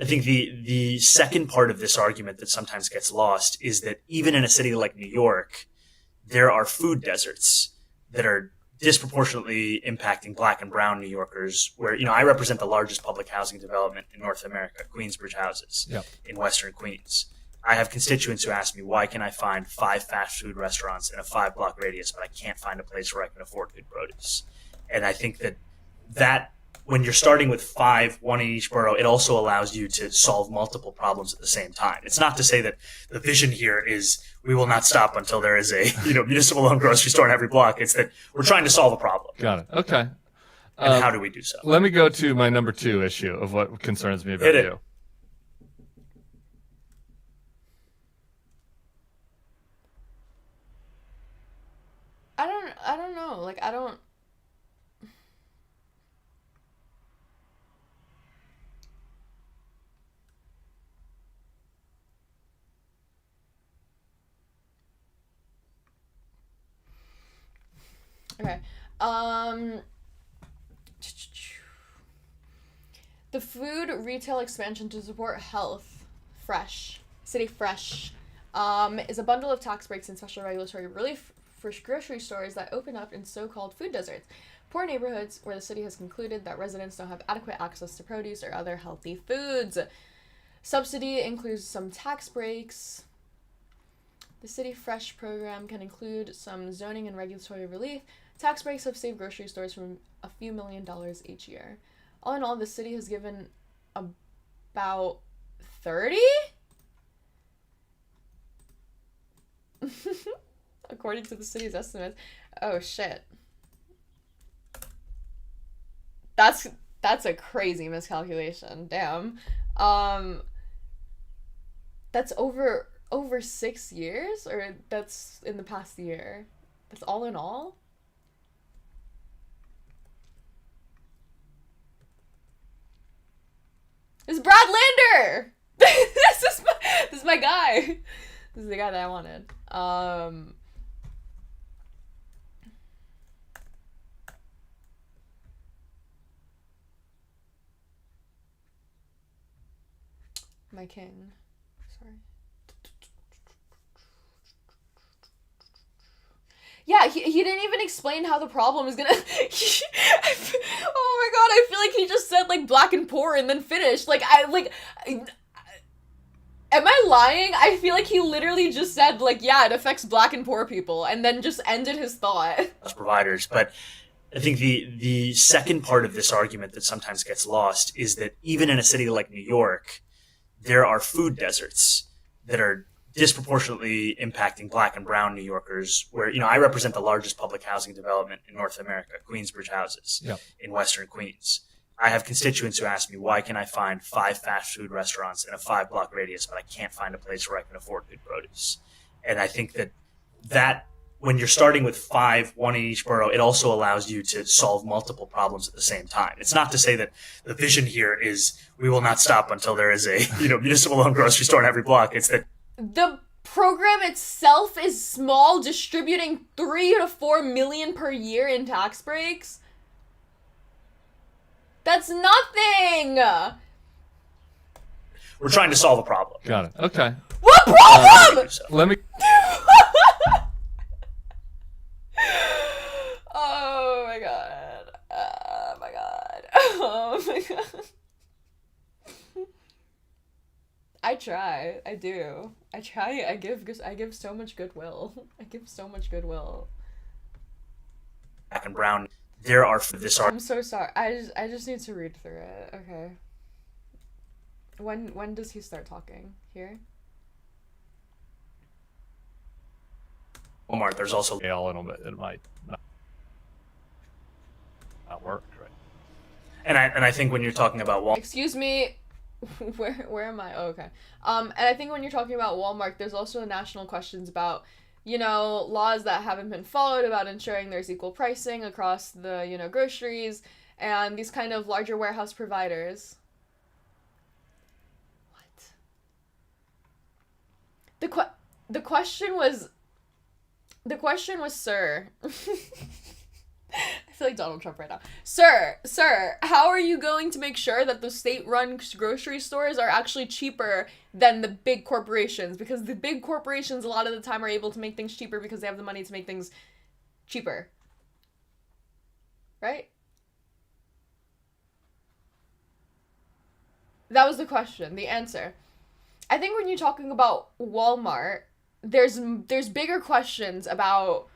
I think the second part of this argument that sometimes gets lost is that even in a city like New York, there are food deserts that are disproportionately impacting Black and brown New Yorkers, where, I represent the largest public housing development in North America, Queensbridge Houses, in Western Queens. I have constituents who ask me, why can I find 5 fast food restaurants in a 5-block radius, but I can't find a place where I can afford good produce? And I think that when you're starting with 5, 1 in each borough, it also allows you to solve multiple problems at the same time. It's not to say that the vision here is we will not stop until there is a municipal owned grocery store in every block. It's that we're trying to solve a problem. Got it. Okay. And how do we do so? Let me go to my number 2 issue of what concerns me about Hit it. you. I don't know. Like, I don't. Okay. The food retail expansion to support health, City Fresh, is a bundle of tax breaks and special regulatory relief for grocery stores that open up in so-called food deserts, poor neighborhoods where the city has concluded that residents don't have adequate access to produce or other healthy foods. Subsidy includes some tax breaks. The City Fresh program can include some zoning and regulatory relief. Tax breaks have saved grocery stores from a few $1 million each year. All in all, the city has given about 30? According to the city's estimates. Oh shit. That's a crazy miscalculation. Damn. That's over 6 years, or that's in the past year? That's all in all? It's Brad Lander! This is my guy. This is the guy that I wanted. My king. Sorry. Yeah, he didn't even explain how the problem is gonna... oh my god, I feel like he just said, like, black and poor and then finished. Am I lying? I feel like he literally just said, like, yeah, it affects black and poor people, and then just ended his thought. Providers, but I think the second part of this argument that sometimes gets lost is that even in a city like New York, there are food deserts that are disproportionately impacting Black and brown New Yorkers, where, I represent the largest public housing development in North America, Queensbridge Houses, in Western Queens. I have constituents who ask me, why can I find 5 fast food restaurants in a 5-block radius, but I can't find a place where I can afford good produce? And I think that when you're starting with 5, 1 in each borough, it also allows you to solve multiple problems at the same time. It's not to say that the vision here is we will not stop until there is a municipal owned grocery store in every block. It's that the program itself is small, distributing 3 to 4 million per year in tax breaks. That's nothing. We're trying to solve a problem. Got it. Okay. What problem? Let me. Oh my god. Oh my god. Oh my god. I try. I do. I try. I give so much goodwill. I give so much goodwill. Black and brown. There are this. I'm so sorry. I just need to read through it. Okay. When does he start talking? Here? Walmart. There's also a little bit. It might not work, right? And I think when you're talking about Walmart. Excuse me. Where am I? Oh, okay. And I think when you're talking about Walmart, there's also national questions about, laws that haven't been followed about ensuring there's equal pricing across the, groceries and these kind of larger warehouse providers. What? The question was, sir. I feel like Donald Trump right now. Sir, how are you going to make sure that the state-run grocery stores are actually cheaper than the big corporations? Because the big corporations a lot of the time are able to make things cheaper because they have the money to make things cheaper. Right? That was the question, the answer. I think when you're talking about Walmart, there's bigger questions about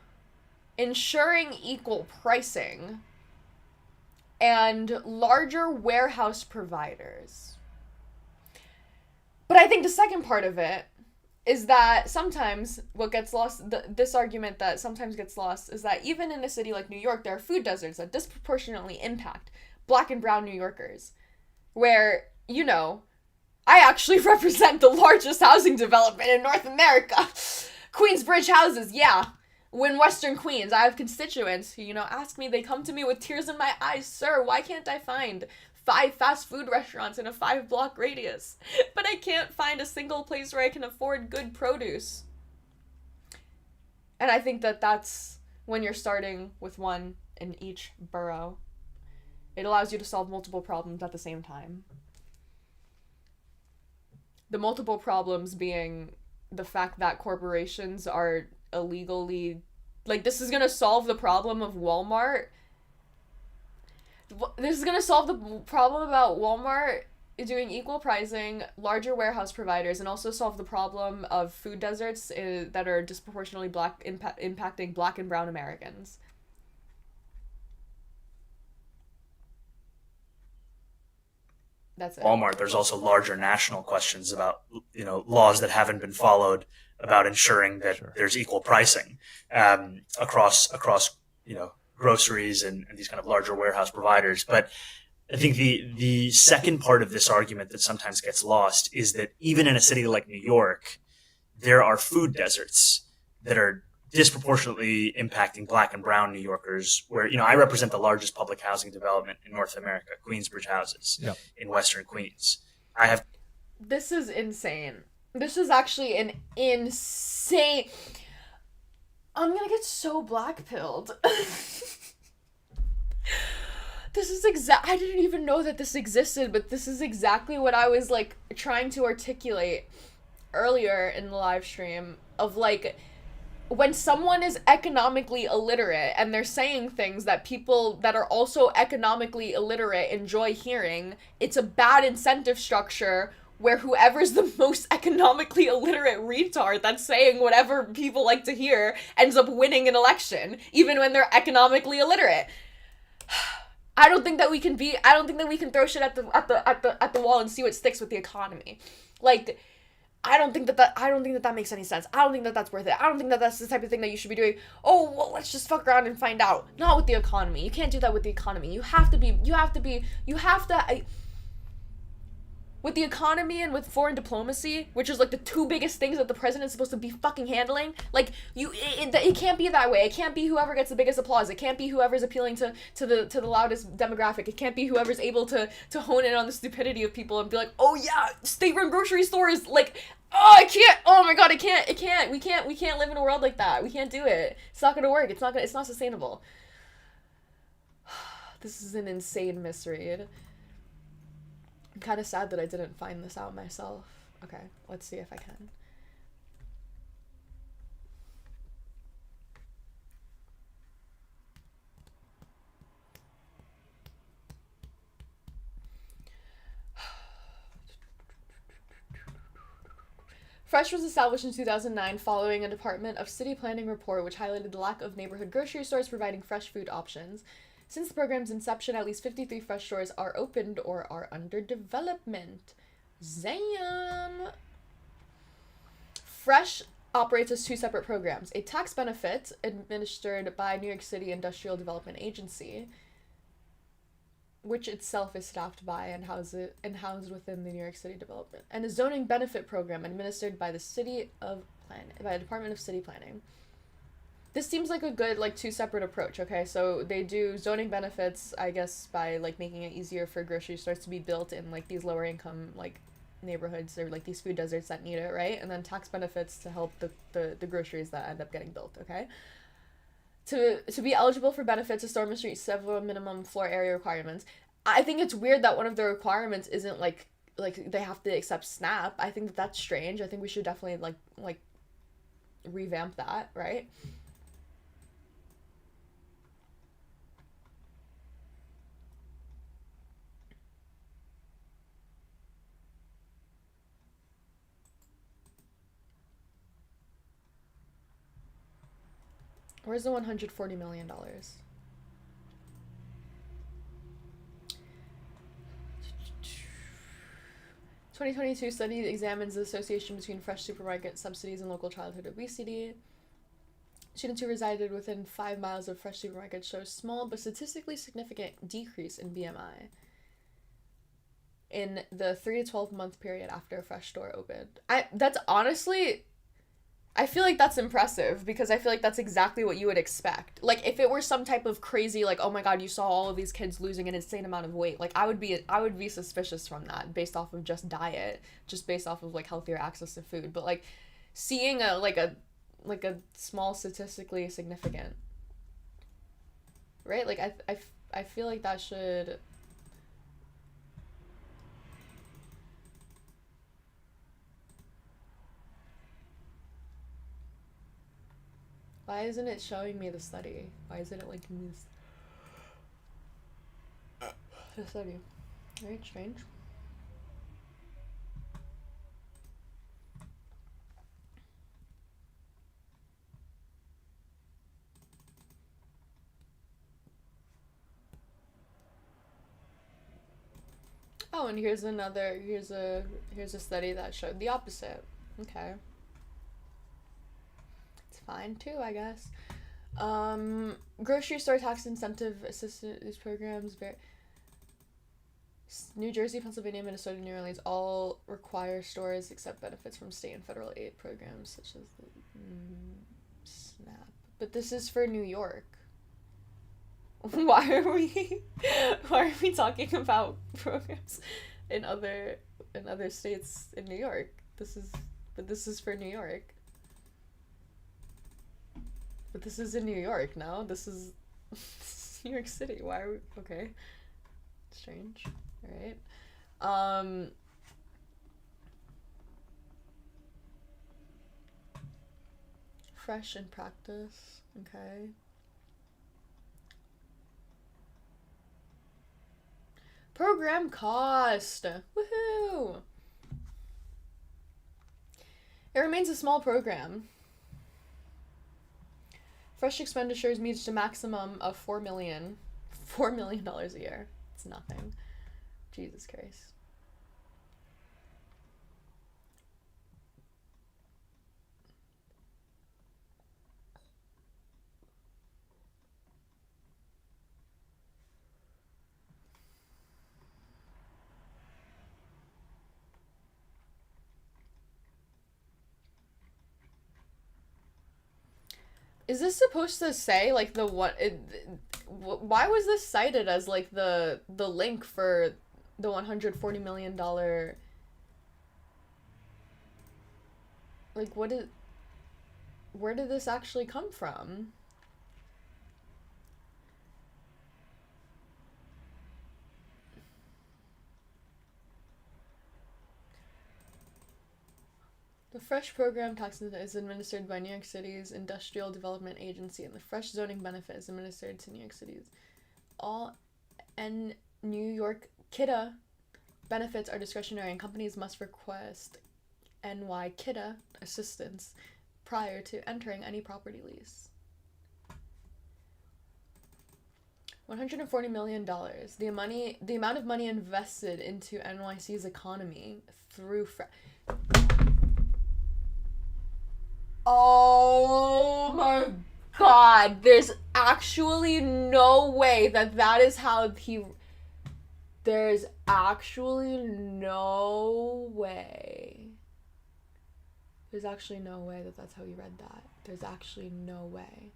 ensuring equal pricing and larger warehouse providers. But I think the second part of it is that sometimes what gets lost, this argument that sometimes gets lost, is that even in a city like New York, there are food deserts that disproportionately impact Black and brown New Yorkers. Where, you know, I actually represent the largest housing development in North America. Queensbridge houses, yeah. In Western Queens, I have constituents who, ask me, they come to me with tears in my eyes, sir, why can't I find 5 fast food restaurants in a 5-block radius? But I can't find a single place where I can afford good produce. And I think that that's when you're starting with one in each borough. It allows you to solve multiple problems at the same time. The multiple problems being the fact that corporations are illegally, this is gonna solve the problem of Walmart. This is gonna solve the problem about Walmart doing equal pricing, larger warehouse providers, and also solve the problem of food deserts that are disproportionately impacting Black and brown Americans. That's it. Walmart, there's also larger national questions about, laws that haven't been followed about ensuring that there's equal pricing across groceries and these kind of larger warehouse providers. But I think the second part of this argument that sometimes gets lost is that even in a city like New York, there are food deserts that are disproportionately impacting Black and brown New Yorkers, where, I represent the largest public housing development in North America, Queensbridge houses in Western Queens. This is insane. This is actually an insane... I'm gonna get so black-pilled. This is I didn't even know that this existed, but this is exactly what I was, trying to articulate earlier in the live stream of, when someone is economically illiterate and they're saying things that people that are also economically illiterate enjoy hearing, it's a bad incentive structure where whoever's the most economically illiterate retard that's saying whatever people like to hear ends up winning an election, even when they're economically illiterate. I don't think that we can throw shit at the wall and see what sticks with the economy. I don't think that makes any sense. I don't think that that's worth it. I don't think that that's the type of thing that you should be doing. Oh, well, let's just fuck around and find out. Not with the economy. You can't do that with the economy. With the economy and with foreign diplomacy, which is the 2 biggest things that the president's supposed to be fucking handling, it can't be that way. It can't be whoever gets the biggest applause. It can't be whoever's appealing to the loudest demographic. It can't be whoever's able to hone in on the stupidity of people and be like, oh yeah, state-run grocery stores, oh, I can't, oh my god, we can't live in a world like that. We can't do it. It's not gonna work. It's not sustainable. This is an insane misread. I'm kind of sad that I didn't find this out myself. Okay, let's see if I can. Fresh was established in 2009 following a Department of City Planning report which highlighted the lack of neighborhood grocery stores providing fresh food options. Since the program's inception, at least 53 fresh stores are opened or are under development. Zam! Fresh operates as 2 separate programs. A tax benefit administered by New York City Industrial Development Agency, which itself is staffed by and housed within the New York City Development, and a zoning benefit program administered by the Department of City Planning. This seems like a good 2 separate approach. Okay, so they do zoning benefits, I guess, by making it easier for grocery stores to be built in these lower income neighborhoods or these food deserts that need it, right? And then tax benefits to help the groceries that end up getting built. Okay, To be eligible for benefits, a store must reach several minimum floor area requirements. I think it's weird that one of the requirements isn't like they have to accept SNAP. I think that's strange. I think we should definitely like revamp that, right? Where's the $140 million? 2022 study examines the association between fresh supermarket subsidies and local childhood obesity. Students who resided within 5 miles of fresh supermarkets show small but statistically significant decrease in BMI in the 3 to 12 month period after a fresh store opened. That's honestly, I feel like that's impressive because I feel like that's exactly what you would expect. Like if it were some type of crazy, like, oh my god, you saw all of these kids losing an insane amount of weight, like I would be suspicious from that based off of just diet, just based off of like healthier access to food. But like seeing a small statistically significant, right? Like I feel like that should. Why isn't it showing me the study? Why isn't it linking me the study? Very strange. Oh, and here's a study that showed the opposite. Okay. Fine too, I guess. Grocery store tax incentive assistance programs. New Jersey, Pennsylvania, Minnesota, New Orleans all require stores accept benefits from state and federal aid programs such as the SNAP. But this is for New York. Why are we talking about programs in other states in New York? This is for New York. But this is in New York, no? This is New York City. Why are we... Okay. Strange. Alright. Fresh in practice. Okay. Program cost. Woohoo! It remains a small program. Fresh expenditures reached a maximum of $4 million a year. It's nothing. Jesus Christ. Is this supposed to say like the what? Why was this cited as like the link for the $140 million? Like where did this actually come from? The Fresh program tax is administered by New York City's Industrial Development Agency, and the Fresh zoning benefit is administered to New York City's. All New York KIDA benefits are discretionary, and companies must request NY KIDA assistance prior to entering any property lease. $140 million. The amount of money invested into NYC's economy through Oh my god, there's actually no way that is how there's actually no way. There's actually no way that's how you read that. There's actually no way.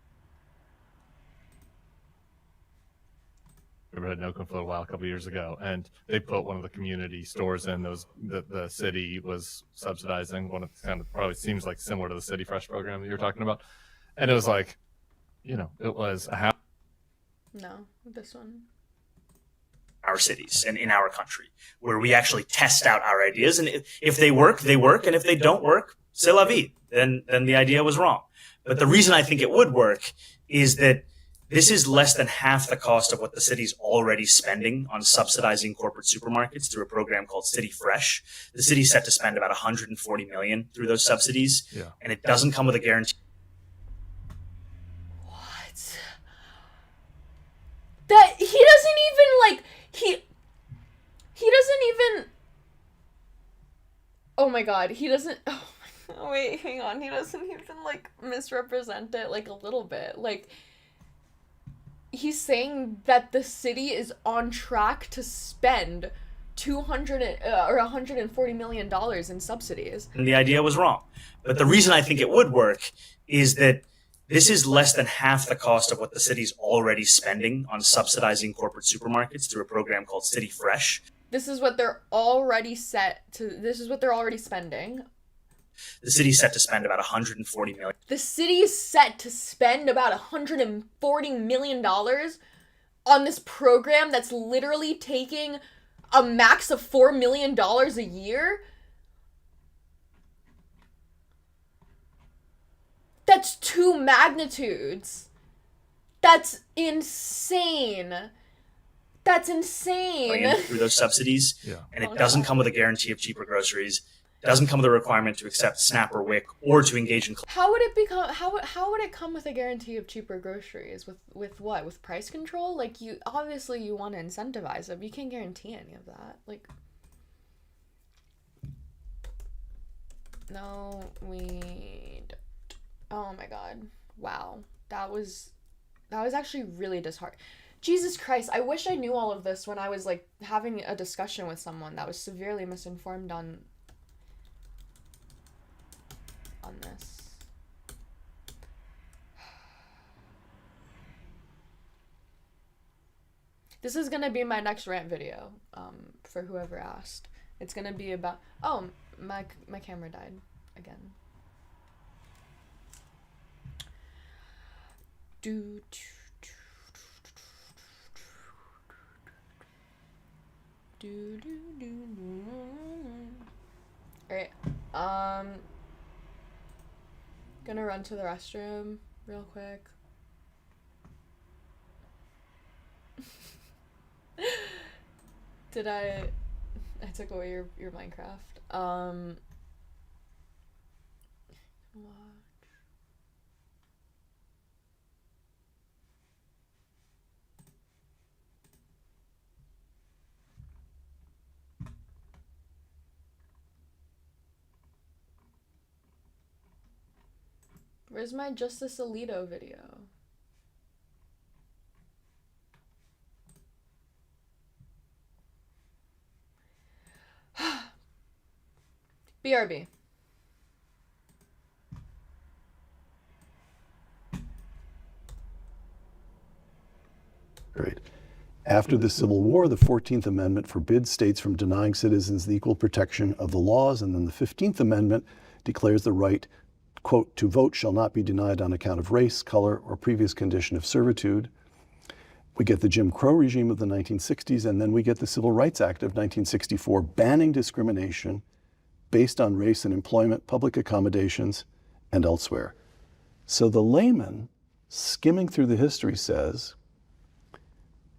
Neighborhood in Oakland for a while, a couple years ago, and they put one of the community stores in those. The city was subsidizing one of the kind of probably seems like similar to the City Fresh program that you're talking about, and it was like it was a house. No, this one. Our cities and in our country, where we actually test out our ideas, and if they work, they work, and if they don't work, c'est la vie. Then the idea was wrong. But the reason I think it would work is that this is less than half the cost of what the city's already spending on subsidizing corporate supermarkets through a program called City Fresh. The city's set to spend about $140 million through those subsidies, and it doesn't come with a guarantee. What? That he doesn't even like he doesn't even. Oh my god, he doesn't. Oh, wait, hang on. He doesn't even like misrepresent it like a little bit. Like, he's saying that the city is on track to spend $140 million in subsidies. And the idea was wrong. But the reason I think it would work is that this is less than half the cost of what the city's already spending on subsidizing corporate supermarkets through a program called City Fresh. This is what they're already spending. The city's set to spend about $140 million. The city is set to spend about $140 million on this program that's literally taking a max of $4 million a year. That's two magnitudes. That's insane. That's insane. Through those subsidies, and it doesn't come with a guarantee of cheaper groceries. It doesn't come with a requirement to accept SNAP or WIC or to engage in. How would it become? How would it come with a guarantee of cheaper groceries? With what? With price control? Like, you obviously you want to incentivize it, but you can't guarantee any of that. Like, no, we don't. Oh my god! Wow, that was actually really disheartening. Jesus Christ, I wish I knew all of this when I was like having a discussion with someone that was severely misinformed on this. This is gonna be my next rant video, for whoever asked. It's gonna be about, oh, my camera died again. Alright, gonna run to the restroom real quick. Did I took away your Minecraft. Where's my Justice Alito video? BRB. Great. After the Civil War, the 14th Amendment forbids states from denying citizens the equal protection of the laws, and then the 15th Amendment declares the right, quote, to vote shall not be denied on account of race, color, or previous condition of servitude. We get the Jim Crow regime of the 1960s, and then we get the Civil Rights Act of 1964 banning discrimination based on race in employment, public accommodations, and elsewhere. So the layman skimming through the history says,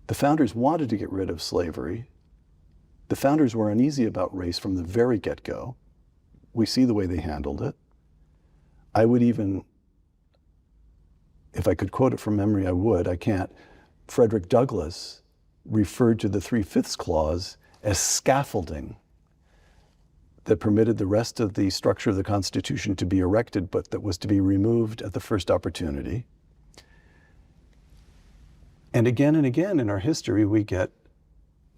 the founders wanted to get rid of slavery. The founders were uneasy about race from the very get-go. We see the way they handled it. I would even, if I could quote it from memory, I would, I can't. Frederick Douglass referred to the 3/5 clause as scaffolding that permitted the rest of the structure of the Constitution to be erected, but that was to be removed at the first opportunity. And again in our history, we get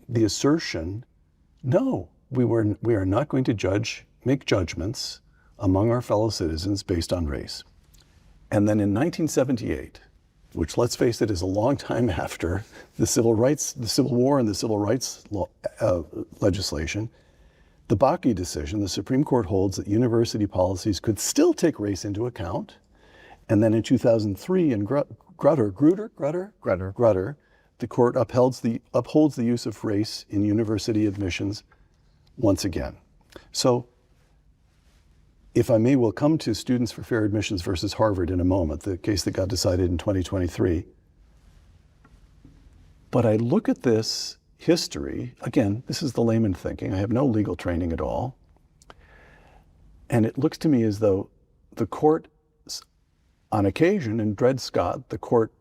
the assertion, no, we are not going to make judgments among our fellow citizens based on race. And then in 1978, which, let's face it, is a long time after the Civil War and the Civil Rights legislation, the Bakke decision, the Supreme Court holds that university policies could still take race into account, And then in 2003 in Grutter, the court upholds the use of race in university admissions once again. So, if I may, we'll come to Students for Fair Admissions versus Harvard in a moment, the case that got decided in 2023. But I look at this history, again, this is the layman thinking, I have no legal training at all, and it looks to me as though the court, on occasion, in Dred Scott, the court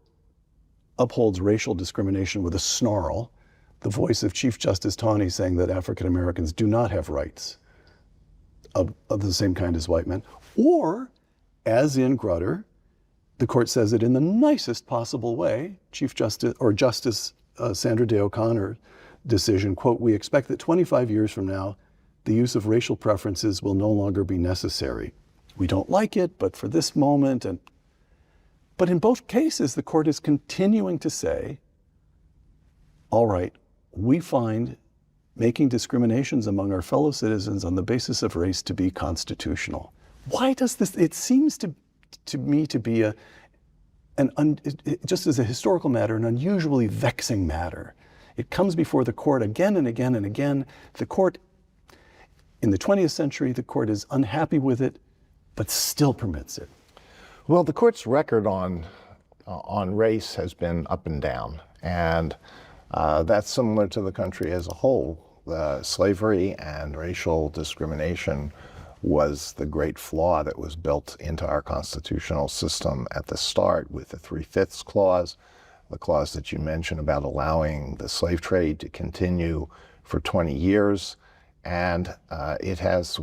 upholds racial discrimination with a snarl, the voice of Chief Justice Taney saying that African Americans do not have rights of the same kind as white men. Or, as in Grutter, the court says it in the nicest possible way, Justice Sandra Day O'Connor decision, quote, "We expect that 25 years from now, the use of racial preferences will no longer be necessary. We don't like it, but for this moment," but in both cases, the court is continuing to say, all right, we find making discriminations among our fellow citizens on the basis of race to be constitutional. Why does this, it seems to me to be just as a historical matter, an unusually vexing matter. It comes before the court again and again and again. The court, in the 20th century, the court is unhappy with it, but still permits it. Well, the court's record on race has been up and down, and that's similar to the country as a whole. Slavery and racial discrimination was the great flaw that was built into our constitutional system at the start with the 3/5 clause, the clause that you mentioned about allowing the slave trade to continue for 20 years. And it has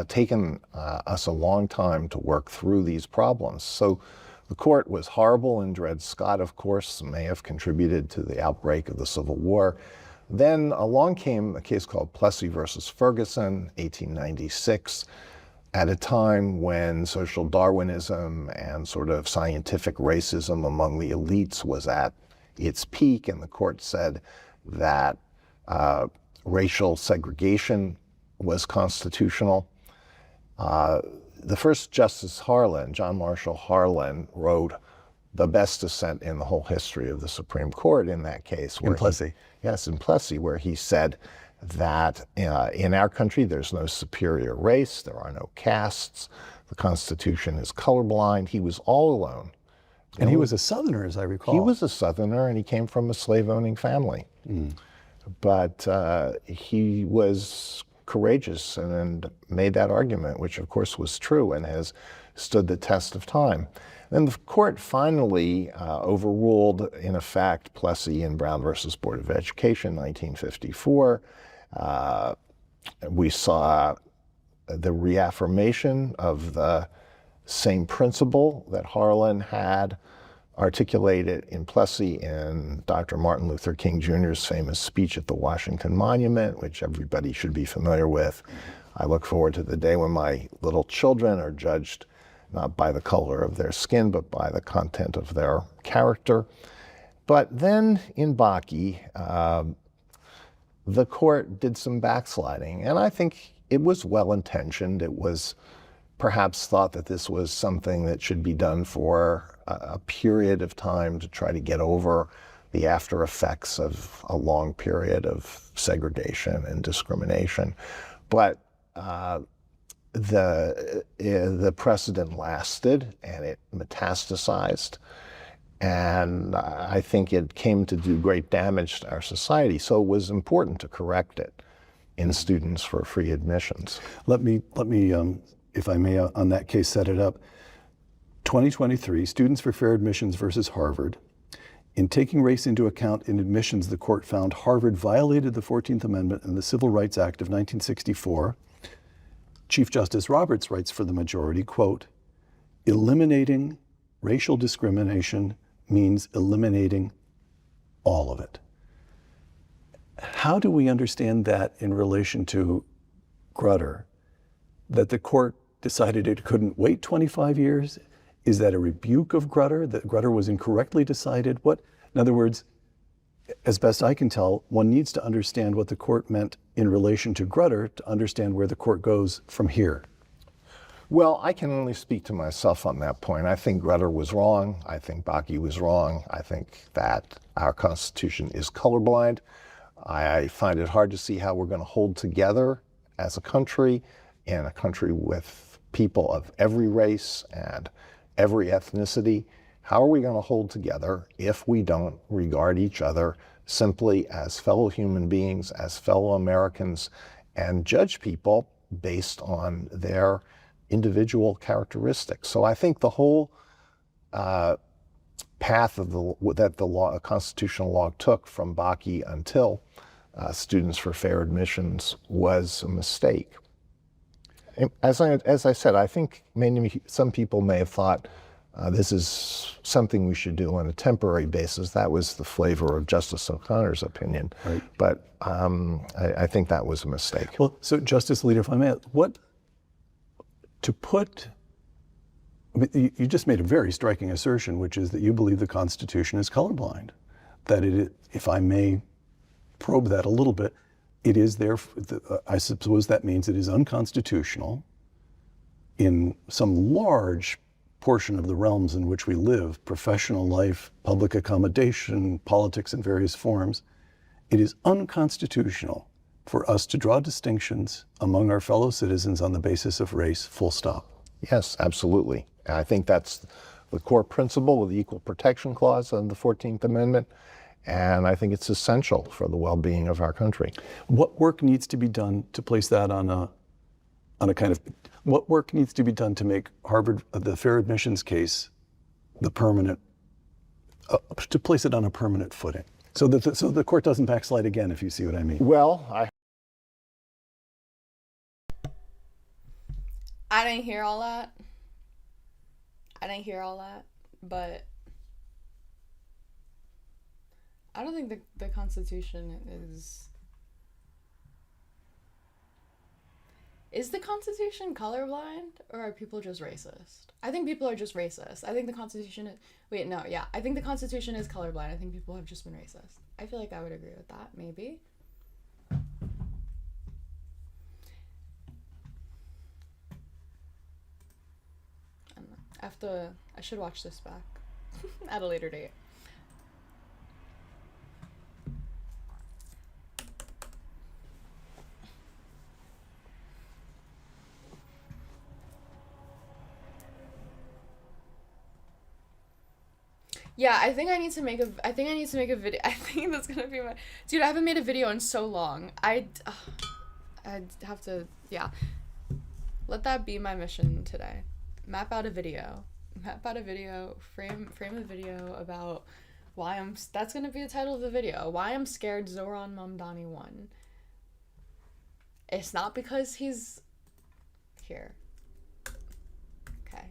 taken us a long time to work through these problems. So the court was horrible in Dred Scott, of course, may have contributed to the outbreak of the Civil War. Then along came a case called Plessy versus Ferguson, 1896, at a time when social Darwinism and sort of scientific racism among the elites was at its peak, and the court said that racial segregation was constitutional. The first Justice Harlan, John Marshall Harlan, wrote the best dissent in the whole history of the Supreme Court in that case. In Plessy. Yes, in Plessy, where he said that in our country there's no superior race, there are no castes, the Constitution is colorblind. He was all alone. And he was a Southerner, as I recall. He was a Southerner, and he came from a slave-owning family. But he was courageous and made that argument, which of course was true and has stood the test of time. Then the court finally overruled, in effect, Plessy and Brown versus Board of Education, 1954. We saw the reaffirmation of the same principle that Harlan had articulated in Plessy in Dr. Martin Luther King Jr.'s famous speech at the Washington Monument, which everybody should be familiar with. I look forward to the day when my little children are judged not by the color of their skin, but by the content of their character. But then in Bakke, the court did some backsliding, and I think it was well-intentioned. It was perhaps thought that this was something that should be done for a period of time to try to get over the after effects of a long period of segregation and discrimination. But the precedent lasted, and it metastasized, and I think it came to do great damage to our society. So it was important to correct it in Students for Free Admissions. Let me, if I may, on that case, set it up. 2023, Students for Fair Admissions versus Harvard. In taking race into account in admissions, the court found Harvard violated the 14th Amendment and the Civil Rights Act of 1964. Chief Justice Roberts writes for the majority, quote, "Eliminating racial discrimination means eliminating all of it." How do we understand that in relation to Grutter, that the court decided it couldn't wait 25 years? Is that a rebuke of Grutter, that Grutter was incorrectly decided? In other words, as best I can tell, one needs to understand what the court meant in relation to Grutter to understand where the court goes from here. Well, I can only speak to myself on that point. I think Grutter was wrong. I think Bakke was wrong. I think that our Constitution is colorblind. I find it hard to see how we're going to hold together as a country, in a country with people of every race and every ethnicity. How are we going to hold together if we don't regard each other simply as fellow human beings, as fellow Americans, and judge people based on their individual characteristics? So I think the whole path of that the law, constitutional law took from Bakke until Students for Fair Admissions was a mistake. As I said, I think some people may have thought this is something we should do on a temporary basis. That was the flavor of Justice O'Connor's opinion. Right. But I think that was a mistake. Well, so Justice Alito, if I may, you just made a very striking assertion, which is that you believe the Constitution is colorblind. That if I may probe that a little bit, it is there, I suppose that means it is unconstitutional in some large portion of the realms in which we live, professional life, public accommodation, politics in various forms. It is unconstitutional for us to draw distinctions among our fellow citizens on the basis of race, full stop. Yes, absolutely. I think that's the core principle of the Equal Protection Clause of the 14th Amendment, and I think it's essential for the well-being of our country. What work needs to be done to place that on a kind of, what work needs to be done to make Harvard, the fair admissions case, the permanent, to place it on a permanent footing? So that so the court doesn't backslide again, if you see what I mean. Well, I didn't hear all that. But I don't think the Constitution is... Is the Constitution colorblind, or are people just racist? I think people are just racist. I think the Constitution is... Wait, no, yeah. I think the Constitution is colorblind. I think people have just been racist. I feel like I would agree with that, maybe. I should watch this back at a later date. Yeah, I think I need to make a video. I think that's gonna be my... Dude, I haven't made a video in so long. I'd have to, yeah. Let that be my mission today. Map out a video, frame a video about why that's gonna be the title of the video. Why I'm scared Zohran Mamdani won. It's not because he's here. Okay.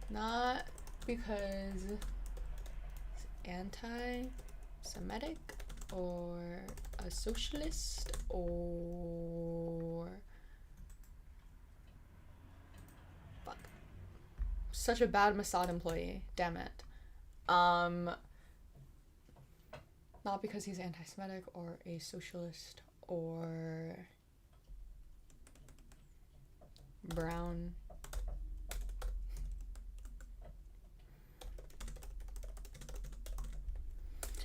Not because he's anti-Semitic or a socialist or... Fuck. Such a bad Mossad employee. Damn it. Not because he's anti-Semitic or a socialist or brown.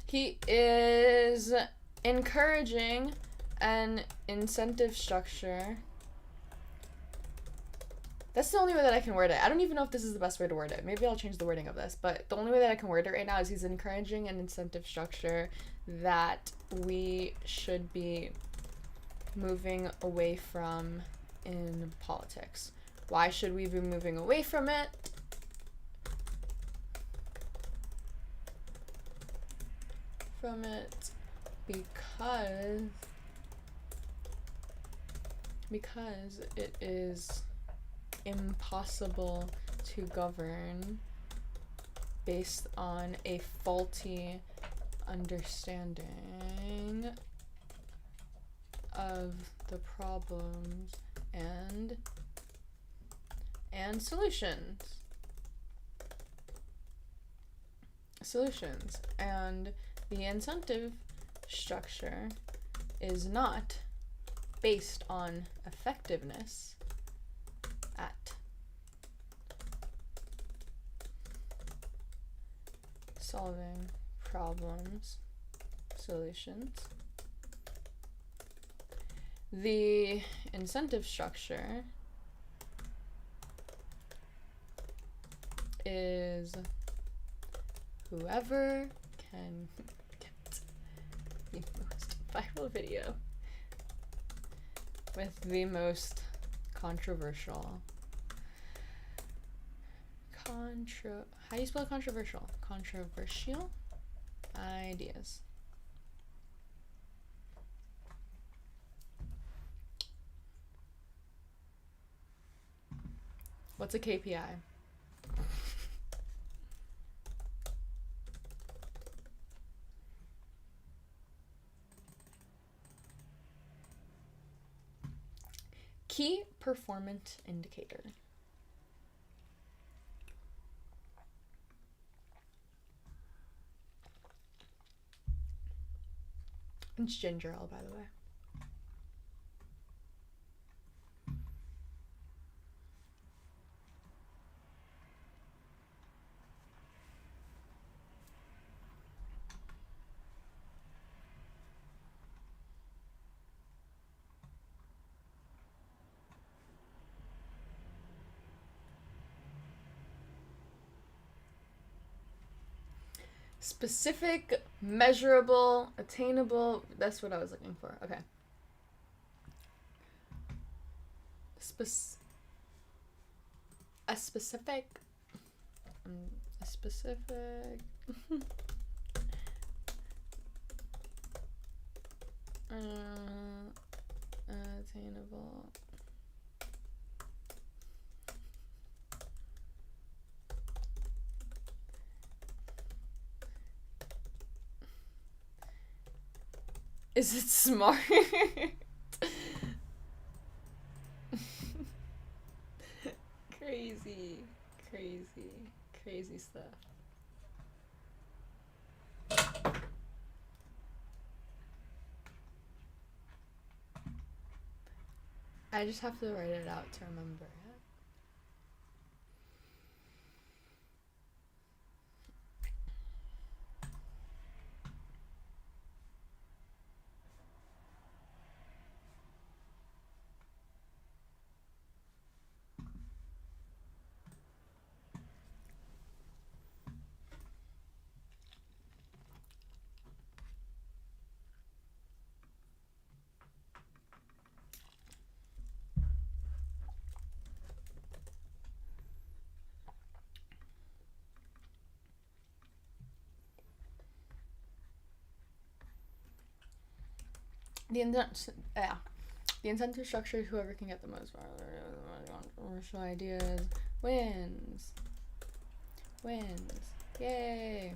He is encouraging an incentive structure. That's the only way that I can word it. I don't even know if this is the best way to word it. Maybe I'll change the wording of this. But the only way that I can word it right now is he's encouraging an incentive structure that we should be moving away from in politics. Why should we be moving away from it? Because it is impossible to govern based on a faulty understanding of the problems and solutions. And the incentive structure is not based on effectiveness at solving problems, solutions. The incentive structure is whoever can get the most viral video with the most controversial how do you spell controversial? Controversial ideas. What's a KPI? Key performance indicator. It's ginger ale, by the way. Specific, measurable, attainable. That's what I was looking for. Okay. A specific. Attainable. Is it smart? Crazy stuff. I just have to write it out to remember it. The incentive structure is whoever can get the most controversial ideas wins. Yay.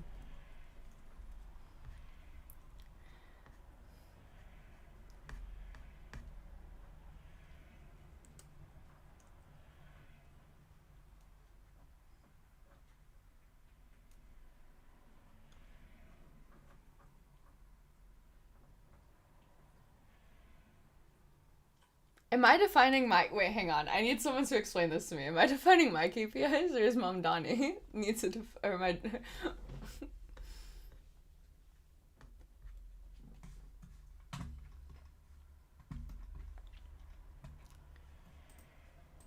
Am I defining my... Wait, hang on. I need someone to explain this to me. Am I defining my KPIs or is Mom Donnie needs to or am I...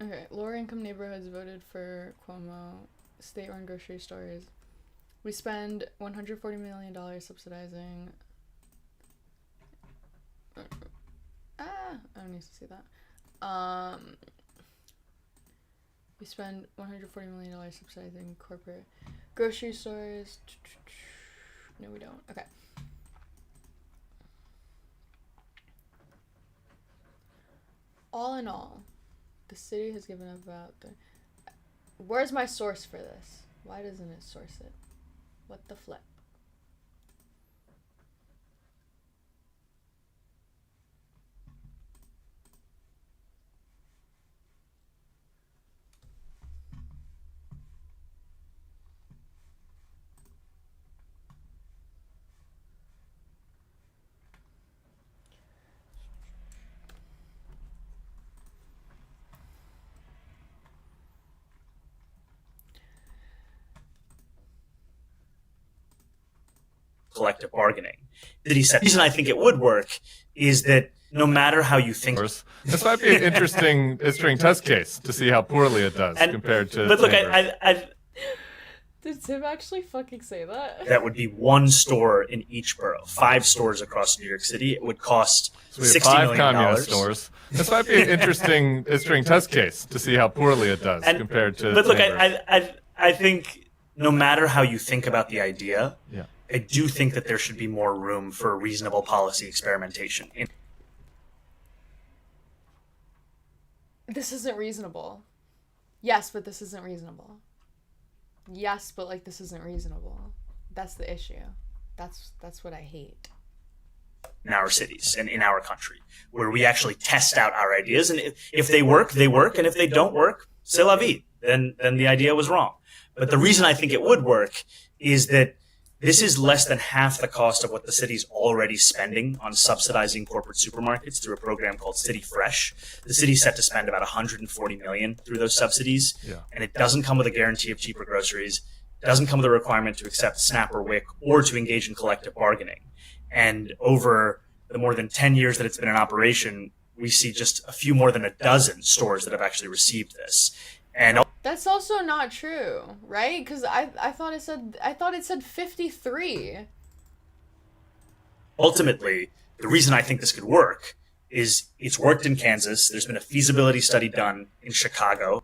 Okay, lower income neighborhoods voted for Cuomo. State-run grocery stores. We spend $140 million subsidizing... I don't need to see that. We spend $140 million subsidizing corporate grocery stores. No, we don't. Okay. All in all, the city has given up about... Where's my source for this? Why doesn't it source it? What the flip? collective bargaining. The reason I think it would work is that no matter how you think, this might be an interesting test case to see how poorly it does compared to. But look, Did Tim actually fucking say that? that would be one store in each borough, 5 stores across New York City. It would cost So we have $60 5 million. communist stores. This might be an interesting test case to see how poorly it does compared to. But look, I think no matter how you think about the idea, Yeah. I do think that there should be more room for reasonable policy experimentation. This isn't reasonable. Yes, but this isn't reasonable. Yes, but like this isn't reasonable. That's the issue. That's what I hate. In our cities and in our country, where we actually test out our ideas, and if they work, they work, and if they don't work, c'est la vie. Then the idea was wrong. But the reason I think it would work is that this is less than half the cost of what the city's already spending on subsidizing corporate supermarkets through a program called City Fresh. The city's set to spend about $140 million through those subsidies, and it doesn't come with a guarantee of cheaper groceries. It doesn't come with a requirement to accept SNAP or WIC or to engage in collective bargaining. And over the more than 10 years that it's been in operation, we see just a few more than a dozen stores that have actually received this. And That's also not true, right? Because I thought it said 53. ultimately, the reason I think this could work is it's worked in Kansas. There's been a feasibility study done in Chicago.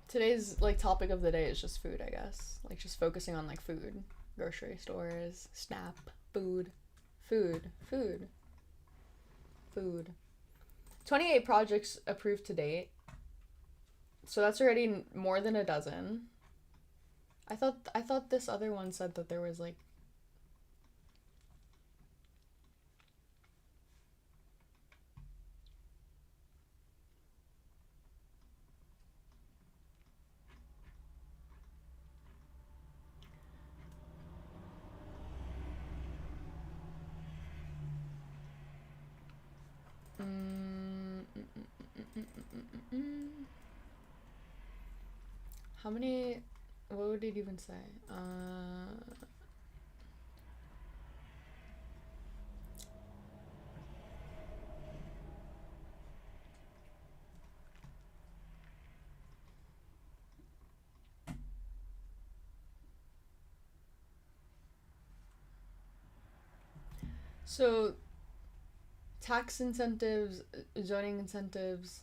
Today's like topic of the day is just food, I guess. Like just focusing on like food, grocery stores, SNAP, food. 28 projects approved to date. So that's already more than a dozen. I thought this other one said that there was like how many, what would it even say? So, tax incentives, zoning incentives,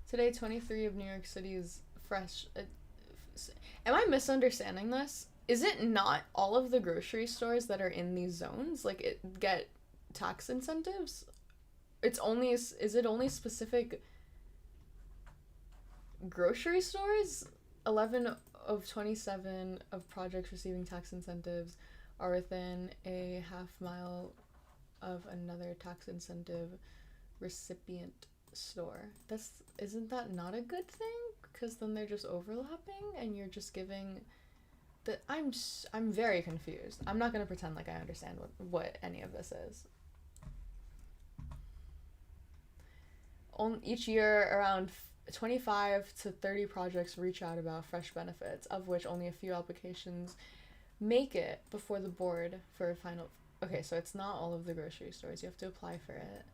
today, 23 of New York City's fresh... am I misunderstanding this? Is it not all of the grocery stores that are in these zones, like, it get tax incentives? It's only... Is it only specific grocery stores? 11 of 27 of projects receiving tax incentives are within a half-mile of another tax incentive recipient store. Isn't that not a good thing? Because then they're just overlapping and you're just giving the... I'm very confused. I'm not going to pretend like I understand what any of this is. Each year, around 25 to 30 projects reach out about fresh benefits, of which only a few applications make it before the board for a final... Okay, so it's not all of the grocery stores. You have to apply for it.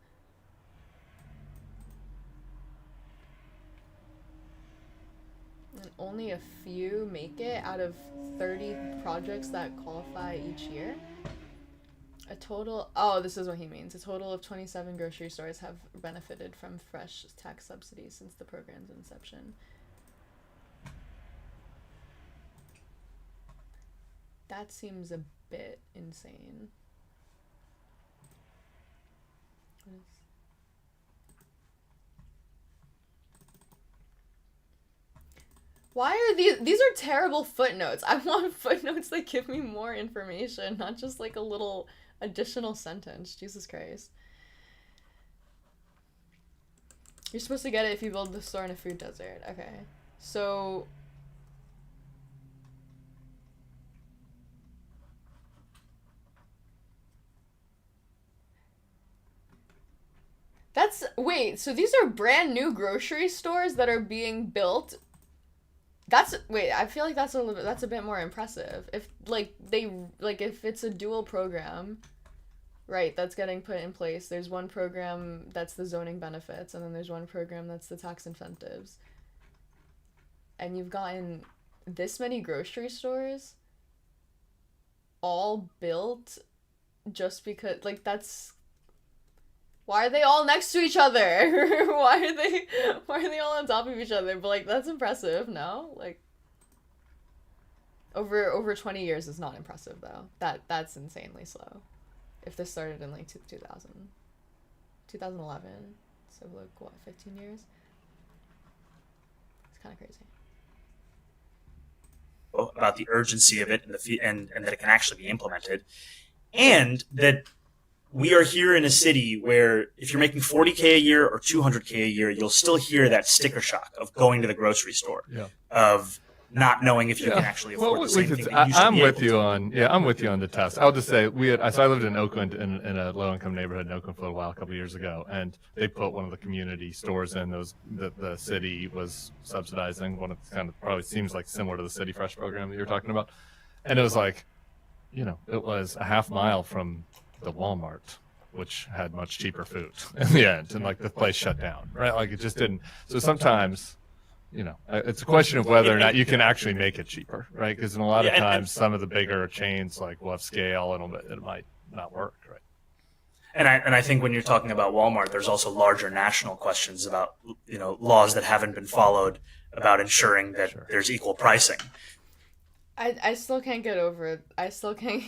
And only a few make it out of 30 projects that qualify each year. A total... Oh, this is what he means. A total of 27 grocery stores have benefited from fresh tax subsidies since the program's inception. That seems a bit insane. What is... Why are these are terrible footnotes. I want footnotes that give me more information, not just like a little additional sentence. Jesus Christ. You're supposed to get it if you build the store in a food desert. Okay. So So these are brand new grocery stores that are being built. I feel like that's a bit more impressive. If if it's a dual program, right, that's getting put in place. There's one program that's the zoning benefits, and then there's one program that's the tax incentives. And you've gotten this many grocery stores all built just because, that's... Why are they all next to each other? Why are they all on top of each other? But, that's impressive, no? Over 20 years is not impressive, though. That's insanely slow. If this started in, 2011, so, 15 years? It's kind of crazy. About the urgency of it and that it can actually be implemented, and that we are here in a city where if you're making $40K a year or $200K a year, you'll still hear that sticker shock of going to the grocery store, of not knowing if you can actually afford the same thing. I'm with you on the test. I'll just say I lived in Oakland in a low-income neighborhood in Oakland for a while, a couple of years ago, and they put one of the community stores in those that the city was subsidizing. One of the kind of probably seems like similar to the City Fresh program that you're talking about, and it was it was a half mile from the Walmart, which had much cheaper food in the end, and the place shut down, right? It just didn't. So sometimes. It's a question of whether or not you can actually make it cheaper, right? Because in a lot of times, some of the bigger chains will have scale, and it might not work, right? And I think when you're talking about Walmart, there's also larger national questions about laws that haven't been followed about ensuring that there's equal pricing. I still can't get over it. I still can't.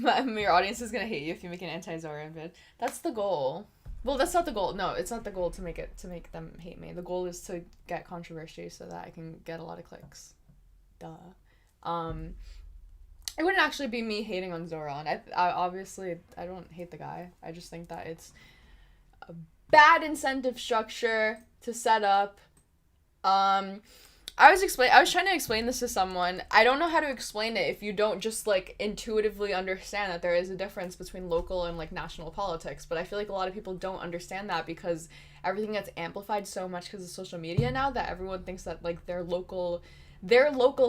Your audience is gonna hate you if you make an anti-Zora vid. That's the goal. Well, that's not the goal. No, it's not the goal to make them hate me. The goal is to get controversy so that I can get a lot of clicks. Duh. It wouldn't actually be me hating on Zoran. I obviously don't hate the guy. I just think that it's a bad incentive structure to set up. I was trying to explain this to someone. I don't know how to explain it if you don't just intuitively understand that there is a difference between local and national politics. But I feel like a lot of people don't understand that because everything gets amplified so much because of social media now that everyone thinks that their local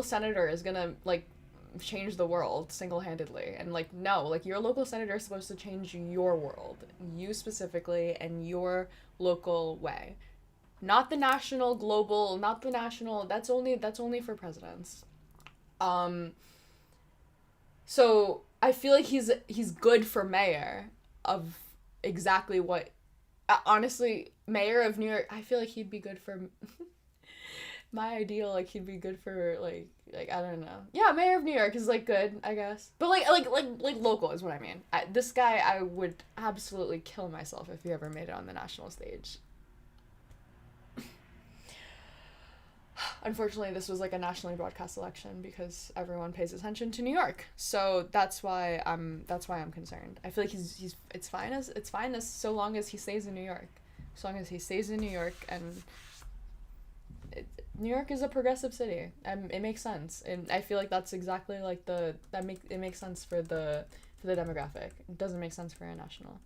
senator is gonna change the world single-handedly. And no, your local senator is supposed to change your world, you specifically, and your local way. Not the national, global, not the national, that's only for presidents. So I feel like he's good for mayor of exactly what, honestly, mayor of New York, I feel like he'd be good for, my ideal, he'd be good for, I don't know. Yeah, mayor of New York is, good, I guess. But, local is what I mean. This guy, I would absolutely kill myself if he ever made it on the national stage. Unfortunately, this was a nationally broadcast election because everyone pays attention to New York. So that's why I'm concerned. I feel like it's fine as so long as he stays in New York. As long as he stays in New York, and New York is a progressive city. It makes sense. And I feel like that's exactly it makes sense for the demographic. It doesn't make sense for a national.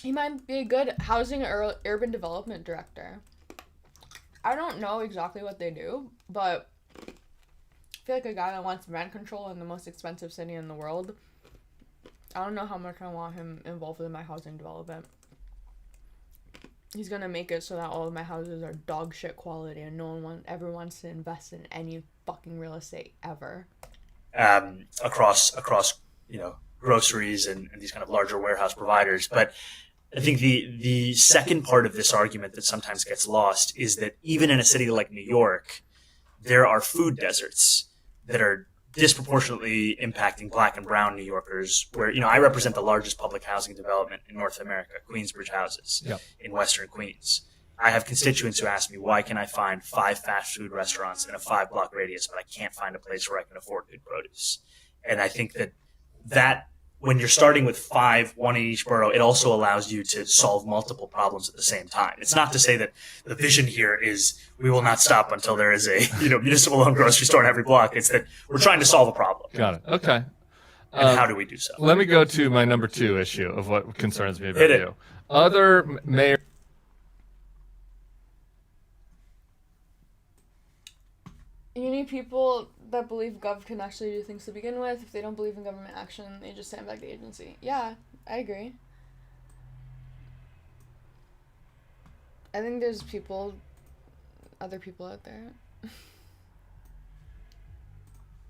He might be a good housing or urban development director. I don't know exactly what they do, but I feel like a guy that wants rent control in the most expensive city in the world, I don't know how much I want him involved in my housing development. He's gonna make it so that all of my houses are dog shit quality and ever wants to invest in any fucking real estate ever. Across groceries and these kind of larger warehouse providers. But I think the second part of this argument that sometimes gets lost is that even in a city like New York, there are food deserts that are disproportionately impacting Black and brown New Yorkers, where, I represent the largest public housing development in North America, Queensbridge Houses, in Western Queens. I have constituents who ask me, why can I find 5 fast food restaurants in a 5-block radius, but I can't find a place where I can afford good produce? And I think that when you're starting with 5, 1 in each borough, it also allows you to solve multiple problems at the same time. It's not to say that the vision here is we will not stop until there is a municipal owned grocery store in every block. It's that we're trying to solve a problem. Got it. Okay. And how do we do so? Let me go to my number 2 issue of what concerns me about Hit it. you. Other mayor. You need people that believe Gov can actually do things to begin with. If they don't believe in government action, they just sandbag the agency. Yeah, I agree. I think there's other people out there.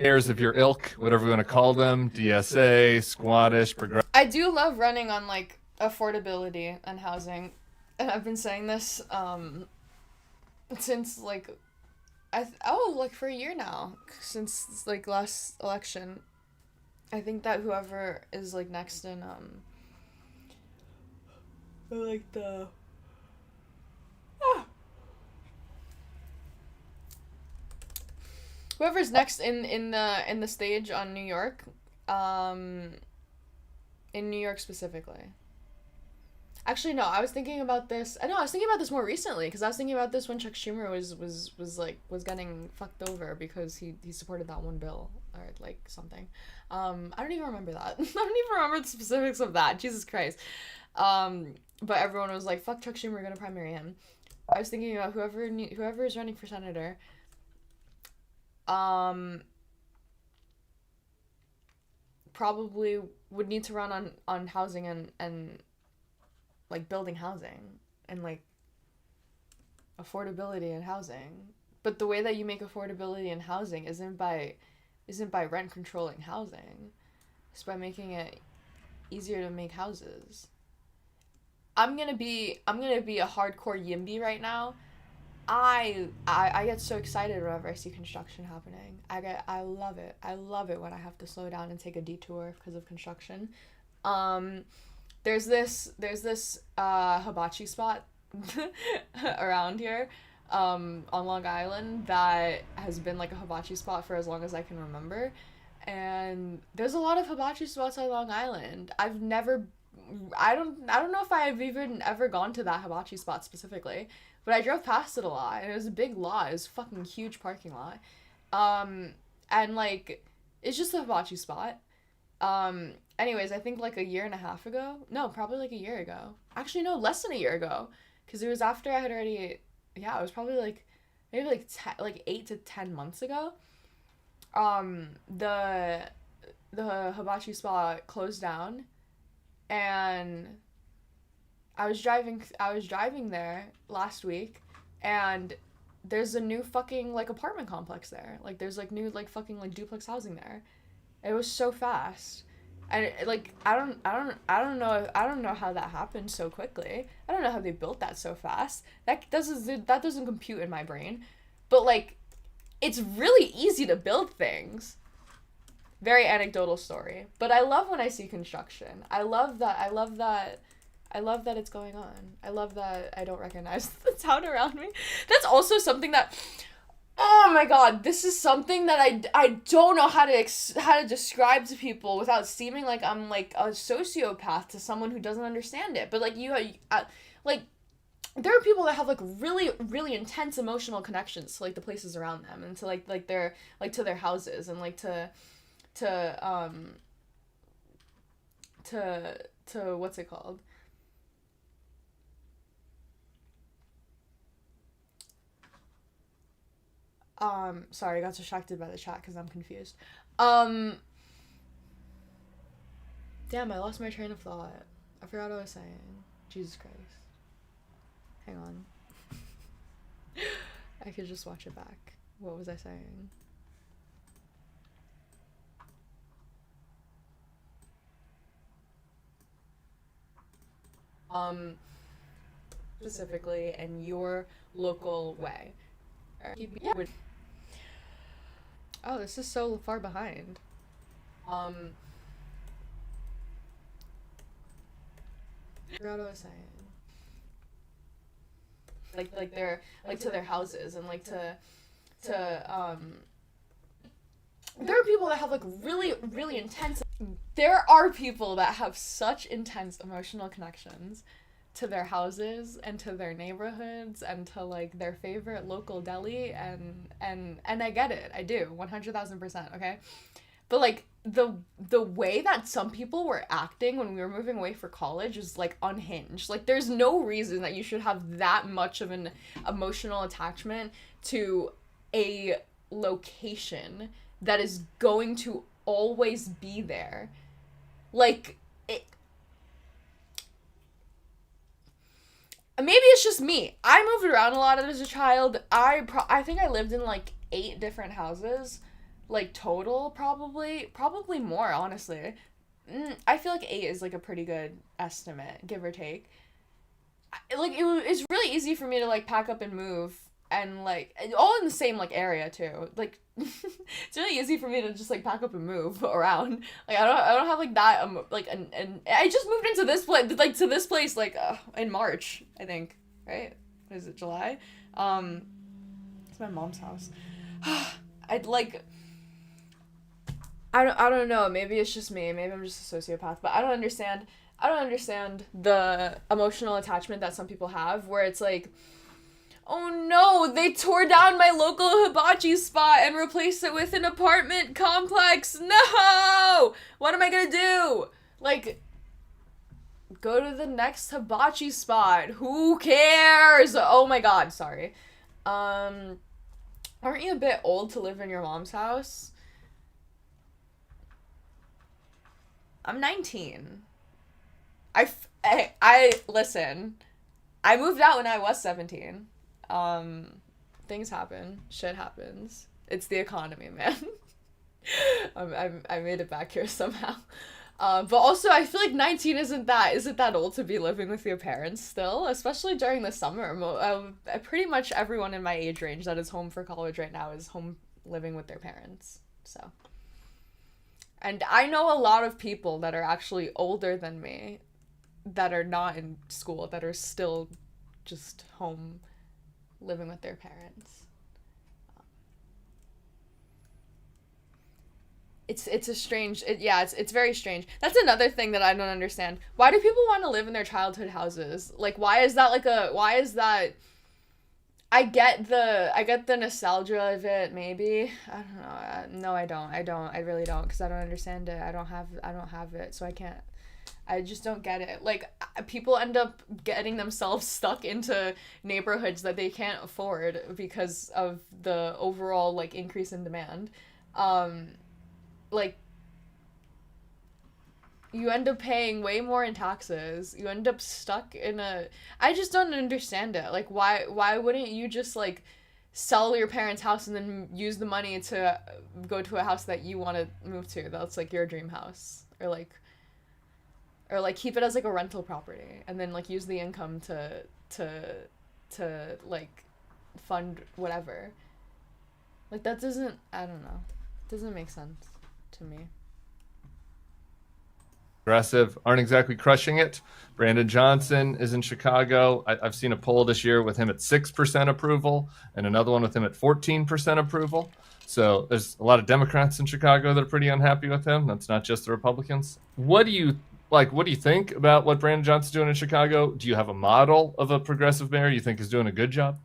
Mayors of your ilk, whatever we want to call them, DSA, squattish, progressive. I do love running on, like, affordability and housing. And I've been saying this, since, like, for a year now, since, like, last election. I think that whoever is, like, next in, whoever's next in the stage on New York, in New York specifically. Actually, no, I was thinking about this. I was thinking about this more recently, because I was thinking about this when Chuck Schumer was getting fucked over because he supported that one bill or like something. I don't even remember that. I don't even remember the specifics of that. Jesus Christ. But everyone was like, "Fuck Chuck Schumer, we're gonna primary him." I was thinking about whoever is running for senator. Probably would need to run on housing and like building housing and like affordability in housing. But the way that you make affordability in housing isn't by rent controlling housing. It's by making it easier to make houses. I'm gonna be a hardcore YIMBY right now. I get so excited whenever I see construction happening. I love it. I love it when I have to slow down and take a detour because of construction. There's this hibachi spot around here on Long Island that has been like a hibachi spot for as long as I can remember. And there's a lot of hibachi spots on Long Island. I don't know if I've even ever gone to that hibachi spot specifically, but I drove past it a lot, and it was a big lot. It was a fucking huge parking lot. And like, it's just a hibachi spot. Anyways, I think like a year and a half ago, no, probably like a year ago. Actually, no, less than a year ago, because it was after I had already, it was probably like, maybe like 8 to 10 months ago. The hibachi spot closed down, and I was driving there last week, and there's a new fucking like apartment complex there. Like there's like new like fucking like duplex housing there. It was so fast. And like I don't know how that happened so quickly. I don't know how they built that so fast. That doesn't compute in my brain. But like, it's really easy to build things. Very anecdotal story, but I love when I see construction. I love that it's going on. I love that I don't recognize the town around me. That's also something that, oh my god, this is something that I don't know how to describe to people without seeming like I'm like a sociopath to someone who doesn't understand it. But like like there are people that have like really really intense emotional connections to like the places around them and to like their like to their houses and like to what's it called? Sorry, I got distracted by the chat because I'm confused. Damn, I lost my train of thought. I forgot what I was saying. Jesus Christ. Hang on. I could just watch it back. What was I saying? Specifically in your local way. Oh, this is so far behind. I forgot what I was saying. Like their like to their houses and like to there are people that have like really really intense there are people that have such intense emotional connections to their houses and to their neighborhoods and to like their favorite local deli, and I get it. I do 100,000%. Okay. But like the way that some people were acting when we were moving away for college is like unhinged. Like there's no reason that you should have that much of an emotional attachment to a location that is going to always be there. Like it, maybe it's just me. I moved around a lot as a child. I think I lived in like 8 different houses. Like total, probably more, honestly. I feel like 8 is like a pretty good estimate, give or take. It's really easy for me to like pack up and move, and like all in the same like area too. Like it's really easy for me to just like pack up and move around. Like I don't have like that like and I just moved into this place like in March, I think, right? Is it July? It's my mom's house. I'd like. I don't know. Maybe it's just me. Maybe I'm just a sociopath. But I don't understand the emotional attachment that some people have, where it's like, oh no, they tore down my local hibachi spot and replaced it with an apartment complex. No! What am I gonna do? Like, go to the next hibachi spot. Who cares? Oh my god, sorry. Aren't you a bit old to live in your mom's house? I'm 19. I listen. I moved out when I was 17. Things happen. Shit happens. It's the economy, man. I made it back here somehow. But also I feel like 19 isn't that old to be living with your parents still, especially during the summer. Pretty much everyone in my age range that is home for college right now is home living with their parents. So. And I know a lot of people that are actually older than me that are not in school, that are still just home living with their parents. It's a strange, it's very strange. That's another thing that I don't understand. Why do people want to live in their childhood houses? Like, why is that I get the nostalgia of it, maybe. I don't know. No, I don't. I really don't, because I don't understand it. I don't have it, so I can't. I just don't get it. Like, people end up getting themselves stuck into neighborhoods that they can't afford because of the overall, like, increase in demand. Like, you end up paying way more in taxes. You end up stuck in a... I just don't understand it. Like, why wouldn't you just, like, sell your parents' house and then use the money to go to a house that you want to move to? That's, like, your dream house. Or, like, keep it as, like, a rental property. And then, like, use the income to like, fund whatever. Like, that doesn't... I don't know. It doesn't make sense to me. Progressive aren't exactly crushing it. Brandon Johnson is in Chicago. I've seen a poll this year with him at 6% approval and another one with him at 14% approval. So there's a lot of Democrats in Chicago that are pretty unhappy with him. That's not just the Republicans. What do you think about what Brandon Johnson's doing in Chicago? Do you have a model of a progressive mayor you think is doing a good job?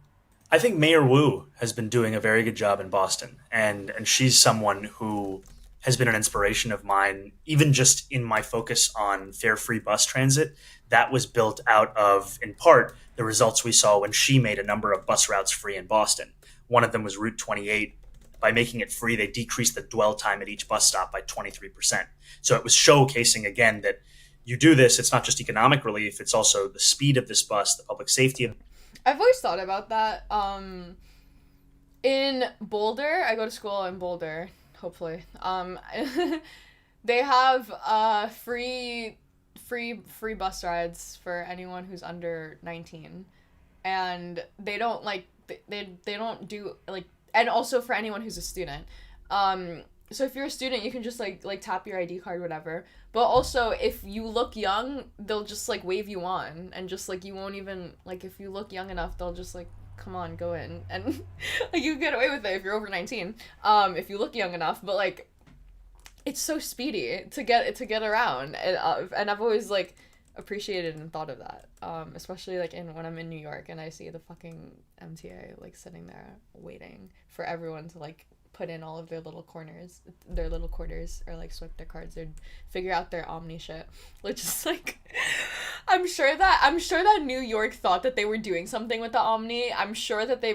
I think Mayor Wu has been doing a very good job in Boston, and she's someone who has been an inspiration of mine, even just in my focus on fare-free bus transit. That was built out of, in part, the results we saw when she made a number of bus routes free in Boston. One of them was Route 28. By making it free, they decreased the dwell time at each bus stop by 23%. So it was showcasing, again, that you do this, it's not just economic relief, it's also the speed of this bus, the public safety. I've always thought about that. In Boulder, I go to school in Boulder, hopefully. They have free bus rides for anyone who's under 19, and they don't they don't do like, and also for anyone who's a student. So if you're a student, you can just like tap your ID card, whatever. But also, if you look young, they'll just like wave you on, and just like you won't even like, if you look young enough, they'll just like, come on, go in, and like you get away with it if you're over 19. If you look young enough, but like it's so speedy to get around, and I've always like appreciated and thought of that, especially like when I'm in New York and I see the fucking MTA like sitting there waiting for everyone to like put in all of their little quarters, or like swipe their cards or figure out their Omni shit, which is like, I'm sure that New York thought that they were doing something with the Omni. I'm sure that they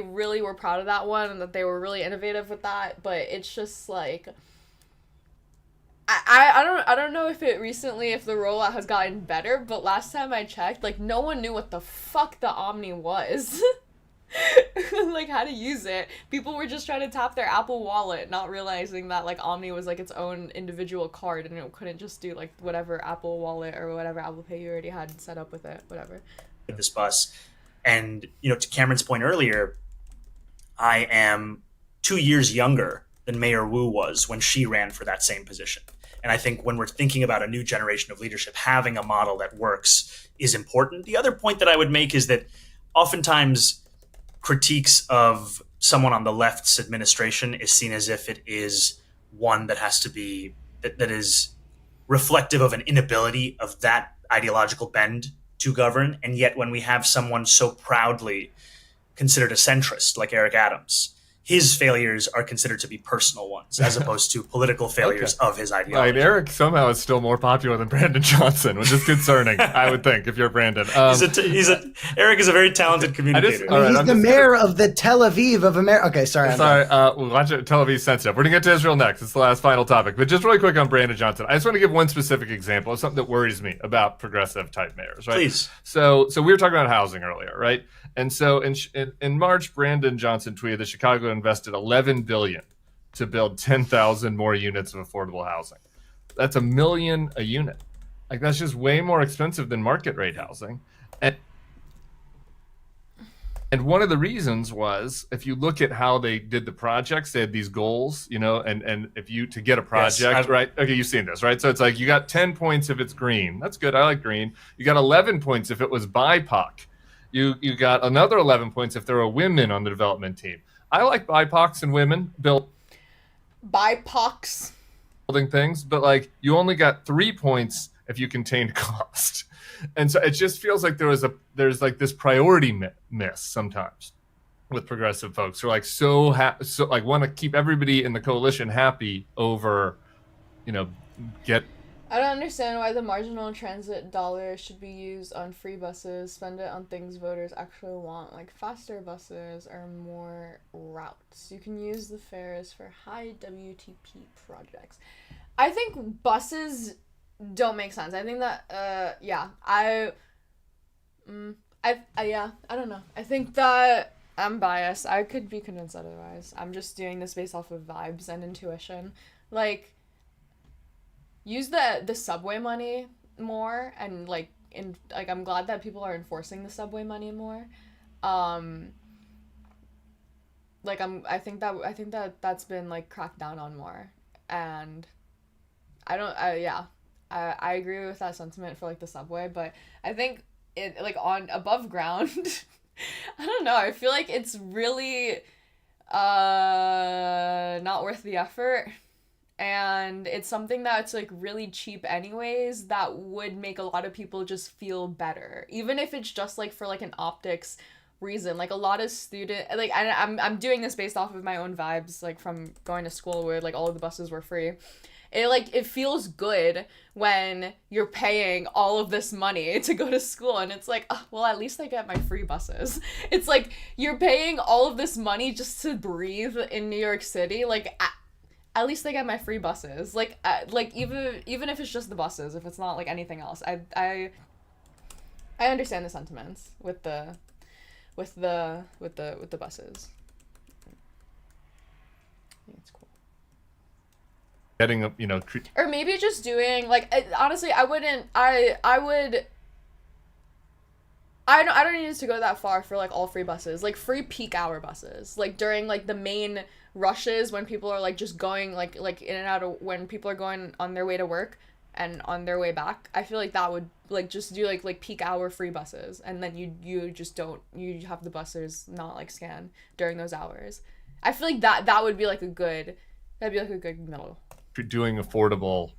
really were proud of that one and that they were really innovative with that, but it's just like, I don't know if the rollout has gotten better, but last time I checked, like, no one knew what the fuck the Omni was. Like, how to use it. People were just trying to tap their Apple Wallet, not realizing that like Omni was like its own individual card and it couldn't just do like whatever Apple Wallet or whatever Apple Pay you already had set up with it, whatever. This bus, and to Cameron's point earlier, I am 2 years younger than Mayor Wu was when she ran for that same position. And I think when we're thinking about a new generation of leadership, having a model that works is important. The other point that I would make is that oftentimes critiques of someone on the left's administration is seen as if it is one that has to be, that is reflective of an inability of that ideological bend to govern. And yet when we have someone so proudly considered a centrist like Eric Adams, his failures are considered to be personal ones as opposed to political failures of his ideology. Like, Eric somehow is still more popular than Brandon Johnson, which is concerning, I would think, if you're Brandon. Eric is a very talented communicator. He's the mayor of the Tel Aviv of America. Okay, sorry. We'll watch it. Tel Aviv sensitive. We're going to get to Israel next. It's the last final topic. But just really quick on Brandon Johnson. I just want to give one specific example of something that worries me about progressive type mayors, right? Please. So we were talking about housing earlier, right? And so in March, Brandon Johnson tweeted that Chicago invested $11 billion to build 10,000 more units of affordable housing. That's $1 million a unit. Like, that's just way more expensive than market rate housing. And one of the reasons was, if you look at how they did the projects, they had these goals, and if you, to get a project, right? Okay, you've seen this, right? So it's like, you got 10 points if it's green. That's good. I like green. You got 11 points if it was BIPOC. You got another 11 points if there were women on the development team. I like BIPOCs and women building things, but like, you only got 3 points if you contained cost. And so it just feels like there's like this priority miss sometimes with progressive folks who are like so like want to keep everybody in the coalition happy over, I don't understand why the marginal transit dollar should be used on free buses. Spend it on things voters actually want, like faster buses or more routes. You can use the fares for high WTP projects. I think buses don't make sense. I think that I don't know. I think that I'm biased. I could be convinced otherwise. I'm just doing this based off of vibes and intuition. Like, use the subway money more, and I'm glad that people are enforcing the subway money more. I think that that's been like cracked down on more, and I agree with that sentiment for like the subway, but I think it like on above ground I don't know, I feel like it's really not worth the effort, and it's something that's like really cheap anyways that would make a lot of people just feel better, even if it's just like for like an optics reason. Like, a lot of I'm doing this based off of my own vibes, like from going to school where like all of the buses were free. It feels good when you're paying all of this money to go to school, and it's like, oh, well, at least I get my free buses. It's like, you're paying all of this money just to breathe in New York City. Like, at least I get my free buses. Like even if it's just the buses, if it's not like anything else. I understand the sentiments with the buses. I think it's cool. Getting or maybe just doing like, honestly, I don't need it to go that far for like all free buses, like free peak hour buses, like during like the main rushes when people are like just going like in and out of, when people are going on their way to work and on their way back. I feel like that would like just do like peak hour free buses, and then you just don't, you have the buses not like scan during those hours. I feel like that would be like a good, that'd be like a good middle. doing affordable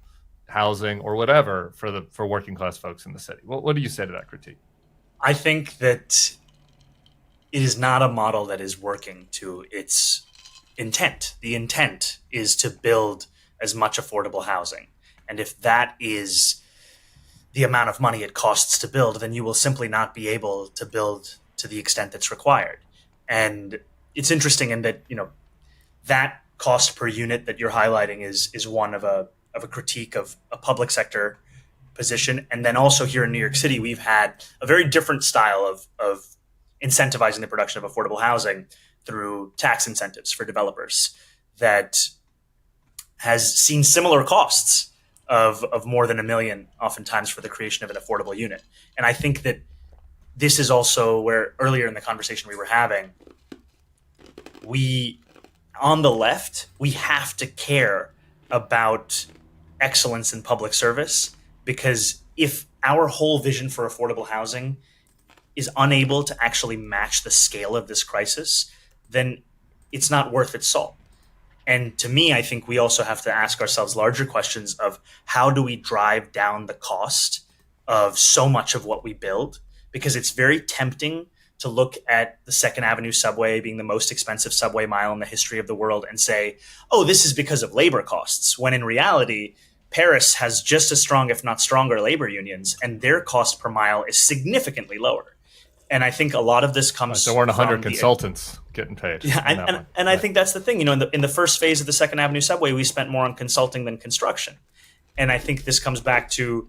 housing or whatever for working class folks in the city. What do you say to that critique? I think that it is not a model that is working to its intent. The intent is to build as much affordable housing. And if that is the amount of money it costs to build, then you will simply not be able to build to the extent that's required. And it's interesting in that, that cost per unit that you're highlighting is one of a critique of a public sector position. And then also here in New York City, we've had a very different style of incentivizing the production of affordable housing through tax incentives for developers that has seen similar costs of more than $1 million oftentimes for the creation of an affordable unit. And I think that this is also where earlier in the conversation we were having, on the left, we have to care about excellence in public service, because if our whole vision for affordable housing is unable to actually match the scale of this crisis, then it's not worth its salt. And to me, I think we also have to ask ourselves larger questions of how do we drive down the cost of so much of what we build? Because it's very tempting to look at the Second Avenue subway being the most expensive subway mile in the history of the world and say, oh, this is because of labor costs, when in reality, Paris has just as strong, if not stronger, labor unions, and their cost per mile is significantly lower. And I think a lot of this comes there weren't 100 from consultants getting paid. Yeah, and I think that's the thing. In the first phase of the Second Avenue subway, we spent more on consulting than construction. And I think this comes back to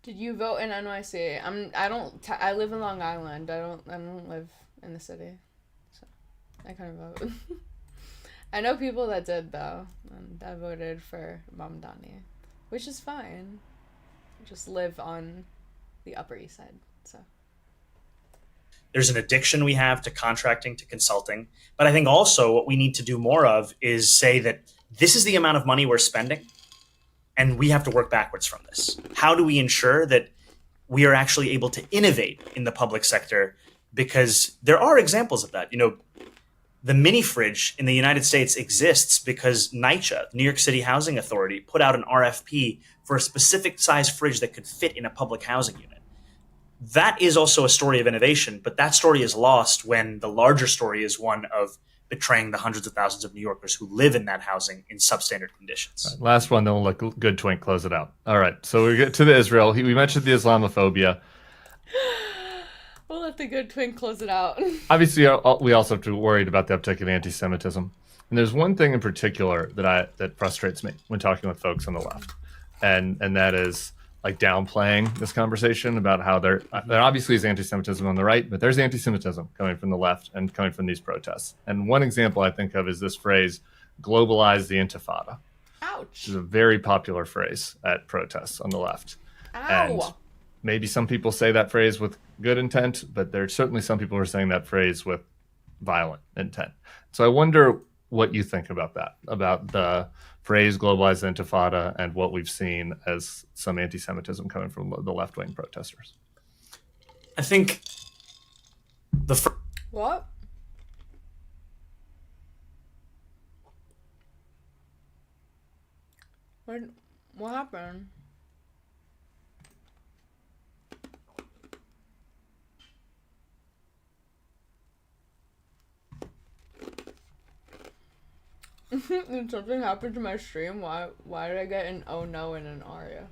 Did you vote in NYC? I live in Long Island. I don't live in the city, so I couldn't vote. I know people that did though, and I voted for Mamdani, which is fine. I just live on the Upper East Side, so. There's an addiction we have to contracting, to consulting. But I think also what we need to do more of is say that this is the amount of money we're spending, and we have to work backwards from this. How do we ensure that we are actually able to innovate in the public sector? Because there are examples of that. The mini fridge in the United States exists because NYCHA, New York City Housing Authority, put out an RFP for a specific size fridge that could fit in a public housing unit. That is also a story of innovation, but that story is lost when the larger story is one of betraying the hundreds of thousands of New Yorkers who live in that housing in substandard conditions. Right, last one, then we'll let Good Twink close it out. All right, so we get to the Israel. We mentioned the Islamophobia. We'll let the Good Twink close it out. Obviously, we also have to be worried about the uptick in anti-Semitism. And there's one thing in particular that frustrates me when talking with folks on the left, and that is like downplaying this conversation about how there obviously is anti-Semitism on the right, but there's anti-Semitism coming from the left and coming from these protests. And one example I think of is this phrase, globalize the intifada. Ouch. Which is a very popular phrase at protests on the left. Ow. And maybe some people say that phrase with good intent, but there's certainly some people who are saying that phrase with violent intent. So I wonder what you think about that, about the phrase globalized intifada and what we've seen as some anti-Semitism coming from the left-wing protesters. I think What? What happened? Did something happen to my stream? Why did I get an oh no and an aria?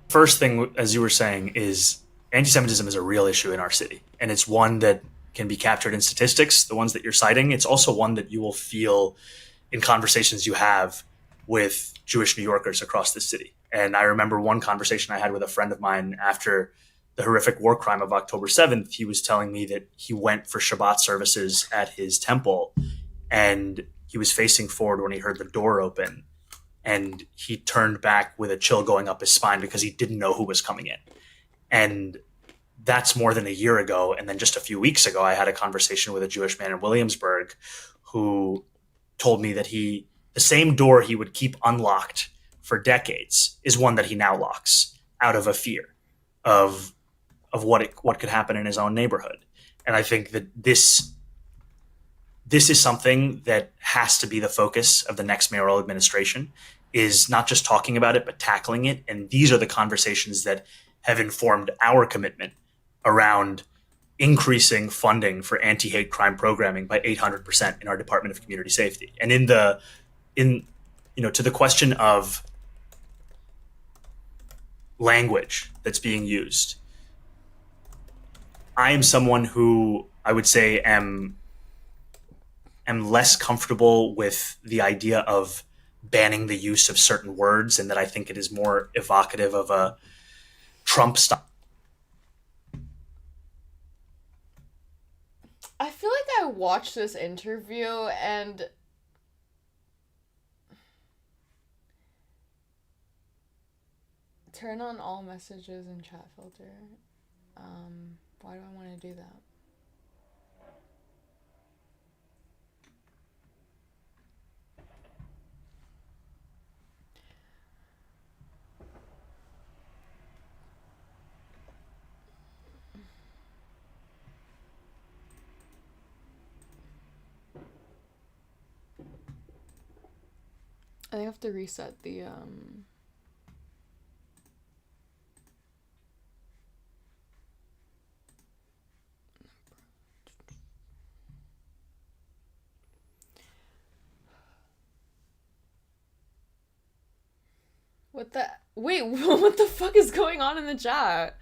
First thing, as you were saying, is anti-Semitism is a real issue in our city. And it's one that can be captured in statistics, the ones that you're citing. It's also one that you will feel in conversations you have with Jewish New Yorkers across the city. And I remember one conversation I had with a friend of mine after the horrific war crime of October 7th. He was telling me that he went for Shabbat services at his temple, and he was facing forward when he heard the door open, and he turned back with a chill going up his spine because he didn't know who was coming in. And that's more than a year ago. And then just a few weeks ago, I had a conversation with a Jewish man in Williamsburg who told me that the same door he would keep unlocked for decades is one that he now locks out of a fear of what could happen in his own neighborhood. And I think that this is something that has to be the focus of the next mayoral administration, is not just talking about it, but tackling it. And these are the conversations that have informed our commitment around increasing funding for anti-hate crime programming by 800% in our Department of Community Safety. And to the question of language that's being used, I am someone who I would say am less comfortable with the idea of banning the use of certain words, and that I think it is more evocative of a Trump style. I feel like I watched this interview and turn on all messages and chat filter. Why do I want to do that? I think I have to reset the Wait, what the fuck is going on in the chat?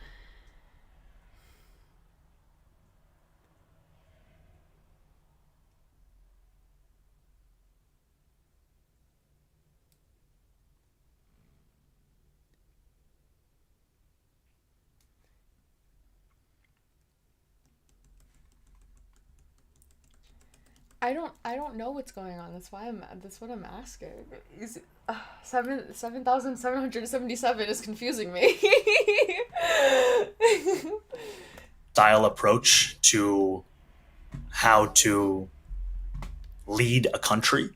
I don't know what's going on. That's what I'm asking. Is 7,777 is confusing me. Style approach to how to lead a country,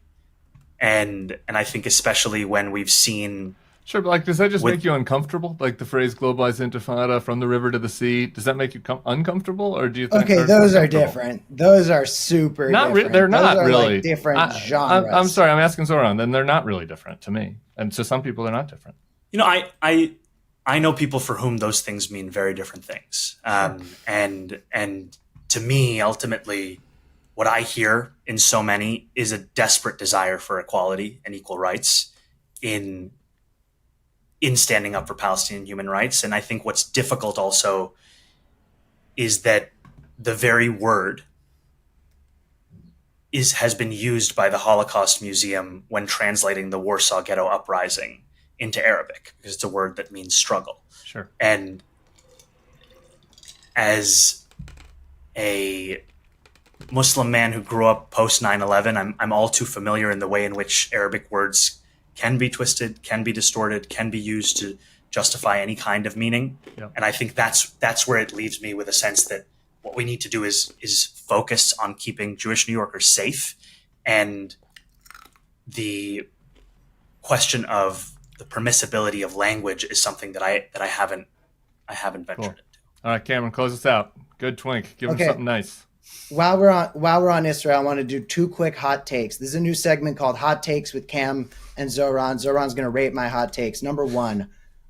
and I think especially when we've seen. Sure, but does that just make you uncomfortable? Like the phrase "globalized intifada" from the river to the sea. Does that make you uncomfortable, or do you think? Okay, those are different. Those are super. Different. They're not those are really like different genres. I'm sorry. I'm asking Zoran. Then they're not really different to me, and to some people, they're not different. I know people for whom those things mean very different things, and to me, ultimately, what I hear in so many is a desperate desire for equality and equal rights in standing up for Palestinian human rights. And I think what's difficult also is that the very word has been used by the Holocaust Museum when translating the Warsaw Ghetto Uprising into Arabic, because it's a word that means struggle. Sure. And as a Muslim man who grew up post 9/11, I'm all too familiar in the way in which Arabic words can be twisted, can be distorted, can be used to justify any kind of meaning. Yep. And I think that's where it leaves me with a sense that what we need to do is focus on keeping Jewish New Yorkers safe, and the question of the permissibility of language is something that I haven't ventured Cool. into. All right, Cameron, close us out. Good twink. Give him something nice. While we're on Israel, I want to do 2 quick hot takes. This is a new segment called Hot Takes with Cam and Zoran. Zoran's going to rate my hot takes. Number 1,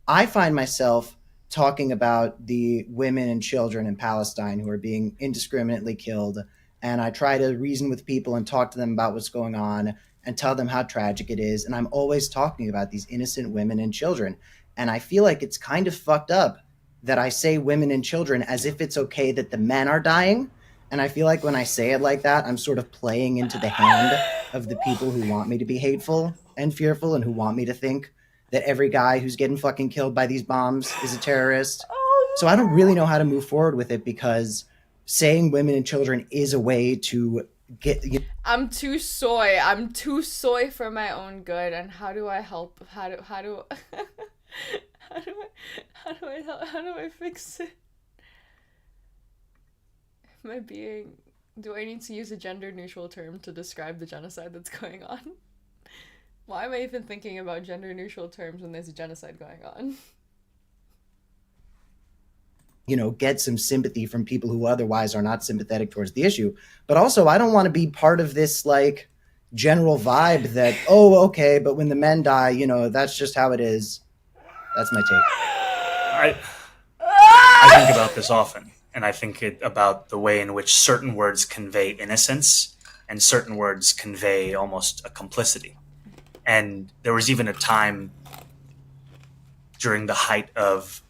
I find myself talking about the women and children in Palestine who are being indiscriminately killed, and I try to reason with people and talk to them about what's going on and tell them how tragic it is, and I'm always talking about these innocent women and children. And I feel like it's kind of fucked up that I say women and children as if it's okay that the men are dying. And I feel like when I say it like that, I'm sort of playing into the hand of the people who want me to be hateful and fearful and who want me to think that every guy who's getting fucking killed by these bombs is a terrorist. So I don't really know how to move forward with it, because saying women and children is a way to get... I'm too soy for my own good. And how do I help? How do I fix it? Do I need to use a gender neutral term to describe the genocide that's going on? Why am I even thinking about gender neutral terms when there's a genocide going on? Get some sympathy from people who otherwise are not sympathetic towards the issue. But also, I don't want to be part of this like general vibe that, oh, okay, but when the men die, that's just how it is. That's my take. I think about this often, and I think about the way in which certain words convey innocence and certain words convey almost a complicity. And there was even a time during the height of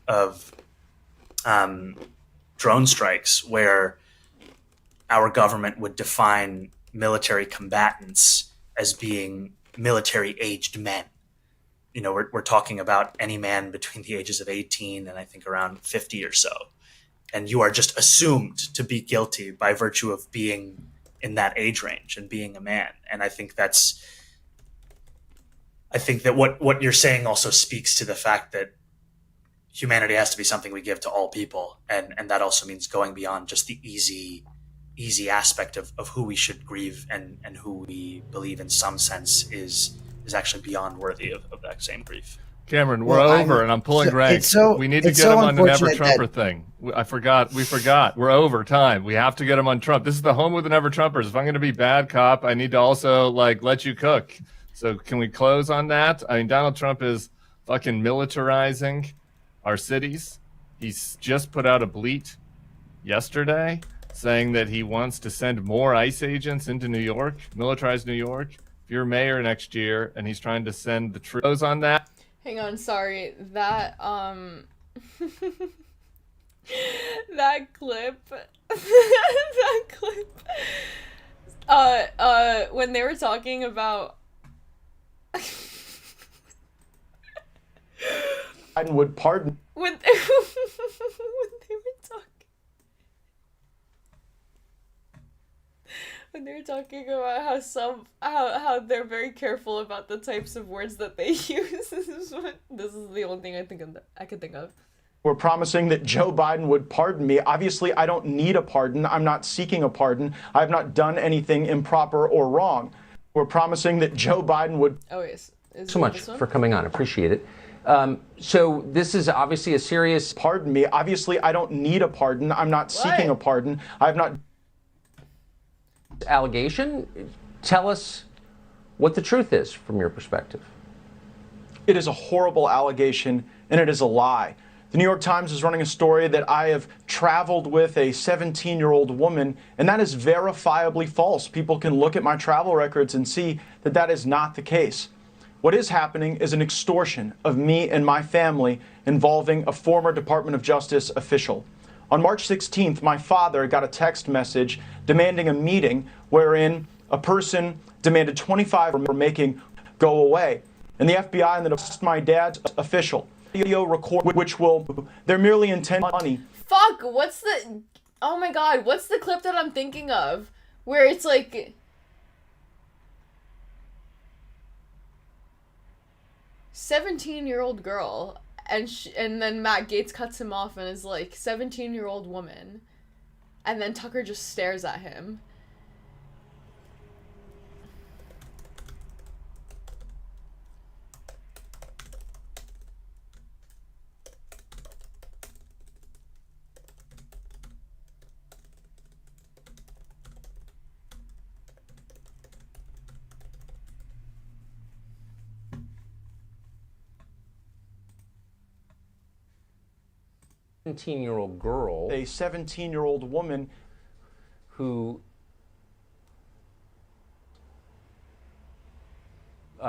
drone strikes where our government would define military combatants as being military-aged men. We're talking about any man between the ages of 18 and I think around 50 or so. And you are just assumed to be guilty by virtue of being in that age range and being a man. And I think that what you're saying also speaks to the fact that humanity has to be something we give to all people. And that also means going beyond just the easy aspect of who we should grieve and who we believe in some sense is actually beyond worthy of that same grief. Cameron, we're over, and I'm pulling rank. We need to get him on the Never Trumper thing. We forgot. We're over time. We have to get him on Trump. This is the home of the Never Trumpers. If I'm going to be bad cop, I need to also let you cook. So can we close on that? I mean, Donald Trump is fucking militarizing our cities. He's just put out a bleat yesterday saying that he wants to send more ICE agents into New York, militarize New York. If you're mayor next year, and he's trying to send the troops on that. Hang on, sorry. That that clip when they were talking about Biden would pardon when they were talking about how they're very careful about the types of words that they use. This is the only thing I could think of. We're promising that Joe Biden would pardon me. Obviously, I don't need a pardon. I'm not seeking a pardon. I've not done anything improper or wrong. We're promising that Joe Biden would. Oh yes. So much for coming on. Appreciate it. So this is obviously a serious. Pardon me. Obviously, I don't need a pardon. I'm not seeking a pardon. I've not. Allegation. Tell us what the truth is from your perspective. It is a horrible allegation, and it is a lie. The New York Times is running a story that I have traveled with a 17-year-old woman, and that is verifiably false. People can look at my travel records and see that that is not the case. What is happening is an extortion of me and my family involving a former Department of Justice official. On March 16th, my father got a text message demanding a meeting wherein a person demanded $25 for making go away. And the FBI and my dad's official video record, which they're merely intend money. Fuck, oh my god, what's the clip that I'm thinking of? Where it's like 17-year-old girl, and then Matt Gaetz cuts him off and is like, 17-year-old woman. And then Tucker just stares at him. A 17-year-old girl. A 17-year-old woman who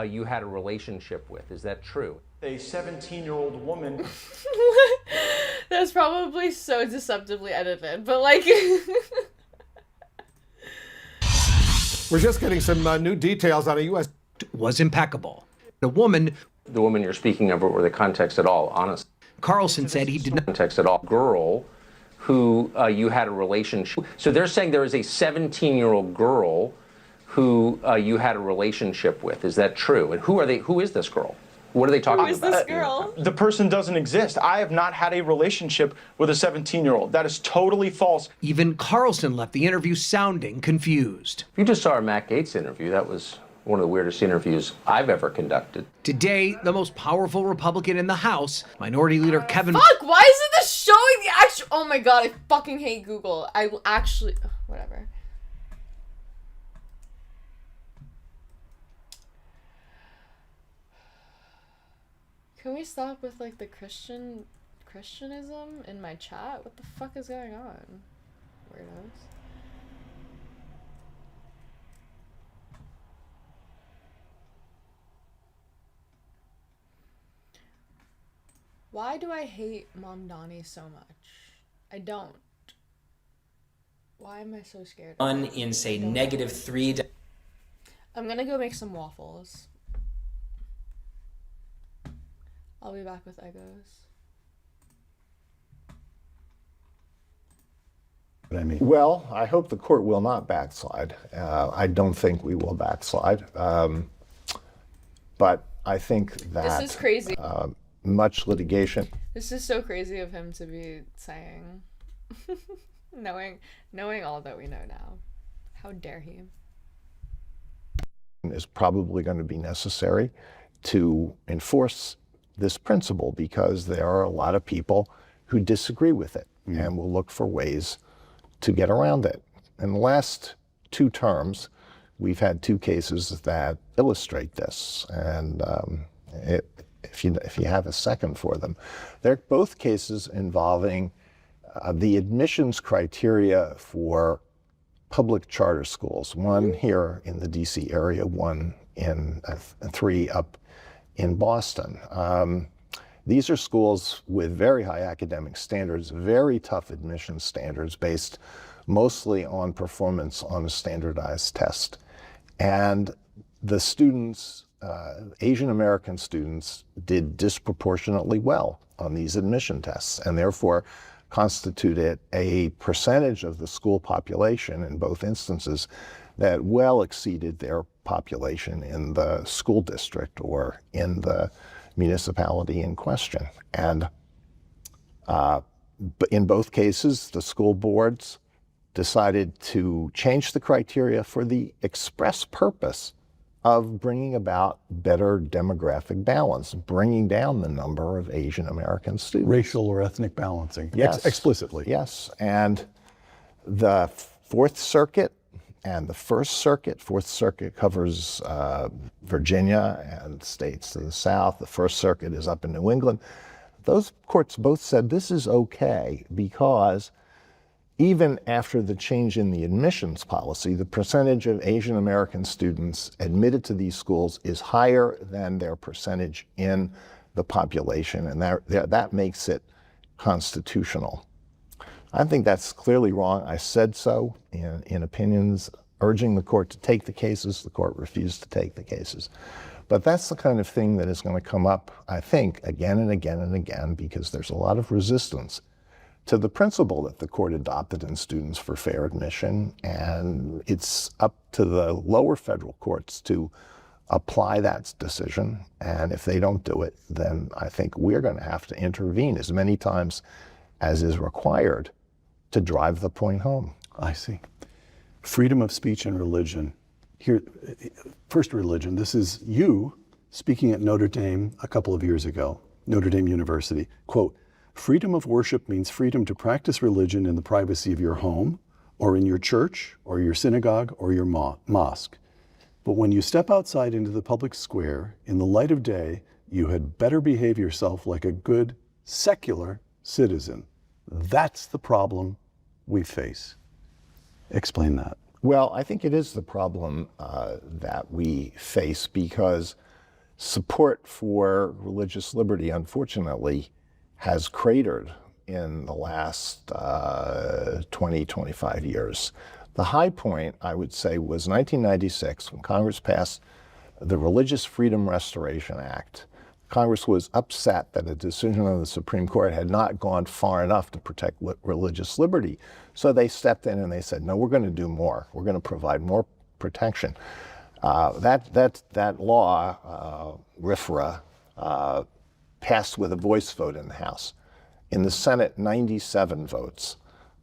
you had a relationship with. Is that true? A 17-year-old woman. That's probably so deceptively edited, but like. We're just getting some new details on a U.S. was impeccable. The woman you're speaking of, or the context at all, honestly. Carlson said he did not. Context at all. Girl who you had a relationship. So they're saying there is a 17-year-old girl who you had a relationship with. Is that true? And who are they? Who is this girl? What are they talking Who is about? this girl? The person doesn't exist. I have not had a relationship with a 17-year-old. That is totally false. Even Carlson left the interview sounding confused. If you just saw our Matt Gaetz interview, that was one of the weirdest interviews I've ever conducted. Today, the most powerful Republican in the House, Minority Leader Kevin... Fuck, why isn't this showing the actual... Oh my god, I fucking hate Google. I will actually... Whatever. Can we stop with like the Christianism in my chat? What the fuck is going on? Weirdos. Why do I hate Mamdani so much? I don't. Why am I so scared? One in say -3. I'm gonna go make some waffles. I'll be back with Eggos. Well, I hope the court will not backslide. I don't think we will backslide. But I think that This is crazy. Much litigation. This is so crazy of him to be saying, knowing all that we know now. How dare he? Is probably going to be necessary to enforce this principle because there are a lot of people who disagree with it and will look for ways to get around it. In the last 2 terms, we've had 2 cases that illustrate this, and if you have a second for them, they're both cases involving the admissions criteria for public charter schools. One here in the DC area, one in 3 up in Boston. These are schools with very high academic standards, very tough admission standards based mostly on performance on a standardized test. And the students, Asian American students, did disproportionately well on these admission tests and therefore constituted a percentage of the school population in both instances that well exceeded their population in the school district or in the municipality in question. And in both cases, the school boards decided to change the criteria for the express purpose of bringing about better demographic balance, bringing down the number of Asian American students. Racial or ethnic balancing, Yes. explicitly. Yes, and the Fourth Circuit and the First Circuit. Fourth Circuit covers Virginia and states to the south. The First Circuit is up in New England. Those courts both said this is okay because even after the change in the admissions policy, the percentage of Asian American students admitted to these schools is higher than their percentage in the population, and that makes it constitutional. I think that's clearly wrong. I said so in opinions urging the court to take the cases. The court refused to take the cases. But that's the kind of thing that is going to come up, I think, again and again and again, because there's a lot of resistance to the principle that the court adopted in Students for Fair Admission, and it's up to the lower federal courts to apply that decision, and if they don't do it, then I think we're going to have to intervene as many times as is required to drive the point home. I see. Freedom of speech and religion. Here, first religion, this is you speaking at Notre Dame a couple of years ago, Notre Dame University. Quote, freedom of worship means freedom to practice religion in the privacy of your home, or in your church, or your synagogue, or your mosque. But when you step outside into the public square, in the light of day, you had better behave yourself like a good, secular citizen. That's the problem we face. Explain that. Well, I think it is the problem that we face because support for religious liberty, unfortunately, has cratered in the last 20, 25 years. The high point, I would say, was 1996 when Congress passed the Religious Freedom Restoration Act. Congress was upset that a decision of the Supreme Court had not gone far enough to protect religious liberty. So they stepped in and they said, no, we're going to do more. We're going to provide more protection. That law, RFRA, passed with a voice vote in the House. In the Senate, 97 votes,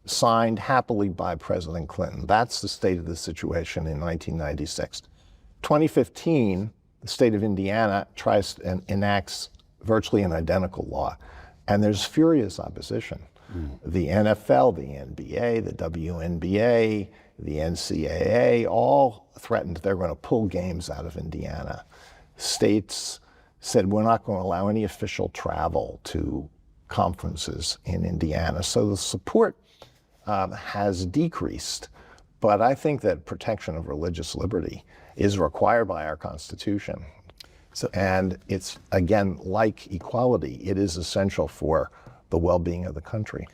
signed happily by President Clinton. That's the state of the situation in 1996. 2015, the state of Indiana tries and enacts virtually an identical law, and there's furious opposition. The NFL, the NBA, the WNBA, the NCAA all threatened they're going to pull games out of Indiana. States said we're not going to allow any official travel to conferences in Indiana. So the support has decreased, but I think that protection of religious liberty is required by our Constitution. And it's, again, like equality, it is essential for the well-being of the country.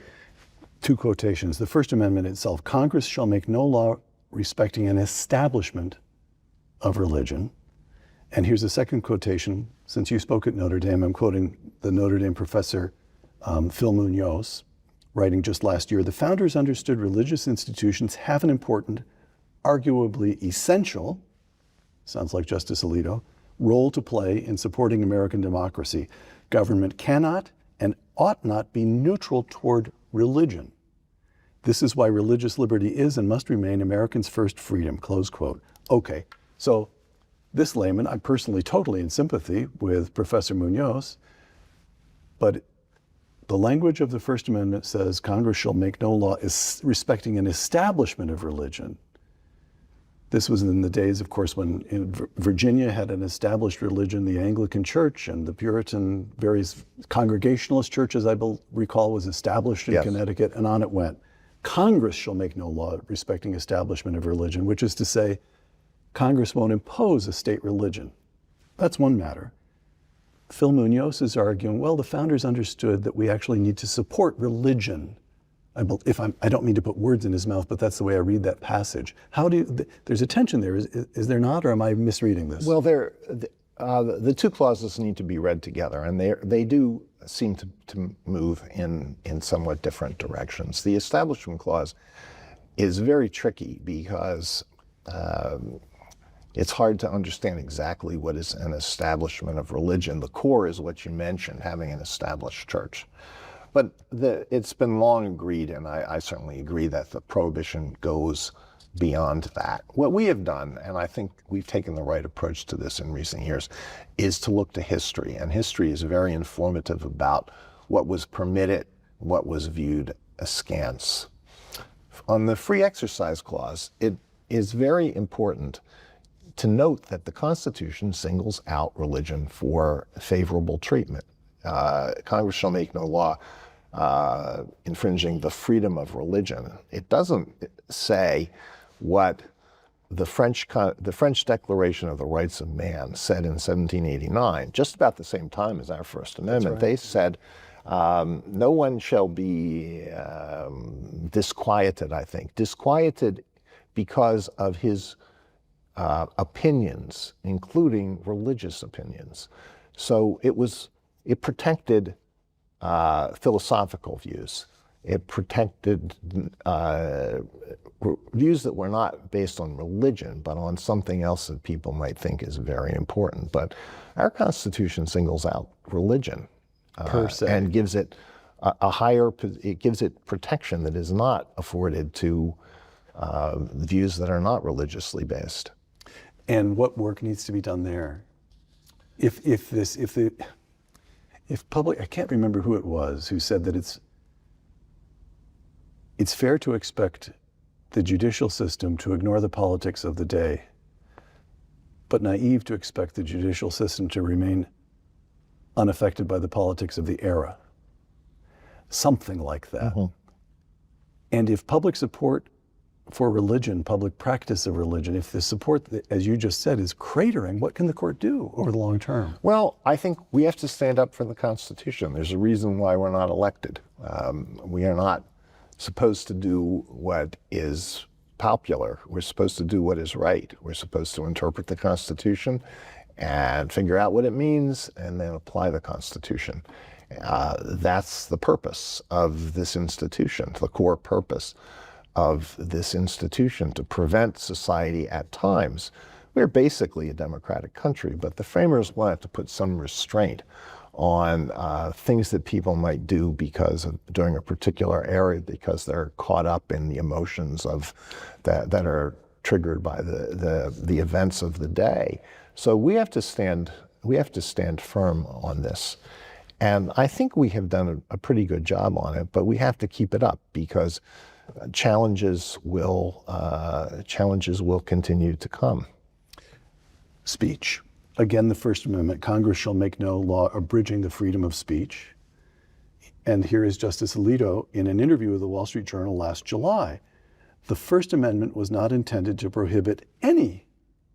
Two quotations. The First Amendment itself, Congress shall make no law respecting an establishment of religion. And here's a second quotation. Since you spoke at Notre Dame, I'm quoting the Notre Dame professor, Phil Munoz, writing just last year, the founders understood religious institutions have an important, arguably essential, sounds like Justice Alito, role to play in supporting American democracy. Government cannot and ought not be neutral toward religion. This is why religious liberty is and must remain Americans' first freedom, close quote. Okay, so this layman, I'm personally totally in sympathy with Professor Munoz, but the language of the First Amendment says Congress shall make no law respecting an establishment of religion. This was in the days, of course, when Virginia had an established religion, the Anglican Church, and the Puritan, various Congregationalist churches, I recall, was established in Connecticut, and on it went. Congress shall make no law respecting establishment of religion, which is to say, Congress won't impose a state religion. That's one matter. Phil Munoz is arguing, well, the founders understood that we actually need to support religion. I don't mean to put words in his mouth, but that's the way I read that passage. There's a tension there, is there not, or am I misreading this? Well, the two clauses need to be read together, and they do seem to move in somewhat different directions. The Establishment Clause is very tricky because it's hard to understand exactly what is an establishment of religion. The core is what you mentioned, having an established church. But it's been long agreed, and I certainly agree, that the prohibition goes beyond that. What we have done, and I think we've taken the right approach to this in recent years, is to look to history. And history is very informative about what was permitted, what was viewed askance. On the Free Exercise Clause, it is very important to note that the Constitution singles out religion for favorable treatment. Congress shall make no law infringing the freedom of religion. It doesn't say what the French Declaration of the Rights of Man said in 1789, just about the same time as our First Amendment. Right. They said, no one shall be disquieted, I think. Disquieted because of his opinions, including religious opinions. So it protected philosophical views. It protected views that were not based on religion, but on something else that people might think is very important. But our Constitution singles out religion per se, and gives it it gives it protection that is not afforded to views that are not religiously based. And what work needs to be done there? If public, I can't remember who it was who said that it's fair to expect the judicial system to ignore the politics of the day, but naive to expect the judicial system to remain unaffected by the politics of the era. Something like that. Mm-hmm. And if public support for religion, public practice of religion, if the support, as you just said, is cratering, what can the court do over the long term? Well, I think we have to stand up for the Constitution. There's a reason why we're not elected. We are not supposed to do what is popular. We're supposed to do what is right. We're supposed to interpret the Constitution and figure out what it means and then apply the Constitution. That's the purpose of this institution, the core purpose of this institution, to prevent society at times we're basically a democratic country, but the framers wanted to put some restraint on things that people might do because of during a particular area, because they're caught up in the emotions of that are triggered by the events of the day. So we have to stand firm on this. And I think we have done a pretty good job on it, but we have to keep it up because challenges will continue to come. Speech. Again, the First Amendment, Congress shall make no law abridging the freedom of speech. And here is Justice Alito in an interview with the Wall Street Journal last July. The First Amendment was not intended to prohibit any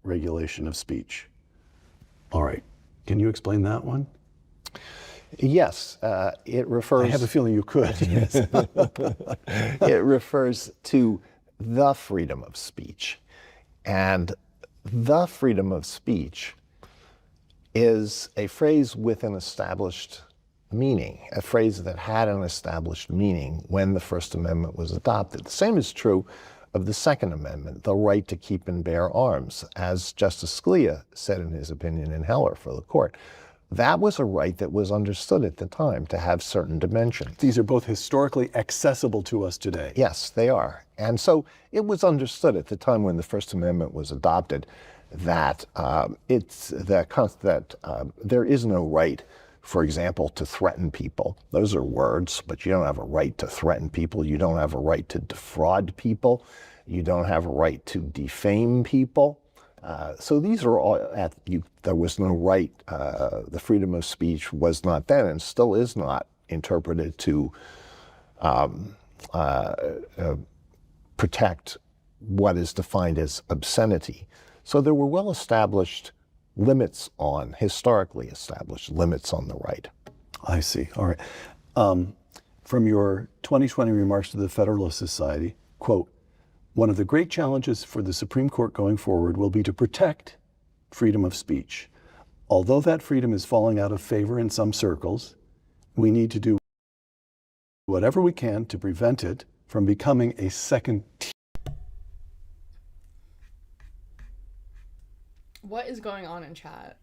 regulation of speech. All right, can you explain that one? Yes, it refers... I have a feeling you could. Yes. It refers to the freedom of speech. And the freedom of speech is a phrase with an established meaning, a phrase that had an established meaning when the First Amendment was adopted. The same is true of the Second Amendment, the right to keep and bear arms. As Justice Scalia said in his opinion in Heller for the court, that was a right that was understood at the time to have certain dimensions. These are both historically accessible to us today. Yes, they are. And so it was understood at the time when the First Amendment was adopted that there is no right, for example, to threaten people. Those are words, but you don't have a right to threaten people. You don't have a right to defraud people. You don't have a right to defame people. So these are all, there was no right, the freedom of speech was not then and still is not interpreted to protect what is defined as obscenity. So there were well-established limits on, historically established limits on the right. I see, all right. From your 2020 remarks to the Federalist Society, quote, one of the great challenges for the Supreme Court going forward will be to protect freedom of speech. Although that freedom is falling out of favor in some circles, we need to do whatever we can to prevent it from becoming a second tier. What is going on in chat?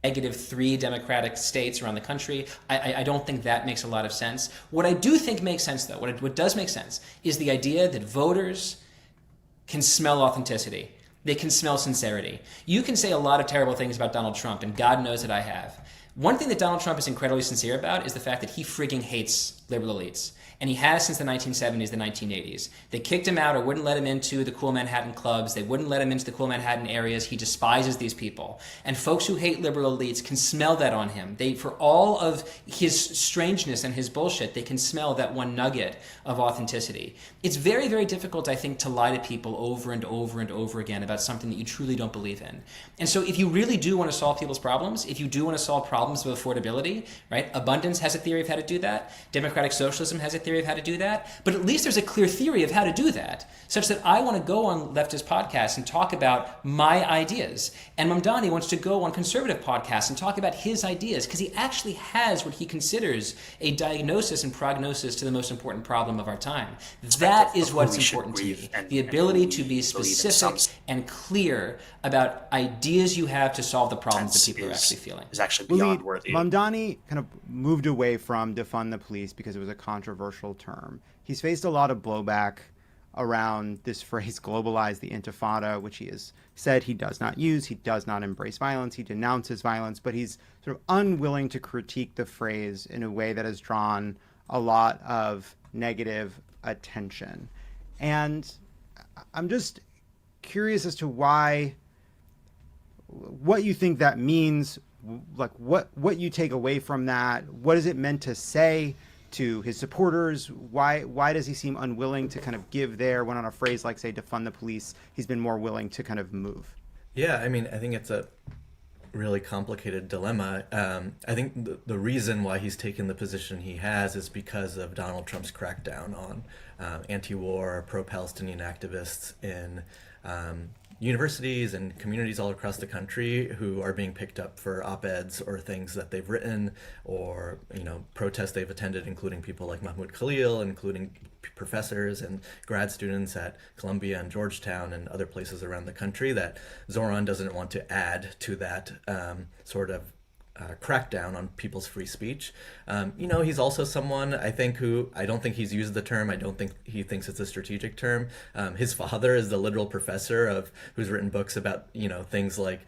-3 Democratic states around the country. I don't think that makes a lot of sense. What I do think makes sense, though, what does make sense, is the idea that voters can smell authenticity. They can smell sincerity. You can say a lot of terrible things about Donald Trump, and God knows that I have. One thing that Donald Trump is incredibly sincere about is the fact that he frigging hates liberal elites. And he has since the 1970s, the 1980s. They kicked him out or wouldn't let him into the cool Manhattan clubs. They wouldn't let him into the cool Manhattan areas. He despises these people. And folks who hate liberal elites can smell that on him. For all of his strangeness and his bullshit, they can smell that one nugget of authenticity. It's very, very difficult, I think, to lie to people over and over and over again about something that you truly don't believe in. And so if you really do want to solve people's problems, if you do want to solve problems of affordability, right? Abundance has a theory of how to do that. Democratic socialism has a theory of how to do that, but at least there's a clear theory of how to do that, such that I want to go on leftist podcasts and talk about my ideas, and Mamdani wants to go on conservative podcasts and talk about his ideas, because he actually has what he considers a diagnosis and prognosis to the most important problem of our time. That is what's important to me, the ability to be specific and clear about ideas you have to solve the problems that people are actually feeling. Is actually beyond worthy. Mamdani kind of moved away from defund the police because it was a controversial term. He's faced a lot of blowback around this phrase globalize the intifada, which he has said he does not use. He does not embrace violence. He denounces violence, but he's sort of unwilling to critique the phrase in a way that has drawn a lot of negative attention. And I'm just curious as to what you think that means, like what you take away from that. What is it meant to say to his supporters? Why does he seem unwilling to kind of give there when on a phrase like, say, defund the police, he's been more willing to kind of move? Yeah, I mean, I think it's a really complicated dilemma. I think the reason why he's taken the position he has is because of Donald Trump's crackdown on anti-war, pro-Palestinian activists in universities and communities all across the country who are being picked up for op-eds or things that they've written or, protests they've attended, including people like Mahmoud Khalil, including professors and grad students at Columbia and Georgetown and other places around the country, that Zoran doesn't want to add to that sort of crackdown on people's free speech. He's also someone, I think, who I don't think he's used the term. I don't think he thinks it's a strategic term. His father is the literal professor who's written books about, things like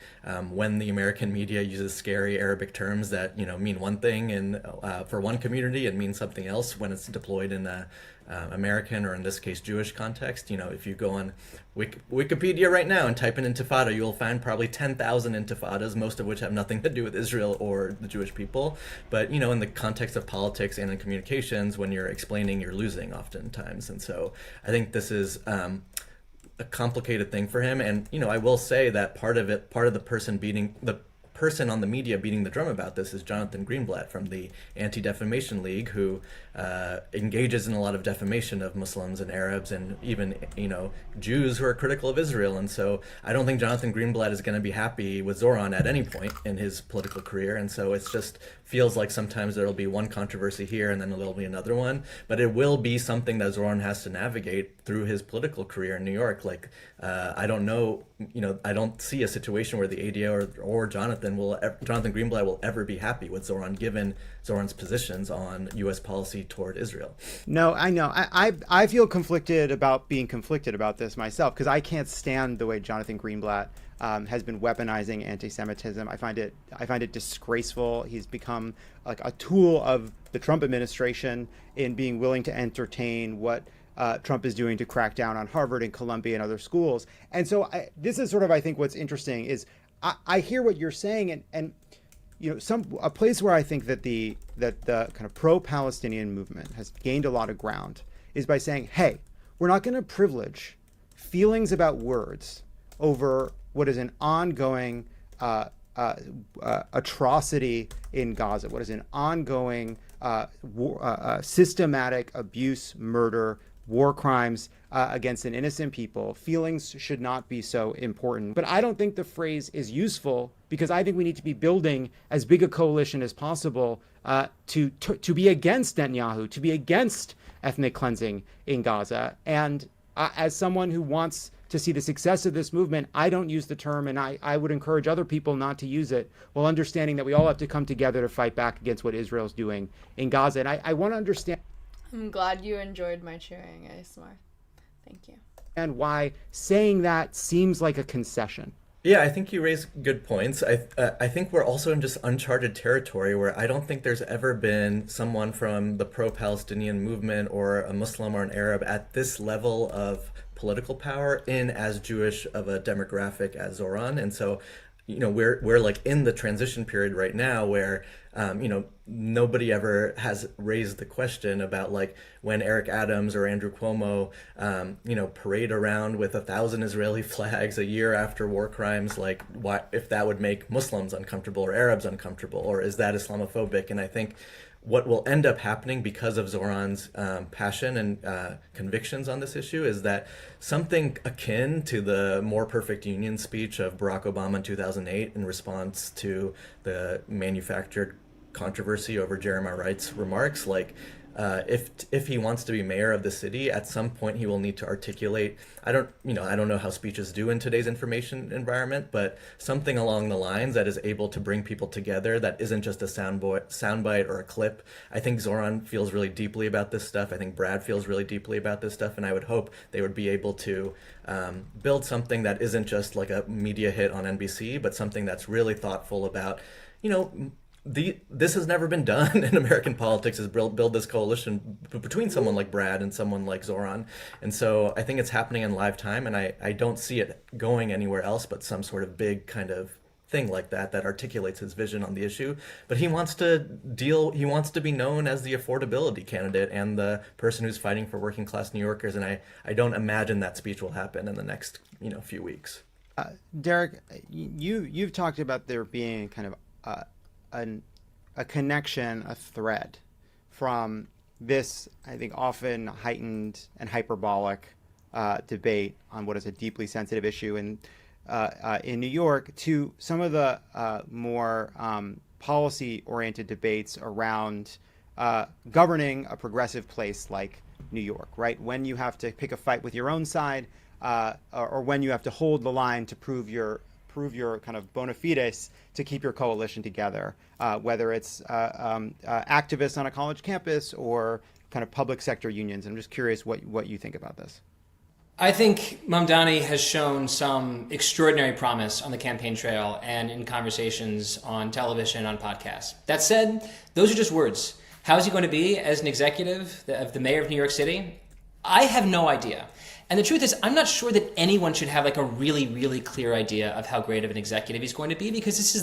when the American media uses scary Arabic terms that, mean one thing and for one community and mean something else when it's deployed in a American, or in this case, Jewish context. If you go on Wikipedia right now and type in intifada, you'll find probably 10,000 intifadas, most of which have nothing to do with Israel or the Jewish people. But, in the context of politics and in communications, when you're explaining, you're losing oftentimes. And so I think this is a complicated thing for him. And, I will say that part of the person on the media beating the drum about this is Jonathan Greenblatt from the Anti-Defamation League, who engages in a lot of defamation of Muslims and Arabs and even Jews who are critical of Israel. And so I don't think Jonathan Greenblatt is going to be happy with Zoran at any point in his political career. And so it's just feels like sometimes there'll be one controversy here and then there'll be another one, but it will be something that Zoran has to navigate through his political career in New York. Like I don't know, I don't see a situation where the ADA or Jonathan Greenblatt will ever be happy with Zoran, given Zoran's positions on U.S. policy toward Israel. No, I know. I feel conflicted about being conflicted about this myself, because I can't stand the way Jonathan Greenblatt has been weaponizing anti-Semitism. I find it disgraceful. He's become like a tool of the Trump administration in being willing to entertain what Trump is doing to crack down on Harvard and Columbia and other schools. And so this is sort of, I think, what's interesting is I hear what you're saying, and a place where I think that the kind of pro-Palestinian movement has gained a lot of ground is by saying, hey, we're not going to privilege feelings about words over what is an ongoing atrocity in Gaza, what is an ongoing systematic abuse, murder, war crimes against an innocent people. Feelings should not be so important. But I don't think the phrase is useful, because I think we need to be building as big a coalition as possible to be against Netanyahu, to be against ethnic cleansing in Gaza. And as someone who wants to see the success of this movement, I don't use the term, and I would encourage other people not to use it, while understanding that we all have to come together to fight back against what Israel's doing in Gaza. And I want to understand. I'm glad you enjoyed my cheering, ASMR. Thank you. And why saying that seems like a concession. Yeah, I think you raise good points. I think we're also in just uncharted territory where I don't think there's ever been someone from the pro-Palestinian movement or a Muslim or an Arab at this level of political power in as Jewish of a demographic as Zoran. And so, we're like in the transition period right now where, nobody ever has raised the question about like when Eric Adams or Andrew Cuomo, parade around with 1,000 Israeli flags a year after war crimes, like if that would make Muslims uncomfortable or Arabs uncomfortable, or is that Islamophobic? And I think what will end up happening because of Zoran's passion and convictions on this issue is that something akin to the More Perfect Union speech of Barack Obama in 2008 in response to the manufactured controversy over Jeremiah Wright's remarks, like if he wants to be mayor of the city, at some point he will need to articulate. I don't know how speeches do in today's information environment, but something along the lines that is able to bring people together, that isn't just a soundbite or a clip. I think Zoran feels really deeply about this stuff. I think Brad feels really deeply about this stuff, and I would hope they would be able to build something that isn't just like a media hit on NBC, but something that's really thoughtful about, this has never been done in American politics, is build this coalition between someone like Brad and someone like Zoran. And so I think it's happening in live time, and I don't see it going anywhere else but some sort of big kind of thing like that articulates his vision on the issue. But he wants to be known as the affordability candidate and the person who's fighting for working class New Yorkers, and I don't imagine that speech will happen in the next few weeks. Derek, you've talked about there being kind of a connection, a thread from this, I think, often heightened and hyperbolic debate on what is a deeply sensitive issue in New York to some of the more policy-oriented debates around governing a progressive place like New York, right? When you have to pick a fight with your own side, or when you have to hold the line to prove your kind of bona fides to keep your coalition together, whether it's activists on a college campus or kind of public sector unions. I'm just curious what you think about this. I think Mamdani has shown some extraordinary promise on the campaign trail and in conversations on television, on podcasts. That said, those are just words. How is he going to be as an executive of the mayor of New York City? I have no idea. And the truth is, I'm not sure that anyone should have like a really, really clear idea of how great of an executive he's going to be, because this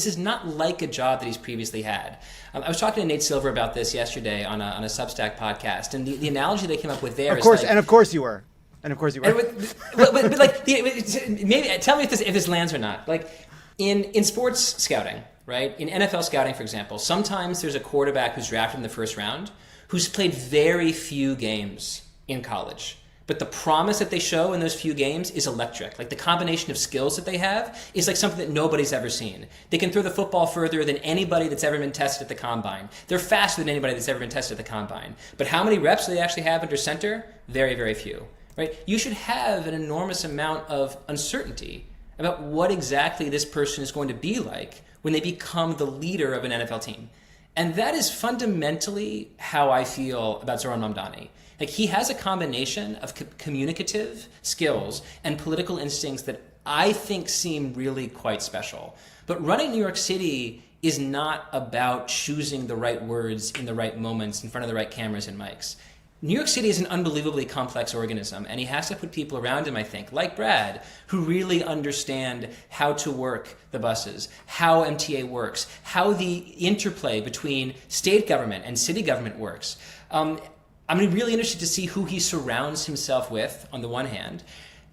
is not like a job that he's previously had. I was talking to Nate Silver about this yesterday on a Substack podcast, and the analogy they came up with there of course, is like, and of course you were. but like, maybe tell me if this lands or not. Like in sports scouting, right? In NFL scouting, for example, sometimes there's a quarterback who's drafted in the first round who's played very few games in college. But the promise that they show in those few games is electric. Like the combination of skills that they have is like something that nobody's ever seen. They can throw the football further than anybody that's ever been tested at the combine. They're faster than anybody that's ever been tested at the combine. But how many reps do they actually have under center? Very, very few. Right? You should have an enormous amount of uncertainty about what exactly this person is going to be like when they become the leader of an NFL team. And that is fundamentally how I feel about Zoran Mamdani. Like he has a combination of communicative skills and political instincts that I think seem really quite special. But running New York City is not about choosing the right words in the right moments in front of the right cameras and mics. New York City is an unbelievably complex organism, and he has to put people around him, I think, like Brad, who really understand how to work the buses, how MTA works, how the interplay between state government and city government works. I'm really interested to see who he surrounds himself with, on the one hand.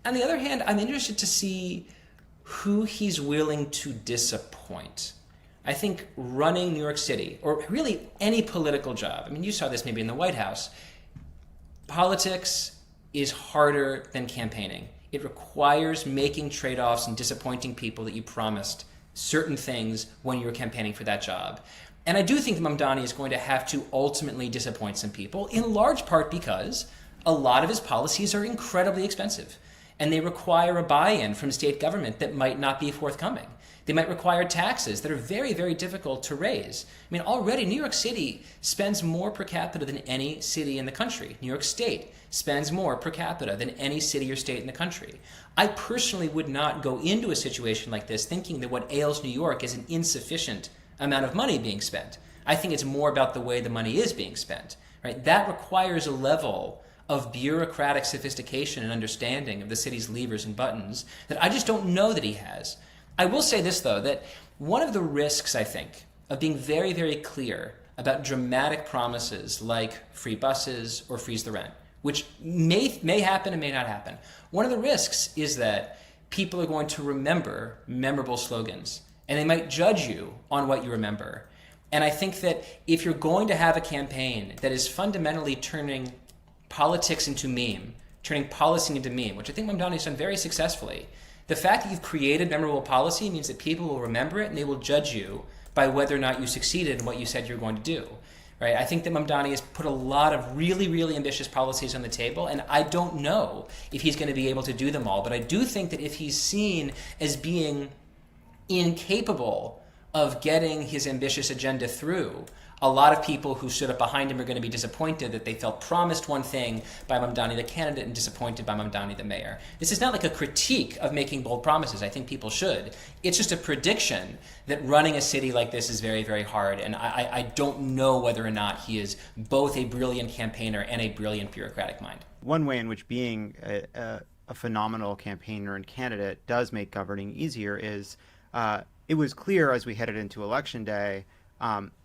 On the other hand, I'm interested to see who he's willing to disappoint. I think running New York City, or really any political job, I mean, you saw this maybe in the White House, politics is harder than campaigning. It requires making trade-offs and disappointing people that you promised certain things when you were campaigning for that job. And I do think Mamdani is going to have to ultimately disappoint some people, in large part because a lot of his policies are incredibly expensive, and they require a buy-in from state government that might not be forthcoming. They might require taxes that are very, very difficult to raise. I mean, already New York City spends more per capita than any city in the country. New York State spends more per capita than any city or state in the country. I personally would not go into a situation like this thinking that what ails New York is an insufficient amount of money being spent. I think it's more about the way the money is being spent, right? That requires a level of bureaucratic sophistication and understanding of the city's levers and buttons that I just don't know that he has. I will say this, though, that one of the risks, I think, of being very, very clear about dramatic promises like free buses or freeze the rent, which may happen and may not happen, one of the risks is that people are going to remember memorable slogans, and they might judge you on what you remember. And I think that if you're going to have a campaign that is fundamentally turning politics into meme, turning policy into meme, which I think Mamdani has done very successfully, the fact that you've created memorable policy means that people will remember it and they will judge you by whether or not you succeeded in what you said you were going to do. right? I think that Mamdani has put a lot of really, really ambitious policies on the table, and I don't know if he's going to be able to do them all. But I do think that if he's seen as being incapable of getting his ambitious agenda through, a lot of people who stood up behind him are going to be disappointed that they felt promised one thing by Mamdani the candidate and disappointed by Mamdani the mayor. This is not like a critique of making bold promises. I think people should. It's just a prediction that running a city like this is very, very hard, and I don't know whether or not he is both a brilliant campaigner and a brilliant bureaucratic mind. One way in which being a phenomenal campaigner and candidate does make governing easier is it was clear as we headed into Election Day,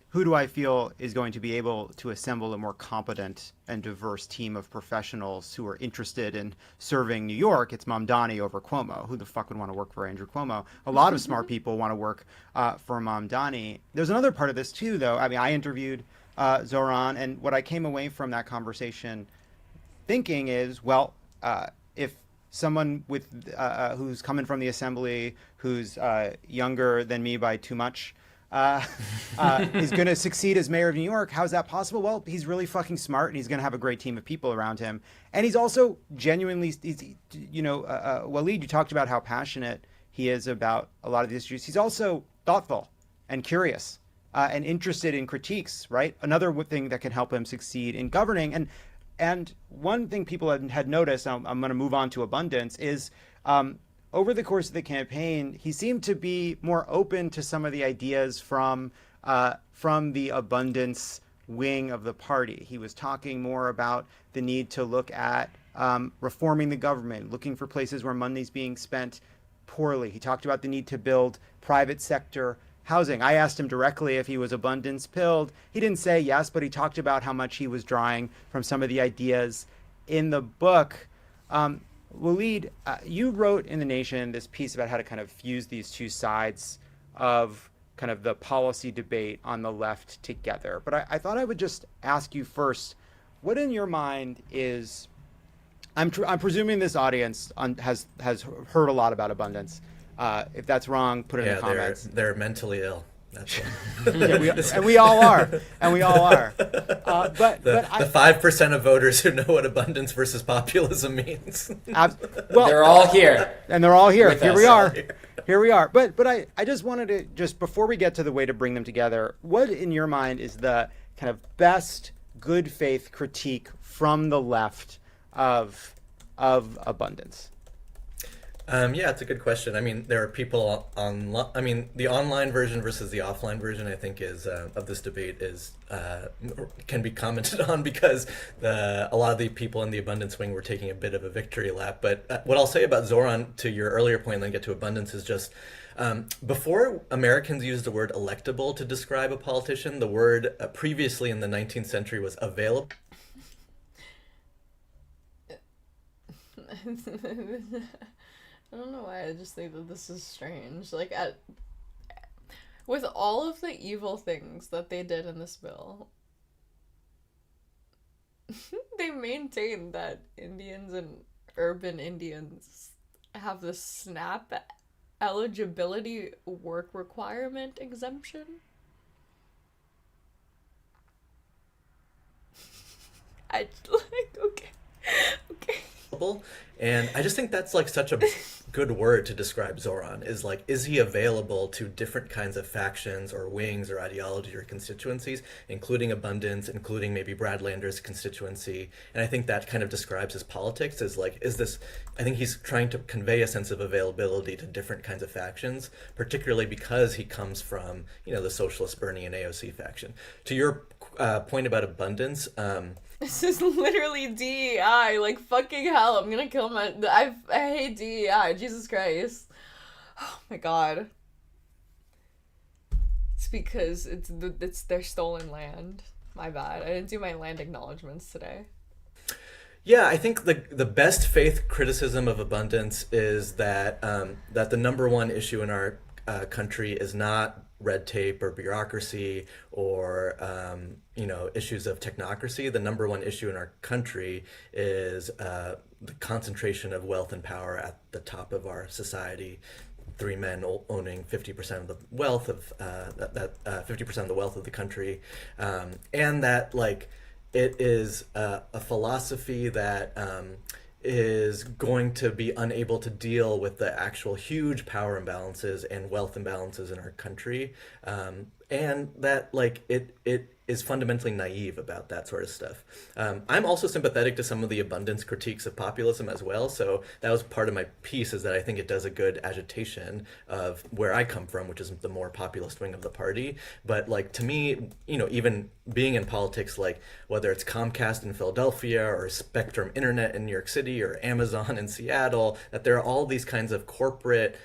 who do I feel is going to be able to assemble a more competent and diverse team of professionals who are interested in serving New York? It's Mamdani over Cuomo. Who the fuck would want to work for Andrew Cuomo? A lot of smart people want to work for Mamdani. There's another part of this too, though. I mean, I interviewed Zoran, and what I came away from that conversation thinking is, well, if someone with who's coming from the assembly, who's younger than me by too much, is going to succeed as mayor of New York, how's that possible? Well, he's really fucking smart, and he's going to have a great team of people around him. And he's also genuinely, Waleed, you talked about how passionate he is about a lot of these issues. He's also thoughtful and curious and interested in critiques, right? Another thing that can help him succeed in governing. And one thing people had noticed, I'm going to move on to abundance, is over the course of the campaign, he seemed to be more open to some of the ideas from the abundance wing of the party. He was talking more about the need to look at reforming the government, looking for places where money's being spent poorly. He talked about the need to build private sector housing. I asked him directly if he was abundance pilled. He didn't say yes, but he talked about how much he was drawing from some of the ideas in the book. Waleed, you wrote in The Nation this piece about how to kind of fuse these two sides of kind of the policy debate on the left together. But I thought I would just ask you first, what in your mind is, I'm presuming this audience has heard a lot about abundance. If that's wrong, put it in the comments. They're mentally ill. That's and we all are. And we all are. But the 5% of voters who know what abundance versus populism means. Well, they're all here. And they're all here. With Here us. we are. Here we are. But I just wanted to, just before we get to the way to bring them together, what in your mind is the kind of best good faith critique from the left of abundance? Yeah, it's a good question. I mean, there are people on. I mean, the online version versus the offline version, I think, is of this debate is can be commented on because a lot of the people in the abundance wing were taking a bit of a victory lap. But what I'll say about Zoran, to your earlier point, and then get to abundance, is just before Americans used the word electable to describe a politician, the word previously in the 19th century was available. I don't know why, I just think that this is strange. Like, with all of the evil things that they did in this bill, they maintain that Indians and urban Indians have the SNAP eligibility work requirement exemption. Okay. And I just think that's like such a good word to describe Zoran, is like, is he available to different kinds of factions or wings or ideology or constituencies, including abundance, including maybe Brad Lander's constituency. And I think that kind of describes his politics as like, I think he's trying to convey a sense of availability to different kinds of factions, particularly because he comes from, the socialist Bernie and AOC faction. To your point about abundance, this is literally DEI. Like, fucking hell, I'm gonna kill I hate DEI. Jesus Christ. Oh my god. It's because it's their stolen land. My bad. I didn't do my land acknowledgements today. Yeah, I think the best faith criticism of abundance is that that the number one issue in our country is not red tape or bureaucracy or issues of technocracy. The number one issue in our country is the concentration of wealth and power at the top of our society. three men owning 50% of the wealth of 50% of the wealth of the country, and that like it is a philosophy that is going to be unable to deal with the actual huge power imbalances and wealth imbalances in our country, and that like it is fundamentally naive about that sort of stuff. I'm also sympathetic to some of the abundance critiques of populism as well, so that was part of my piece, is that I think it does a good agitation of where I come from, which is the more populist wing of the party. But like to me, you know, even being in politics, like whether it's Comcast in Philadelphia or Spectrum Internet in New York City or Amazon in Seattle, that there are all these kinds of corporate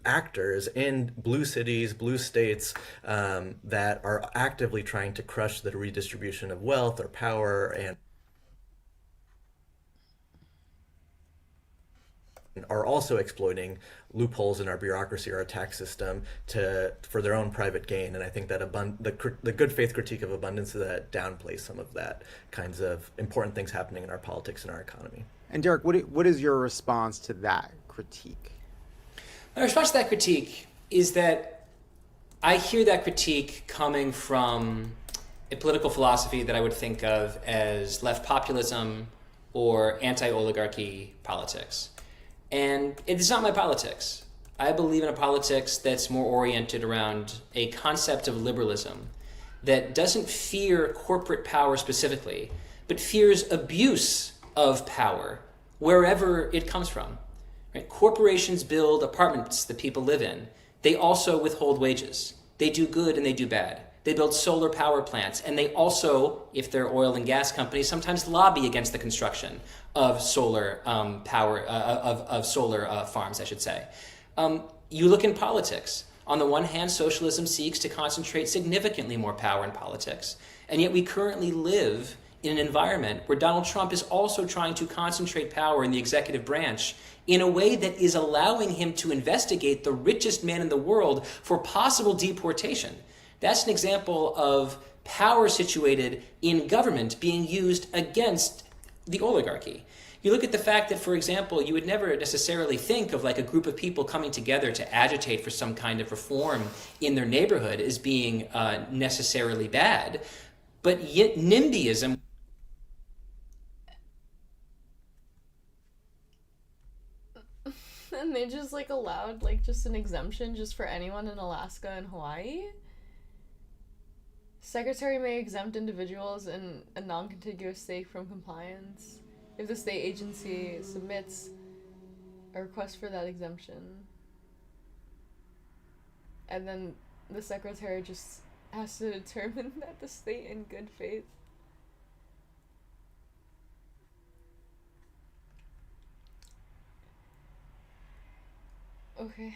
actors in blue cities, blue states, that are actively trying to crush the redistribution of wealth or power, and are also exploiting loopholes in our bureaucracy or our tax system for their own private gain. And I think that the good faith critique of abundance is that downplays some of that kinds of important things happening in our politics and our economy. And Derek, what is your response to that critique? My response to that critique is that I hear that critique coming from a political philosophy that I would think of as left populism or anti-oligarchy politics. And it is not my politics. I believe in a politics that's more oriented around a concept of liberalism that doesn't fear corporate power specifically, but fears abuse of power wherever it comes from. Right? Corporations build apartments that people live in. They also withhold wages. They do good and they do bad. They build solar power plants, and they also, if they're oil and gas companies, sometimes lobby against the construction of solar power, of solar farms, I should say. You look in politics. On the one hand, socialism seeks to concentrate significantly more power in politics, and yet we currently live in an environment where Donald Trump is also trying to concentrate power in the executive branch in a way that is allowing him to investigate the richest man in the world for possible deportation. That's an example of power situated in government being used against the oligarchy. You look at the fact that, for example, you would never necessarily think of like a group of people coming together to agitate for some kind of reform in their neighborhood as being necessarily bad, but yet NIMBYism. And they just like allowed like just an exemption just for anyone in Alaska and Hawaii. Secretary may exempt individuals in a non-contiguous state from compliance if the state agency submits a request for that exemption. And then the secretary just has to determine that the state in good faith. Okay.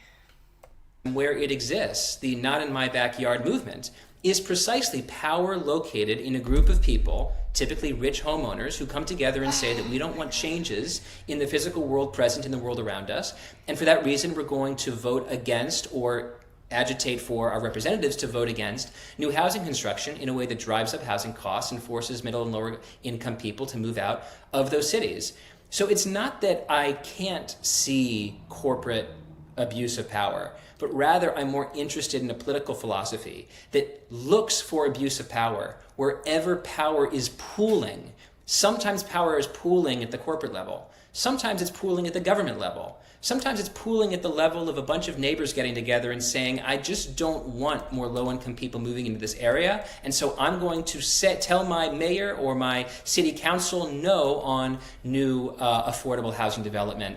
Where it exists, the not in my backyard movement is precisely power located in a group of people, typically rich homeowners, who come together and say that we don't want changes in the physical world present in the world around us, and for that reason we're going to vote against or agitate for our representatives to vote against new housing construction in a way that drives up housing costs and forces middle and lower income people to move out of those cities. So it's not that I can't see corporate abuse of power, but rather I'm more interested in a political philosophy that looks for abuse of power wherever power is pooling. Sometimes power is pooling at the corporate level. Sometimes it's pooling at the government level. Sometimes it's pooling at the level of a bunch of neighbors getting together and saying, I just don't want more low-income people moving into this area, and so I'm going to tell my mayor or my city council no on new affordable housing development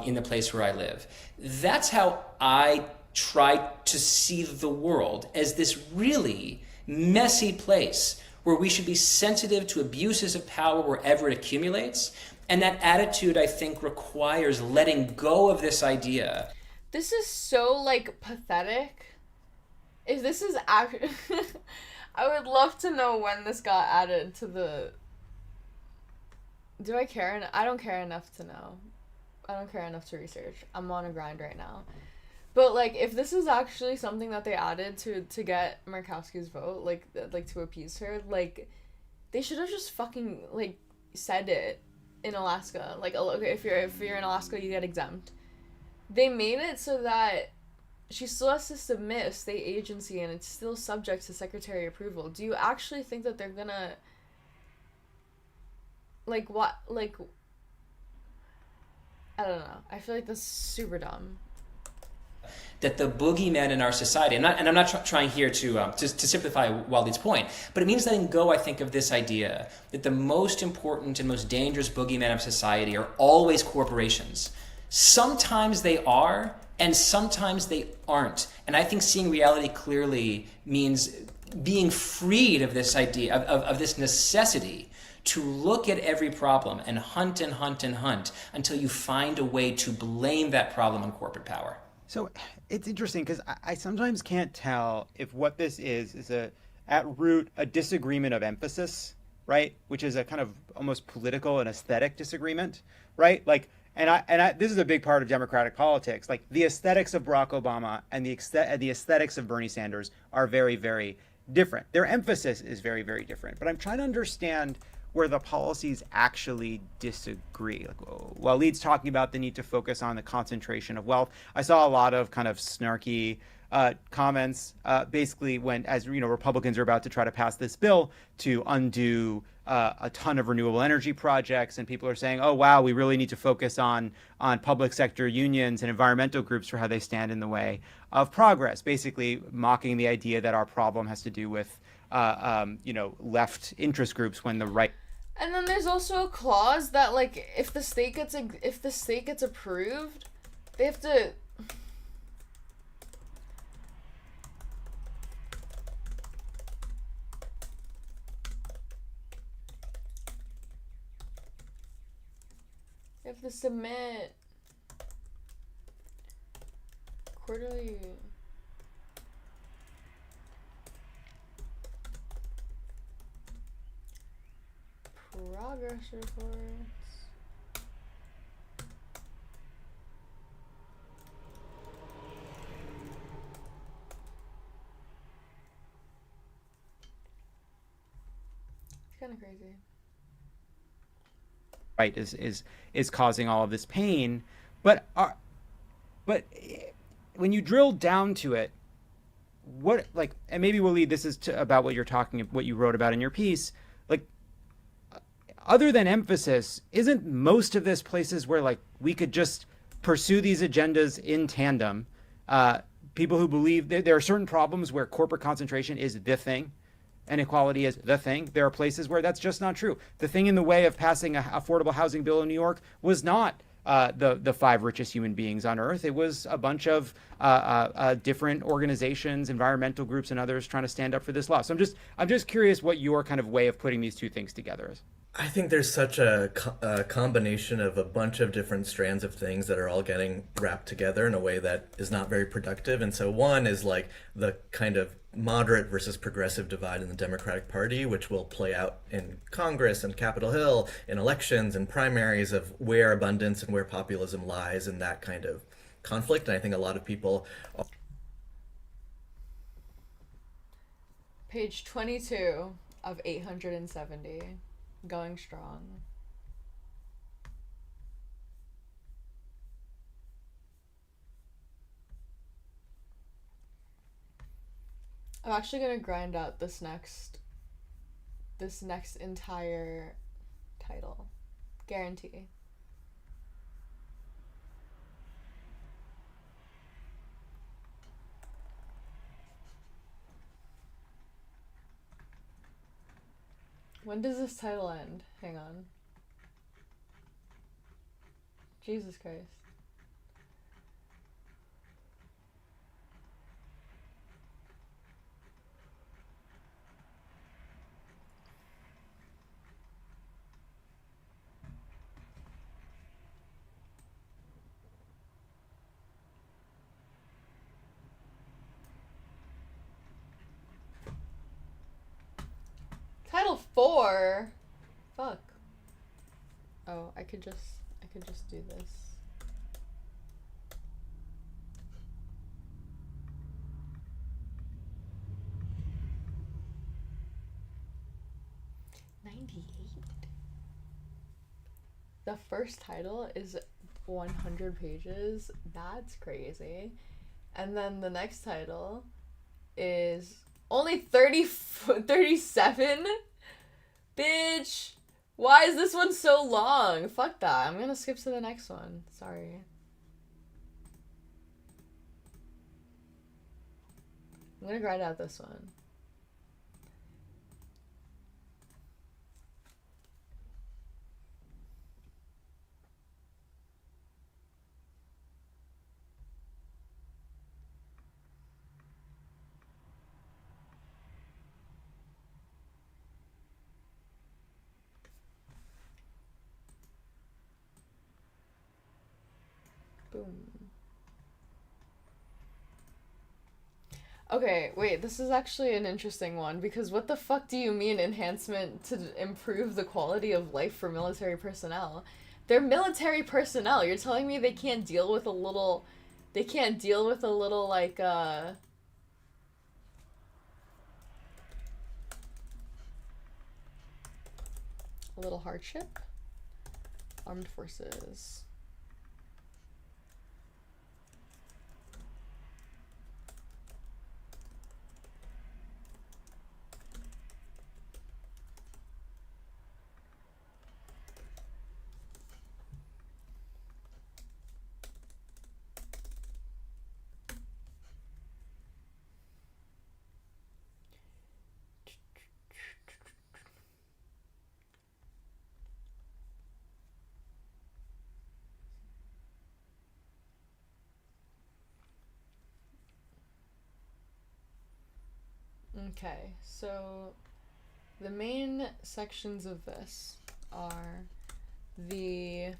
in the place where I live. That's how I try to see the world, as this really messy place where we should be sensitive to abuses of power wherever it accumulates. And that attitude, I think, requires letting go of this idea. This is so, like, pathetic. If this is actually... I would love to know when this got added to the... Do I care? I don't care enough to know. I don't care enough to research. I'm on a grind right now. But, like, if this is actually something that they added to get Murkowski's vote, like to appease her, like, they should have just fucking, like, said it in Alaska. Like, okay, if you're in Alaska, you get exempt. they made it so that she still has to submit a state agency and it's still subject to secretary approval. Do you actually think that they're gonna what I don't know. I feel like that's super dumb. That the boogeyman in our society, and I'm not trying here to simplify Waleed's point, but it means letting go, I think, of this idea that the most important and most dangerous boogeyman of society are always corporations. Sometimes they are, and sometimes they aren't. And I think seeing reality clearly means being freed of this idea, of this necessity to look at every problem and hunt and hunt and hunt until you find a way to blame that problem on corporate power. So it's interesting because I sometimes can't tell if what this is at root a disagreement of emphasis, right? Which is a kind of almost political and aesthetic disagreement, right? Like, this is a big part of Democratic politics. Like the aesthetics of Barack Obama and the aesthetics of Bernie Sanders are very, very different. Their emphasis is very, very different. But I'm trying to understand where the policies actually disagree. Like, Waleed's talking about the need to focus on the concentration of wealth. I saw a lot of kind of snarky comments, basically when, as you know, Republicans are about to try to pass this bill to undo a ton of renewable energy projects, and people are saying, "Oh wow, we really need to focus on public sector unions and environmental groups for how they stand in the way of progress." Basically, mocking the idea that our problem has to do with left interest groups when the right. And then there's also a clause that if the state gets approved, they have to. They have to submit quarterly. Progress reports. It's kind of crazy. Right is causing all of this pain, but when you drill down to it, and maybe Waleed, this is about what you wrote about in your piece. Other than emphasis, isn't most of this places where we could just pursue these agendas in tandem? People who believe there are certain problems where corporate concentration is the thing, and equality is the thing. There are places where that's just not true. The thing in the way of passing an affordable housing bill in New York was not the 5 richest human beings on earth. It was a bunch of different organizations, environmental groups, and others trying to stand up for this law. So I'm just curious what your kind of way of putting these two things together is. I think there's such a combination of a bunch of different strands of things that are all getting wrapped together in a way that is not very productive. And so one is the kind of moderate versus progressive divide in the Democratic Party, which will play out in Congress and Capitol Hill, in elections and primaries, of where abundance and where populism lies in that kind of conflict. And I think a lot of people... Page 22 of 870. Going strong. I'm actually gonna grind out this next entire title. Guarantee. When does this title end? Hang on. Jesus Christ. Title 4? Fuck. Oh, I could just do this. The first title is 100 pages. That's crazy. And then the next title is only 37? Bitch! Why is this one so long? Fuck that. I'm gonna skip to the next one. Sorry. I'm gonna grind out this one. Boom. Okay, wait, this is actually an interesting one because what the fuck do you mean enhancement to improve the quality of life for military personnel? They're military personnel. You're telling me they can't deal with a little like a little hardship? Armed forces. Okay, so the main sections of this are the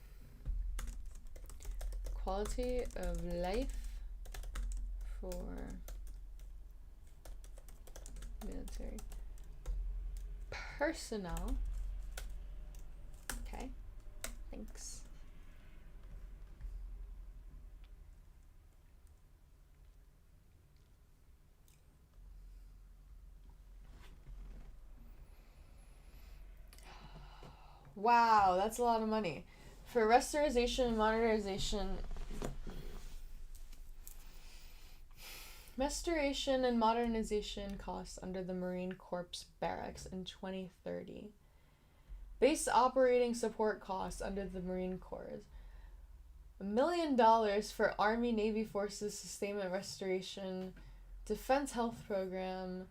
quality of life for military personnel. Okay, thanks. Wow, that's a lot of money. For restoration and modernization costs under the Marine Corps barracks in 2030. Base operating support costs under the Marine Corps. $1 million for Army Navy Forces Sustainment Restoration Defense Health Program.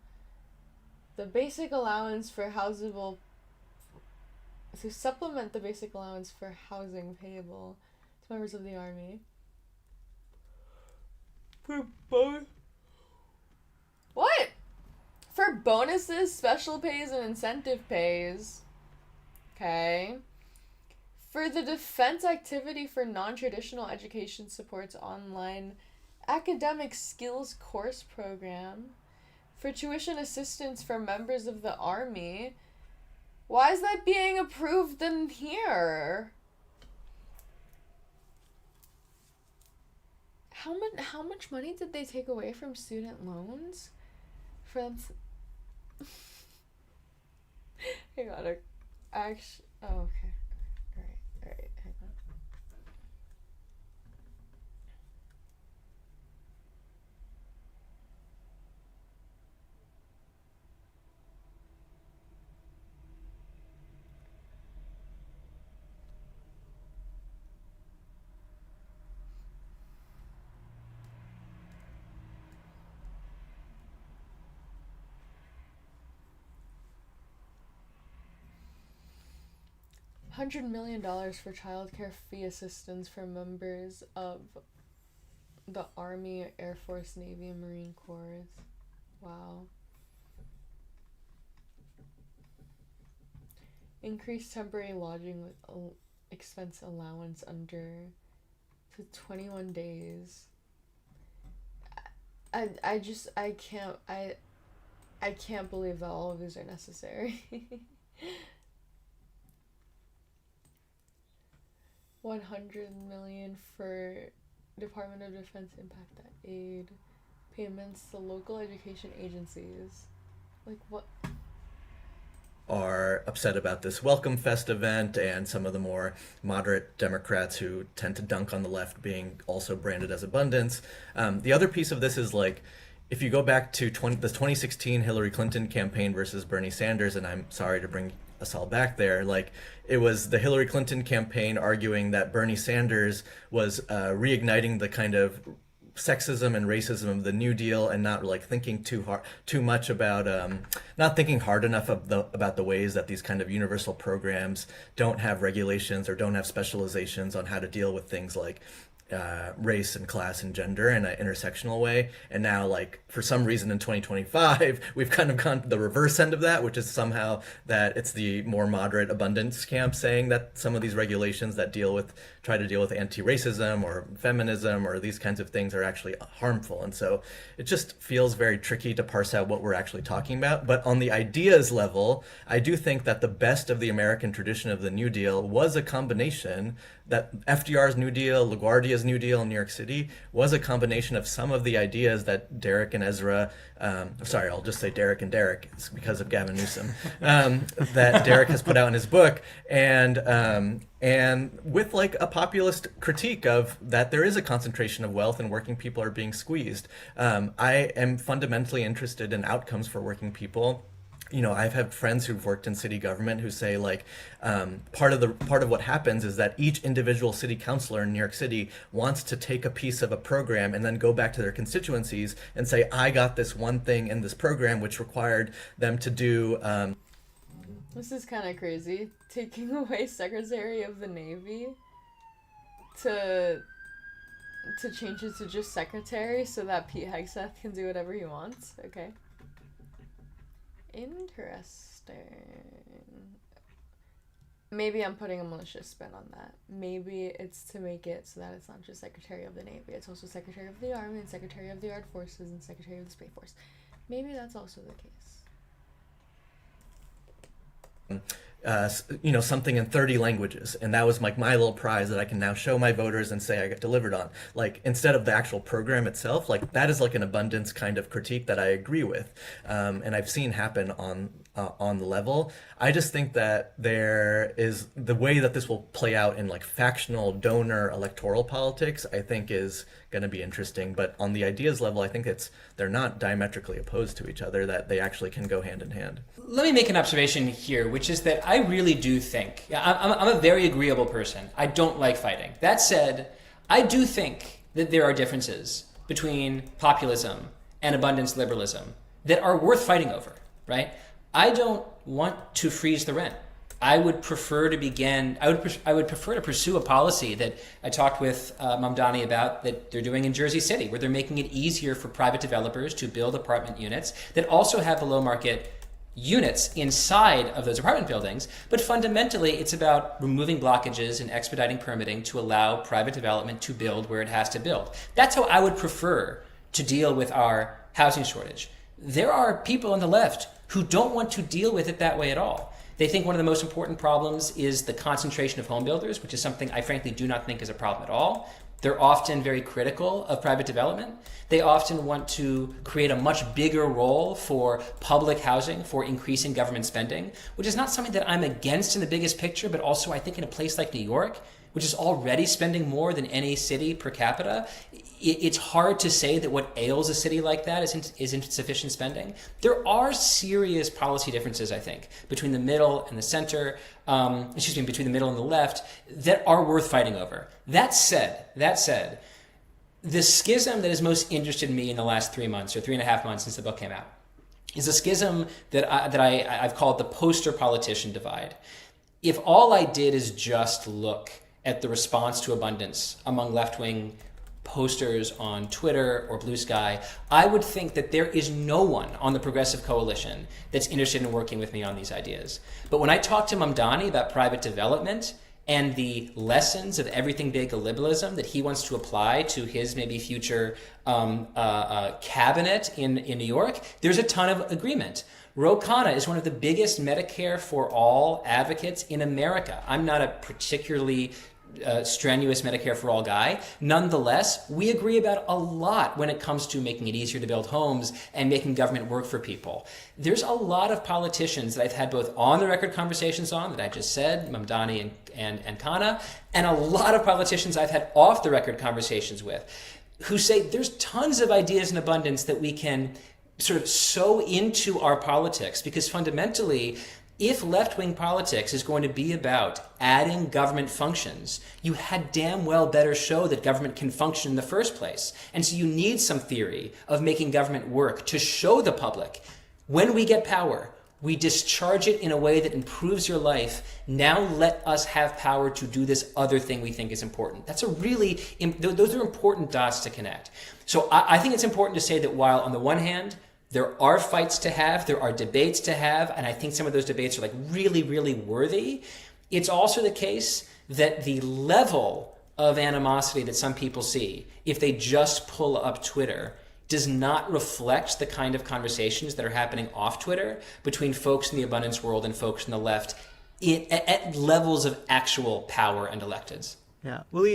The basic allowance for housable to supplement the basic allowance for housing payable to members of the Army. For what? For bonuses, special pays, and incentive pays. Okay. For the defense activity for non-traditional education supports online academic skills course program. For tuition assistance for members of the Army. Why is that being approved in here? How much money did they take away from student loans? Hang on, actually, oh, okay. Alright, hang on. $100 million for childcare fee assistance for members of the Army, Air Force, Navy, and Marine Corps. Wow. Increased temporary lodging with expense allowance under to 21 days. I can't believe that all of these are necessary. 100 million for Department of Defense Impact Aid payments to local education agencies. Like what? are upset about this Welcome Fest event, and some of the more moderate Democrats who tend to dunk on the left being also branded as abundance. The other piece of this is like, if you go back to the 2016 Hillary Clinton campaign versus Bernie Sanders, and I'm sorry to bring us all back there, like it was the Hillary Clinton campaign arguing that Bernie Sanders was reigniting the kind of sexism and racism of the New Deal, and not like thinking too much about not thinking hard enough about the ways that these kind of universal programs don't have regulations or don't have specializations on how to deal with things like race and class and gender in an intersectional way. And now, like, for some reason in 2025, we've kind of gone to the reverse end of that, which is somehow that it's the more moderate abundance camp saying that some of these regulations that try to deal with anti-racism or feminism or these kinds of things are actually harmful. And so it just feels very tricky to parse out what we're actually talking about. But on the ideas level, I do think that the best of the American tradition of the New Deal was a combination that FDR's New Deal, LaGuardia's New Deal in New York City was a combination of some of the ideas that Derek and Ezra, sorry, I'll just say Derek and Derek, it's because of Gavin Newsom, that Derek has put out in his book, and with like a populist critique of that there is a concentration of wealth and working people are being squeezed. I am fundamentally interested in outcomes for working people. You know, I've had friends who've worked in city government who say, like, part of what happens is that each individual city councilor in New York City wants to take a piece of a program and then go back to their constituencies and say, I got this one thing in this program which required them to do. This is kind of crazy. Taking away Secretary of the Navy to change it to just Secretary so that Pete Hegseth can do whatever he wants. Okay. Interesting. Maybe I'm putting a malicious spin on that. Maybe it's to make it so that it's not just Secretary of the Navy, it's also Secretary of the Army and Secretary of the Armed Forces and Secretary of the Space Force. Maybe that's also the case. You know, something in 30 languages, and that was like my little prize that I can now show my voters and say I got delivered on. Like, instead of the actual program itself, like that is like an abundance kind of critique that I agree with, and I've seen happen on the level. I just think that there is the way that this will play out in like factional donor electoral politics, I think is going to be interesting. But on the ideas level, I think they're not diametrically opposed to each other, that they actually can go hand in hand. Let me make an observation here, which is that I really do think, I'm a very agreeable person. I don't like fighting. That said, I do think that there are differences between populism and abundance liberalism that are worth fighting over, right? I don't want to freeze the rent. I would prefer to pursue a policy that I talked with Mamdani about that they're doing in Jersey City, where they're making it easier for private developers to build apartment units that also have below market units inside of those apartment buildings. But fundamentally, it's about removing blockages and expediting permitting to allow private development to build where it has to build. That's how I would prefer to deal with our housing shortage. There are people on the left who don't want to deal with it that way at all. They think one of the most important problems is the concentration of home builders, which is something I frankly do not think is a problem at all. They're often very critical of private development. They often want to create a much bigger role for public housing, for increasing government spending, which is not something that I'm against in the biggest picture, but also I think in a place like New York, which is already spending more than any city per capita, it's hard to say that what ails a city like that is insufficient spending. There are serious policy differences, I think, between the middle and the center, between the middle and the left, that are worth fighting over. That said, the schism that has most interested me in the last 3 months or 3.5 months since the book came out is a schism that I've called the poster politician divide. If all I did is just look at the response to abundance among left-wing posters on Twitter or Blue Sky, I would think that there is no one on the Progressive Coalition that's interested in working with me on these ideas. But when I talk to Mamdani about private development and the lessons of everything big liberalism that he wants to apply to his maybe future cabinet in New York, there's a ton of agreement. Ro Khanna is one of the biggest Medicare for all advocates in America. I'm not a particularly strenuous Medicare for all guy. Nonetheless, we agree about a lot when it comes to making it easier to build homes and making government work for people. There's a lot of politicians that I've had both on the record conversations on, that I just said, Mamdani and Khanna, and a lot of politicians I've had off the record conversations with, who say there's tons of ideas in abundance that we can sort of sew into our politics, because fundamentally, if left-wing politics is going to be about adding government functions, you had damn well better show that government can function in the first place. And so you need some theory of making government work to show the public, when we get power, we discharge it in a way that improves your life. Now let us have power to do this other thing we think is important. Those are important dots to connect. So I think it's important to say that while on the one hand, there are fights to have, there are debates to have, and I think some of those debates are like really, really worthy. It's also the case that the level of animosity that some people see, if they just pull up Twitter, does not reflect the kind of conversations that are happening off Twitter between folks in the abundance world and folks in the left at levels of actual power and electeds. Yeah, well,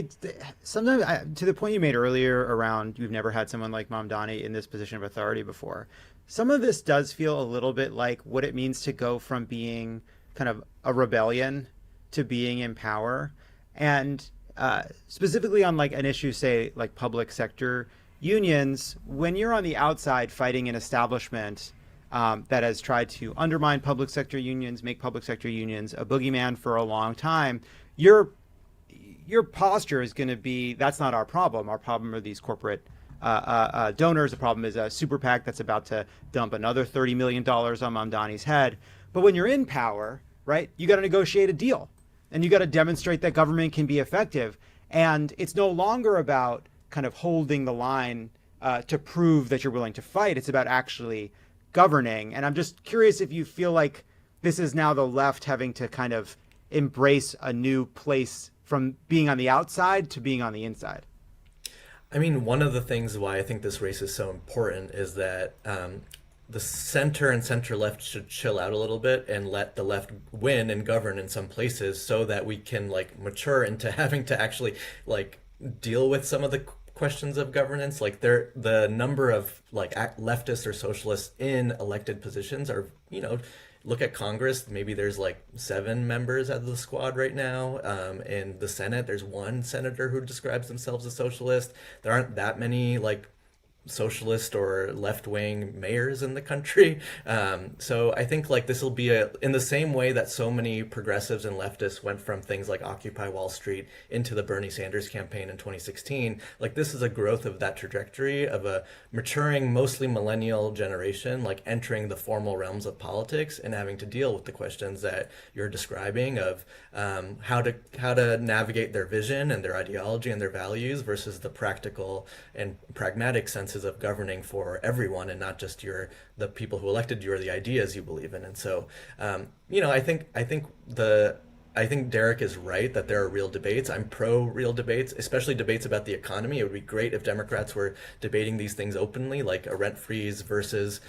sometimes to the point you made earlier around you've never had someone like Mamdani in this position of authority before. Some of this does feel a little bit like what it means to go from being kind of a rebellion to being in power, and specifically on like an issue, say like public sector unions. When you're on the outside fighting an establishment that has tried to undermine public sector unions, make public sector unions a boogeyman for a long time, your posture is going to be, that's not our problem. Our problem are these corporate donors. The problem is a super PAC that's about to dump another $30 million on Mamdani's head. But when you're in power, right, you got to negotiate a deal, and you got to demonstrate that government can be effective. And it's no longer about kind of holding the line to prove that you're willing to fight. It's about actually governing. And I'm just curious if you feel like this is now the left having to kind of embrace a new place from being on the outside to being on the inside. I mean, one of the things why I think this race is so important is that the center and center left should chill out a little bit and let the left win and govern in some places, so that we can like mature into having to actually like deal with some of the questions of governance. Like the number of like leftists or socialists in elected positions are, look at Congress, maybe there's like 7 members out of the squad right now. In the Senate, there's 1 senator who describes themselves as socialist. There aren't that many like socialist or left-wing mayors in the country. So I think like this will be in the same way that so many progressives and leftists went from things like Occupy Wall Street into the Bernie Sanders campaign in 2016. Like this is a growth of that trajectory of a maturing, mostly millennial generation, like entering the formal realms of politics and having to deal with the questions that you're describing of how to navigate their vision and their ideology and their values versus the practical and pragmatic senses of governing for everyone and not just the people who elected you or the ideas you believe in. And so, I think Derek is right that there are real debates. I'm pro real debates, especially debates about the economy. It would be great if Democrats were debating these things openly, like a rent freeze versus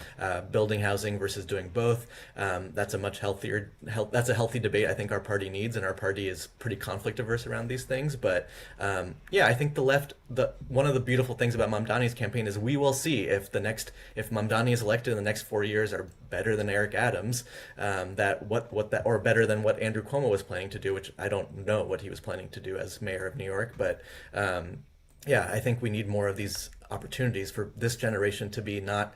building housing versus doing both. That's a much healthier, that's a healthy debate I think our party needs, and our party is pretty conflict averse around these things. But I think the left, one of the beautiful things about Mamdani's campaign is we will see if Mamdani is elected in the next 4 years are better than Eric Adams, or better than what Andrew Cuomo was planning to do, which I don't know what he was planning to do as mayor of New York. But I think we need more of these opportunities for this generation to be not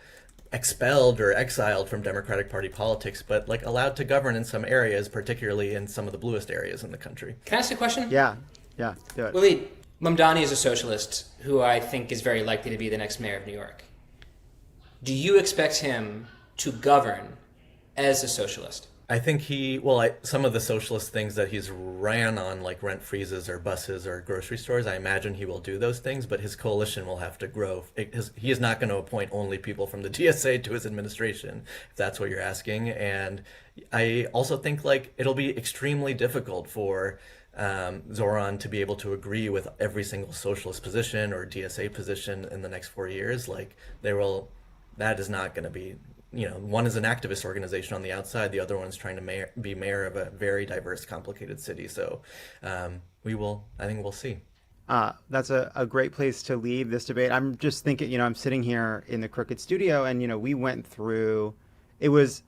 expelled or exiled from Democratic Party politics, but like allowed to govern in some areas, particularly in some of the bluest areas in the country. Can I ask a question? Yeah, do it. Waleed, Mamdani is a socialist who I think is very likely to be the next mayor of New York. Do you expect him to govern as a socialist? I think some of the socialist things that he's ran on, like rent freezes or buses or grocery stores, I imagine he will do those things, but his coalition will have to grow. He is not going to appoint only people from the DSA to his administration, if that's what you're asking. And I also think like it'll be extremely difficult for Zoran to be able to agree with every single socialist position or DSA position in the next 4 years. Like that is not going to be one is an activist organization on the outside, the other one is trying to be mayor of a very diverse, complicated city. So I think we'll see. That's a great place to leave this debate. I'm just thinking, I'm sitting here in the Crooked studio, and, we went through, it was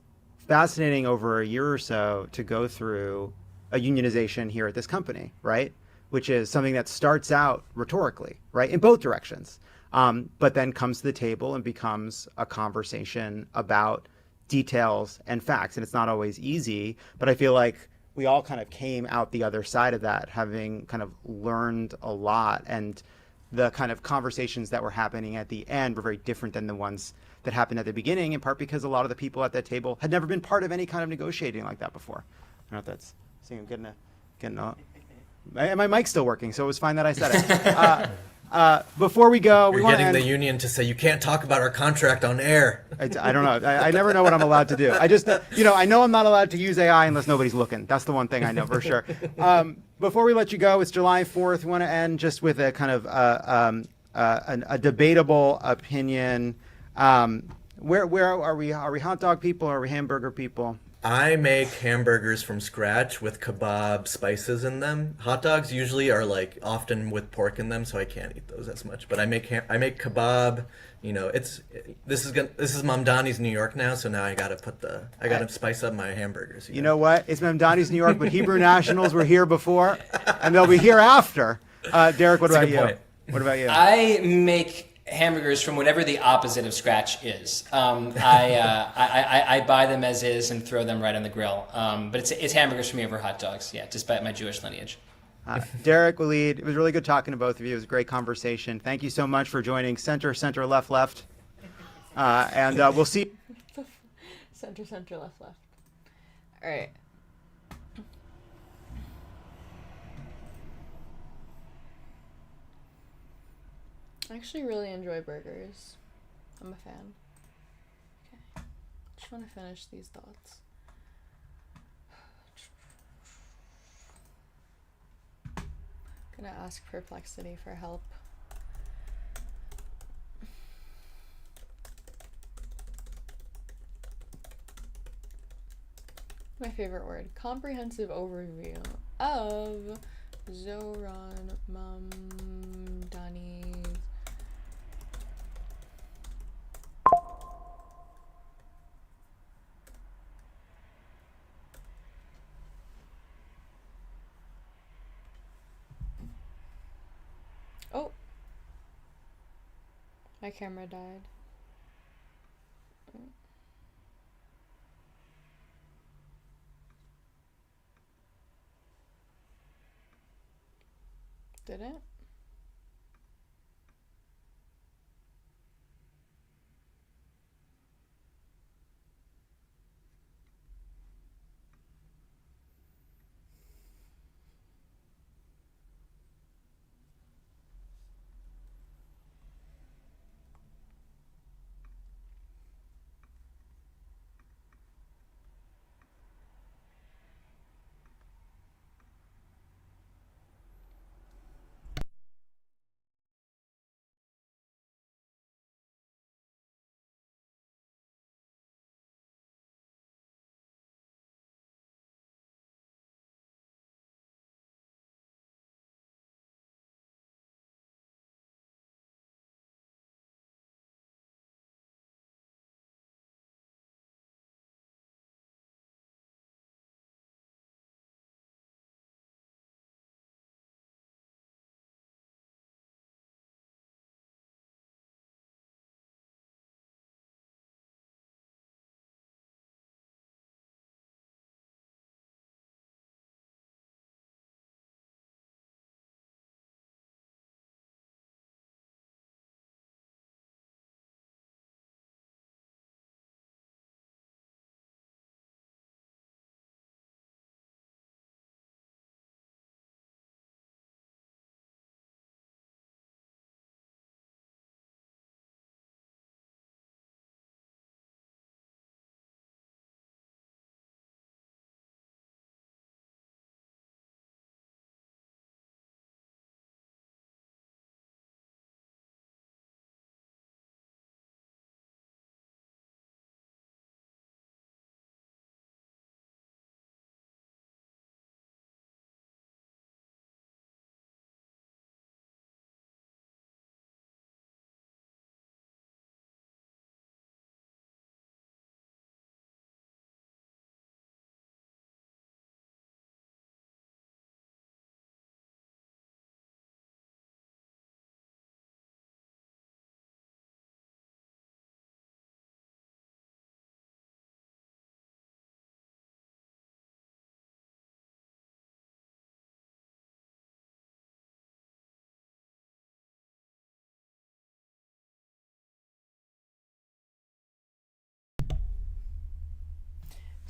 fascinating over a year or so to go through a unionization here at this company, right? Which is something that starts out rhetorically, right? In both directions. But then comes to the table and becomes a conversation about details and facts. And it's not always easy, but I feel like we all kind of came out the other side of that, having kind of learned a lot. And the kind of conversations that were happening at the end were very different than the ones that happened at the beginning, in part because a lot of the people at that table had never been part of any kind of negotiating like that before. I don't know if that's, see, I'm getting my mic's still working, so it was fine that I said it. Before we go, You're getting the union to say you can't talk about our contract on air. I don't know. I never know what I'm allowed to do. I just, I know I'm not allowed to use AI unless nobody's looking. That's the one thing I know for sure. Before we let you go, it's July 4th. We want to end just with a kind of a debatable opinion. Where are we? Are we hot dog people or are we hamburger people? I make hamburgers from scratch with kebab spices in them. Hot dogs usually are often with pork in them, so I can't eat those as much. But I make kebab. This is Mamdani's New York now, so now I gotta spice up my hamburgers. You know what? It's Mamdani's New York, but Hebrew Nationals were here before, and they'll be here after. Derek, what about you? What about you? I make hamburgers from whatever the opposite of scratch is. I buy them as is and throw them right on the grill. But it's hamburgers for me over hot dogs, despite my Jewish lineage. Derek, Waleed, it was really good talking to both of you. It was a great conversation. Thank you so much for joining Center, Left. And we'll see. Center, Left. All right. I actually really enjoy burgers. I'm a fan. Okay. Just want to finish these thoughts. Gonna ask Perplexity for help. My favorite word. Comprehensive overview of Zoran Mamdani's Oh, my camera died. Did it?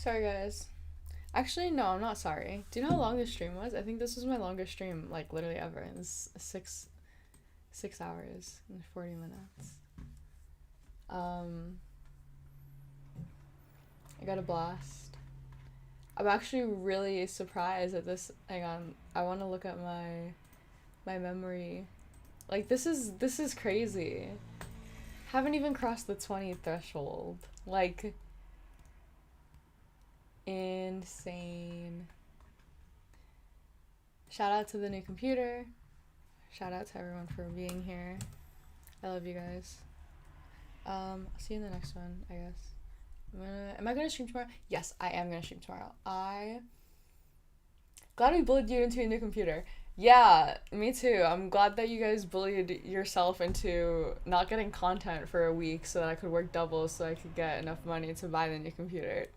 Sorry, guys. Actually, no, I'm not sorry. Do you know how long this stream was? I think this was my longest stream, like, literally ever. It's 6 hours and 40 minutes. I got a blast. I'm actually really surprised at this. Hang on. I want to look at my memory. Like, this is crazy. Haven't even crossed the 20 threshold. Like, insane. Shout out to the new computer. Shout out to everyone for being here. I love you guys. I'll see you in the next one, I guess. Am I gonna stream tomorrow? Yes, I am gonna stream tomorrow. Glad we bullied you into a new computer. Yeah, me too. I'm glad that you guys bullied yourself into not getting content for a week so that I could work double so I could get enough money to buy the new computer.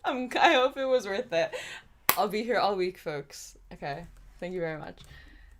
I hope it was worth it. I'll be here all week, folks. Okay, thank you very much.